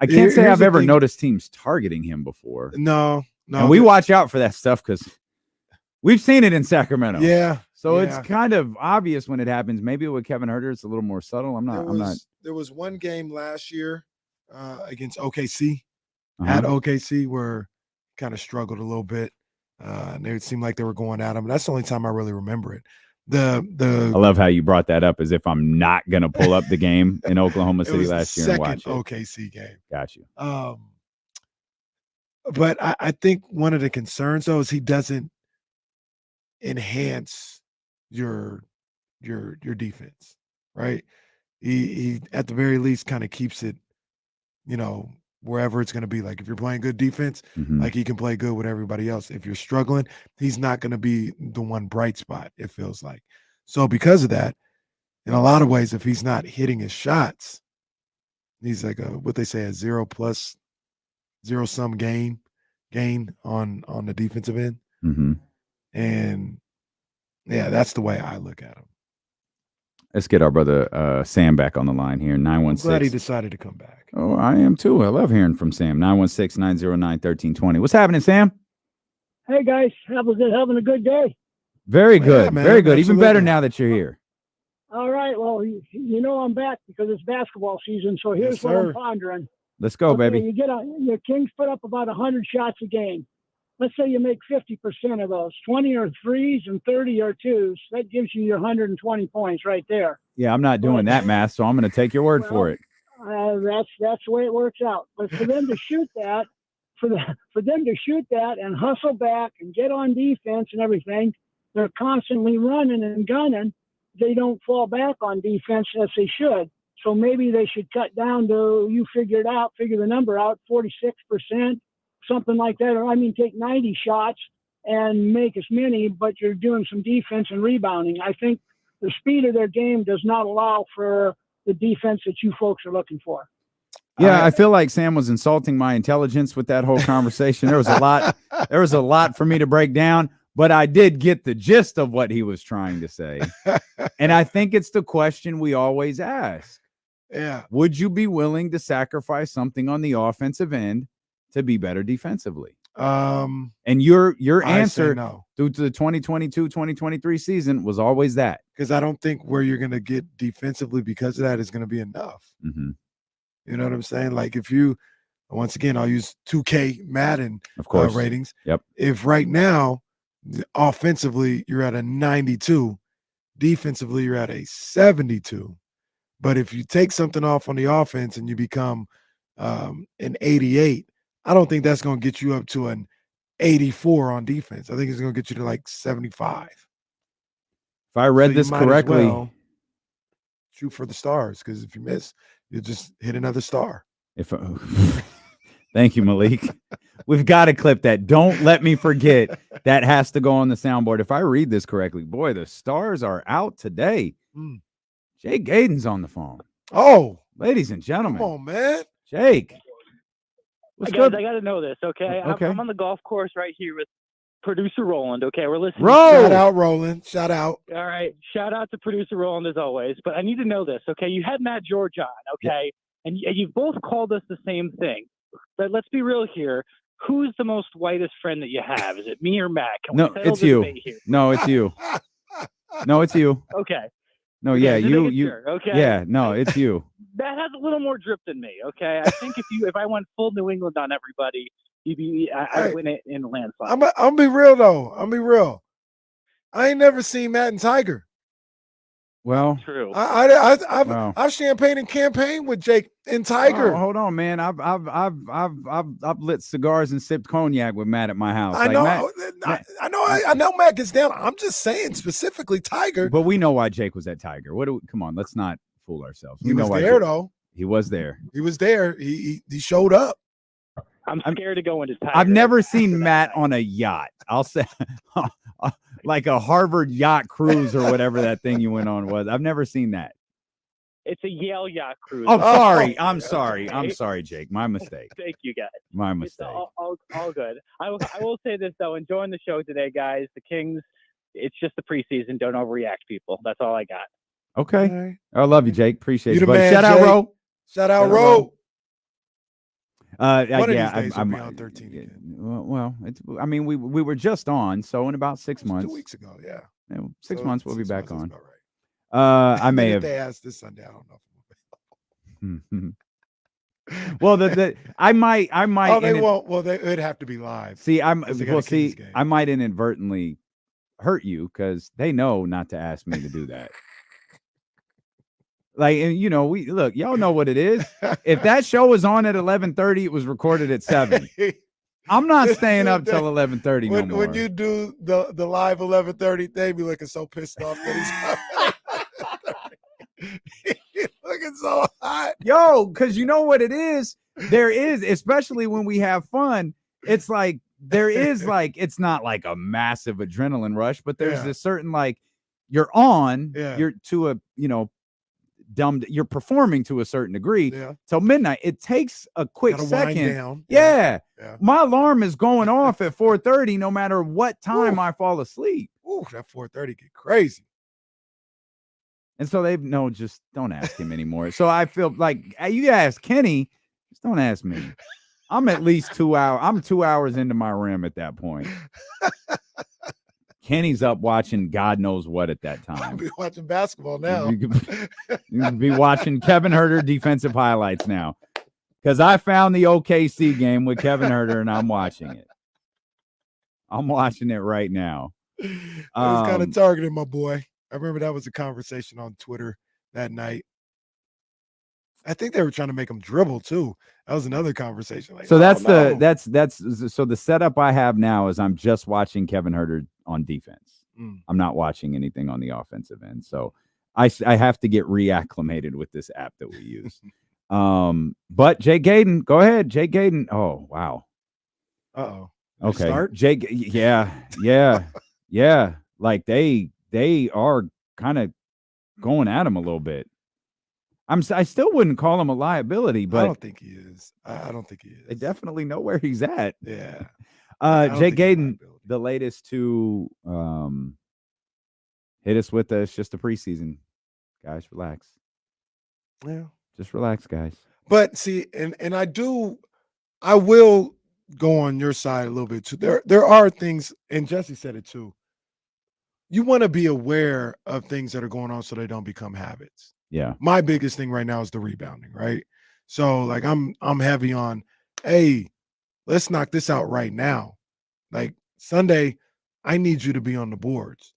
can't say I've ever noticed teams targeting him before. No. And we watch out for that stuff because we've seen it in Sacramento. Yeah. So it's kind of obvious when it happens. Maybe with Kevin Huerter, it's a little more subtle. I'm not. There was one game last year against OKC at OKC where kind of struggled a little bit. And it seemed like they were going at him. That's the only time I really remember it. I love how you brought that up as if I'm not going to pull up the game in Oklahoma City last year and watch it. OKC game. Got you. But I think one of the concerns though is he doesn't enhance your defense, right? He at the very least kind of keeps it, wherever it's going to be. Like if you're playing good defense, like he can play good with everybody else. If you're struggling, he's not going to be the one bright spot, it feels like. So because of that, in a lot of ways, if he's not hitting his shots, he's like what they say, a 0+0-sum gain on the defensive end. Mm-hmm. And yeah, that's the way I look at him. Let's get our brother Sam back on the line here. 916. Glad he decided to come back. Oh, I am too. I love hearing from Sam. 916-909-1320. What's happening, Sam? Hey guys, having a good day. Very good. Yeah, man, very good. absolutely. Even better now that you're here. All right. Well, I'm back because it's basketball season. So here's what I'm pondering. Let's go, baby. Your Kings put up about 100 shots a game. Let's say you make 50% of those. 20 are threes and 30 are twos. That gives you your 120 points right there. Yeah, I'm not doing that math, so I'm going to take your word for it. That's the way it works out. But for them to shoot that, for them to shoot that and hustle back and get on defense and everything, they're constantly running and gunning. They don't fall back on defense as they should. So maybe they should cut down to, figure the number out, 46%. Something like that, or take 90 shots and make as many, but you're doing some defense and rebounding. I think the speed of their game does not allow for the defense that you folks are looking for. Yeah, I feel like Sam was insulting my intelligence with that whole conversation. There was a lot for me to break down, but I did get the gist of what he was trying to say. And I think it's the question we always ask. Yeah. Would you be willing to sacrifice something on the offensive end to be better defensively? And your answer due to the 2022-2023 season was always that. Because I don't think where you're going to get defensively because of that is going to be enough. Mm-hmm. You know what I'm saying? Like if you, once again, I'll use 2K Madden ratings. Yep. If right now, offensively, you're at a 92, defensively, you're at a 72. But if you take something off on the offense and you become an 88, I don't think that's going to get you up to an 84 on defense. I think it's going to get you to like 75. If I read this correctly, shoot for the stars, because if you miss, you just hit another star. Thank you, Malik. We've got to clip that. Don't let me forget. That has to go on the soundboard. If I read this correctly, boy, the stars are out today. Jake Gayden's on the phone. Oh, ladies and gentlemen. Come on, man. Jake. I got to know this, okay? Okay. I'm on the golf course right here with producer Roland, okay? We're listening. Shout out, Roland. Shout out. All right. Shout out to producer Roland as always. But I need to know this, okay? You had Matt George on, okay? And you've both called us the same thing. But let's be real here. Who's the most whitest friend that you have? Is it me or Matt? Can we settle it's the you. debate here? No, it's you. No, it's you. Okay. No, Okay, yeah, just you. making sure, okay? Yeah, no, it's you. Matt has a little more drip than me, okay? I think if I went full New England on everybody, I'd win it in a landslide. I'll be real though. I'll be real. I ain't never seen Matt and Tiger. Well, true. I've champagne and campaign with Jake and Tiger. Oh, hold on, man. I've lit cigars and sipped cognac with Matt at my house. I know. I know Matt gets down. I'm just saying specifically Tiger. But we know why Jake was at Tiger. Come on, let's not fool ourselves. He was there though. He was there. He was there. He showed up. I'm scared to go into Tiger. I've never seen Matt on a yacht. I'll say like a Harvard yacht cruise or whatever that thing you went on was. I've never seen that. It's a Yale yacht cruise. Oh, sorry. I'm sorry. I'm sorry, Jake. My mistake. Thank you, guys. My mistake. It's all good. I will say this, though. Enjoying the show today, guys. The Kings, it's just the preseason. Don't overreact, people. That's all I got. Okay. I love you, Jake. Appreciate You you. the man, Shout out, Jake. Ro. Shout out, Ro. One of these days we'll be on 13 again. Well, I mean, we were just on, so in about 6 months. 2 weeks ago, yeah. 6 months we'll be back on. Right. I may have. They asked this Sunday. I don't know. Well, I might. Oh, they won't. Well, it'd have to be live. See, they got a Kings game. I might inadvertently hurt you because they know not to ask me to do that. Like, and y'all know what it is. If that show was on at 11:30, it was recorded at 7. I'm not staying up till 11:30 no more. When you do the live 11:30, they be looking so pissed off that he's looking so hot. Yo, because you know what it is? There is, especially when we have fun, it's like there is like it's not like a massive adrenaline rush, but there's this certain like you're on, you're to a you're performing to a certain degree till midnight. It takes a quick second. Down. Yeah. My alarm is going off at 4:30 no matter what time I fall asleep. Ooh, that 4:30 get crazy. And so just don't ask him anymore. So I feel like you ask Kenny, just don't ask me. I'm at least 2 hours. I'm 2 hours into my rim at that point. Kenny's up watching God knows what at that time. I'll be watching basketball now. You could be watching Kevin Huerter defensive highlights now. Because I found the OKC game with Kevin Huerter and I'm watching it. I'm watching it right now. It was kind of targeted, my boy. I remember that was a conversation on Twitter that night. I think they were trying to make him dribble too. That was another conversation. Like, so so the setup I have now is I'm just watching Kevin Huerter on defense. I'm not watching anything on the offensive end. So I have to get reacclimated with this app that we use. But Jake Gayden, go ahead. Jake Gayden. Oh, wow. Uh-oh. Okay. Start? Jake. Yeah. Like they are kind of going at him a little bit. I still wouldn't call him a liability, but I don't think he is. I don't think he is. They definitely know where he's at. Yeah. Jake Gayden, the latest to hit us with it's just a preseason. Guys, relax. Yeah. Just relax, guys. But see, and I will go on your side a little bit too. There are things, and Jesse said it too. You want to be aware of things that are going on so they don't become habits. Yeah. My biggest thing right now is the rebounding, right? So like I'm heavy on, hey, let's knock this out right now. Like Sunday, I need you to be on the boards,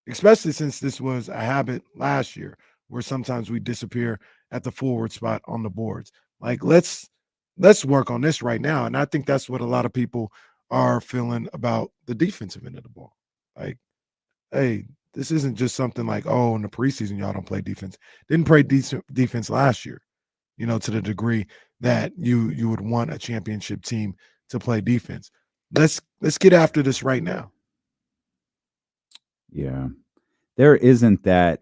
especially since this was a habit last year where sometimes we disappear at the forward spot on the boards. Like let's work on this right now. And I think that's what a lot of people are feeling about the defensive end of the ball. Like, hey, this isn't just something like, oh, in the preseason, y'all don't play defense. Didn't play decent defense last year, to the degree that you would want a championship team to play defense. Let's get after this right now. Yeah. There isn't that.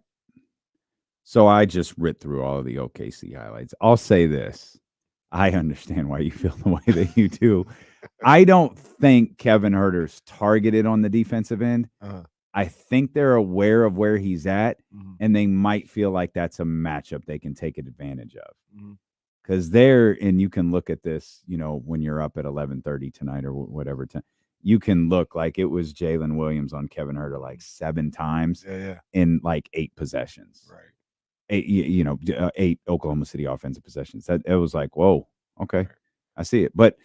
So I just ripped through all of the OKC highlights. I'll say this. I understand why you feel the way that you do. I don't think Kevin Huerter's targeted on the defensive end. I think they're aware of where he's at, and they might feel like that's a matchup they can take advantage of. Because and you can look at this, when you're up at 11:30 tonight or whatever time, you can look like it was Jalen Williams on Kevin Huerter like 7 times in like 8 possessions. Right. 8 Oklahoma City offensive possessions. That it was like, whoa, okay, I see it. But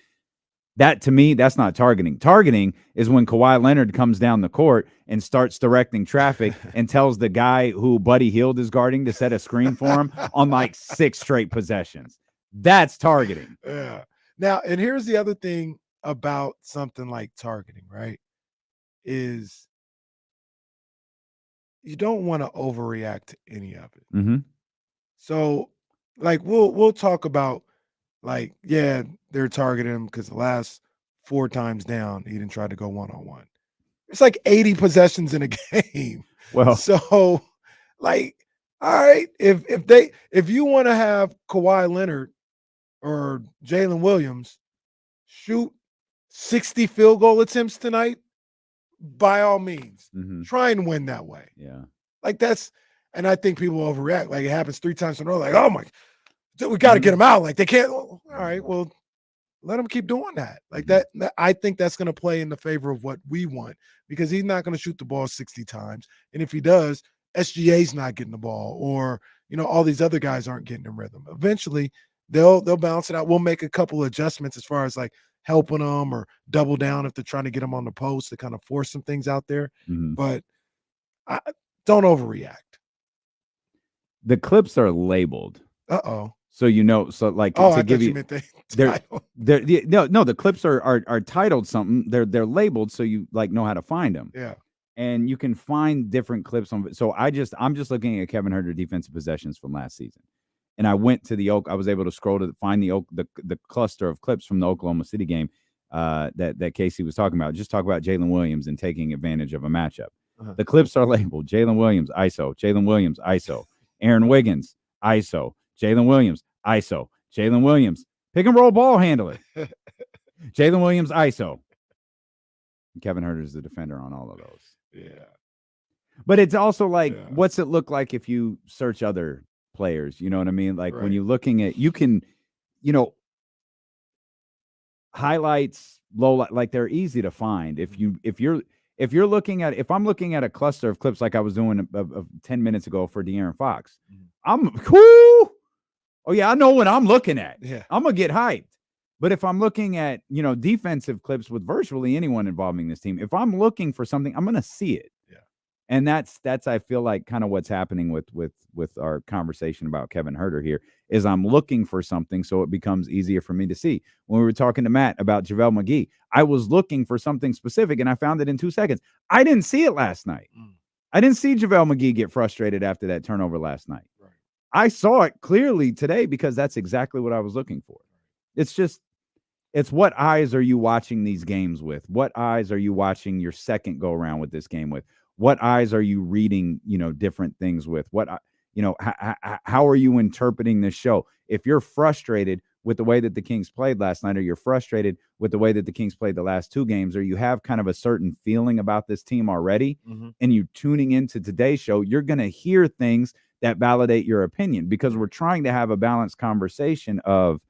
that, to me, that's not targeting. Targeting is when Kawhi Leonard comes down the court and starts directing traffic and tells the guy who Buddy Hield is guarding to set a screen for him on like 6 straight possessions. That's targeting. Yeah. Now, and here's the other thing about something like targeting, right? Is you don't want to overreact to any of it. Mm-hmm. So, like, we'll talk about, like, yeah, they're targeting him because the last 4 times down, he didn't try to go one-on-one. It's like 80 possessions in a game. Well, so, like, all right, if you want to have Kawhi Leonard or Jalen Williams shoot 60 field goal attempts tonight, by all means, try and win that way. Yeah. Like, and I think people overreact. Like, it happens 3 times in a row. Like, oh my, we got to get them out. Like, they can't. All right, well, let them keep doing that. Like that I think that's going to play in the favor of what we want, because he's not going to shoot the ball 60 times. And if he does, SGA's not getting the ball, or, all these other guys aren't getting in rhythm. Eventually, they'll balance it out. We'll make a couple of adjustments as far as like helping them or double down if they're trying to get them on the post to kind of force some things out there. But don't overreact. The clips are labeled. Uh-oh. So so like to I give you the clips are titled something. They're labeled so you like know how to find them. Yeah. And you can find different clips on. So I'm just looking at Kevin Huerter defensive possessions from last season. And I went to I was able to scroll to find the cluster of clips from the Oklahoma City game that Casey was talking about. Just talk about Jalen Williams and taking advantage of a matchup. The clips are labeled Jalen Williams, ISO, Jalen Williams, ISO, Aaron Wiggins, ISO, Jalen Williams, ISO, Jalen Williams, pick and roll ball handler, Jalen Williams, ISO. Kevin Huerter is the defender on all of those. Yeah. But it's also like, what's it look like if you search other players? You know what I mean? Like when you're looking at, you can, highlights, low, like they're easy to find. If I'm looking at a cluster of clips like I was doing 10 minutes ago for De'Aaron Fox, I'm cool. Oh yeah, I know what I'm looking at. Yeah. I'm gonna get hyped. But if I'm looking at, defensive clips with virtually anyone involving this team, if I'm looking for something, I'm gonna see it. Yeah. And that's I feel like kind of what's happening with our conversation about Kevin Huerter here is I'm looking for something so it becomes easier for me to see. When we were talking to Matt about JaVale McGee, I was looking for something specific and I found it in 2 seconds. I didn't see it last night. I didn't see JaVale McGee get frustrated after that turnover last night. Right. I saw it clearly today because that's exactly what I was looking for. It's what eyes are you watching these games with? What eyes are you watching your second go around with this game with? What eyes are you reading, different things with? How are you interpreting this show? If you're frustrated with the way that the Kings played last night, or you're frustrated with the way that the Kings played the last 2 games, or you have kind of a certain feeling about this team already, and you're tuning into today's show, you're going to hear things that validate your opinion, because we're trying to have a balanced conversation of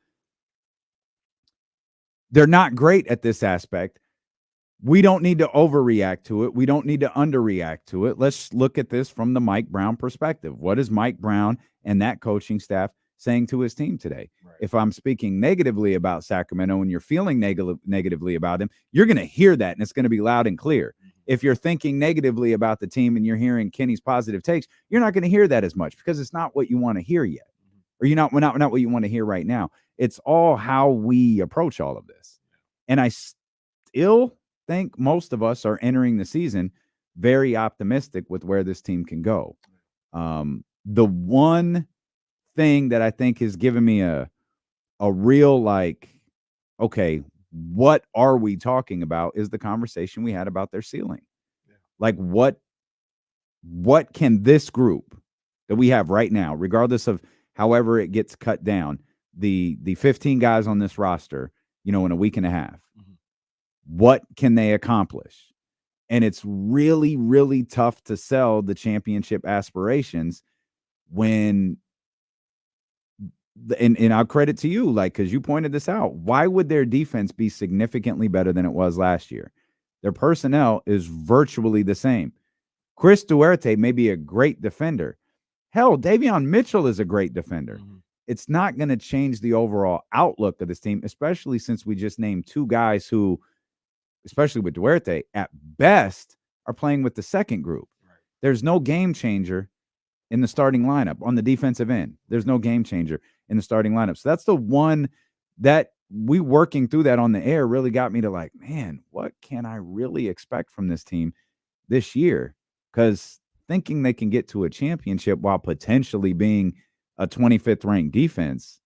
they're not great at this aspect. We don't need to overreact to it. We don't need to underreact to it. Let's look at this from the Mike Brown perspective. What is Mike Brown and that coaching staff saying to his team today? Right. If I'm speaking negatively about Sacramento and you're feeling negatively about him, you're going to hear that, and it's going to be loud and clear. If you're thinking negatively about the team and you're hearing Kenny's positive takes, you're not going to hear that as much, because it's not what you want to hear yet, or not what you want to hear right now. It's all how we approach all of this. And still think most of us are entering the season very optimistic with where this team can go. The one thing that I think has given me a real like, okay, what are we talking about is the conversation we had about their ceiling. Like what can this group that we have right now, regardless of however it gets cut down, the 15 guys on this roster, in a week and a half, what can they accomplish? And it's really, really tough to sell the championship aspirations when, and I'll credit to you, like, because you pointed this out. Why would their defense be significantly better than it was last year? Their personnel is virtually the same. Chris Duarte may be a great defender. Hell, Davion Mitchell is a great defender. It's not going to change the overall outlook of this team, especially since we just named two guys who, especially with Duarte, at best are playing with the second group. There's no game changer in the starting lineup on the defensive end. There's no game changer in the starting lineup. So that's the one that we working through that on the air really got me to like, man, what can I really expect from this team this year? Because thinking they can get to a championship while potentially being a 25th ranked defense,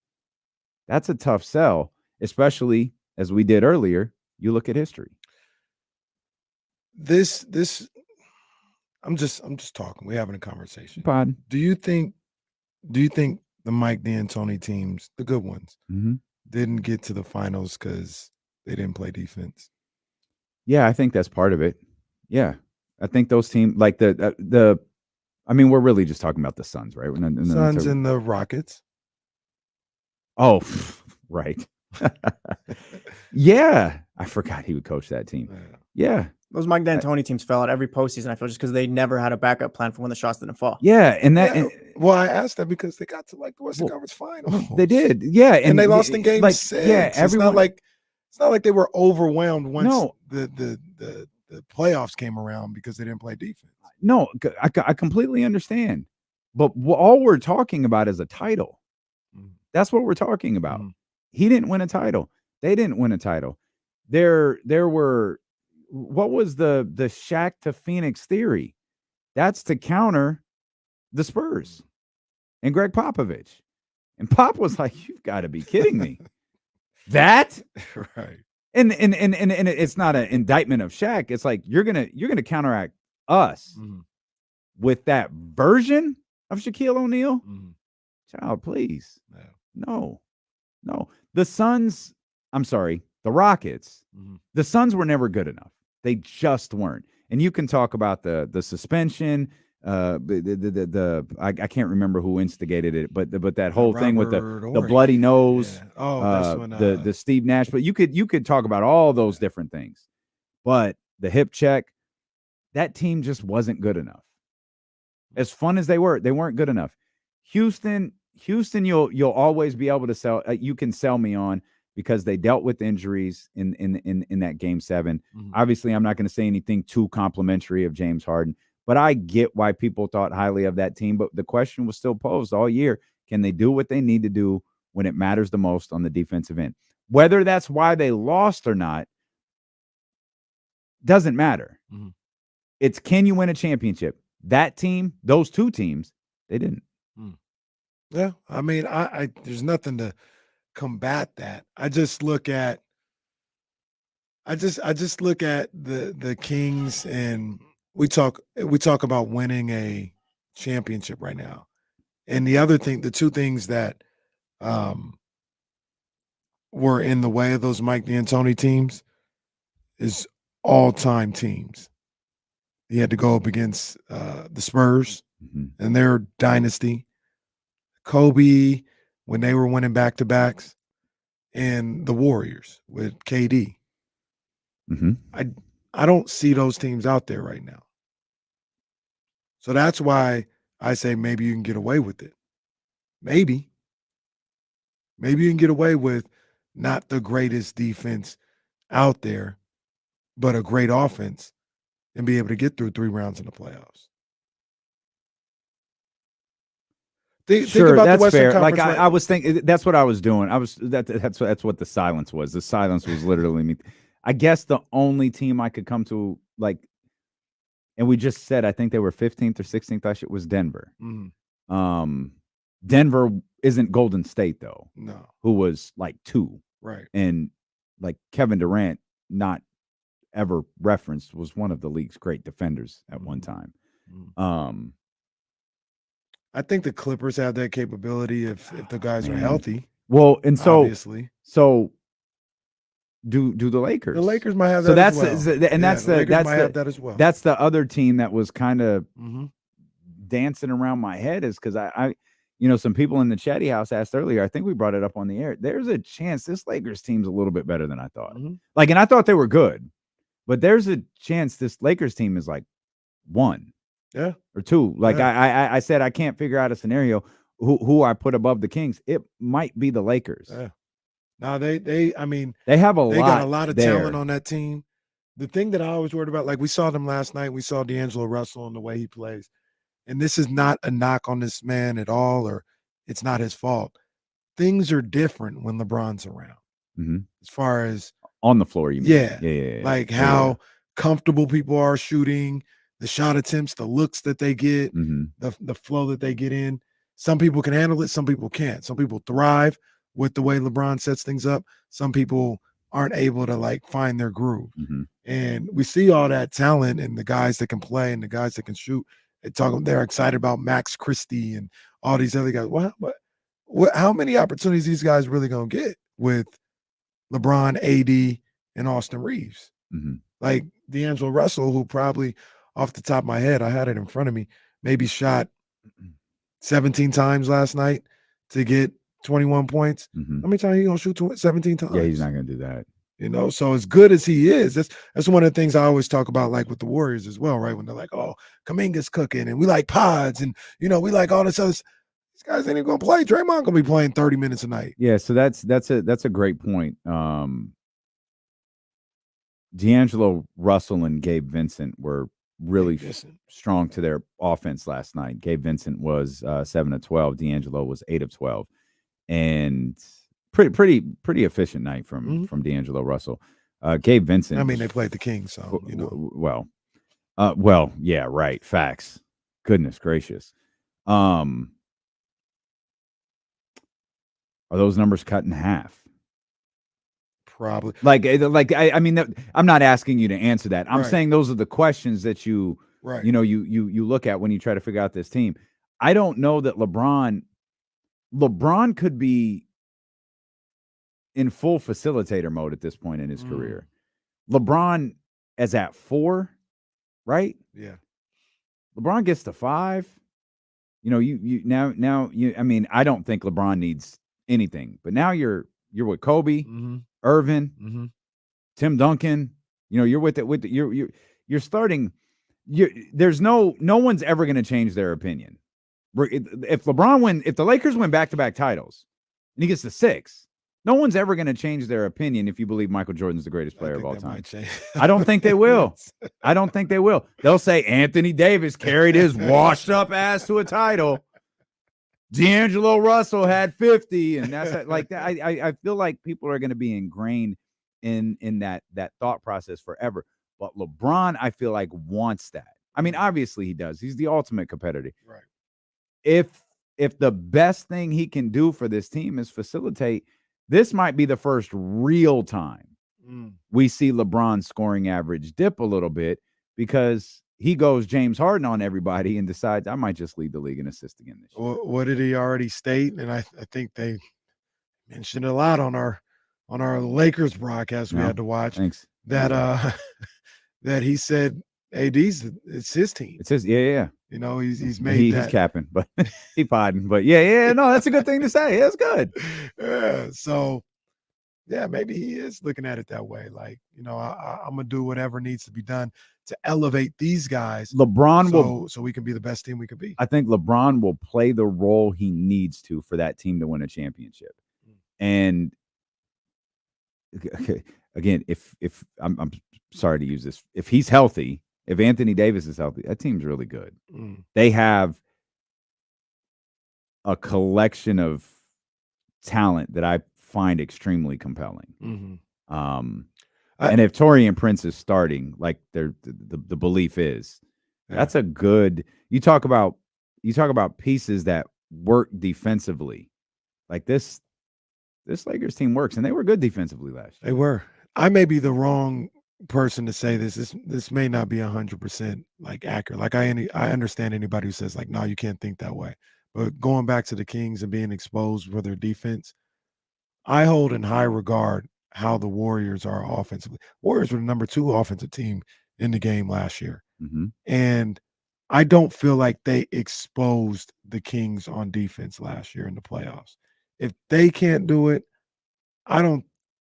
that's a tough sell, especially as we did earlier. You look at history. This I'm just talking. We're having a conversation. Pod. Do you think the Mike D'Antoni teams, the good ones, didn't get to the finals because they didn't play defense? Yeah, I think that's part of it. Yeah. I think those teams, like I mean, we're really just talking about the Suns, right? Suns and the Rockets. Oh, right. Yeah. I forgot he would coach that team. Yeah. Those Mike D'Antoni teams fell out every postseason, I feel, just because they never had a backup plan for when the shots didn't fall. Yeah. And that, well, I asked that because they got to like the Western Conference Finals. They did. Yeah. And they lost in game 6. Yeah. It's not like they were overwhelmed once the playoffs came around because they didn't play defense. No, I completely understand. But all we're talking about is a title. That's what we're talking about. He didn't win a title. They didn't win a title. There were, what was the Shaq to Phoenix theory? That's to counter the Spurs and Greg Popovich. And Pop was like, you've got to be kidding me. That? Right. And it's not an indictment of Shaq. It's like you're gonna counteract us with that version of Shaquille O'Neal. Child, please. No. The Suns, I'm sorry, the Rockets. The Suns were never good enough. They just weren't. And you can talk about the suspension. I can't remember who instigated it, but that whole thing with the bloody nose. Yeah. Oh, that's when the Steve Nash. But you could talk about all those different things. But the hip check, that team just wasn't good enough. As fun as they weren't good enough. Houston, you'll always be able to sell. You can sell me on because they dealt with injuries in that game 7. Obviously, I'm not going to say anything too complimentary of James Harden. But I get why people thought highly of that team. But the question was still posed all year. Can they do what they need to do when it matters the most on the defensive end? Whether that's why they lost or not doesn't matter. It's, can you win a championship? That team, those two teams, they didn't. Yeah. I mean, I there's nothing to combat that. I just look at the Kings, and we talk about winning a championship right now. And the two things that were in the way of those Mike D'Antoni teams is all-time teams. He had to go up against the Spurs and their dynasty, Kobe when they were winning back-to-backs, and the Warriors with KD. I don't see those teams out there right now. So that's why I say maybe you can get away with it. Maybe you can get away with not the greatest defense out there, but a great offense, and be able to get through 3 rounds in the playoffs. Think about that's the Western fair. Conference. Like I was thinking, that's what I was doing. That's what the silence was. The silence was literally me. I guess the only team I could come to, like, and we just said, I think they were 15th or 16th. I should was Denver. Denver isn't Golden State though. No. Who was like 2. Right. And like Kevin Durant, not ever referenced, was one of the league's great defenders at one time. I think the Clippers have that capability if the guys are healthy. Well, and so obviously. So do the Lakers. The Lakers might have that. So that's as well. that's the Lakers that's might have that as well. That's the other team that was kind of dancing around my head, is because I some people in the chatty house asked earlier, I think we brought it up on the air. There's a chance this Lakers team's a little bit better than I thought. Like, and I thought they were good, but there's a chance this Lakers team is like 1 or 2. Like I said, I can't figure out a scenario who I put above the Kings. It might be the Lakers. Now they I mean, they have they got a lot of talent on that team. The thing that I always worried about, like we saw them last night, we saw D'Angelo Russell and the way he plays. And this is not a knock on this man at all, or it's not his fault. Things are different when LeBron's around. As far as on the floor, you mean? Yeah. Like how comfortable people are shooting, the shot attempts, the looks that they get, the flow that they get in. Some people can handle it, some people can't. Some people thrive with the way LeBron sets things up. Some people aren't able to like find their groove. And we see all that talent and the guys that can play and the guys that can shoot. They're excited about Max Christie and all these other guys. How many opportunities these guys really gonna get with LeBron, AD, and Austin Reeves? Like D'Angelo Russell, who probably off the top of my head, I had it in front of me, maybe shot 17 times last night to get 21 points. How many times are you gonna shoot 17 times? Yeah, he's not gonna do that. So as good as he is, that's one of the things I always talk about, like with the Warriors as well, right? When they're like, oh, Kuminga's cooking and we like pods and, we like all this other. These guys ain't even going to play. Draymond going to be playing 30 minutes a night. Yeah, so that's a great point. D'Angelo Russell and Gabe Vincent were really strong to their offense last night. Gabe Vincent was 7 of 12. D'Angelo was 8 of 12. And pretty efficient night from D'Angelo Russell. Gabe Vincent. I mean, they played the Kings, so well, yeah, right. Facts. Goodness gracious. Are those numbers cut in half? Probably. I mean, I'm not asking you to answer that. I'm saying those are the questions that you look at when you try to figure out this team. I don't know that LeBron could be in full facilitator mode at this point in his career. LeBron is at 4, right? Yeah. LeBron gets to 5. I mean, I don't think LeBron needs anything, but now you're with Kobe, Irvin, Tim Duncan. You're with you're starting. There's no one's ever going to change their opinion. If the Lakers win back-to-back titles and he gets to 6, no one's ever going to change their opinion if you believe Michael Jordan's the greatest player of all time. I don't think they will. I don't think they will. They'll say Anthony Davis carried his washed up ass to a title. D'Angelo Russell had 50, and that's like that. I feel like people are going to be ingrained in that thought process forever. But LeBron, I feel like, wants that. I mean, obviously he does. He's the ultimate competitor. Right. If the best thing he can do for this team is facilitate, this might be the first real time we see LeBron's scoring average dip a little bit, because he goes James Harden on everybody and decides, I might just lead the league in assists again this year. What did he already state? And I think they mentioned it a lot on our Lakers broadcast we had to watch. Thanks. That that he said it's his team. It's his, yeah. He's made that. He's capping, but he podding. But yeah, no, that's a good thing to say. That's good. Yeah. So yeah, maybe he is looking at it that way. Like, I'm gonna do whatever needs to be done to elevate these guys. LeBron so we can be the best team we could be. I think LeBron will play the role he needs to for that team to win a championship. And again, if I'm sorry to use this, if he's healthy, if Anthony Davis is healthy, that team's really good. They have a collection of talent that I find extremely compelling. And if Torian Prince is starting, like the belief is, that's a good. You talk about pieces that work defensively, like this Lakers team works, and they were good defensively last year. They were. I may be the wrong person to say this. This may not be 100% like accurate. Like I understand anybody who says like, no, you can't think that way. But going back to the Kings and being exposed for their defense, I hold in high regard how the Warriors are offensively. Warriors were the number 2 offensive team in the game last year. Mm-hmm. And I don't feel like they exposed the Kings on defense last year in the playoffs. If they can't do it, I don't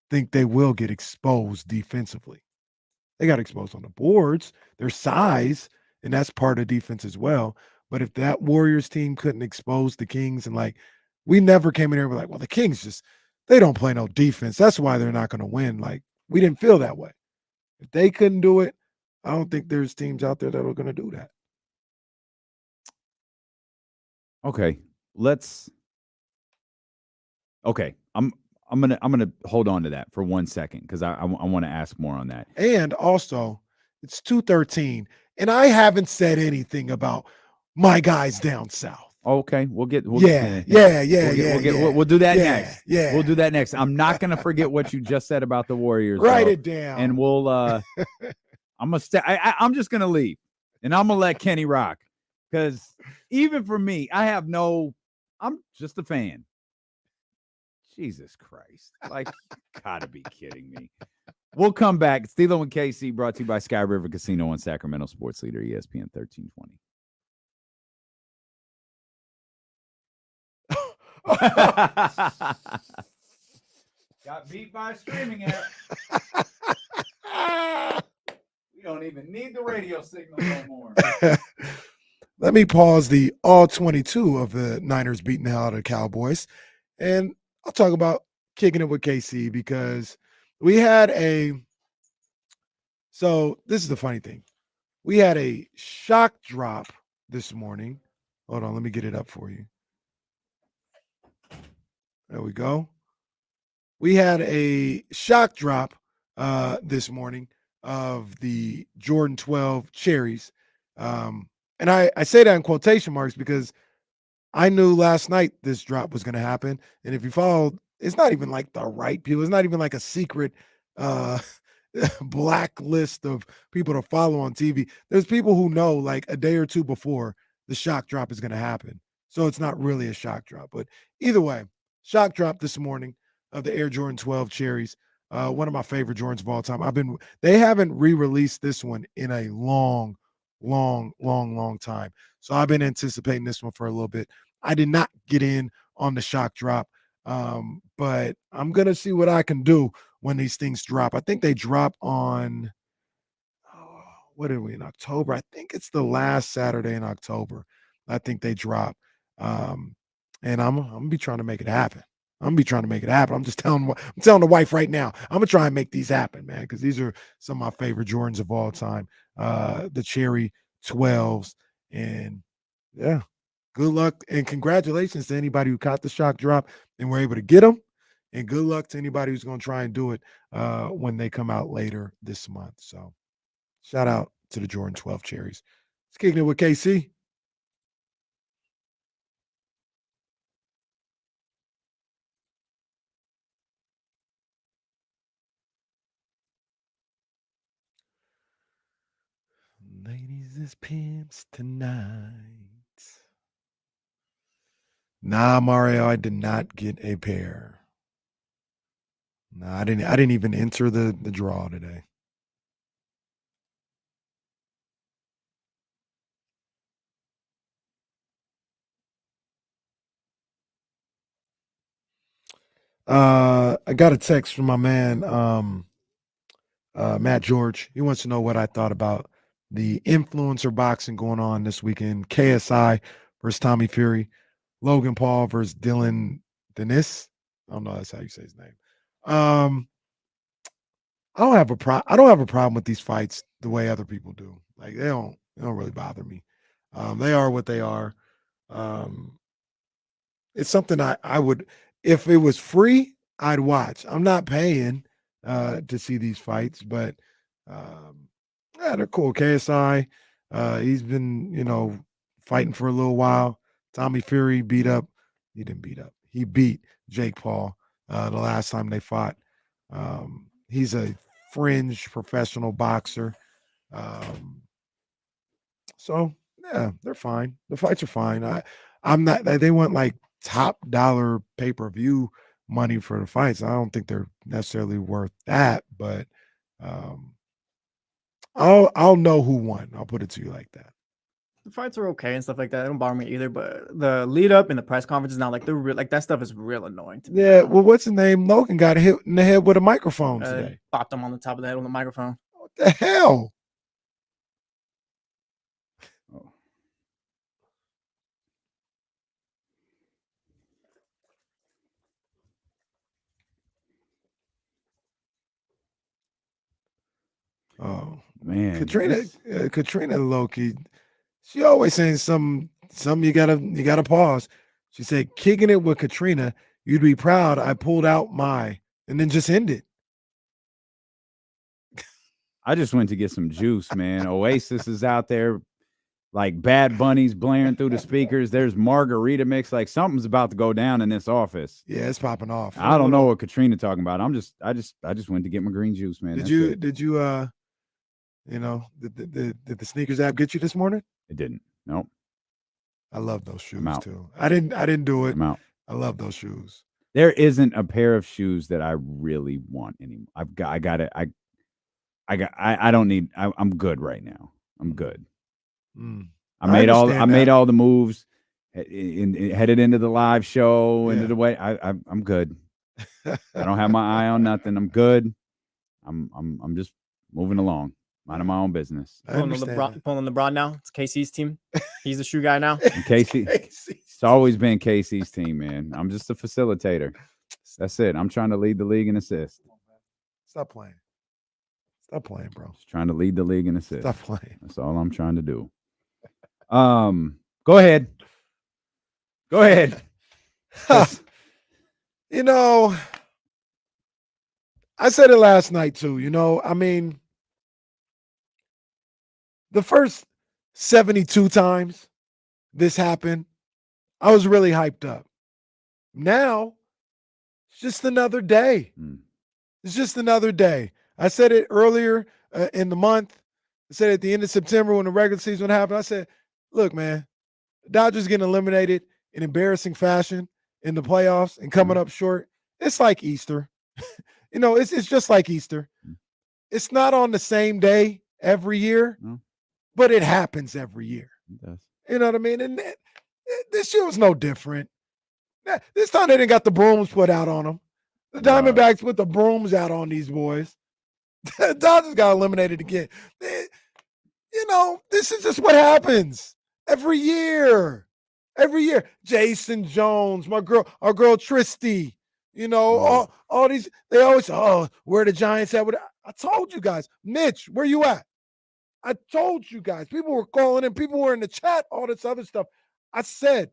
think they will get exposed defensively. They got exposed on the boards, their size, and that's part of defense as well. But if that Warriors team couldn't expose the Kings, and like we never came in here and were like, well, the Kings they don't play no defense. That's why they're not going to win. Like we didn't feel that way. If they couldn't do it, I don't think there's teams out there that are going to do that. Okay, I'm gonna hold on to that for 1 second because I want to ask more on that. And also, it's 2:13, and I haven't said anything about my guys down south. Okay, we'll do that next. Yeah, we'll do that next. I'm not gonna forget what you just said about the Warriors. Write it down, and we'll. I'm just gonna leave, and I'm gonna let Kenny rock because even for me, I'm just a fan. Jesus Christ. Like, gotta be kidding me. We'll come back. Steelo and KC brought to you by Sky River Casino and Sacramento Sports Leader, ESPN 1320. Got beat by a streaming app. We don't even need the radio signal no more. Let me pause the all 22 of the Niners beating the hell out of the Cowboys. And I'll talk about kicking it with KC because we had so this is the funny thing. We had a shock drop this morning. Hold on, let me get it up for you. There we go. We had a shock drop this morning of the Jordan 12 cherries. And I say that in quotation marks because I knew last night this drop was going to happen. And if you followed, it's not even like the right people. It's not even like a secret blacklist of people to follow on TV. There's people who know like a day or two before the shock drop is going to happen. So it's not really a shock drop. But either way, shock drop this morning of the Air Jordan 12 cherries. One of my favorite Jordans of all time. They haven't re-released this one in a long time. So I've been anticipating this one for a little bit. I did not get in on the shock drop, but I'm going to see what I can do when these things drop. I think they drop on, what are we in October? I think it's the last Saturday in October. I think they drop. And I'm going to be trying to make it happen. I'm just telling the wife right now, I'm going to try and make these happen, man, because these are some of my favorite Jordans of all time. The Cherry 12s. And yeah, good luck and congratulations to anybody who caught the shock drop and were able to get them. And good luck to anybody who's going to try and do it when they come out later this month. So shout out to the Jordan 12 cherries. It's kicking it with KC. Ladies is pimps tonight. Nah, Mario, I did not get a pair. Nah, I didn't even enter the draw today. I got a text from my man, Matt George. He wants to know what I thought about the influencer boxing going on this weekend. KSI versus Tommy Fury, Logan Paul versus Dylan Dennis. I don't know that's how you say his name. I don't have a problem with these fights the way other people do. Like they don't really bother me. They are what they are. It's something I would, if it was free, I'd watch. I'm not paying. to see these fights, but yeah, they're cool. KSI, he's been, fighting for a little while. Tommy Fury he didn't beat up. He beat Jake Paul the last time they fought. He's a fringe professional boxer. So yeah, they're fine. The fights are fine. I'm not. They want like top dollar pay-per-view money for the fights. I don't think they're necessarily worth that, but I'll know who won. I'll put it to you like that. The fights are okay and stuff like that. They don't bother me either. But the lead up in the press conference is now like like that stuff is real annoying to me. Yeah. Well, what's his name? Logan got hit in the head with a microphone today. Popped him on the top of the head with a microphone. What the hell? Oh man, Katrina Loki, she always saying some you gotta pause. She said, kicking it with Katrina, you'd be proud I pulled out and then just end it. I just went to get some juice, man. Oasis is out there, like Bad Bunny's blaring through the speakers. There's margarita mix. Like something's about to go down in this office. Yeah, it's popping off. I don't know what Katrina talking about. I just went to get my green juice, man. Did you did the sneakers app get you this morning? It didn't. Nope. I love those shoes too. I didn't do it. I'm out. I love those shoes. There isn't a pair of shoes that I really want anymore. I don't need. I'm good right now. I'm good. I made all the moves. Headed into the live show, into the way. I'm good. I don't have my eye on nothing. I'm good. I'm just moving along. Minding my own business. Pulling LeBron now. It's KC's team. He's the shoe guy now. And Casey. It's always been KC's team, man. I'm just a facilitator. That's it. I'm trying to lead the league in assists. Stop playing. Stop playing, bro. Just trying to lead the league in assists. Stop playing. That's all I'm trying to do. Go ahead. Go ahead. I said it last night too. I mean, the first 72 times this happened, I was really hyped up. Now, it's just another day. It's just another day. I said it earlier in the month. I said at the end of September when the regular season happened, I said, look, man, Dodgers getting eliminated in embarrassing fashion in the playoffs and coming up short. It's like Easter. It's just like Easter. It's not on the same day every year, but it happens every year. It does. You know what I mean? And this year was no different. This time they didn't got the brooms put out on them. The Diamondbacks put the brooms out on these boys. The Dodgers got eliminated again. This is just what happens every year. Every year. Jason Jones, our girl Tristy, all these, they always say, where the Giants at? I told you guys, Mitch, where you at? I told you guys. People were calling in. People were in the chat, all this other stuff. I said,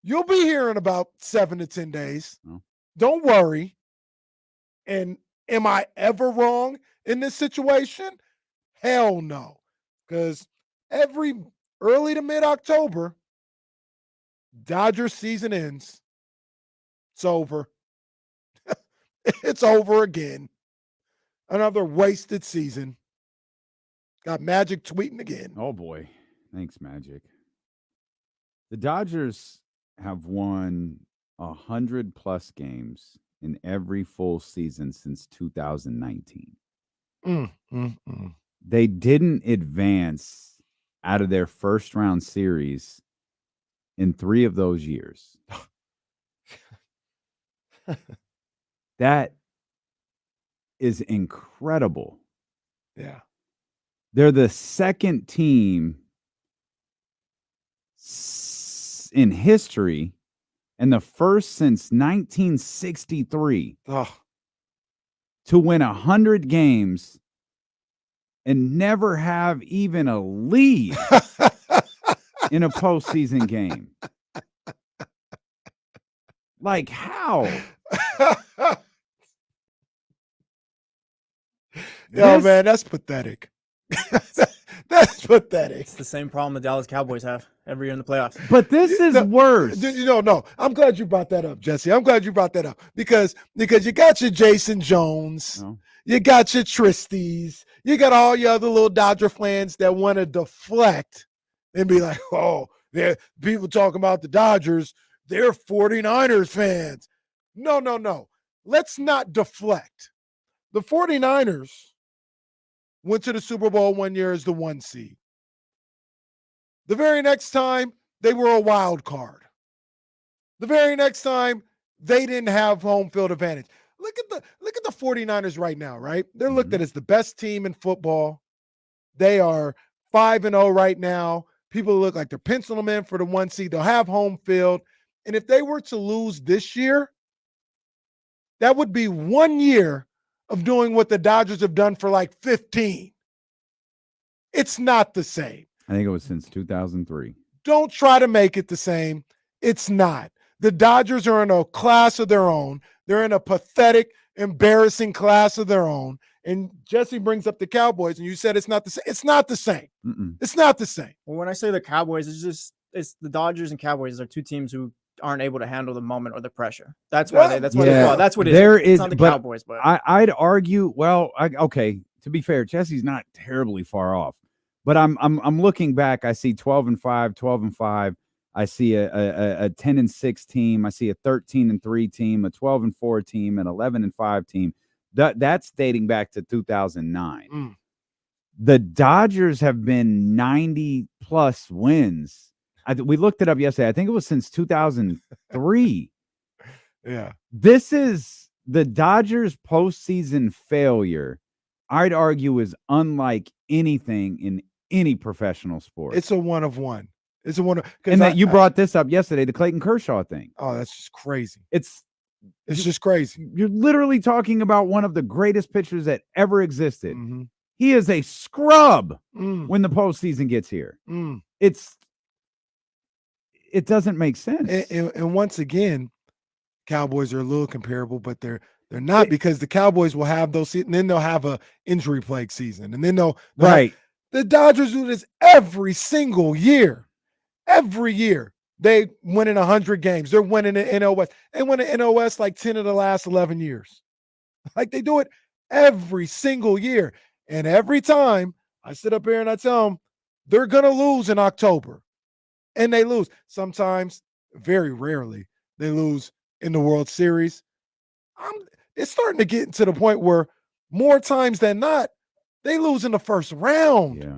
you'll be here in about 7 to 10 days. Don't worry. And am I ever wrong in this situation? Hell no. Because every early to mid-October, Dodgers season ends. It's over. It's over again. Another wasted season. Got Magic tweeting again. Oh, boy. Thanks, Magic. The Dodgers have won 100-plus games in every full season since 2019. They didn't advance out of their first-round series in 3 of those years. That is incredible. Yeah. They're the second team in history and the first since 1963 to win 100 games and never have even a lead in a postseason game. Like, how? Yo, man, that's pathetic. That's pathetic. It's the same problem the Dallas Cowboys have every year in the playoffs. But this is worse. No. I'm glad you brought that up, Jesse. I'm glad you brought that up because you got your Jason Jones, you got your Tristies, you got all your other little Dodger fans that want to deflect and be like, oh, they're people talking about the Dodgers, they're 49ers fans. No. Let's not deflect. The 49ers went to the Super Bowl one year as the 1 seed. The very next time, they were a wild card. The very next time, they didn't have home field advantage. Look at the 49ers right now, right? They're looked at as the best team in football. They are 5-0 right now. People look like they're penciling them in for the 1 seed. They'll have home field. And if they were to lose this year, that would be 1 year of doing what the Dodgers have done for like 15. It's not the same. I think it was since 2003. Don't try to make it the same. It's not. The Dodgers are in a class of their own. They're in a pathetic, embarrassing class of their own. And Jesse brings up the Cowboys, and you said it's not the same. It's not the same. It's not the same. Well, when I say the Cowboys, it's the Dodgers and Cowboys are two teams who aren't able to handle the moment or the pressure. That's why that's what it is. It's not the Cowboys, but I'd argue. Well, okay. To be fair, Jesse's not terribly far off, but I'm looking back. I see 12-5, 12-5. I see a 10-6 team. I see a 13-3 team, a 12-4 team, an 11-5 team. That's dating back to 2009. The Dodgers have been 90+ wins. We looked it up yesterday. I think it was since 2003. Yeah. This is the Dodgers' postseason failure. I'd argue is unlike anything in any professional sport. It's a one of one. It's a one. And that you brought this up yesterday, the Clayton Kershaw thing. Oh, that's just crazy. It's just crazy. You're literally talking about one of the greatest pitchers that ever existed. He is a scrub when the postseason gets here. It doesn't make sense. And once again, Cowboys are a little comparable, but they're not because the Cowboys will have those, and then they'll have a injury plague season, and then they'll the Dodgers do this every single year. Every year they win in 100 games. They're winning the NOS. They win the NOS like 10 of the last 11 years. Like they do it every single year, and every time I sit up here and I tell them they're gonna lose in October. And they lose. Sometimes, very rarely, they lose in the World Series. It's starting to get to the point where more times than not, they lose in the first round. Yeah.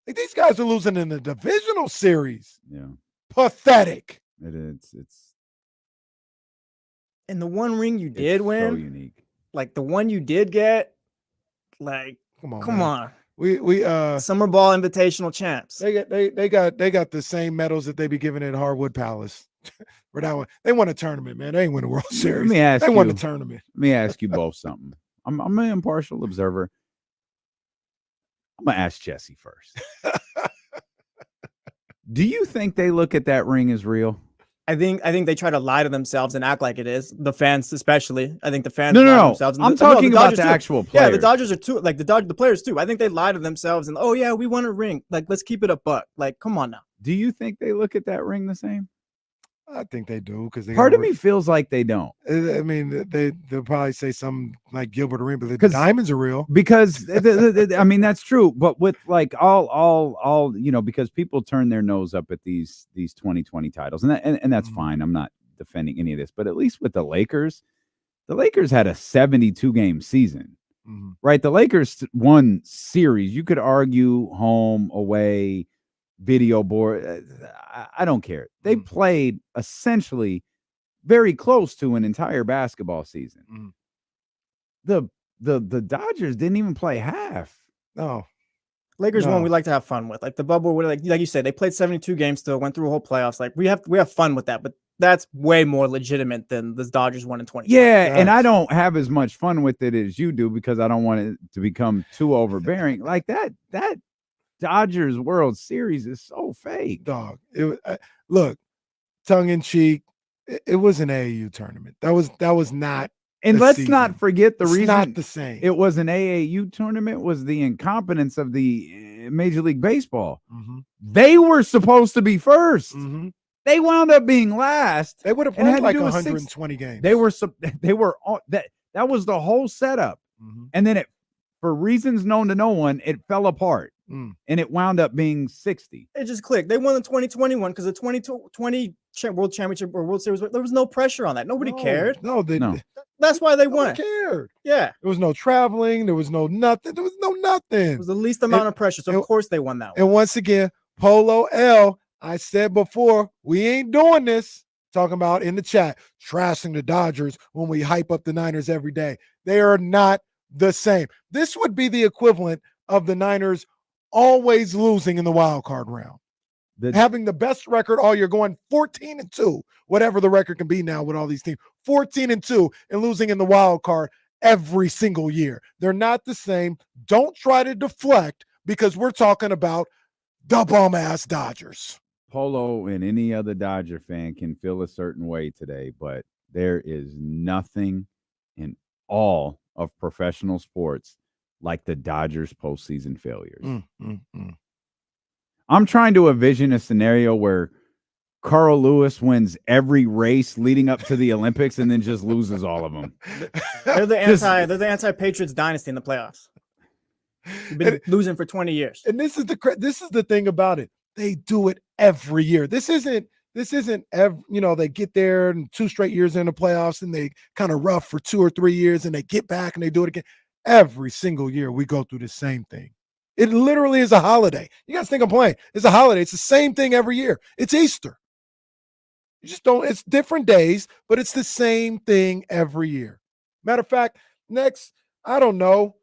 Like these guys are losing in the divisional series. Yeah. Pathetic. It's and the one ring you did win, so unique. Like the one you did get, like come on. We Summer Ball Invitational champs. They got the same medals that they be giving at Hardwood Palace. For that one, they won a tournament, man. They ain't win a World Series. They won the tournament. Let me ask you both something. I'm an impartial observer. I'm gonna ask Jesse first. Do you think they look at that ring as real? I think they try to lie to themselves and act like it is. The fans, especially. I think the fans No. lie to themselves. I'm talking about the too. actual players. Yeah, the Dodgers are too. Like the players too. I think they lie to themselves and oh yeah, we won a ring. Like let's keep it a buck. Like come on now. Do you think they look at that ring the same? I think they do because part of me feels like they don't. I mean, they'll probably say something like Gilbert Arenas, but the diamonds are real. Because I mean that's true, but with like all because people turn their nose up at these 2020 titles, and that's fine. I'm not defending any of this, but at least with the Lakers had a 72 game season, right? The Lakers won series. You could argue home, away, video board. I don't care. They played essentially very close to an entire basketball season. The Dodgers didn't even play half. No. Lakers one we like to have fun with. Like the bubble, like you said, they played 72 games still, went through a whole playoffs. Like we have fun with that, but that's way more legitimate than the Dodgers won in 20. Yeah, and I don't have as much fun with it as you do because I don't want it to become too overbearing. Like that Dodgers World Series is so fake, dog. Look, tongue in cheek. It was an AAU tournament. That was not And let's not forget the it's reason not the same. It was an AAU tournament was the incompetence of the Major League Baseball. Mm-hmm. They were supposed to be 1st. Mm-hmm. They wound up being last. They would have played like 120 games. They were that was the whole setup. Mm-hmm. And then for reasons known to no one, it fell apart. And it wound up being 60. It just clicked. They won the 2021 because the 2020 World Championship or World Series, there was no pressure on that. Nobody cared. No. That's why they won. Cared. Yeah. There was no traveling. There was no nothing. There was no nothing. It was the least amount of pressure. So, of course, they won that one. And once again, Polo L, I said before, we ain't doing this. Talking about in the chat, trashing the Dodgers when we hype up the Niners every day. They are not the same. This would be the equivalent of the Niners always losing in the wild card round. Having the best record all year, going 14-2, whatever the record can be now with all these teams, 14-2 and losing in the wild card every single year. They're not the same. Don't try to deflect because we're talking about the bum-ass Dodgers. Polo and any other Dodger fan can feel a certain way today, but there is nothing in all of professional sports like the Dodgers postseason failures. I'm trying to envision a scenario where Carl Lewis wins every race leading up to the Olympics and then just loses all of them. They're the anti-Patriots dynasty in the playoffs. You've been losing for 20 years. And this is the thing about it. They do it every year. This isn't they get there and 2 straight years in the playoffs and they kind of rough for 2 or 3 years and they get back and they do it again. Every single year we go through the same thing. It literally is a holiday. You guys think I'm playing? It's a holiday. It's the same thing every year. It's Easter. You just don't, it's different days, but it's the same thing every year. Matter of fact, next, I don't know,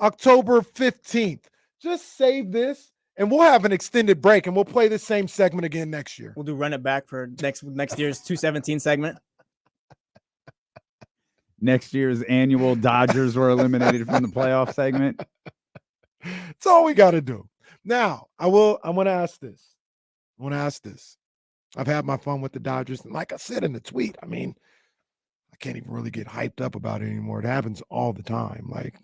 October 15th, just save this and we'll have an extended break and we'll play the same segment again next year. We'll do run it back for next year's 217 segment. Next year's annual Dodgers were eliminated from the playoff segment. That's all we got to do. Now, I want to ask this. I've had my fun with the Dodgers. And like I said in the tweet, I mean, I can't even really get hyped up about it anymore. It happens all the time. Like,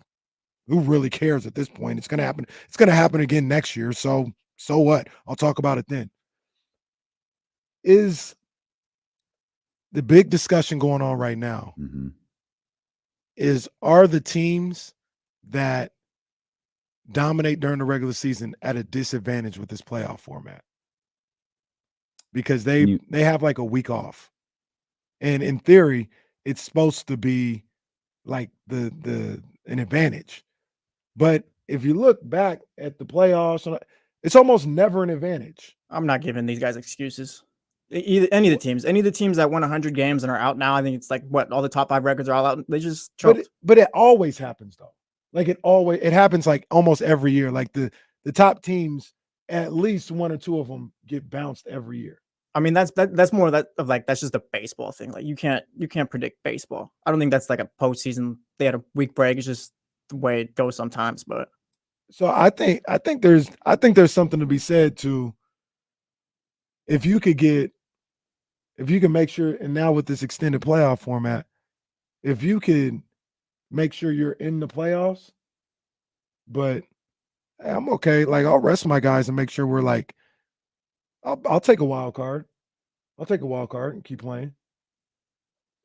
who really cares at this point? It's going to happen. It's going to happen again next year. So what? I'll talk about it then. Is the big discussion going on right now are the teams that dominate during the regular season at a disadvantage with this playoff format? Because they have like a week off. And in theory, it's supposed to be like an advantage. But if you look back at the playoffs, it's almost never an advantage. I'm not giving these guys excuses. Any of the teams that won 100 games and are out now, I think it's like all the top 5 records are all out. They just choked. But it always happens though. Like it happens like almost every year. Like the top teams, at least 1 or 2 of them get bounced every year. I mean, that's more of that's just a baseball thing. Like you can't predict baseball. I don't think that's like a postseason. They had a week break. It's just the way it goes sometimes. But so I think there's something to be said to if you can make sure, and now with this extended playoff format, if you could make sure you're in the playoffs, but I'm okay. Like I'll rest my guys and make sure we're like, I'll take a wild card. I'll take a wild card and keep playing.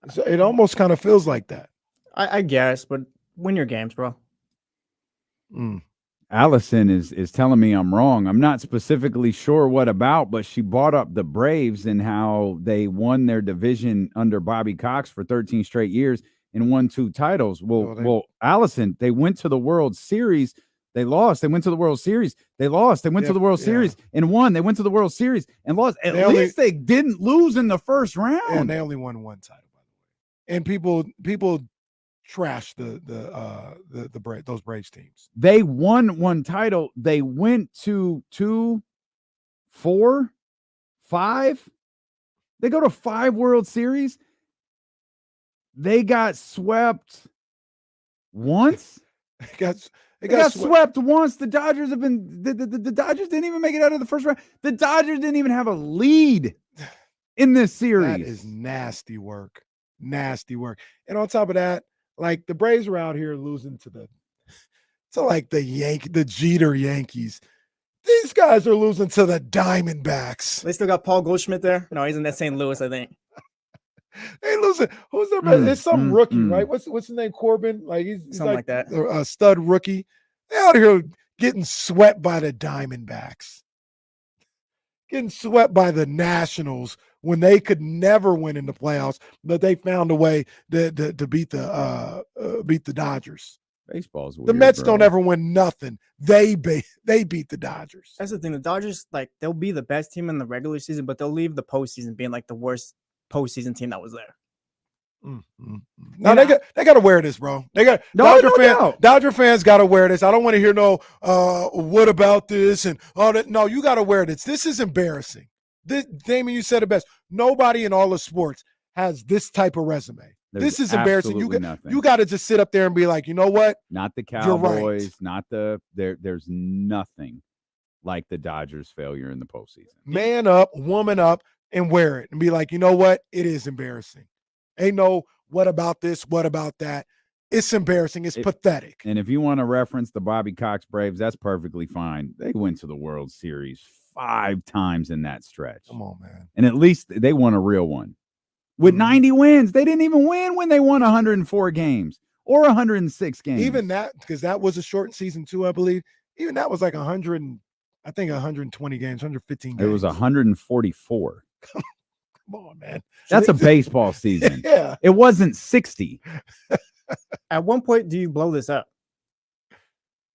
So it almost kind of feels like that. I guess, but win your games, bro. Allison is telling me I'm wrong. I'm not specifically sure what about, but she brought up the Braves and how they won their division under Bobby Cox for 13 straight years and won 2 titles. Well, Allison, they went to the World Series. They lost. They went to the World Series. They lost. They went to the World Series and won. They went to the World Series and lost. At least they didn't lose in the first round. And they only won 1 title, by the way. And people trash those Braves teams. They won 1 title. They went to 2, 4, 5. They go to 5 World Series. They got swept once. They got swept once. The Dodgers have been the Dodgers didn't even make it out of the first round. The Dodgers didn't even have a lead in this series. That is nasty work. nasty work. And on top of that, like the Braves are out here losing to the Jeter Yankees. These guys are losing to the Diamondbacks. They still got Paul Goldschmidt there. No, he's in that St. Louis, I think. They losing. Who's their best? It's some rookie, right? What's his name? Corbin. Like he's something like that. A stud rookie. They out here getting swept by the Diamondbacks, getting swept by the Nationals when they could never win in the playoffs, but they found a way to beat the Dodgers. Baseball's weird, the Mets bro. don't ever win nothing. They beat the Dodgers. That's the thing. The Dodgers, like, they'll be the best team in the regular season, but they'll leave the postseason being like the worst postseason team that was there. No, they got to wear this, bro. They got Dodger fans got to wear this. I don't want to hear no what about this and all that. No, you got to wear this. This is embarrassing. Damon, you said it best. Nobody in all of sports has this type of resume. This is embarrassing. You got to just sit up there and be like, you know what? Not the Cowboys, not there's nothing like the Dodgers' failure in the postseason. Man up, woman up, and wear it and be like, you know what? It is embarrassing. Ain't no what about this, what about that. It's embarrassing. It's pathetic. And if you want to reference the Bobby Cox Braves, that's perfectly fine. They went to the World Series 5 times in that stretch. Come on, man. And at least they won a real one. With 90 wins, they didn't even win when they won 104 games or 106 games. Even that, because that was a shortened season too, I believe. Even that was like 120 games, 115 games. It was 144. Come on, man. That's a baseball season. Yeah. It wasn't 60. At one point, do you blow this up?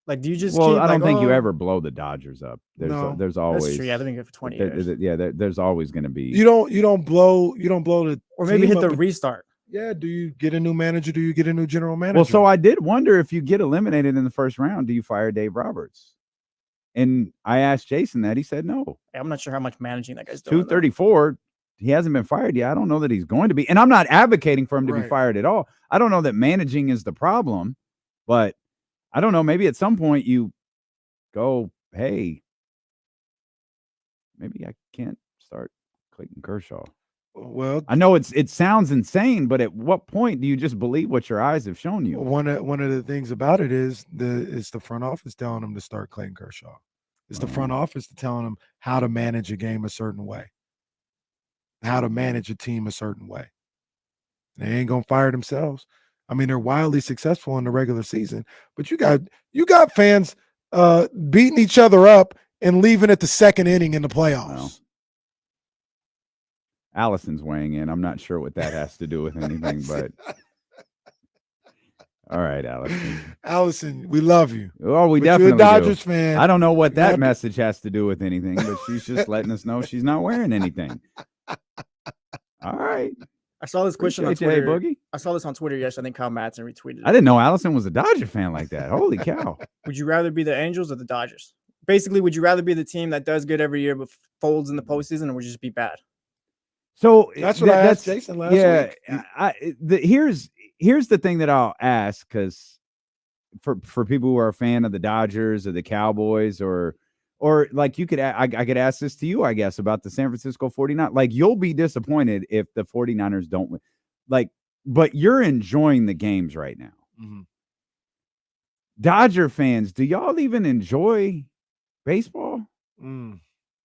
Like, do you just I keep, don't like, think you ever blow the Dodgers up. There's always. That's true. Yeah, I've been thinking for 20 years. There's always going to be. You don't blow the or maybe hit the up. restart. Yeah. Do you get a new manager? Do you get a new general manager? Well, so I did wonder if you get eliminated in the first round, do you fire Dave Roberts? And I asked Jason that. He said no. I'm not sure how much managing that guy's doing. 234. He hasn't been fired yet. I don't know that he's going to be. And I'm not advocating for him to be fired at all. I don't know that managing is the problem, but I don't know. Maybe at some point you go, hey, maybe I can't start Clayton Kershaw. Well, I know it sounds insane, but at what point do you just believe what your eyes have shown you? One of the things about it is it's the front office telling them to start Clayton Kershaw. It's the front office telling them how to manage a game a certain way, how to manage a team a certain way. They ain't gonna fire themselves. I mean, they're wildly successful in the regular season, but you got fans beating each other up and leaving at the second inning in the playoffs. Well, Allison's weighing in. I'm not sure what that has to do with anything, but all right, Allison. Allison, we love you. Oh, we but definitely you're a Dodgers do. fan. I don't know what that message has to do with anything, but she's just letting us know she's not wearing anything. All right. I saw this question on Appreciate Twitter. you, Boogie. I saw this on Twitter yesterday. I think Kyle Madsen retweeted it. I didn't know Allison was a Dodger fan like that. Holy cow. Would you rather be the Angels or the Dodgers? Basically, would you rather be the team that does good every year but folds in the postseason, or would you just be bad? So that's what I asked Jason last week. Here's the thing that I'll ask, because for people who are a fan of the Dodgers or the Cowboys or like you could, I could ask this to you, I guess, about the San Francisco 49ers. Like, you'll be disappointed if the 49ers don't win. Like, but you're enjoying the games right now. Mm-hmm. Dodger fans, do y'all even enjoy baseball?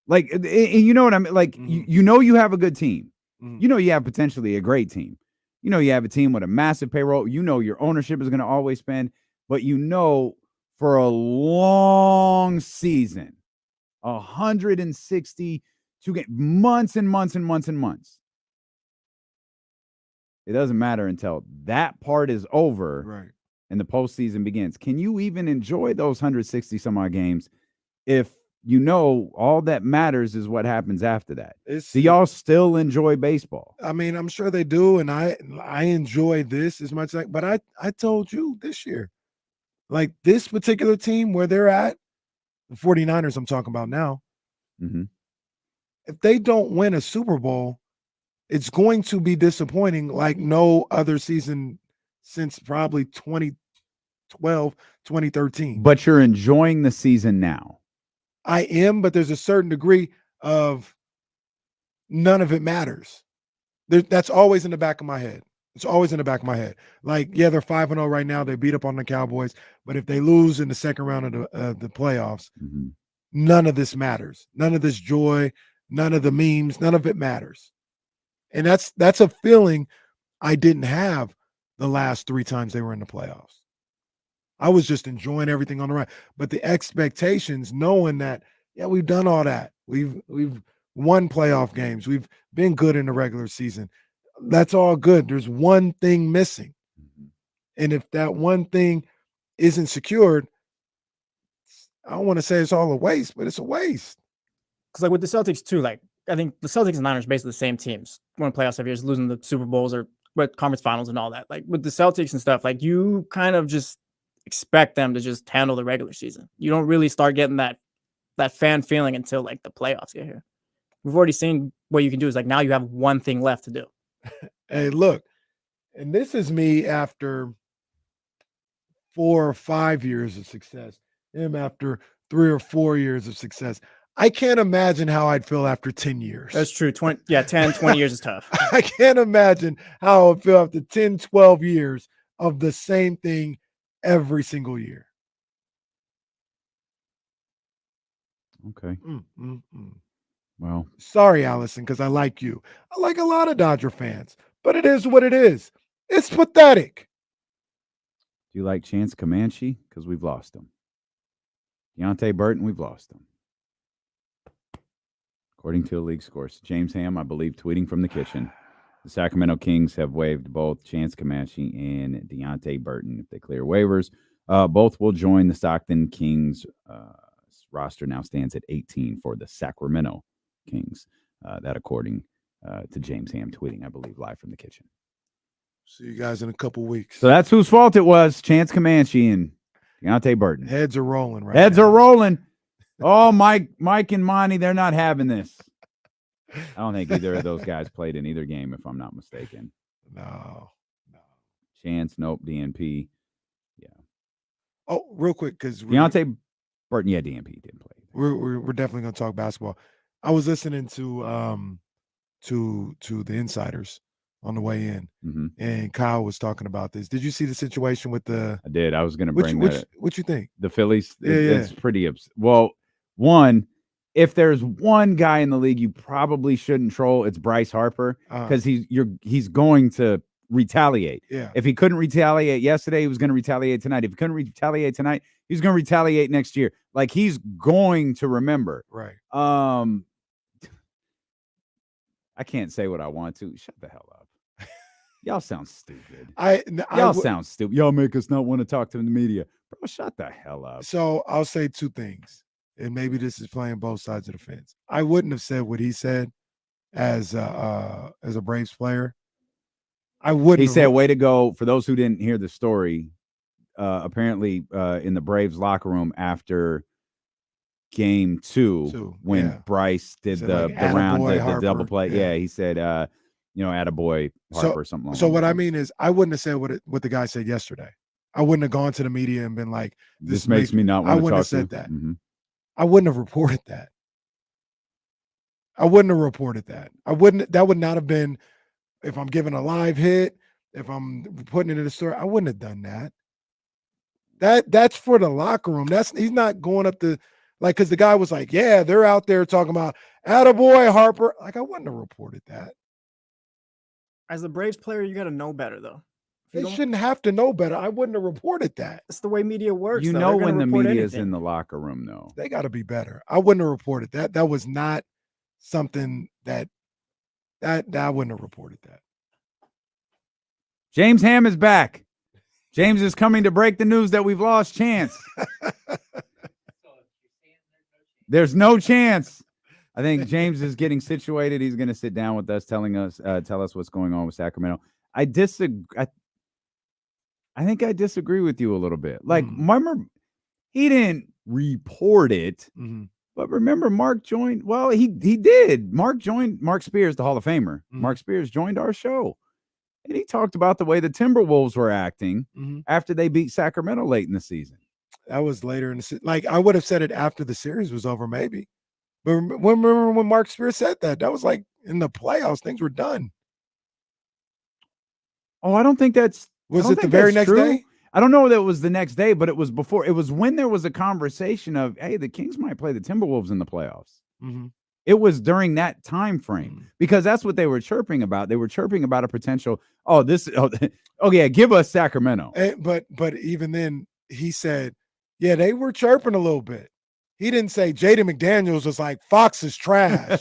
Like, you know what I mean? Like, you know you have a good team. You know you have potentially a great team. You know you have a team with a massive payroll. You know your ownership is going to always spend. But you know for a long season, 162 games, months and months and months and months. It doesn't matter until that part is over, right, and the postseason begins. Can you even enjoy those 160 some odd games if you know all that matters is what happens after that? Do y'all still enjoy baseball? I mean, I'm sure they do, and I enjoy this as much as but I told you this year, like this particular team where they're at, the 49ers I'm talking about now, if they don't win a Super Bowl, it's going to be disappointing like no other season since probably 2012, 2013. But you're enjoying the season now. I am, but there's a certain degree of none of it matters. That's always in the back of my head. It's always in the back of my head. Like, yeah, they're 5-0 right now. They beat up on the Cowboys, but if they lose in the second round of the playoffs, none of this matters. None of this joy, none of the memes, none of it matters. And that's a feeling I didn't have the last 3 times they were in the playoffs. I was just enjoying everything on the ride. But the expectations, knowing that, yeah, we've done all that. We've won playoff games. We've been good in the regular season. That's all good. There's one thing missing. And if that one thing isn't secured, I don't want to say it's all a waste, but it's a waste. Because like with the Celtics too, like I think the Celtics and Niners are basically the same teams. Winning playoffs every year, losing the Super Bowls or what conference finals and all that. Like with the Celtics and stuff, like you kind of just expect them to just handle the regular season. You don't really start getting that fan feeling until like the playoffs get here. We've already seen what you can do is like now you have one thing left to do. Hey, look, and this is me after 4 or 5 years of success, him after 3 or 4 years of success. I can't imagine how I'd feel after 10 years. That's true. 10, 20 years is tough. I can't imagine how I would feel after 10, 12 years of the same thing every single year. Okay. Well, sorry, Allison, because I like you. I like a lot of Dodger fans, but it is what it is. It's pathetic. do you like Chance Comanche? Because we've lost him. Deontay Burton, we've lost him. According to the league scores, James Ham, I believe, tweeting from the kitchen. The Sacramento Kings have waived both Chance Comanche and Deontay Burton. If they clear waivers, both will join the Stockton Kings. Roster now stands at 18 for the Sacramento Kings. That according to James Ham tweeting, I believe, live from the kitchen. See you guys in a couple weeks. So that's whose fault it was, Chance Comanche and Deontay Burton. Heads are rolling right Heads now. are rolling. Oh, Mike and Monty, they're not having this. I don't think either of those guys played in either game, if I'm not mistaken. No. Chance, nope. DNP, yeah. Oh, real quick, because Deontay Burton, yeah, DNP didn't play. We're definitely going to talk basketball. I was listening to the insiders on the way in, and Kyle was talking about this. Did you see the situation with the? I did. I was going to bring that. What you think? The Phillies. It's Yeah. pretty. Well, one, if there's one guy in the league you probably shouldn't troll, it's Bryce Harper, because he's going to retaliate. Yeah. If he couldn't retaliate yesterday, he was going to retaliate tonight. If he couldn't retaliate tonight, he's going to retaliate next year. Like, he's going to remember. Right. I can't say what I want to. Shut the hell up. Y'all sound stupid. Y'all sound stupid. Y'all make us not want to talk to the media. Bro, shut the hell up. So I'll say two things, and maybe this is playing both sides of the fence. I wouldn't have said what he said as a Braves player. I wouldn't. He said, way to go. For those who didn't hear the story, apparently in the Braves locker room after game two when Bryce did the round, the double play. Yeah, he said, attaboy Harper or something like that. So what I mean is, I wouldn't have said what the guy said yesterday. I wouldn't have gone to the media and been like, this makes me not want to talk to you. I wouldn't have said that. Mm-hmm. I wouldn't have reported that. I wouldn't have reported that. That would not have been, if I'm giving a live hit, if I'm putting it in the story, I wouldn't have done that. That's for the locker room. He's not going up to, like, because the guy was like, yeah, they're out there talking about attaboy Harper. Like, I wouldn't have reported that. As a Braves player, you got to know better, though. They shouldn't have to know better. I wouldn't have reported that. That's the way media works. You know when the media is in the locker room, though. They got to be better. I wouldn't have reported that. That was not something that I wouldn't have reported that. James Ham is back. James is coming to break the news that we've lost Chance. There's no chance. I think James is getting situated. He's going to sit down with us, tell us what's going on with Sacramento. I disagree. I think I disagree with you a little bit. Like, remember, he didn't report it, but remember, Mark joined. Well, he did. Mark Spears, the Hall of Famer. Mark Spears joined our show, and he talked about the way the Timberwolves were acting after they beat Sacramento late in the season. That was later in the season. Like, I would have said it after the series was over, maybe. But remember when Mark Spears said that? That was like in the playoffs. Things were done. Oh, I don't think that's. Was it the very next day? I don't know that it was the next day, but it was before. It was when there was a conversation of, hey, the Kings might play the Timberwolves in the playoffs. Mm-hmm. It was during that time frame because that's what they were chirping about. They were chirping about a potential. Oh, yeah, give us Sacramento. But even then, he said, yeah, they were chirping a little bit. He didn't say Jaden McDaniels was like, Fox is trash.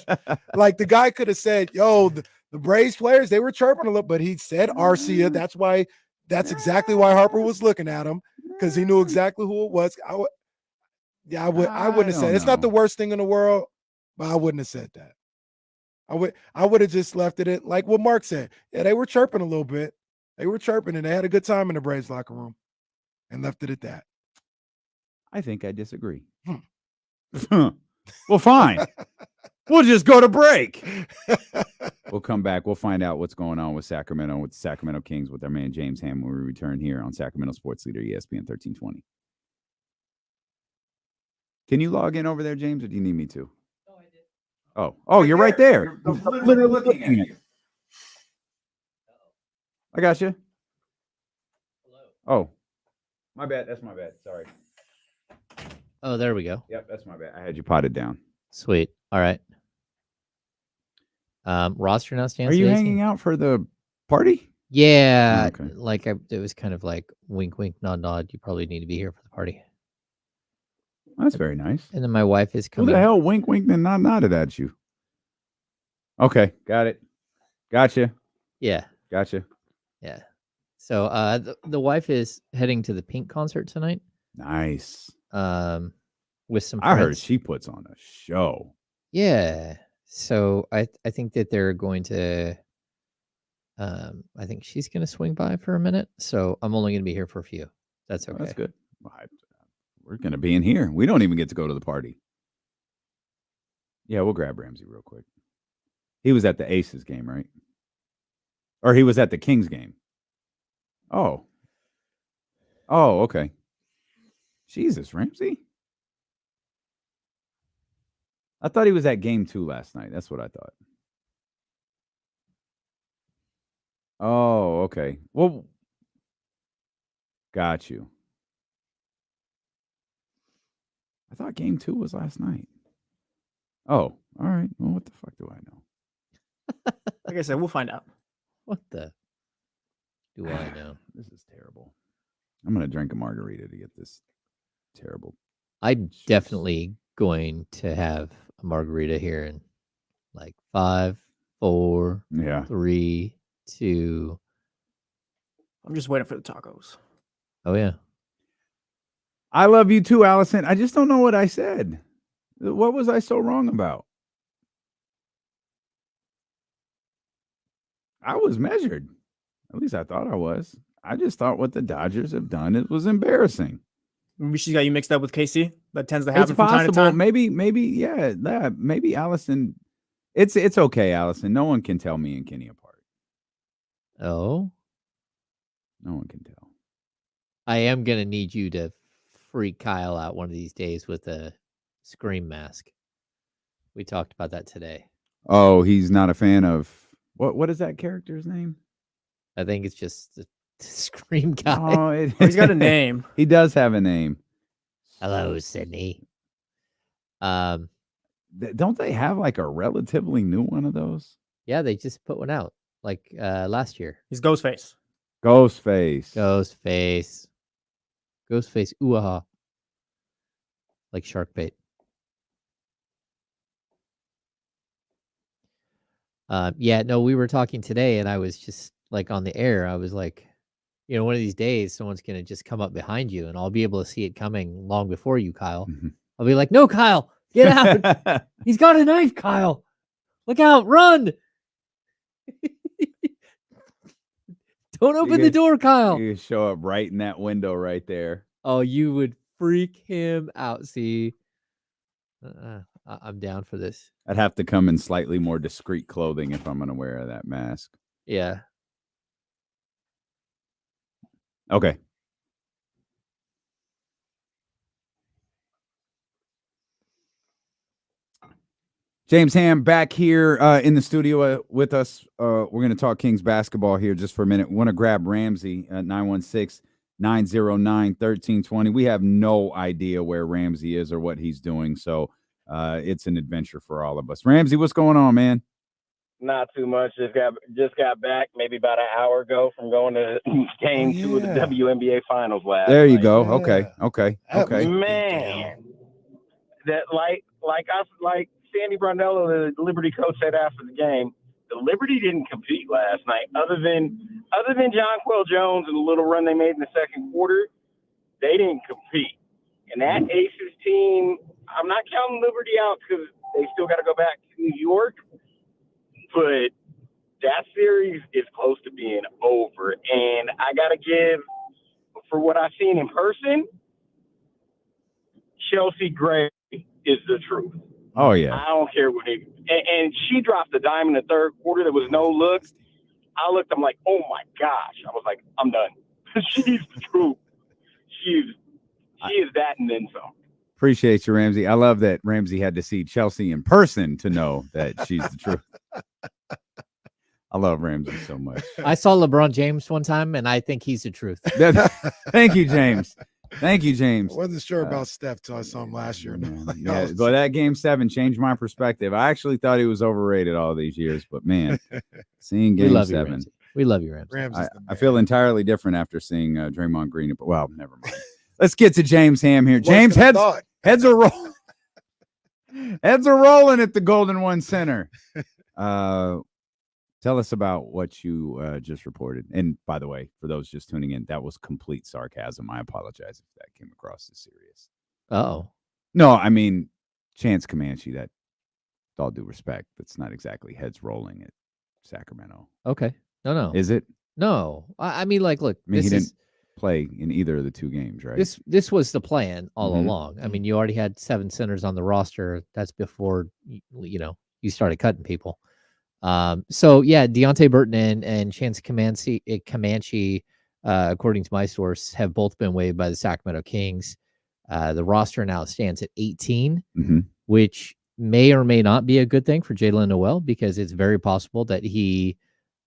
Like the guy could have said, yo, the Braves players, they were chirping a little, but he said Arcia. That's exactly why Harper was looking at him, because he knew exactly who it was. I wouldn't have said it's not the worst thing in the world, but I wouldn't have said that. I would have just left it at like what Mark said. Yeah, they were chirping a little bit. They were chirping and they had a good time in the Braves locker room and left it at that. I think I disagree. Well, fine. We'll just go to break. We'll come back. We'll find out what's going on with Sacramento, with the Sacramento Kings, with our man James Ham when we return here on Sacramento Sports Leader ESPN 1320. Can you log in over there, James, or do you need me to? Oh, I did. Oh, you're right there. I'm literally looking at you. I got you. Oh, my bad. That's my bad. Sorry. Oh, there we go. Yep, that's my bad. I had you potted down. Sweet. All right. Roster now stands. Are you hanging out for the party? Yeah. Oh, okay. Like it was kind of like wink, wink, nod, nod. You probably need to be here for the party. That's very nice. And then my wife is Who coming. the hell wink, wink, then not nodded at you? Okay, got it. Gotcha. Yeah. Gotcha. Yeah. So the wife is heading to the Pink concert tonight. Nice. With some I heard friends. she puts on a show. Yeah. So I think that they're going to I think she's going to swing by for a minute. So I'm only going to be here for a few. That's okay. That's good. We're going to be in here. We don't even get to go to the party. Yeah, we'll grab Ramsey real quick. He was at the Aces game, right? Or he was at the Kings game. Oh, okay. Jesus, Ramsey. I thought he was at game 2 last night. That's what I thought. Oh, okay. Well, got you. I thought game 2 was last night. Oh, all right. Well, what the fuck do I know? Like I said, we'll find out. What the do I know? This is terrible. I'm going to drink a margarita to get this terrible. I'm definitely going to have a margarita here in like 5, 4, 3, 2. I'm just waiting for the tacos. Oh, yeah. I love you too, Allison. I just don't know what I said. What was I so wrong about? I was measured. At least I thought I was. I just thought what the Dodgers have done, it was embarrassing. Maybe she got you mixed up with KC. That tends to happen It's from time to possible. time. Maybe Allison. It's okay, Allison. No one can tell me and Kenny apart. Oh? No one can tell. I am going to need you to freak Kyle out one of these days with a Scream mask. We talked about that today. Oh, he's not a fan of what is that character's name? I think it's just the Scream guy. Oh, he's got a name. He does have a name. Hello, Sydney. Don't they have like a relatively new one of those? Yeah, they just put one out like last year. He's Ghostface. Ghostface. Ooh-ah. Like shark bait. We were talking today and I was just like on the air. I was like, one of these days someone's going to just come up behind you and I'll be able to see it coming long before you, Kyle. Mm-hmm. I'll be like, no, Kyle, get out. He's got a knife, Kyle. Look out, run. Don't open the door, Kyle. You show up right in that window right there. Oh, you would freak him out. See, I'm down for this. I'd have to come in slightly more discreet clothing if I'm going to wear that mask. Yeah. Okay. James Ham back here in the studio with us. We're going to talk Kings basketball here just for a minute. Want to grab Ramsey at 916-909-1320. We have no idea where Ramsey is or what he's doing, so it's an adventure for all of us. Ramsey, what's going on, man? Not too much. Just got back maybe about an hour ago from going to game 2 of the WNBA finals last There you night. go. Okay. Man, that like Sandy Brunello, the Liberty coach, said after the game, the Liberty didn't compete last night. Other than Jonquel Jones and the little run they made in the second quarter, they didn't compete. And that Aces team, I'm not counting Liberty out because they still got to go back to New York. But that series is close to being over. And I got to give, for what I've seen in person, Chelsea Gray is the truth. Oh, yeah. I don't care what he – and she dropped the dime in the third quarter. There was no look. I looked. I'm like, oh, my gosh. I was like, I'm done. She's the truth. She is that and then some. Appreciate you, Ramsey. I love that Ramsey had to see Chelsea in person to know that she's the truth. I love Ramsey so much. I saw LeBron James one time, and I think he's the truth. Thank you, James. Thank you, James. I wasn't sure about Steph till I saw him last year. Yeah, but that game 7 changed my perspective. I actually thought he was overrated all these years, but man, seeing game 7. We love you, Ramsey. I feel entirely different after seeing Draymond Green. But well, never mind. Let's get to James Ham here. James, heads are rolling. Heads are rolling at the Golden One Center. Tell us about what you just reported. And by the way, for those just tuning in, that was complete sarcasm. I apologize if that came across as serious. Uh-oh. No, I mean, Chance Comanche, that, with all due respect, that's not exactly heads rolling at Sacramento. Okay. No. Is it? No. I mean, like, look. I mean, he didn't play in either of the 2 games, right? This was the plan all along. I mean, you already had 7 centers on the roster. That's before, you started cutting people. So yeah, Deontay Burton and Chance Comanche, according to my source, have both been waived by the Sacramento Kings. The roster now stands at 18, which may or may not be a good thing for Jalen Noel because it's very possible that he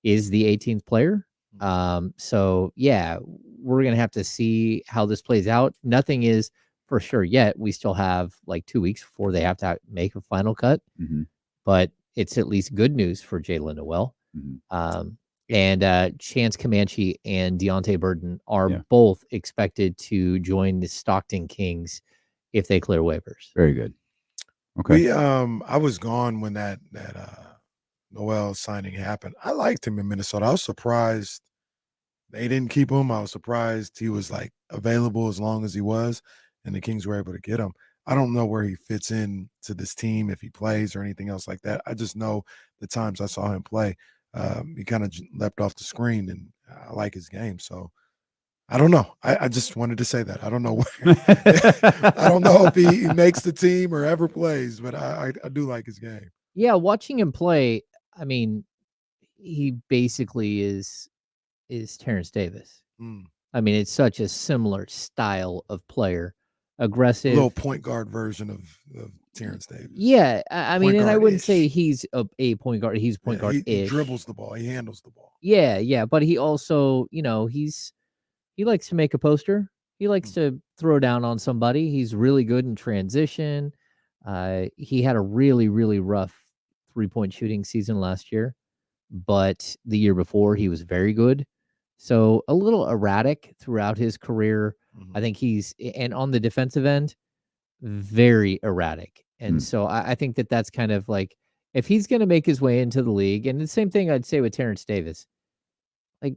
is the 18th player. So yeah, we're going to have to see how this plays out. Nothing is for sure yet. We still have like 2 weeks before they have to make a final cut, but it's at least good news for Jalen Noel. And Chance Comanche and Deontay Burton are both expected to join the Stockton Kings if they clear waivers. Very good. Okay. I was gone when that Noel signing happened. I liked him in Minnesota. I was surprised they didn't keep him. I was surprised he was like available as long as he was, and the Kings were able to get him. I don't know where he fits in to this team, if he plays or anything else like that. I just know the times I saw him play, he kind of leapt off the screen, and I like his game. So I don't know. I just wanted to say that. I don't know where. I don't know if he makes the team or ever plays, but I do like his game. Yeah, watching him play, I mean, he basically is Terrence Davis. I mean, it's such a similar style of player. Aggressive, little point guard version of Terrence Davis. Yeah, I mean, and I wouldn't say he's a point guard. He's point guard. He dribbles the ball. He handles the ball. Yeah, but he also, he likes to make a poster. He likes to throw down on somebody. He's really good in transition. He had a really, really rough 3-point shooting season last year, but the year before he was very good. So a little erratic throughout his career. I think and on the defensive end, very erratic. And so I think that's kind of like, if he's going to make his way into the league, and the same thing I'd say with Terrence Davis, like,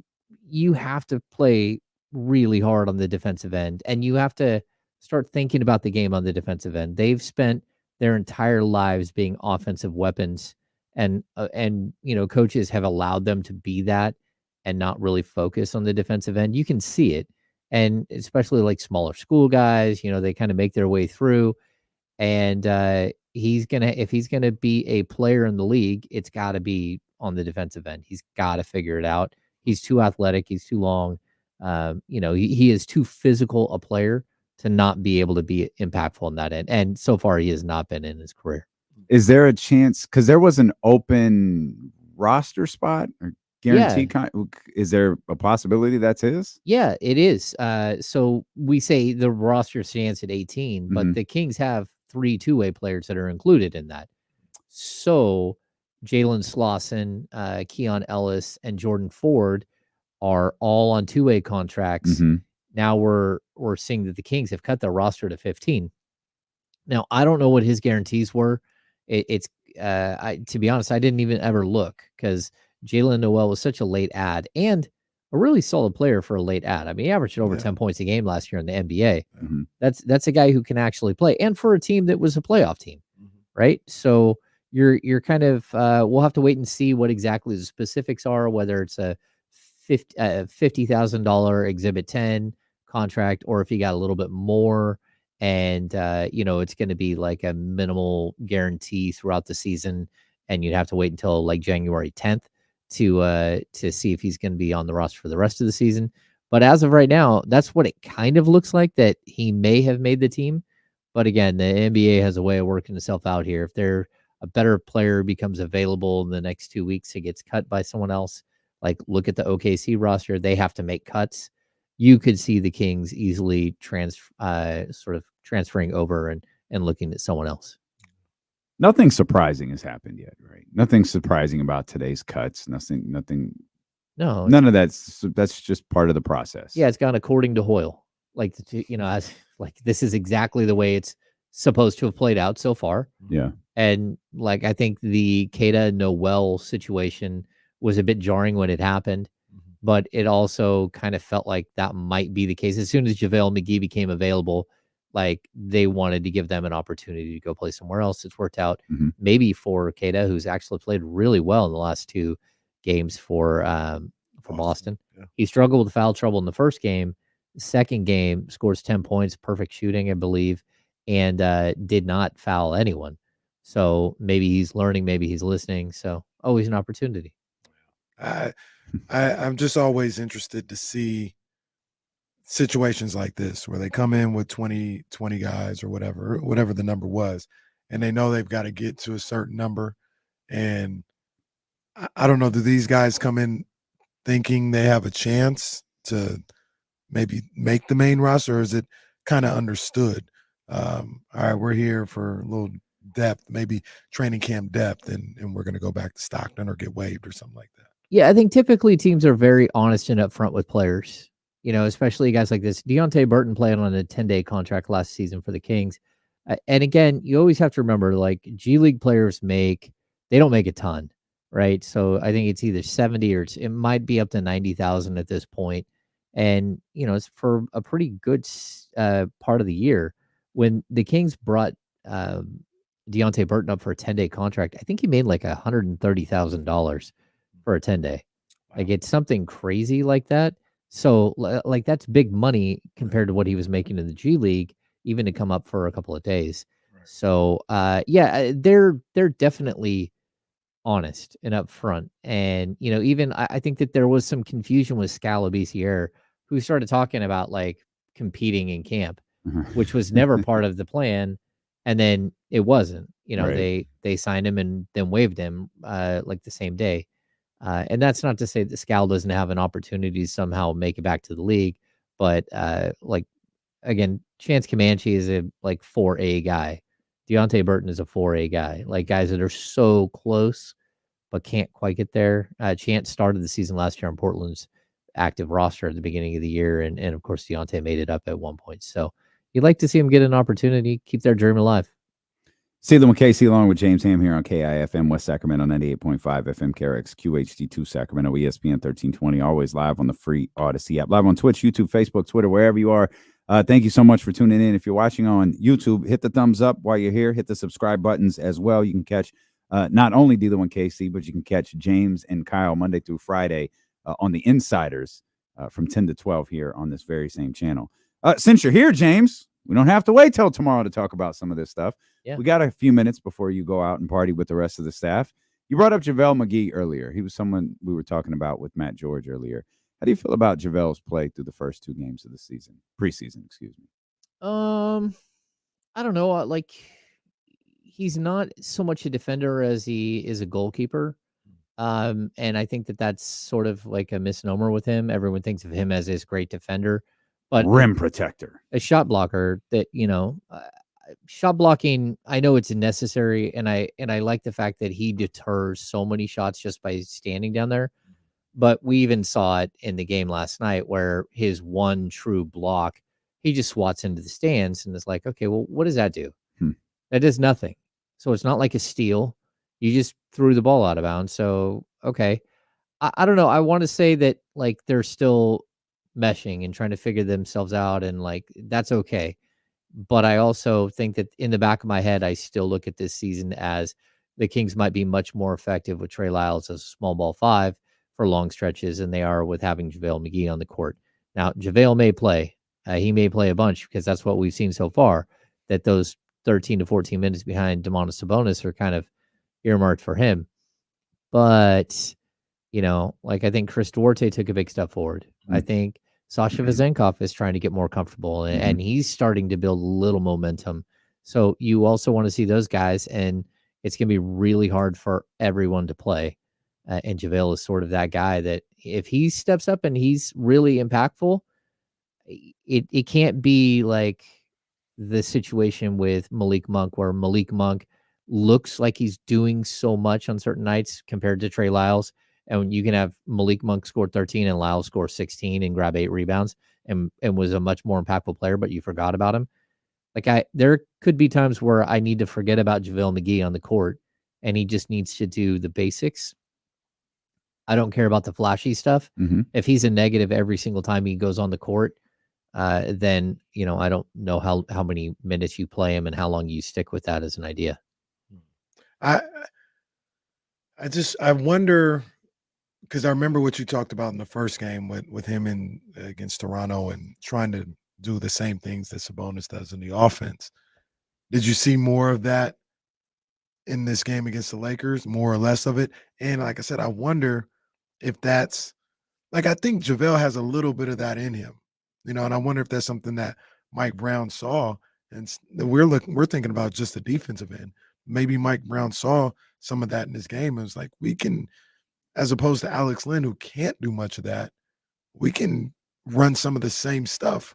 you have to play really hard on the defensive end, and you have to start thinking about the game on the defensive end. They've spent their entire lives being offensive weapons, and coaches have allowed them to be that and not really focus on the defensive end. You can see it. And especially like smaller school guys, they kind of make their way through. And if he's gonna be a player in the league, it's got to be on the defensive end. He's got to figure it out. He's too athletic. He's too long. He is too physical a player to not be able to be impactful on that end. And so far, he has not been in his career. Is there a chance? Because there was an open roster spot or guaranteed. Is there a possibility that's his? Yeah, it is. So we say the roster stands at 18, but Mhm. the Kings have 3 two-way players that are included in that. So Jalen Slauson, Keon Ellis, and Jordan Ford are all on two-way contracts. Mhm. Now we're seeing that the Kings have cut their roster to 15. Now I don't know what his guarantees were. It's to be honest, I didn't even ever look because Jalen Noel was such a late ad and a really solid player for a late ad. I mean, he averaged over 10 points a game last year in the NBA. Mhm. That's a guy who can actually play, and for a team that was a playoff team, right? So you're kind of we'll have to wait and see what exactly the specifics are, whether it's a $50,000 Exhibit 10 contract or if he got a little bit more. And it's going to be like a minimal guarantee throughout the season, and you'd have to wait until like January 10th to see if he's going to be on the roster for the rest of the season. But as of right now, that's what it kind of looks like, that he may have made the team. But again, the NBA has a way of working itself out here. If a better player becomes available in the next 2 weeks, it gets cut by someone else. Like look at the OKC roster; they have to make cuts. You could see the Kings easily sort of transferring over and looking at someone else. Nothing surprising has happened yet, right? Nothing surprising about today's cuts. Nothing. No, none of that's just part of the process. Yeah, it's gone according to Hoyle. Like as like this is exactly the way it's supposed to have played out so far. Yeah. And like I think the Keita Noel situation was a bit jarring when it happened, but it also kind of felt like that might be the case. As soon as JaVale McGee became available, like they wanted to give them an opportunity to go play somewhere else. It's worked out maybe for Keita, who's actually played really well in the last 2 games for Boston. Yeah. He struggled with foul trouble in the first game. Second game, scores 10 points, perfect shooting, I believe, and did not foul anyone. So maybe he's learning, maybe he's listening. So always an opportunity. I'm just always interested to see situations like this where they come in with 20 guys or whatever the number was, and they know they've got to get to a certain number. And I don't know, do these guys come in thinking they have a chance to maybe make the main roster, or is it kind of understood? All right, we're here for a little depth, maybe training camp depth, and we're going to go back to Stockton or get waived or something like that. Yeah, I think typically teams are very honest and upfront with players, especially guys like this. Deontay Burton played on a 10-day contract last season for the Kings. And again, you always have to remember, like G League players they don't make a ton, right? So I think it's either 70 or it might be up to 90,000 at this point. And, it's for a pretty good part of the year. When the Kings brought Deontay Burton up for a 10-day contract, I think he made like $130,000 for a 10-day. Like it's something crazy like that. So like that's big money compared to what he was making in the G League, even to come up for a couple of days. Right. So they're definitely honest and upfront. And even I think that there was some confusion with Scalabiciere, who started talking about like competing in camp, which was never part of the plan. And then it wasn't. Right. They signed him and then waived him like the same day. And that's not to say that Scal doesn't have an opportunity to somehow make it back to the league, but like again, Chance Comanche is a like 4A guy. Deontay Burton is a 4A guy. Like guys that are so close but can't quite get there. Chance started the season last year on Portland's active roster at the beginning of the year, and of course Deontay made it up at one point. So you'd like to see him get an opportunity, keep their dream alive. See them with KC along with James Ham here on KIFM West Sacramento 98.5 FM KRX QHD2 Sacramento ESPN 1320. Always live on the free Odyssey app, live on Twitch, YouTube, Facebook, Twitter, wherever you are. Thank you so much for tuning in. If you're watching on YouTube, hit the thumbs up while you're here. Hit the subscribe buttons as well. You can catch not only D1 KC, but you can catch James and Kyle Monday through Friday on the Insiders from 10 to 12 here on this very same channel. Since you're here, James, we don't have to wait till tomorrow to talk about some of this stuff. Yeah. We got a few minutes before you go out and party with the rest of the staff. You brought up JaVale McGee earlier. He was someone we were talking about with Matt George earlier. How do you feel about JaVale's play through the first 2 games of the season? Preseason, excuse me. I don't know. Like he's not so much a defender as he is a goalkeeper. And I think that that's sort of like a misnomer with him. Everyone thinks of him as this great defender, but Rim protector, a shot blocker that, shot blocking, I know it's necessary. And I like the fact that he deters so many shots just by standing down there. But we even saw it in the game last night where his one true block, he just swats into the stands and it's like, okay, well, what does that do? That does nothing. So it's not like a steal. You just threw the ball out of bounds. So, okay. I don't know. I want to say that like they're still meshing and trying to figure themselves out. And like, that's okay. But I also think that in the back of my head, I still look at this season as the Kings might be much more effective with Trey Lyles as a small ball 5 for long stretches than they are with having JaVale McGee on the court. Now, JaVale may play. He may play a bunch because that's what we've seen so far, that those 13 to 14 minutes behind Domantas Sabonis are kind of earmarked for him. But, like I think Chris Duarte took a big step forward. I think Sasha Vezenkov is trying to get more comfortable and he's starting to build a little momentum. So you also want to see those guys, and it's going to be really hard for everyone to play. And JaVale is sort of that guy that if he steps up and he's really impactful, it can't be like the situation with Malik Monk, where Malik Monk looks like he's doing so much on certain nights compared to Trey Lyles. And you can have Malik Monk score 13 and Lyles score 16 and grab 8 rebounds and was a much more impactful player, but you forgot about him. Like there could be times where I need to forget about JaVale McGee on the court and he just needs to do the basics. I don't care about the flashy stuff. If he's a negative every single time he goes on the court, then, I don't know how many minutes you play him and how long you stick with that as an idea. I wonder, because I remember what you talked about in the first game with him against Toronto and trying to do the same things that Sabonis does in the offense. Did you see more of that in this game against the Lakers, more or less of it? And like I said, I wonder if that's like, I think JaVale has a little bit of that in him, and I wonder if that's something that Mike Brown saw. And we're thinking about just the defensive end. Maybe Mike Brown saw some of that in his game and was like, we can, as opposed to Alex Len, who can't do much of that, we can run some of the same stuff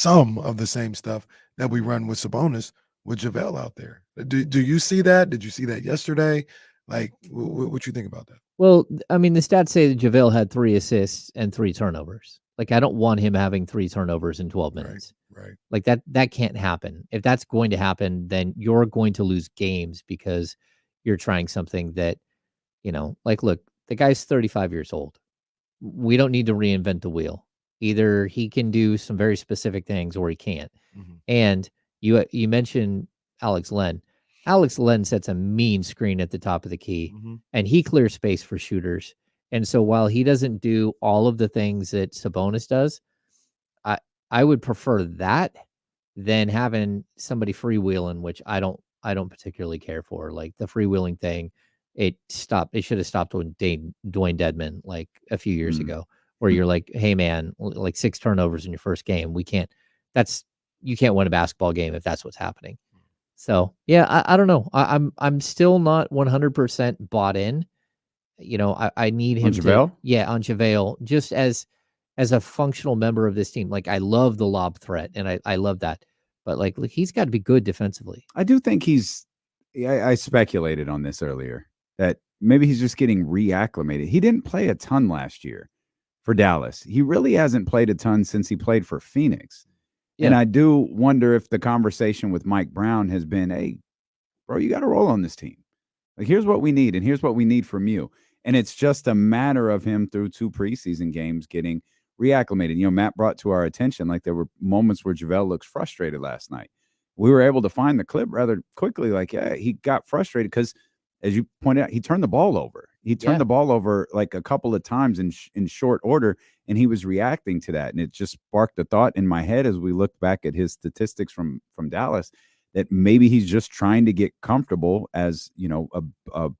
that we run with Sabonis with JaVale out there. Do you see that? Did you see that yesterday? Like, what you think about that? Well, I mean, the stats say that JaVale had 3 assists and 3 turnovers. Like, I don't want him having 3 turnovers in 12 minutes. Right. Like that can't happen. If that's going to happen, then you're going to lose games because you're trying something that, like, look, the guy's 35 years old. We don't need to reinvent the wheel. Either he can do some very specific things or he can't. And you mentioned Alex Len. Alex Len sets a mean screen at the top of the key and he clears space for shooters. And so while he doesn't do all of the things that Sabonis does, I would prefer that than having somebody freewheeling, which I don't particularly care for. Like the freewheeling thing, it should have stopped with Dwayne Dedman like a few years ago, where you're like, hey man, like 6 turnovers in your first game. You can't win a basketball game if that's what's happening. So yeah, I don't know. I'm still not 100% bought in. I need him on JaVale? on JaVale, just as a functional member of this team. Like, I love the lob threat and I love that, but like he's got to be good defensively. I do think I speculated on this earlier that maybe he's just getting reacclimated. He didn't play a ton last year for Dallas. He really hasn't played a ton since he played for Phoenix. Yeah. And I do wonder if the conversation with Mike Brown has been, hey, bro, you got to roll on this team. Like, here's what we need, and here's what we need from you. And it's just a matter of him through 2 preseason games getting reacclimated. Matt brought to our attention, like, there were moments where JaVale looks frustrated last night. We were able to find the clip rather quickly. Like, yeah, he got frustrated because, as you pointed out, he turned the ball over. He turned the ball over like a couple of times in short order, and he was reacting to that. And it just sparked a thought in my head as we looked back at his statistics from Dallas, that maybe he's just trying to get comfortable as, I don't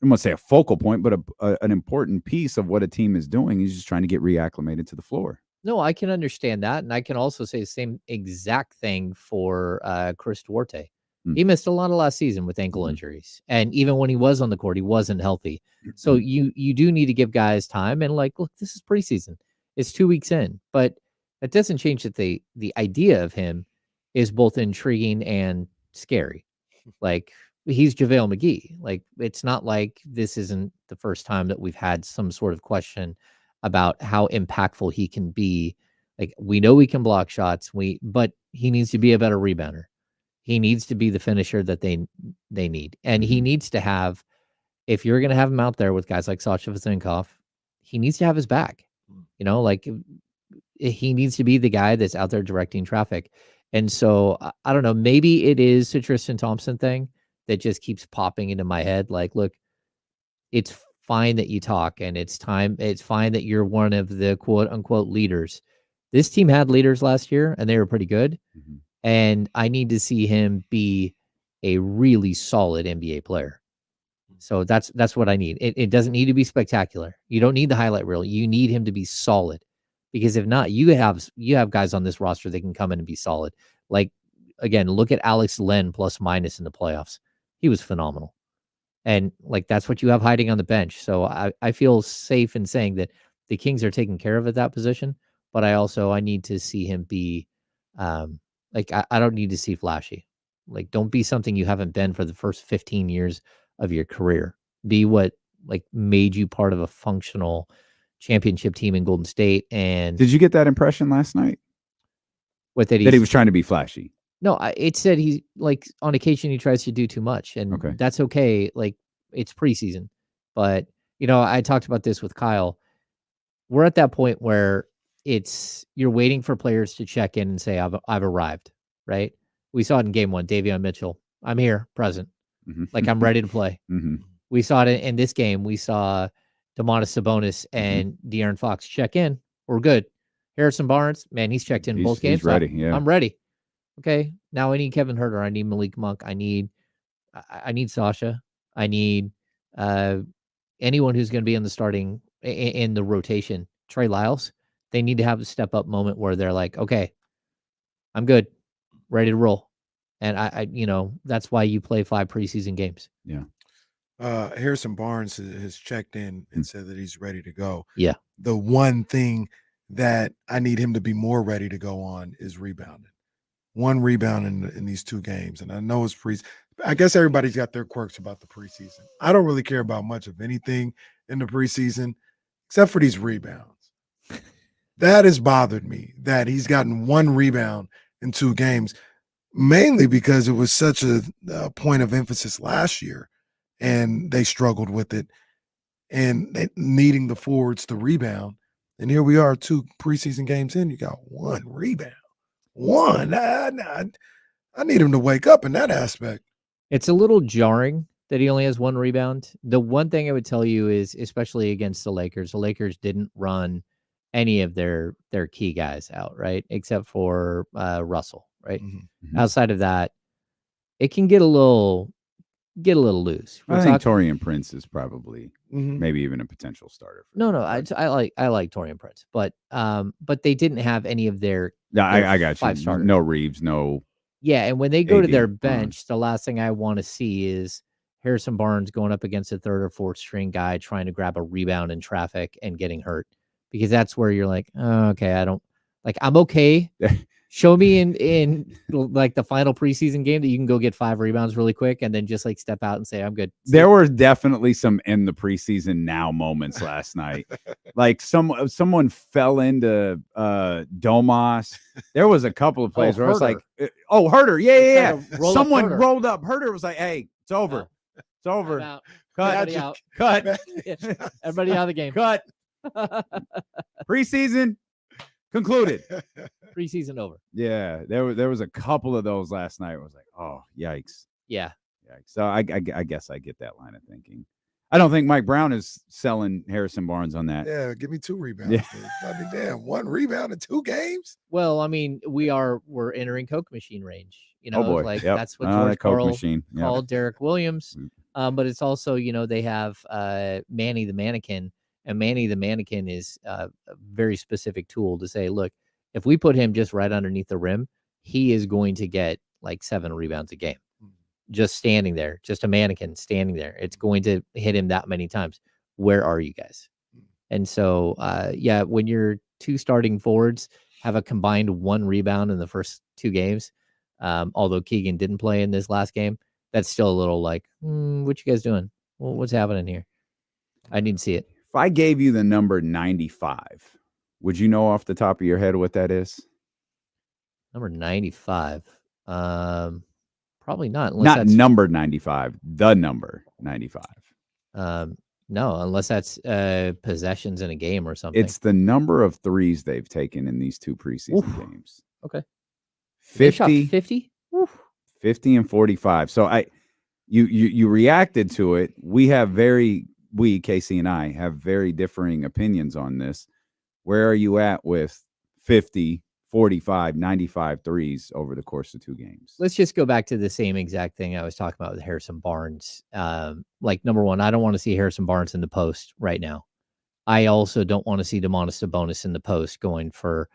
want to say a focal point, but an important piece of what a team is doing. He's just trying to get reacclimated to the floor. No, I can understand that. And I can also say the same exact thing for Chris Duarte. He missed a lot of last season with ankle injuries. And even when he was on the court, he wasn't healthy. So you do need to give guys time. And like, look, this is preseason. It's 2 weeks in. But that doesn't change that the idea of him is both intriguing and scary. Like, he's JaVale McGee. Like, it's not like this isn't the first time that we've had some sort of question about how impactful he can be. Like, we know he can block shots, but he needs to be a better rebounder. He needs to be the finisher that they need. And he needs to have, if you're going to have him out there with guys like Sasha Vezenkov, he needs to have his back. You know, like, he needs to be the guy that's out there directing traffic. And so I don't know, maybe it is a Tristan Thompson thing that just keeps popping into my head. Like, look, it's fine that you talk, and it's fine that you're one of the quote unquote leaders. This team had leaders last year and they were pretty good. And I need to see him be a really solid NBA player. So that's what I need. It doesn't need to be spectacular. You don't need the highlight reel. You need him to be solid, because if not, you have guys on this roster that can come in and be solid. Like, again, look at Alex Len plus minus in the playoffs. He was phenomenal. And like, that's what you have hiding on the bench. So I feel safe in saying that the Kings are taking care of at that position, but I need to see him be, like, I don't need to see flashy. Like, don't be something you haven't been for the first 15 years of your career. Be what like made you part of a functional championship team in Golden State. And did you get that impression last night? What, that he was trying to be flashy? No, it said he's like, on occasion he tries to do too much, and that's okay. Like, it's preseason, but you know, I talked about this with Kyle. We're at that point where you're waiting for players to check in and say, I've arrived, right? We saw it in game 1, Davion Mitchell. I'm here, present. Like, I'm ready to play. We saw it in this game. We saw Domantas Sabonis and De'Aaron Fox check in. We're good. Harrison Barnes, man, he's checked in both games. He's ready. Yeah. I'm ready. Okay. Now I need Kevin Huerter. I need Malik Monk. I need Sasha. I need anyone who's going to be in the starting in the rotation. Trey Lyles. They need to have a step up moment where they're like, okay, I'm good, ready to roll. And I that's why you play 5 preseason games. Yeah. Harrison Barnes has checked in and said that he's ready to go. Yeah. The one thing that I need him to be more ready to go on is rebounding. 1 rebound in these 2 games. And I know it's I guess everybody's got their quirks about the preseason. I don't really care about much of anything in the preseason except for these rebounds. That has bothered me, that he's gotten 1 rebound in 2 games, mainly because it was such a point of emphasis last year and they struggled with it and needing the forwards to rebound. And here we are, 2 preseason games in, you got 1 rebound. 1. I need him to wake up in that aspect. It's a little jarring that he only has 1 rebound. The one thing I would tell you is, especially against the Lakers didn't run any of their key guys out, right? Except for Russell, right? Outside of that, it can get a little loose. I think Taurean Prince is probably maybe even a potential starter. No, I like Taurean Prince, but they didn't have any of their. No, I got 5 you. starters. No Reeves, no. Yeah, and when they go to AD, their bench, the last thing I want to see is Harrison Barnes going up against a 3rd or 4th string guy trying to grab a rebound in traffic and getting hurt, because that's where you're like, oh, okay, I'm okay. Show me in like the final preseason game that you can go get 5 rebounds really quick and then just like step out and say, I'm good. There were definitely some in the preseason now moments last night. Like someone fell into Domas. There was a couple of plays where I was like, oh, Huerter. Yeah. Someone rolled up. Huerter was like, hey, it's over. It's over. Cut. Cut. Everybody out of the game. Cut. Preseason concluded. Preseason over. Yeah, there was a couple of those last night. I was like, oh, yikes. Yeah. Yikes. So I guess I get that line of thinking. I don't think Mike Brown is selling Harrison Barnes on that. Yeah, give me 2 rebounds. Yeah. I mean, damn, 1 rebound in 2 games. Well, I mean, we're entering Coke machine range. You know, Oh boy. like Yep. that's what George Coke Karl machine. Yep. called Derek Williams. But it's also, they have Manny the Mannequin, and Manny the Mannequin is a very specific tool to say, look, if we put him just right underneath the rim, he is going to get like 7 rebounds a game. just standing there, just a mannequin standing there. It's going to hit him that many times. Where are you guys? And so, yeah, when your 2 starting forwards have a combined 1 rebound in the first 2 games, although Keegan didn't play in this last game, that's still a little like, what you guys doing? Well, what's happening here? I need to see it. If I gave you the number 95, would you know off the top of your head what that is? Number 95. Probably not. Not number 95, the number 95. No, unless that's possessions in a game or something. It's the number of threes they've taken in these 2 preseason games. Okay. 50, 50? 50 and 45. So you reacted to it. Casey and I have very differing opinions on this. Where are you at with 50, 45, 95 threes over the course of 2 games? Let's just go back to the same exact thing I was talking about with Harrison Barnes. Like, number one, I don't want to see Harrison Barnes in the post right now. I also don't want to see Domantas Sabonis in the post going for,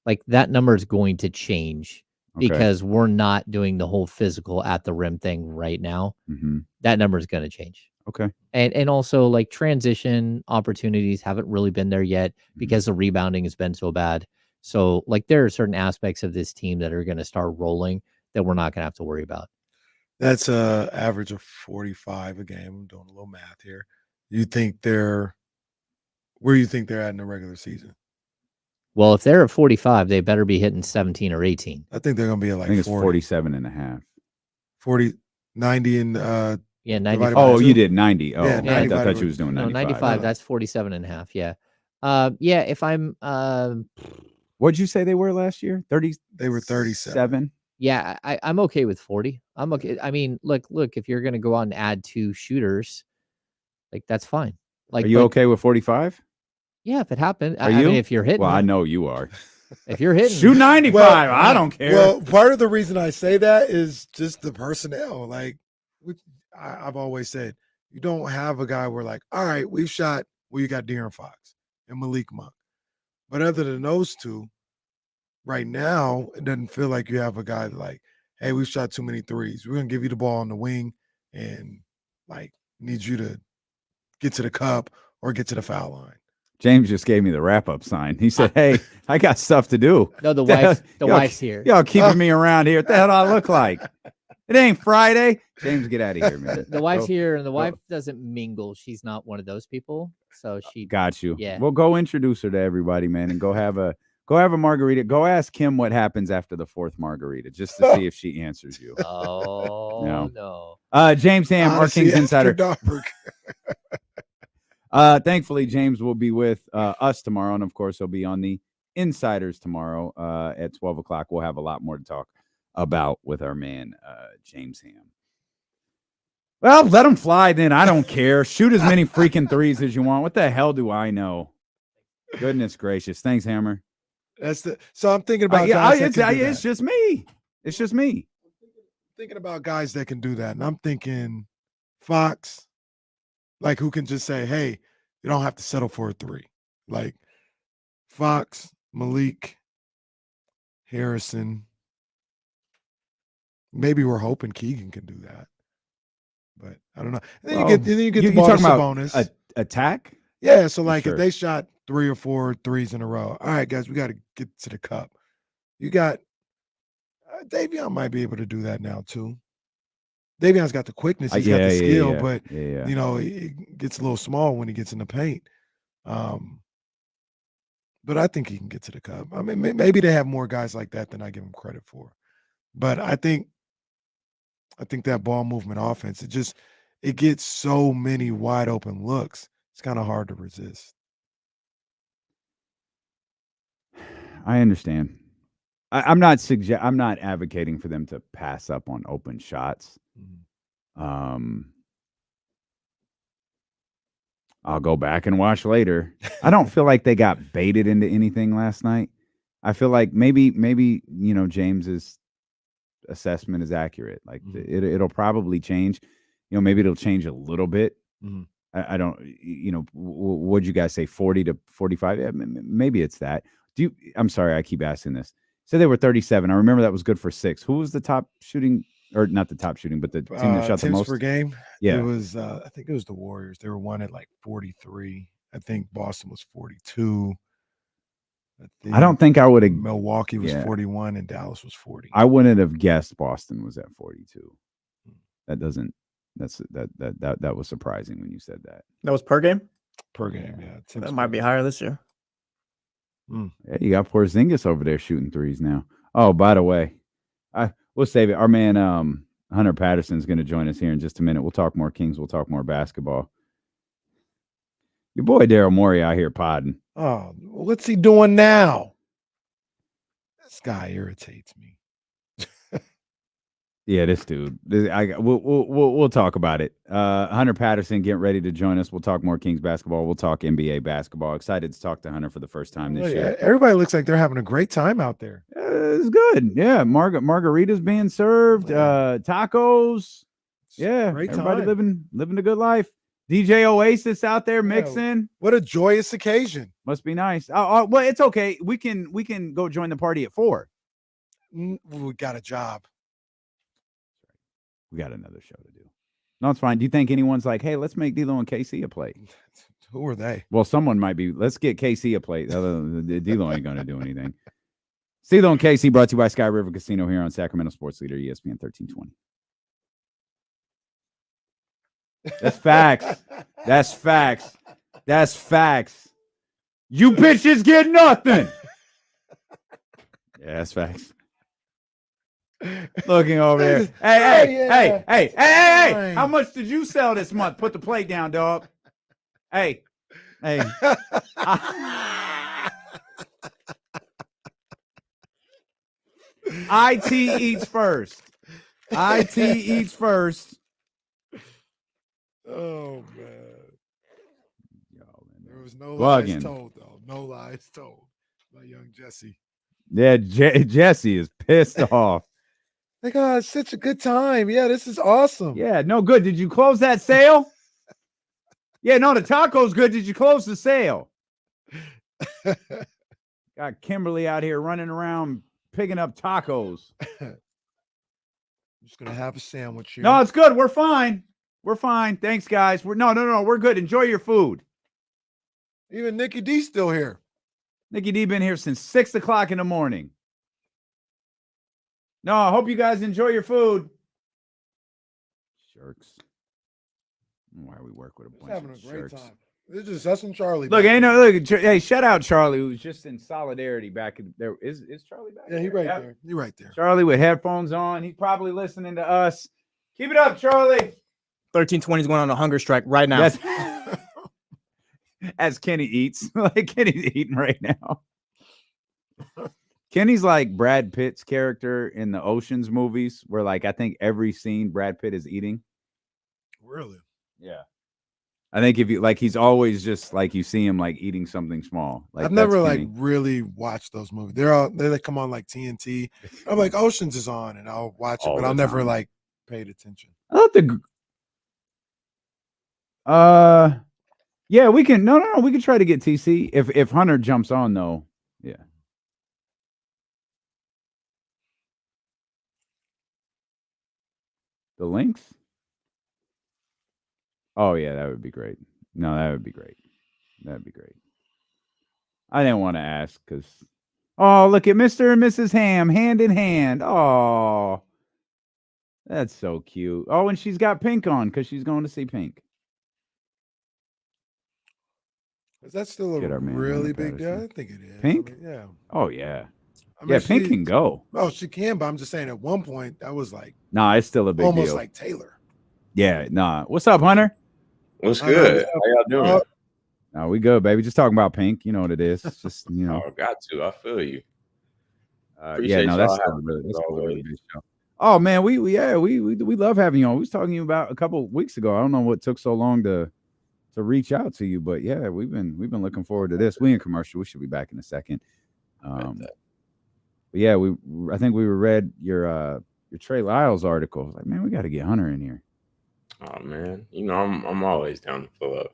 like, that number is going to change because we're not doing the whole physical at the rim thing right now. That number is going to change. Okay. And also, like, transition opportunities haven't really been there yet because the rebounding has been so bad. So, like, there are certain aspects of this team that are going to start rolling that we're not going to have to worry about. That's a average of 45 a game. I'm doing a little math here. Where do you think they're at in the regular season? Well, if they're at 45, they better be hitting 17 or 18. I think they're going to be at like I think it's 40. 47 and a half. 90 and yeah, 90. Oh, you did 90. Oh, Yeah, I thought you was doing 95. 95, that's 47 and a half. Yeah. Yeah, if I'm what'd you say they were last year? 30. They were 37. Yeah, I'm okay with 40. I'm okay. I mean, look, if you're going to go out and add 2 shooters, like, that's fine. Like, are you okay with 45? Yeah, if it happened. Are I you? mean, if you're hitting, well, I know you are. If you're hitting, shoot 95. I don't care. Well, part of the reason I say that is just the personnel. Like, I've always said, you don't have a guy where, like, all right, we've shot. Well, you got De'Aaron Fox and Malik Monk, but other than those 2, right now, it doesn't feel like you have a guy like, hey, we've shot too many threes. We're gonna give you the ball on the wing and, like, need you to get to the cup or get to the foul line. James just gave me the wrap-up sign. He said, hey, I got stuff to do. No, the wife's here. Y'all keeping me around here. What the hell do I look like? It ain't Friday. James, get out of here, man. The wife's here, and the wife doesn't mingle. She's not one of those people. So she got you. Yeah. Well, go introduce her to everybody, man, and go have a margarita. Go ask Kim what happens after the 4th margarita, just to see if she answers you. Oh no. James Ham, our Kings Insider. Thankfully, James will be with us tomorrow, and of course, he'll be on the Insiders tomorrow at 12 o'clock. We'll have a lot more to talk about with our man, James Ham. Well, let him fly then. I don't care. Shoot as many freaking threes as you want. What the hell do I know? Goodness gracious. Thanks, Hammer. So I'm thinking about it's just me. It's just me. Thinking about guys that can do that, and I'm thinking Fox, like, who can just say, hey, you don't have to settle for a 3. Like, Fox, Malik, Harrison. Maybe we're hoping Keegan can do that, but I don't know. And then you get the ball talking bonus about attack. Yeah, so like, Sure. if they shot 3 or 4 threes in a row, all right, guys, we got to get to the cup. You got Davion might be able to do that now too. Davion's got the quickness, he's got the skill, but you know, it gets a little small when he gets in the paint. But I think he can get to the cup. I mean, maybe they have more guys like that than I give him credit for. But I think that ball movement offense, it gets so many wide open looks. It's kind of hard to resist. I understand. I'm not advocating for them to pass up on open shots. I'll go back and watch later. I don't feel like they got baited into anything last night. I feel like maybe James's assessment is accurate. Like it'll probably change. Maybe it'll change a little bit. I don't. What'd you guys say? 40 to 45? Yeah, maybe it's that. I'm sorry, I keep asking this. So they were 37. I remember that was good for 6. Who was the top shooting or not the top shooting, but the team that shot the most per game. Yeah, it was. I think it was the Warriors. They were one at like 43. I think Boston was 42. I don't think I would have. Milwaukee was 41 and Dallas was 40. I wouldn't have guessed Boston was at 42. That doesn't. That was surprising when you said that. That was per game. Per game, yeah. That might be higher this year. Yeah, you got Porzingis over there shooting threes now. Oh, by the way, we'll save it. Our man Hunter Patterson is going to join us here in just a minute. We'll talk more Kings. We'll talk more basketball. Your boy Daryl Morey out here podding. Oh, what's he doing now? This guy irritates me. Yeah, this dude. We'll talk about it. Hunter Patterson getting ready to join us. We'll talk more Kings basketball. We'll talk NBA basketball. Excited to talk to Hunter for the first time this year. Everybody looks like they're having a great time out there. It's good. Yeah, margaritas being served, tacos. Yeah, great everybody time. living a good life. DJ Oasis out there mixing. What a joyous occasion. Must be nice. Well, it's okay. We can go join the party at 4. We got a job. We got another show to do. No, it's fine. Do you think anyone's like, hey, let's make D'Lo and KC a plate? Who are they? Well, someone might be. Let's get KC a plate. D'Lo ain't going to do anything. D'Lo and KC brought to you by Sky River Casino here on Sacramento Sports Leader ESPN 1320. That's facts. That's facts. That's facts. You bitches get nothing. Yeah, that's facts. Looking over there. Hey. How much did you sell this month? Put the plate down, dog. Hey. IT eats first. IT eats first. Oh, man. There was no Bugging. lies told, though. No lies told by young Jesse. Yeah, Jesse is pissed off. Like, oh, it's such a good time. Yeah, this is awesome. Yeah, no good. Did you close that sale? Yeah, no, the taco's good. Did you close the sale? Got Kimberly out here running around picking up tacos. I'm just going to have a sandwich here. No, it's good. We're fine. We're fine. Thanks, guys. No. We're good. Enjoy your food. Even Nikki D's still here. Nikki D been here since 6 o'clock in the morning. No, I hope you guys enjoy your food. Sharks. Why we work with a bunch having of a great sharks. time. It's just us and Charlie. Look, hey, shout out Charlie, who's just in solidarity back in there. Is Charlie back? Yeah, he's right there. He's right there. Charlie with headphones on. He's probably listening to us. Keep it up, Charlie. 1320 is going on a hunger strike right now. Yes. As Kenny eats. Like Kenny's eating right now. Kenny's like Brad Pitt's character in the Ocean's movies, where like I think every scene Brad Pitt is eating. Really? Yeah. I think if you like, he's always just like you see him like eating something small. Like I've never like really watched those movies. They come on like TNT. I'm like Ocean's is on, and I'll watch it, but I'll never like paid attention. I thought yeah, we can. No, we can try to get TC if Hunter jumps on though. Yeah. The links? Oh yeah, that would be great. No, that would be great. That'd be great. I didn't want to ask because look at Mr. and Mrs. Ham hand in hand. Oh, that's so cute. Oh, and she's got Pink on because she's going to see Pink. Is that still a really big deal? I think it is. Pink? I mean, yeah. Oh yeah. I mean, Yeah, Pink can go. Oh, she can, but I'm just saying at one point that was like Nah, it's still a big almost deal. like Taylor. Yeah, nah. What's up, Hunter? What's good? How y'all doing? No, we good, baby. Just talking about Pink. You know what it is. It's just, you know. Oh, got to. I feel you. Yeah, no, that's still a really big show. Oh man, we love having you on. We was talking to you about a couple of weeks ago. I don't know what took so long to reach out to you, but yeah, we've been looking forward to this. We in commercial. We should be back in a second. But yeah, I think we read your Trey Lyles article. I was like, man, we got to get Hunter in here. Oh man, you know I'm always down to pull up.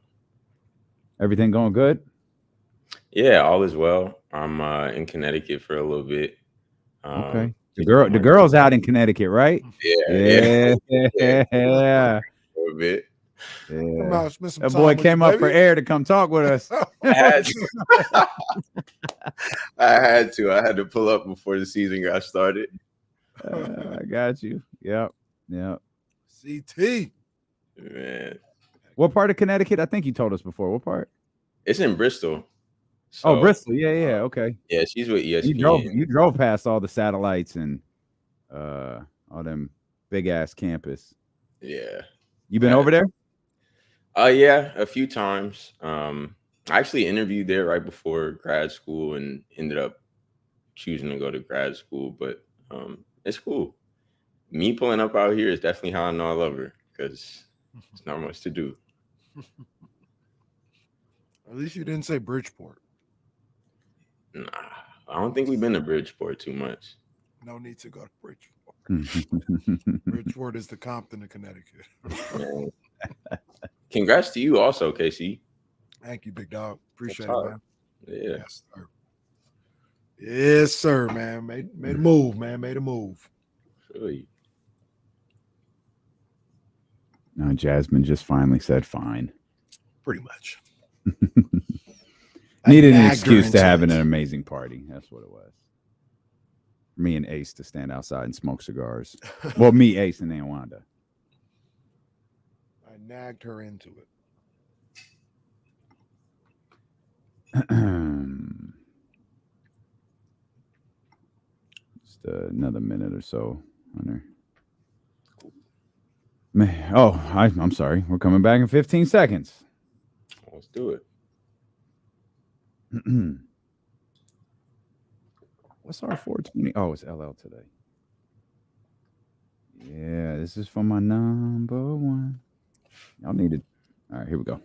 Everything going good? Yeah, all is well. I'm in Connecticut for a little bit. Okay. The girl's out in Connecticut, right? Yeah. Yeah. A little bit. Come out, spend some That time boy with came you, up for baby. air to come talk with us. I had to. I had to pull up before the season got started. I got you. Yep. CT. Man. What part of Connecticut? I think you told us before. What part? It's in Bristol. Oh, Bristol. Yeah. Okay. Yeah, she's with ESPN. You drove past all the satellites and all them big ass campus. Yeah. You been over there? Yeah, a few times. I actually interviewed there right before grad school and ended up choosing to go to grad school, but it's cool. Me pulling up out here is definitely how I know I love her, because it's not much to do. At least you didn't say Bridgeport. Nah, I don't think we've been to Bridgeport too much. No need to go to Bridgeport. Bridgeport is the Compton of Connecticut. Congrats to you also, Casey. Thank you, big dog. Appreciate That's it, man. Yeah. Yes, sir. Yes, sir, man. Made a move, man. Made a move. Really? No, Jasmine just finally said fine. Pretty much. Needed an excuse to having an amazing party. That's what it was. Me and Ace to stand outside and smoke cigars. Well, me, Ace, and then Wanda. I nagged her into it. Just another minute or so, Hunter. Man, I'm sorry. We're coming back in 15 seconds. Let's do it. What's our 420? Oh, it's LL today. Yeah, this is for my number one. Y'all need it. All right, here we go.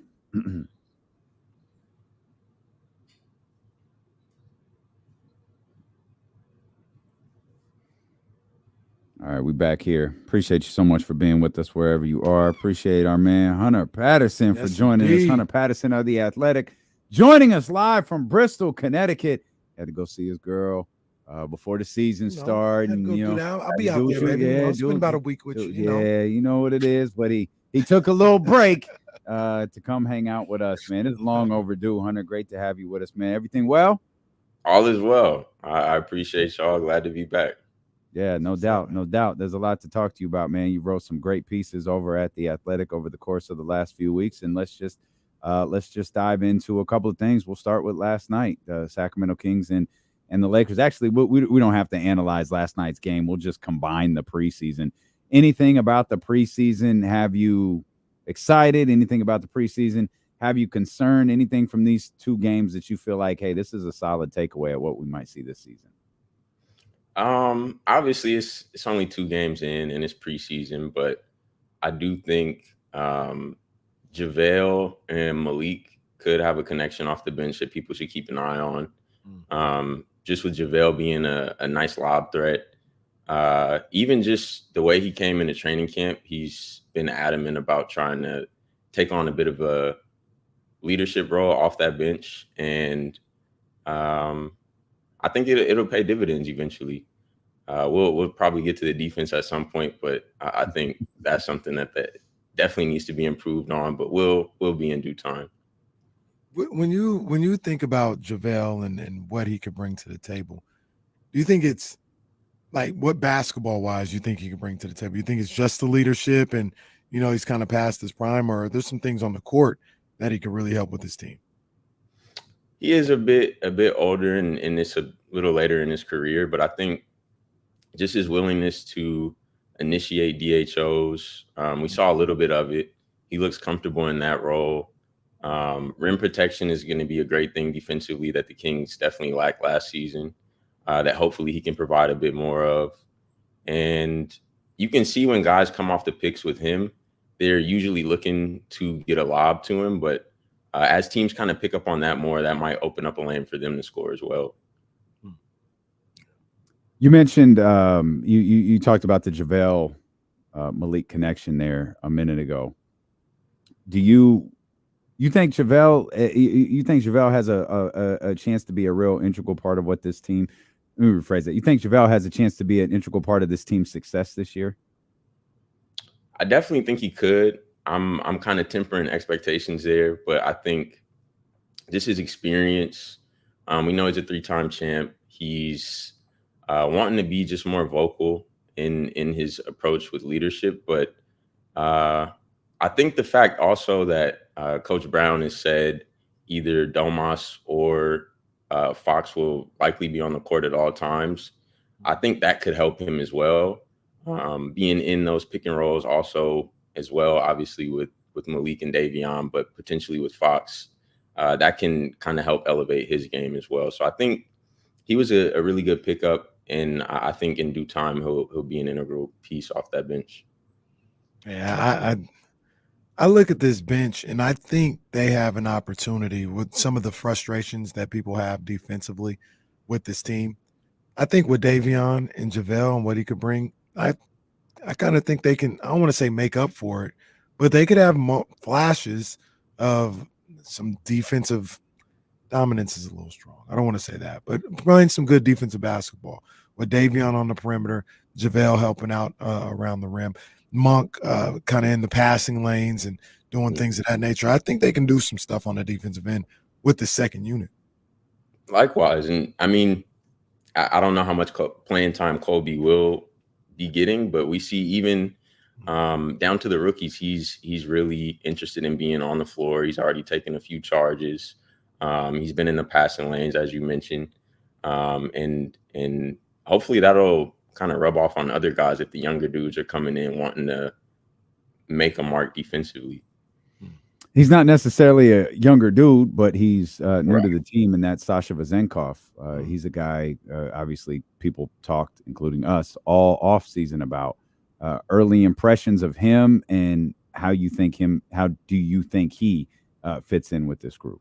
All right, we back here. Appreciate you so much for being with us wherever you are. Appreciate our man Hunter Patterson for joining us. Hunter Patterson of The Athletic, joining us live from Bristol, Connecticut. Had to go see his girl before the season started. And I'll be out there, baby. It's been about a week with you. Yeah, you know what it is. But he took a little break to come hang out with us, man. It's long overdue, Hunter. Great to have you with us, man. Everything well? All is well. I appreciate y'all. Glad to be back. Yeah, no doubt. There's a lot to talk to you about, man. You wrote some great pieces over at The Athletic over the course of the last few weeks, and let's just dive into a couple of things. We'll start with last night, the Sacramento Kings and the Lakers. Actually, we don't have to analyze last night's game. We'll just combine the preseason. Anything about the preseason have you excited? Anything about the preseason have you concerned? Anything from these two games that you feel like, hey, this is a solid takeaway of what we might see this season? Obviously it's only 2 games in and it's preseason, but I do think JaVale and Malik could have a connection off the bench that people should keep an eye on. Just with JaVale being a nice lob threat. Even just the way he came into training camp, he's been adamant about trying to take on a bit of a leadership role off that bench. And I think it'll pay dividends eventually. We'll probably get to the defense at some point, but I think that's something that definitely needs to be improved on, but we'll be in due time. When you think about JaVale and what he could bring to the table, do you think it's like what basketball wise you think he could bring to the table? You think it's just the leadership and he's kind of past his prime, or there's some things on the court that he could really help with his team? He is a bit older and it's a little later in his career, but I think just his willingness to initiate DHOs, we saw a little bit of it. He looks comfortable in that role. Rim protection is going to be a great thing defensively that the Kings definitely lacked last season, that hopefully he can provide a bit more of. And you can see when guys come off the picks with him, they're usually looking to get a lob to him, but as teams kind of pick up on that more, that might open up a lane for them to score as well. You mentioned you talked about the JaVale Malik connection there a minute ago. Do you think JaVale has a chance to be a real integral part of what this team Let me rephrase that. You think JaVale has a chance to be an integral part of this team's success this year? I definitely think he could. I'm kind of tempering expectations there, but I think just his experience. We know he's a 3-time champ. He's wanting to be just more vocal in his approach with leadership. But I think the fact also that Coach Brown has said either Domas or Fox will likely be on the court at all times, I think that could help him as well. Being in those pick and rolls also as well, obviously with Malik and Davion, but potentially with Fox, that can kind of help elevate his game as well. So I think he was a really good pickup, and I think in due time he'll be an integral piece off that bench. Yeah, I look at this bench, and I think they have an opportunity with some of the frustrations that people have defensively with this team. I think with Davion and JaVale and what he could bring, I kind of think they can, I don't want to say make up for it, but they could have flashes of some defensive dominance is a little strong. I don't want to say that, but playing some good defensive basketball with Davion on the perimeter, JaVale helping out around the rim, Monk kind of in the passing lanes and doing things of that nature. I think they can do some stuff on the defensive end with the second unit. Likewise. And I mean, I don't know how much playing time Kobe will be getting, but we see even down to the rookies, he's really interested in being on the floor. He's already taken a few charges. He's been in the passing lanes, as you mentioned, and hopefully that'll kind of rub off on other guys if the younger dudes are coming in wanting to make a mark defensively. He's not necessarily a younger dude, but he's new to the team, and that's Sasha Vezenkov. He's a guy, obviously, people talked, including us, all off season about early impressions of him and how do you think he fits in with this group?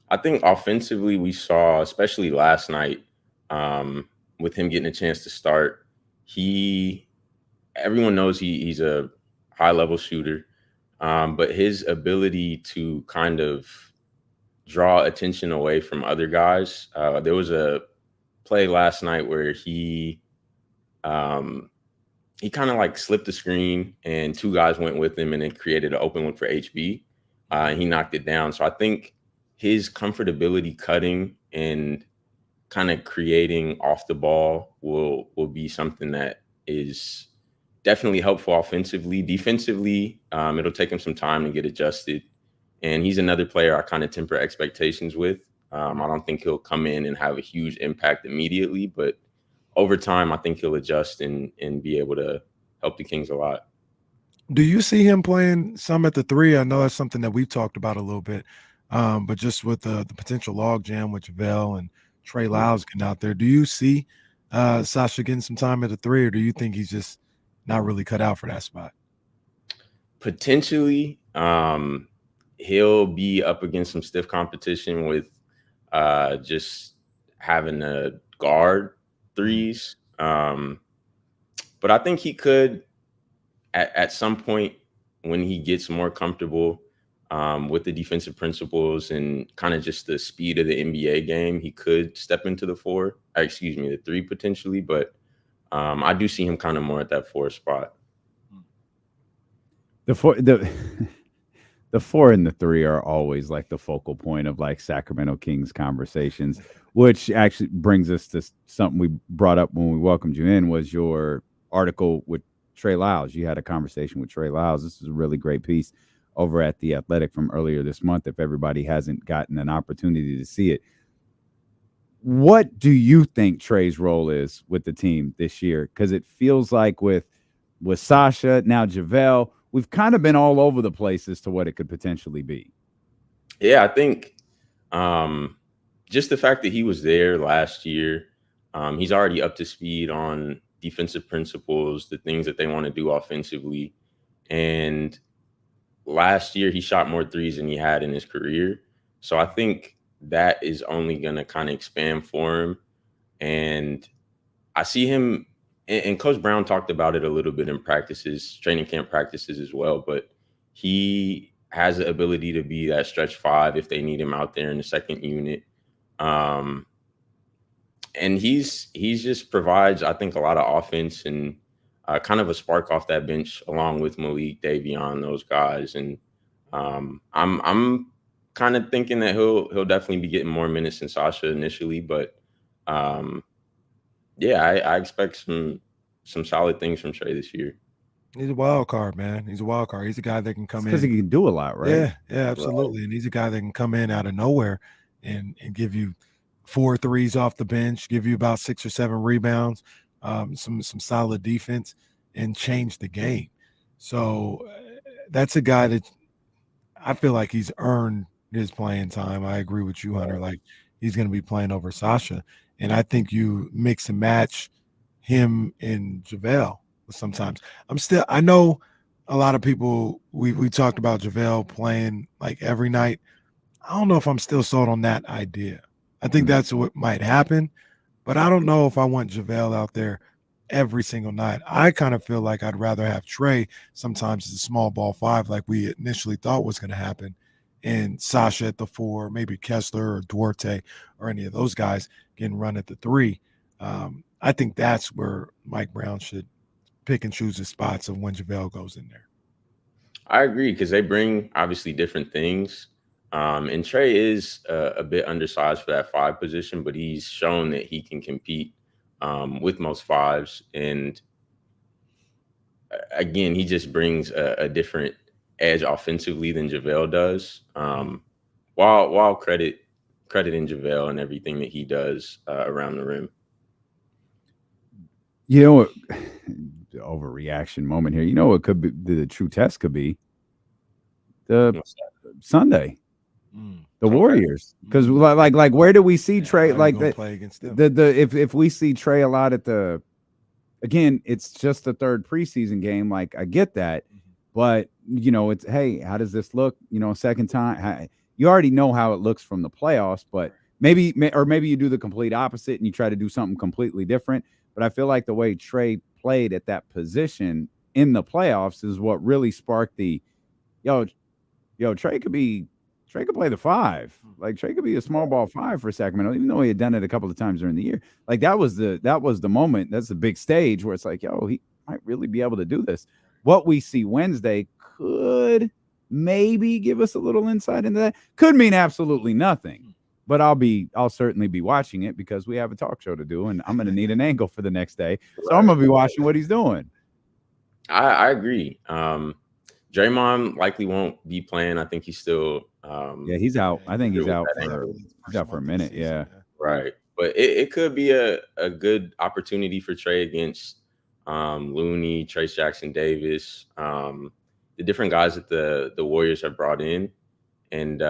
I think offensively, we saw, especially last night, with him getting a chance to start, everyone knows he's a high-level shooter, but his ability to kind of draw attention away from other guys. There was a play last night where he kind of like slipped the screen and two guys went with him and it created an open look for HB. And he knocked it down. So I think his comfortability cutting and kind of creating off the ball will be something that is definitely helpful offensively. Defensively, it'll take him some time to get adjusted. And he's another player I kind of temper expectations with. I don't think he'll come in and have a huge impact immediately, but over time, I think he'll adjust and be able to help the Kings a lot. Do you see him playing some at the three? I know that's something that we've talked about a little bit, but just with the potential log jam with JaVale and Trey Lyles getting out there, do you see Sasha getting some time at the three, or do you think he's just not really cut out for that spot? Potentially, he'll be up against some stiff competition with just having to guard threes. But I think he could, at some point when he gets more comfortable with the defensive principles and kind of just the speed of the NBA game, he could step into the the three potentially. But I do see him kind of more at that four spot. The four and the three are always like the focal point of like Sacramento Kings conversations, which actually brings us to something we brought up when we welcomed you in, was your article with Trey Lyles. You had a conversation with Trey Lyles. This is a really great piece over at The Athletic from earlier this month, if everybody hasn't gotten an opportunity to see it. What do you think Trey's role is with the team this year? Because it feels like with Sasha, now JaVale, we've kind of been all over the place as to what it could potentially be. Yeah, I think just the fact that he was there last year, he's already up to speed on defensive principles, the things that they want to do offensively. And last year, he shot more threes than he had in his career. So I think that is only going to kind of expand for him. And I see him, and Coach Brown talked about it a little bit in practices, training camp practices as well, but he has the ability to be that stretch five if they need him out there in the second unit. And and he's just provides, I think, a lot of offense and kind of a spark off that bench, along with Malik, Davion, those guys. And I'm kind of thinking that he'll definitely be getting more minutes than Sasha initially, but yeah, I expect some solid things from Trey this year. He's a wild card, man. He's a wild card. He's a guy that can come in because he can do a lot, right? Yeah, yeah, absolutely. And he's a guy that can come in out of nowhere and give you 4 threes off the bench, give you about 6 or 7 rebounds, some solid defense, and change the game. So that's a guy that I feel like he's earned his playing time. I agree with you, Hunter. Like, he's going to be playing over Sasha. And I think you mix and match him and JaVale sometimes. I know a lot of people, we talked about JaVale playing like every night. I don't know if I'm still sold on that idea. I think that's what might happen, but I don't know if I want JaVale out there every single night. I kind of feel like I'd rather have Trey sometimes as a small ball 5 like we initially thought was going to happen, and Sasha at the 4, maybe Kessler or Duarte or any of those guys getting run at the 3. I think that's where Mike Brown should pick and choose his spots of when JaVale goes in there. I agree, because they bring obviously different things. And Trey is a bit undersized for that 5 position, but he's shown that he can compete with most 5s. And again, he just brings a different edge offensively than JaVale does. While crediting JaVale and everything that he does around the rim. You know what? The overreaction moment here. You know what could be the true test could be the Sunday, the Warriors, because like where do we see Trey? Like play against them. If we see Trey a lot at the, again, it's just the 3rd preseason game. Like, I get that, but you know, it's, hey, how does this look? You know, second time, you already know how it looks from the playoffs, but maybe you do the complete opposite and you try to do something completely different. But I feel like the way Trey played at that position in the playoffs is what really sparked the, Trey could play the 5. Like, Trey could be a small ball 5 for Sacramento, even though he had done it a couple of times during the year. Like, that was the moment. That's the big stage where it's like, he might really be able to do this. What we see Wednesday could maybe give us a little insight into that. Could mean absolutely nothing. But I'll certainly be watching it because we have a talk show to do, and I'm going to need an angle for the next day. So I'm going to be watching what he's doing. I agree. Draymond likely won't be playing. I think he's still. He's out. I think he's out for a minute. Yeah. Right. But it could be a good opportunity for Trey against Looney, Trace Jackson Davis, the different guys that the Warriors have brought in. And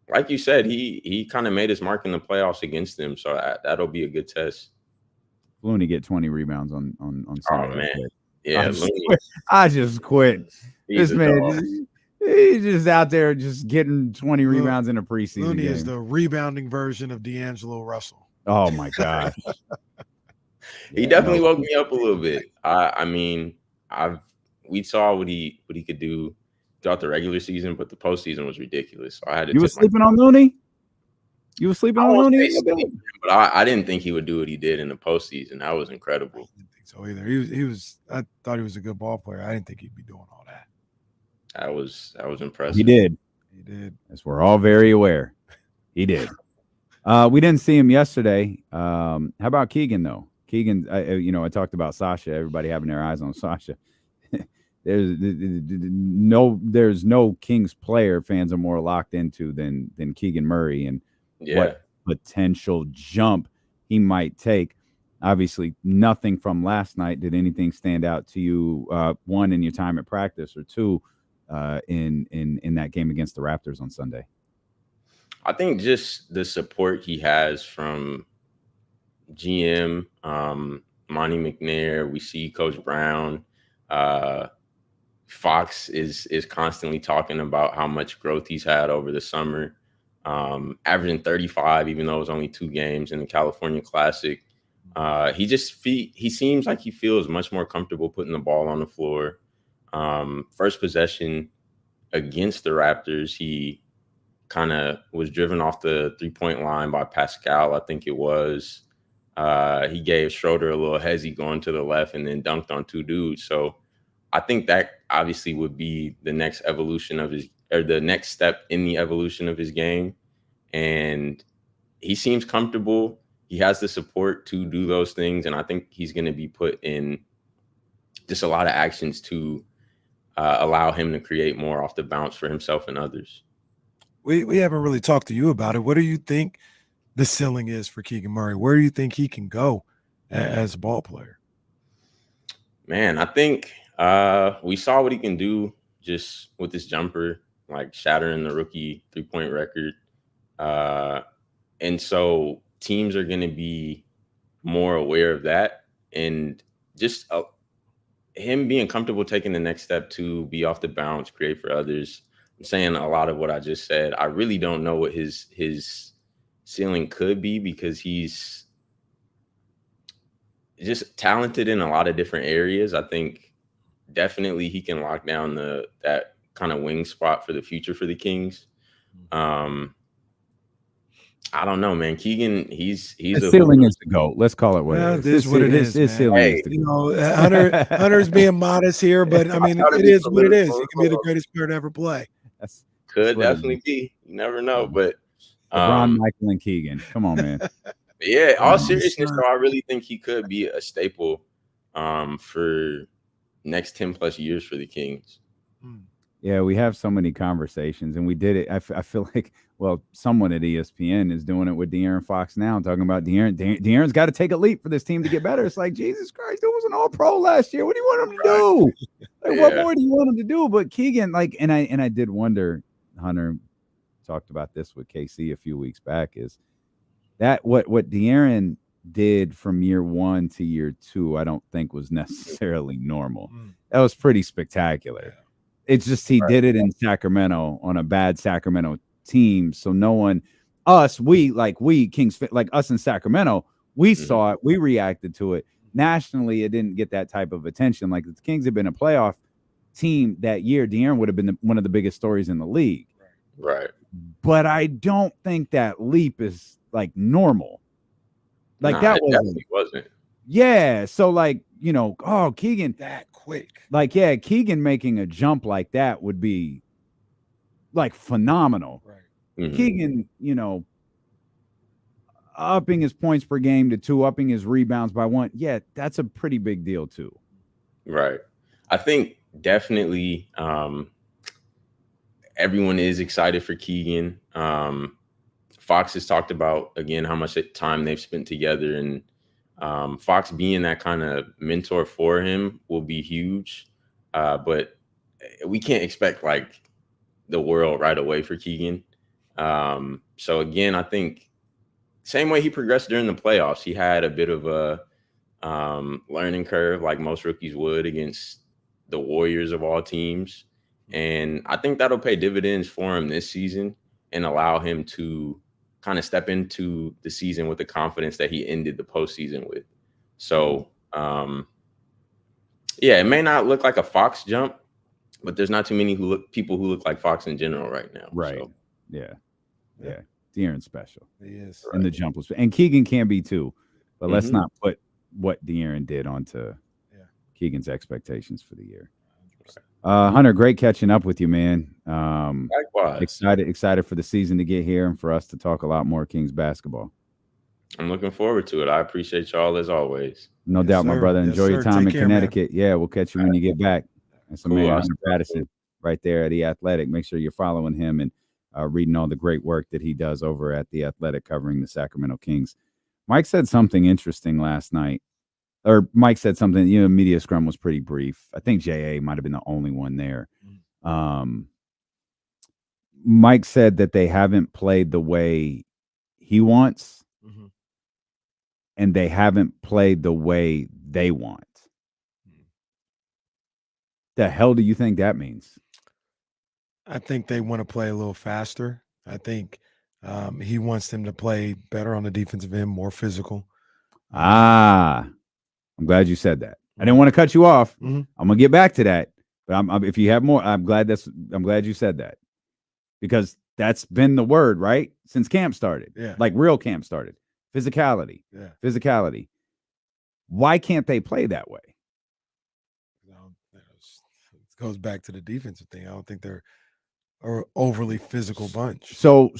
like you said, he kind of made his mark in the playoffs against them. So that'll be a good test. Looney get 20 rebounds on Sunday. Oh, man. Yeah, I just quit. This man, he's just out there just getting 20 rebounds in a preseason Looney game. is the rebounding version of D'Angelo Russell. Oh my gosh. He definitely woke me up a little bit. I mean, we saw what he could do throughout the regular season, but the postseason was ridiculous. So I had to. You were sleeping on Looney? You were sleeping on Looney? But I didn't think he would do what he did in the postseason. That was incredible. I didn't think so either. He was. I thought he was a good ball player. I didn't think he'd be doing all that. That was impressive. He did. As we're all very aware, he did. We didn't see him yesterday. How about Keegan though? Keegan, I talked about Sasha. Everybody having their eyes on Sasha. There's no Kings player fans are more locked into than Keegan Murray and what potential jump he might take. Obviously, nothing from last night. Did anything stand out to you? One, in your time at practice, or two, in that game against the Raptors on Sunday? I think just the support he has from GM, Monty McNair. We see Coach Brown. Fox is constantly talking about how much growth he's had over the summer, averaging 35, even though it was only 2 games in the California Classic. He seems like he feels much more comfortable putting the ball on the floor. First possession against the Raptors, he kind of was driven off the 3-point line by Pascal, I think it was. He gave Schroeder a little hezzy going to the left and then dunked on 2 dudes. So I think that obviously would be the next evolution of the next step in the evolution of his game. And he seems comfortable. He has the support to do those things. And I think he's going to be put in just a lot of actions to allow him to create more off the bounce for himself and others. We haven't really talked to you about it. What do you think the ceiling is for Keegan Murray? Where do you think he can go as a ball player? Man, I think we saw what he can do just with this jumper, like shattering the rookie 3-point record. And so teams are going to be more aware of that. And just him being comfortable taking the next step to be off the bounce, create for others. I'm saying a lot of what I just said. I really don't know what his ceiling could be because he's just talented in a lot of different areas. I think definitely he can lock down that kind of wing spot for the future for the Kings. I don't know, man. Keegan, he's the ceiling is the GOAT. Let's call it what it is. What it is. His ceiling is the GOAT. Hunter's being modest here, but I mean, it is what it is. He can be the greatest player to ever play. Could definitely be. You never know, but LeBron, Michael, and Keegan. Come on, man. Yeah, all seriousness, though, I really think he could be a staple for next 10 plus years for the Kings. Yeah, we have so many conversations, and we did it. I feel like, well, someone at ESPN is doing it with De'Aaron Fox now, talking about De'Aaron's got to take a leap for this team to get better. It's like, Jesus Christ, it was an All-Pro last year. What do you want him to do? Like, what more do you want him to do? But Keegan, like, and I did wonder, Hunter talked about this with KC a few weeks back, is that what De'Aaron did from year 1 to year 2, I don't think was necessarily normal. That was pretty spectacular. It's just he did it in Sacramento on a bad Sacramento team. So no one, we Kings, like us in Sacramento, we saw it, we reacted to it. Nationally, it didn't get that type of attention. Like if the Kings had been a playoff team that year, De'Aaron would have been one of the biggest stories in the league. Right. But I don't think that leap is like normal. Like that wasn't. Yeah. So like, Keegan that quick. Like, yeah, Keegan making a jump like that would be like phenomenal. Right. Keegan, upping his points per game to 2, upping his rebounds by 1. Yeah, that's a pretty big deal too. Right. I think definitely everyone is excited for Keegan. Fox has talked about, again, how much time they've spent together, and Fox being that kind of mentor for him will be huge. But we can't expect like the world right away for Keegan. So again, I think same way he progressed during the playoffs, he had a bit of a learning curve like most rookies would against the Warriors of all teams. And I think that'll pay dividends for him this season and allow him to kind of step into the season with the confidence that he ended the postseason with. So, yeah, it may not look like a Fox jump, but there's not too many people who look like Fox in general right now. Right. So. Yeah. De'Aaron's special. He is. And the jump was, and Keegan can be too, but let's not put what De'Aaron did onto Keegan's expectations for the year. Hunter, great catching up with you, man. Likewise. Excited for the season to get here and for us to talk a lot more Kings basketball. I'm looking forward to it. I appreciate y'all as always. No doubt, my brother. Enjoy your time in Connecticut. Man. Yeah, we'll catch you when you get back. That's Cool. man, Hunter Patterson, right there at The Athletic. Make sure you're following him and reading all the great work that he does over at The Athletic covering the Sacramento Kings. Mike said something interesting last night. Or Mike said something, media scrum was pretty brief. I think JA might have been the only one there. Mike said that they haven't played the way he wants, and they haven't played the way they want. The hell do you think that means? I think they want to play a little faster. I think he wants them to play better on the defensive end, more physical. I'm glad you said that. I didn't want to cut you off. I'm gonna get back to that, but if you have more, I'm glad you said that, because that's been the word right since camp started. Yeah, like real camp started. physicality. Yeah. Physicality. Why can't they play that way? It goes back to the defensive thing. I don't think they're an overly physical bunch. So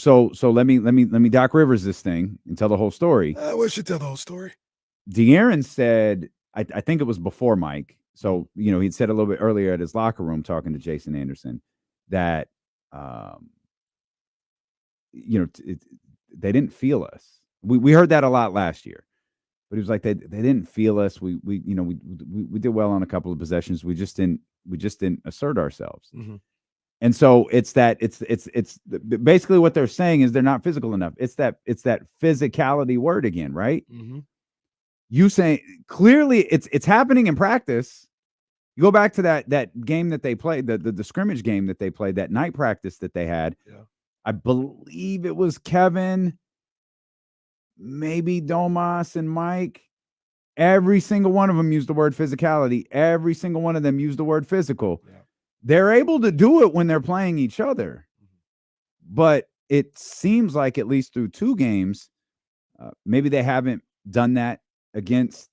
let me Doc Rivers this thing and tell the whole story. We should tell the whole story. De'Aaron said, I think it was before Mike. So, he'd said a little bit earlier at his locker room talking to Jason Anderson that, they didn't feel us. We heard that a lot last year, but he was like, they didn't feel us. We did well on a couple of possessions. We just didn't assert ourselves. Mm-hmm. And so it's basically what they're saying is they're not physical enough. It's that physicality word again, right? Mm-hmm. You saying clearly it's happening in practice. You go back to that game that they played, the scrimmage game that they played, that night practice that they had. Yeah. I believe it was Kevin, maybe Domas and Mike. Every single one of them used the word physicality. Every single one of them used the word physical. Yeah. They're able to do it when they're playing each other. But it seems like at least through 2 games, maybe they haven't done that against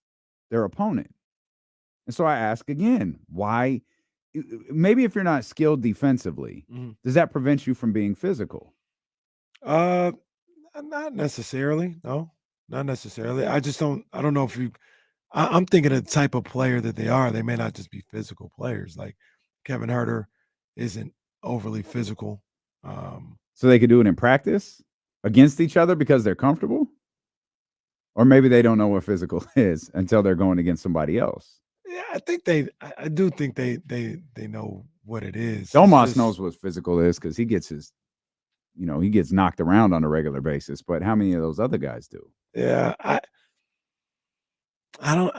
their opponent. And so I ask again, why? Maybe if you're not skilled defensively, does that prevent you from being physical? Not necessarily. No, not necessarily. I don't know if I'm thinking of the type of player that they are. They may not just be physical players. Like Kevin Huerter isn't overly physical. So they could do it in practice against each other because they're comfortable? Or maybe they don't know what physical is until they're going against somebody else. Yeah, I do think they know what it is. Domas knows what physical is because he gets he gets knocked around on a regular basis. But how many of those other guys do? Yeah, I don't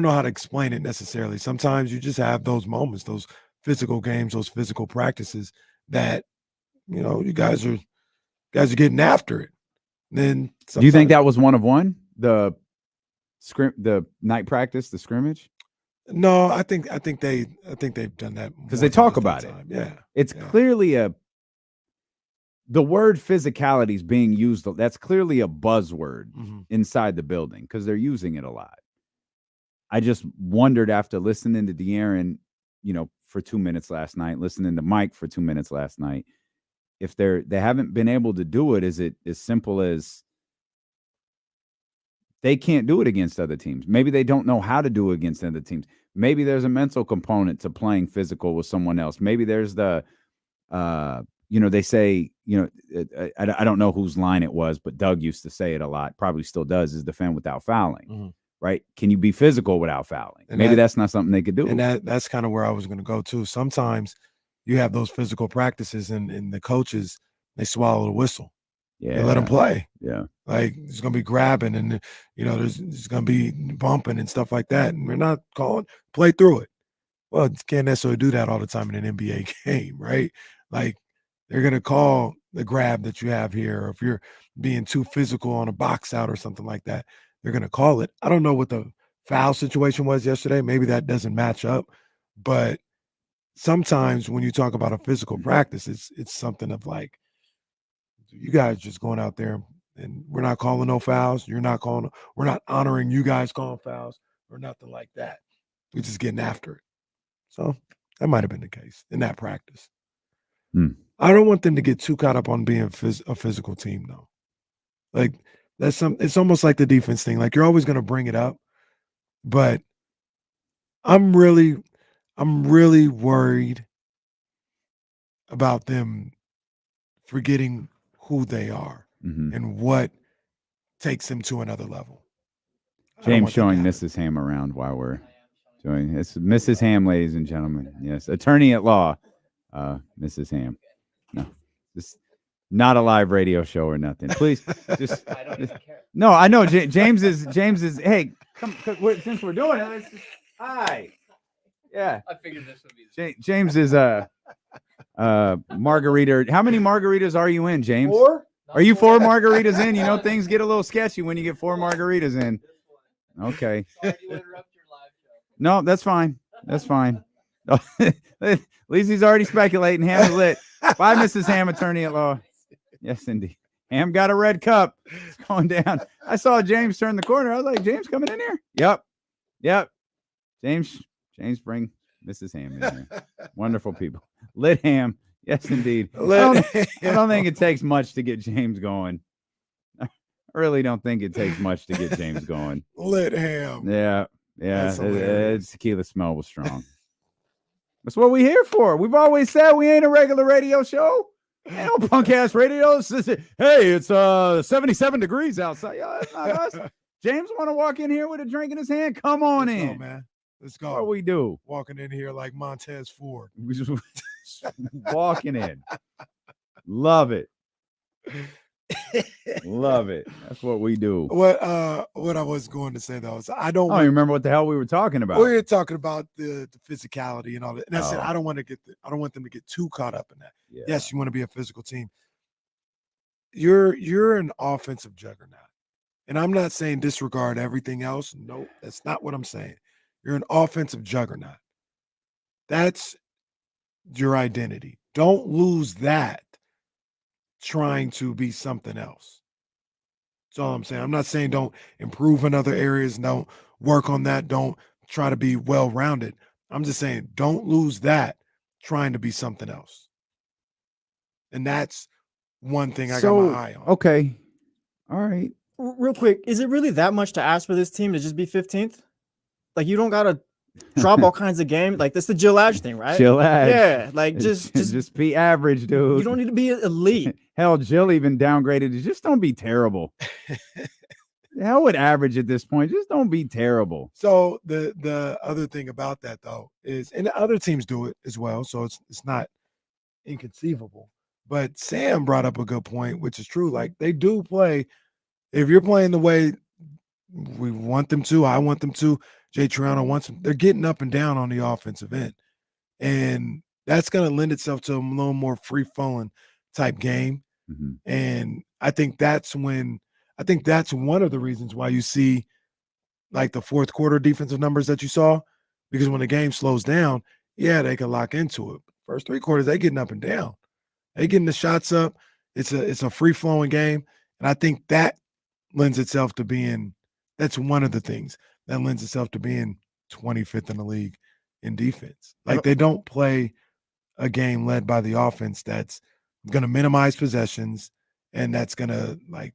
know how to explain it necessarily. Sometimes you just have those moments, those physical games, those physical practices that, you guys are getting after it. Then do you think that was one of one? The night practice, the scrimmage? No, I think they've done that because they talk about it. Yeah, it's clearly the word physicality is being used. That's clearly a buzzword inside the building because they're using it a lot. I just wondered after listening to De'Aaron, for 2 minutes last night, listening to Mike for 2 minutes last night, if they haven't been able to do it, is it as simple as they can't do it against other teams? Maybe they don't know how to do it against other teams. Maybe there's a mental component to playing physical with someone else. Maybe there's they say, I don't know whose line it was, but Doug used to say it a lot, probably still does, is defend without fouling, right? Can you be physical without fouling? And maybe that's not something they could do. And that's kind of where I was going to go to. Sometimes you have those physical practices and the coaches, they swallow the whistle. Yeah. They let them play. Yeah. Like it's going to be grabbing and, there's going to be bumping and stuff like that. And we're not calling play through it. Well, you can't necessarily do that all the time in an NBA game, right? Like they're going to call the grab that you have here. Or if you're being too physical on a box out or something like that, they're going to call it. I don't know what the foul situation was yesterday. Maybe that doesn't match up. But sometimes when you talk about a physical practice, it's something of like, you guys just going out there and we're not calling no fouls. We're not honoring you guys calling fouls or nothing like that. We're just getting after it. So that might have been the case in that practice. I don't want them to get too caught up on being a physical team though. Like it's almost like the defense thing. Like you're always going to bring it up, but I'm really worried about them forgetting who they are and what takes them to another level. James showing Mrs. Ham around while we're doing this. Mrs. Ham, ladies and gentlemen. Yes, attorney at law, Mrs. Ham. No, this not a live radio show or nothing. Please, just no. I know James is. Hey, come since we're doing it. Hi. Yeah, I figured this would be. James is margarita. How many margaritas are you in, James? 4? Are you 4 margaritas in? Things get a little sketchy when you get 4 margaritas in. Okay. Sorry to interrupt your live show. No, that's fine. That's fine. At least he's already speculating. Ham is lit. Bye, Mrs. Ham, attorney at law. Yes, indeed. Ham got a red cup. It's going down. I saw James turn the corner. I was like, James coming in here? Yep. James, bring Mrs. Ham in here. Wonderful people. Lit Ham. Yes, indeed. I don't think it takes much to get James going. I really don't think it takes much to get James going. Lit Ham. Yeah. Tequila smell was strong. That's what we here for. We've always said we ain't a regular radio show. Ain't no punk ass radio. Hey, it's 77 degrees outside. Yo, that's not us. James want to walk in here with a drink in his hand. Come on in, go, man. Let's go. What we do? Walking in here like Montez Ford. We just walking in. Love it. Love it. That's what we do. What I was going to say though is I don't remember what the hell we were talking about. We were talking about the physicality and all that. And I said I don't want them to get too caught up in that. Yeah. Yes, you want to be a physical team. You're an offensive juggernaut. And I'm not saying disregard everything else. No, that's not what I'm saying. You're an offensive juggernaut. That's your identity. Don't lose that trying to be something else. That's all I'm saying. I'm not saying don't improve in other areas. Don't work on that. Don't try to be well-rounded. I'm just saying don't lose that trying to be something else. And that's one thing I got my eye on. Okay. All right. Real quick, is it really that much to ask for this team to just be 15th? Like, you don't got to drop all kinds of games. Like, that's the Jill Edge thing, right? Jill Edge. Yeah, like, just be average, dude. You don't need to be elite. Hell, Jill even downgraded it. Just don't be terrible. Hell with average at this point. Just don't be terrible. So the other thing about that, though, is, and the other teams do it as well, so it's not inconceivable. But Sam brought up a good point, which is true. Like, they do play. If you're playing the way we want them to, I want them to, Jay Triano wants them, they're getting up and down on the offensive end. And that's going to lend itself to a little more free-flowing type game. Mm-hmm. And I think that's one of the reasons why you see like the fourth quarter defensive numbers that you saw, because when the game slows down, yeah, they can lock into it. First three quarters, they getting up and down. They getting the shots up. It's a free-flowing game. And I think that lends itself to being, that's one of the things that lends itself to being 25th in the league in defense. Like, they don't play a game led by the offense that's going to minimize possessions and that's going to like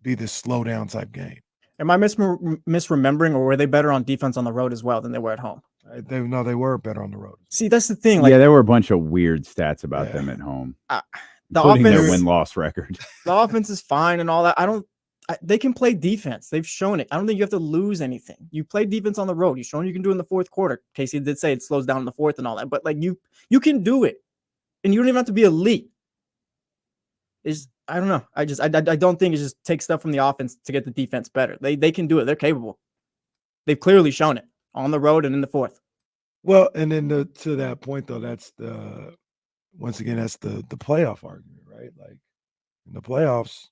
be this slow down type game. Am I misremembering, or were they better on defense on the road as well than they were at home? They were better on the road. See, that's the thing. Like, yeah, there were a bunch of weird stats about them at home. The including offense, their win-loss record. The offense is fine and all that. They can play defense. They've shown it. I don't think you have to lose anything. You play defense on the road. You've shown you can do it in the fourth quarter. Casey did say it slows down in the fourth and all that, but like you can do it, and you don't even have to be elite. I don't know. I don't think it just takes stuff from the offense to get the defense better. They can do it. They're capable. They've clearly shown it on the road and in the fourth. Well, and then to that point though, that's the playoff argument, right? Like, in the playoffs,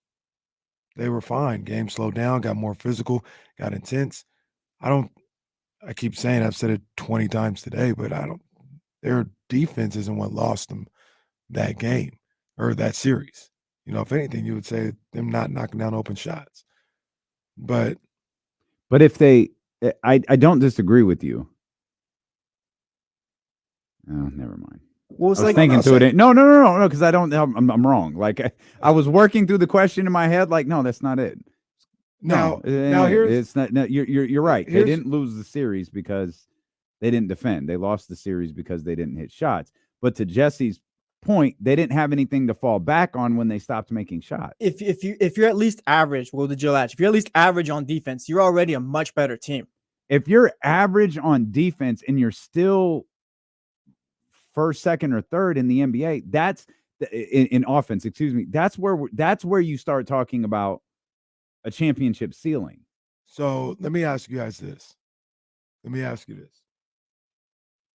they were fine. Game slowed down, got more physical, got intense. I keep saying, I've said it 20 times today, but their defense isn't what lost them that game or that series. You know, if anything, you would say them not knocking down open shots. But if I don't disagree with you. Oh, never mind. Well, I was thinking through it. No, because I'm wrong. Like I was working through the question in my head. Like, no, that's not it. Now it's not. No, you're right. They didn't lose the series because they didn't defend. They lost the series because they didn't hit shots. But to Jesse's point, they didn't have anything to fall back on when they stopped making shots. If you're at least average, well, the Jill Edge, if you're at least average on defense, you're already a much better team. If you're average on defense and you're still first, second, or third in the NBA, that's in offense, excuse me. That's where you start talking about a championship ceiling. So let me ask you guys this.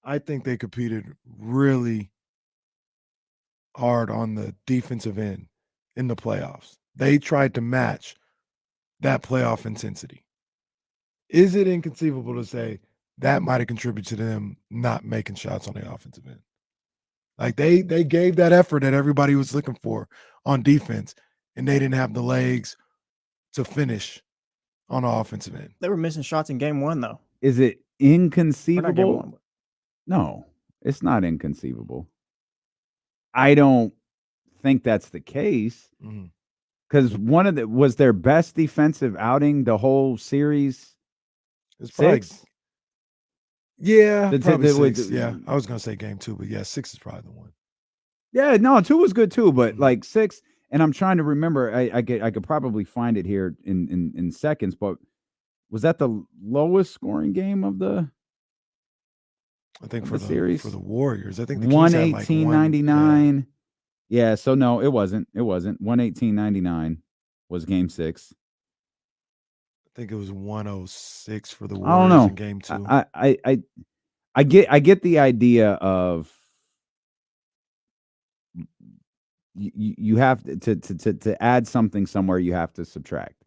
I think they competed really hard on the defensive end in the playoffs. They tried to match that playoff intensity. Is it inconceivable to say that might have contributed to them not making shots on the offensive end? Like they gave that effort that everybody was looking for on defense, and they didn't have the legs to finish on the offensive end. They were missing shots in game 1, though. Is it Or not game inconceivable? 1, but No, it's not inconceivable. I don't think that's the case Mhm. because was their best defensive outing the whole series. It's probably 6. Yeah, The- probably the- with 6. the- Yeah, I was gonna say game 2, but yeah, 6 is probably the one. Yeah, no, 2 was good too, but like 6, and I'm trying to remember. I could probably find it here in seconds, but was that the lowest scoring game of the I think of for the the series? for the Warriors, I think the Kings had like 118.99. Yeah, so no, it wasn't. It wasn't 118.99 was game 6. I think it was 106 for the I don't Warriors know. in game 2. I get the idea of you have to add something somewhere, you have to subtract,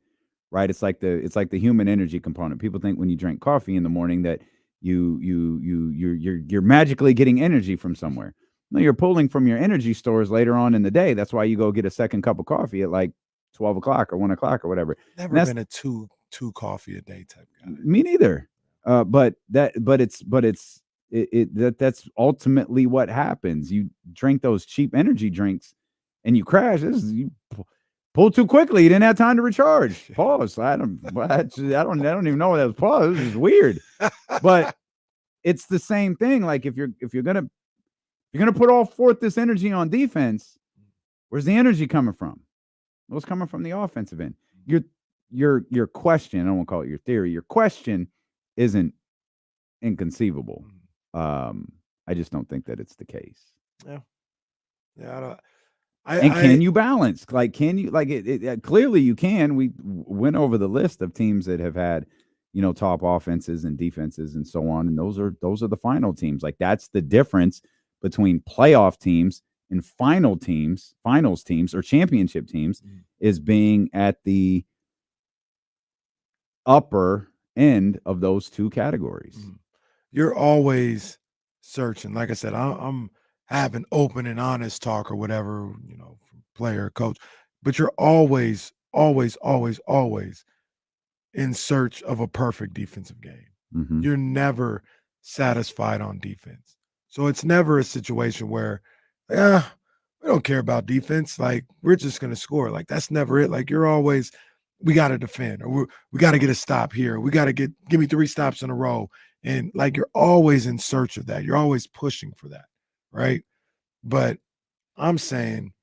right? It's like the human energy component. People think when you drink coffee in the morning that you're magically getting energy from somewhere. No, you're pulling from your energy stores later on in the day. That's why you go get a second cup of coffee at like 12 o'clock or 1 o'clock or whatever. Never been a two coffee a day type guy. Me neither. But that's ultimately what happens. You drink those cheap energy drinks and you crash. You pull too quickly. You didn't have time to recharge. Pause. I don't even know what that was. Pause. This is weird. But it's the same thing. Like if you're gonna put all forth this energy on defense, where's the energy coming from? Well, it's coming from the offensive end. Your question, I don't want to call it your theory, your question isn't inconceivable. I just don't think that it's the case. Yeah. Can you balance? Like, can you clearly you can. We went over the list of teams that have had, top offenses and defenses and so on. And those are the final teams. Like that's the difference between playoff teams and finals teams or championship teams is being at the upper end of those two categories. You're always searching. Like I said, I'm having open and honest talk or whatever, from player, coach, but you're always in search of a perfect defensive game. Mm-hmm. You're never satisfied on defense. So it's never a situation where, we don't care about defense. Like we're just going to score. Like that's never it. Like you're always, we got to defend or we got to get a stop here. We got to give me 3 stops in a row. And like, you're always in search of that. You're always pushing for that. Right. But I'm saying,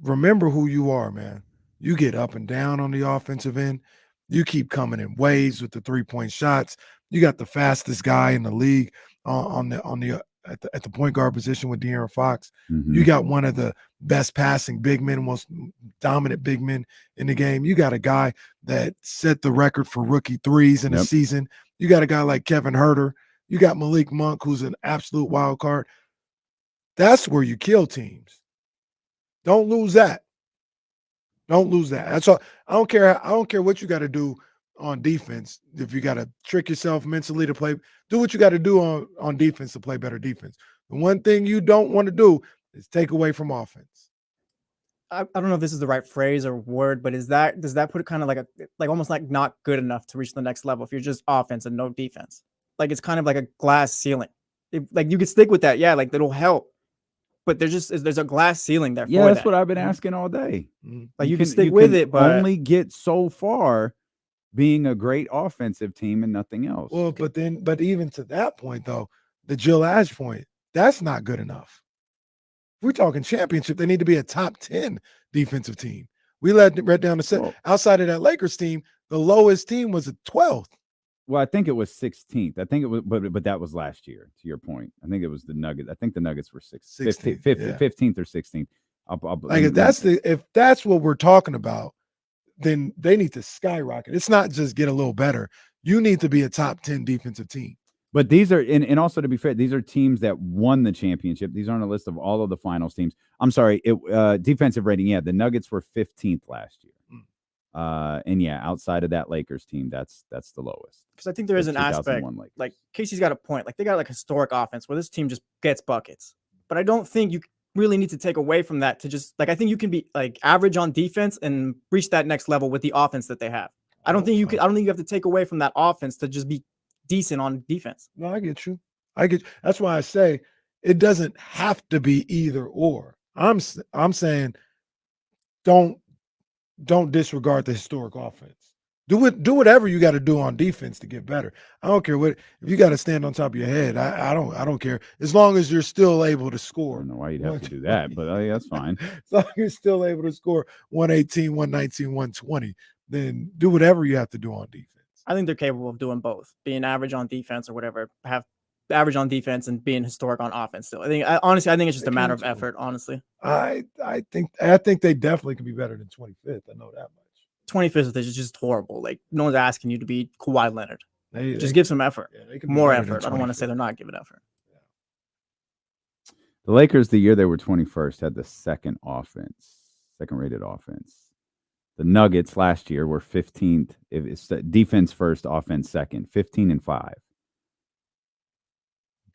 remember who you are, man. You get up and down on the offensive end. You keep coming in waves with the 3-point shots. You got the fastest guy in the league at the point guard position with De'Aaron Fox. Mm-hmm. You got one of the best passing big men, most dominant big men in the game. You got a guy that set the record for rookie threes in a season. You got a guy like Kevin Huerter. You got Malik Monk, who's an absolute wild card. That's where you kill teams. Don't lose that. Don't lose that. That's all. I don't care what you got to do on defense. If you got to trick yourself mentally to play, do what you got to do on defense to play better defense. The one thing you don't want to do is take away from offense. I don't know if this is the right phrase or word, but does that put it kind of like almost like not good enough to reach the next level if you're just offense and no defense? Like it's kind of like a glass ceiling. Like you could stick with that, like that'll help. But there's a glass ceiling there. Yeah, for that's what I've been asking all day. Like you can stick with it, but only get so far being a great offensive team and nothing else. Well, but even to that point though, the Jill Ash point, that's not good enough. If we're talking championship, they need to be a top 10 defensive team. We let right down the set. Outside of that Lakers team, the lowest team was a 12th. Well, I think it was 16th. I think it was, but that was last year. To your point, I think it was the Nuggets. I think the Nuggets were 15th or 16th. If that's what we're talking about, then they need to skyrocket. It's not just get a little better. You need to be a top 10 defensive team. But these are, and also to be fair, these are teams that won the championship. These aren't a list of all of the finals teams. I'm sorry, defensive rating. Yeah, the Nuggets were 15th last year. And outside of that Lakers team, that's the lowest. Because I think there is an aspect, like Casey's got a point. Like they got like historic offense where this team just gets buckets. But I don't think really need to take away from that to just like I think you can be like average on defense and reach that next level with the offense that they have. I don't think you have to take away from that offense to just be decent on defense. No, I get you. That's why I say it doesn't have to be either or. I'm saying don't disregard the historic offense. Do whatever you got to do on defense to get better. I don't care if you got to stand on top of your head. I don't care as long as you're still able to score. I don't know why you'd have to do that, but that's fine. As long as you're still able to score 118, 119, 120, then do whatever you have to do on defense. I think they're capable of doing both, being average on defense or whatever, have average on defense and being historic on offense still. Honestly, I think it's just a matter of effort, honestly. I think they definitely can be better than 25th. I know that much. 25th is just horrible. Like no one's asking you to be Kawhi Leonard. Just give some effort. Yeah, they can be more better than effort. I don't want to 25th. say they're not giving effort. The Lakers, the year they were 21st, had the second rated offense. The Nuggets last year were 15th. It's defense first, offense second, 15-5.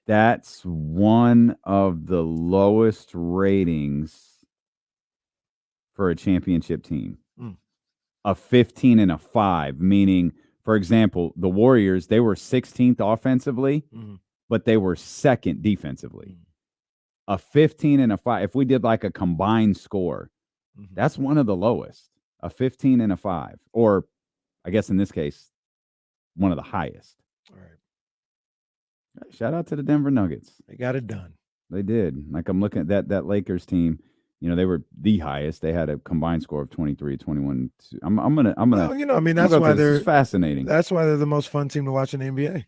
That's one of the lowest ratings for a championship team. A 15-5, meaning, for example, the Warriors, they were 16th offensively, but they were second defensively. A 15-5. If we did like a combined score, that's one of the lowest. A 15-5, or I guess in this case, one of the highest. All right. Shout out to the Denver Nuggets. They got it done. They did. Like I'm looking at that Lakers team. You know, they were the highest. They had a combined score of 23, 21. I'm gonna. Well, you know, I mean, that's why they're fascinating. That's why they're the most fun team to watch in the NBA.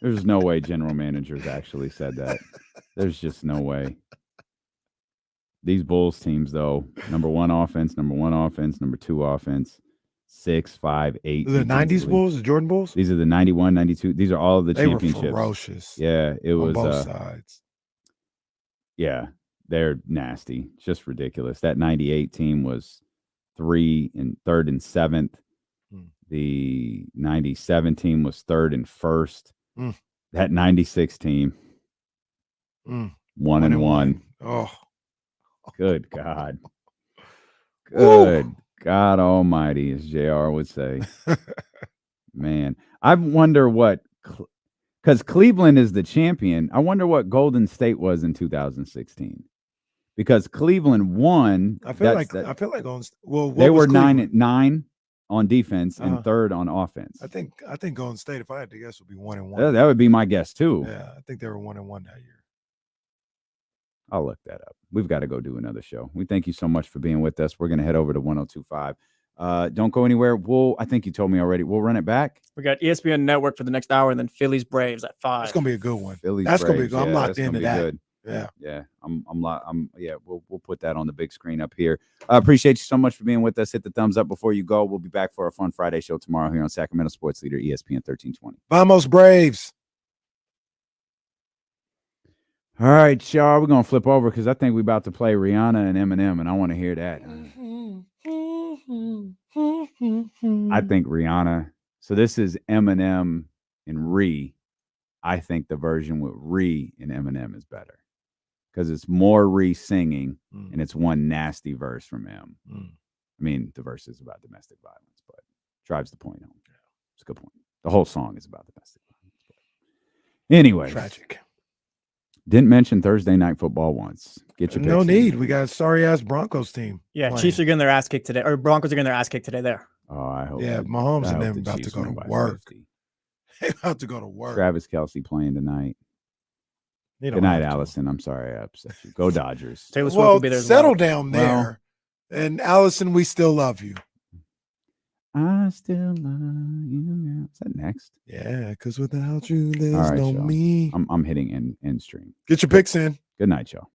There's no way general managers actually said that. There's just no way. These Bulls teams, though, number 1 offense, number 2 offense, 6, 5, 8. The 90s Bulls, the Jordan Bulls? These are the 91, 92. These are all of the they championships. Were ferocious. Yeah, it was on both sides. Yeah, they're nasty. Just ridiculous. That 98 team was 3rd and 7th. The 97 team was 3rd and 1st. That 96 team, 1-1. Oh, good God. Good God almighty, as JR would say. Man, I wonder what, because Cleveland is the champion. I wonder what Golden State was in 2016. Because Cleveland won. I feel like they were 9-9 on defense and 3rd on offense. I think Golden State, if I had to guess, would be 1-1. That would be my guess too. Yeah, I think they were 1-1 that year. I'll look that up. We've got to go do another show. We thank you so much for being with us. We're going to head over to 102.5. Don't go anywhere. I think you told me already. We'll run it back. We got ESPN Network for the next hour, and then Phillies Braves at 5. That's gonna be a good one. That's gonna be good. I'm locked into that. Good. Yeah. Yeah. We'll put that on the big screen up here. I appreciate you so much for being with us. Hit the thumbs up before you go. We'll be back for our fun Friday show tomorrow here on Sacramento Sports Leader ESPN 1320. Vamos Braves. All right, y'all. We're gonna flip over because I think we're about to play Rihanna and Eminem, and I want to hear that. I think Rihanna. So this is Eminem and Ree. I think the version with Ree and Eminem is better because it's more Ree singing and it's one nasty verse from M. I mean, the verse is about domestic violence, but drives the point home. It's a good point. The whole song is about domestic violence. But anyway, tragic. Didn't mention Thursday night football once. Get your no picks need. in. We got a sorry ass Broncos team. Yeah, playing. Chiefs are getting their ass kicked today, or Broncos are getting their ass kicked today there. Oh, I hope. Yeah, Mahomes and them about to go to work. They about to go to work. Travis Kelce playing tonight. Good night, Allison. I'm sorry I upset you. Go Dodgers. Taylor Swift will be there. Settle down there. And Allison, we still love you. I still love you. Is that next? Yeah, because without you, there's All right, no y'all. me. I'm hitting end stream. Get your picks in. Good night, y'all.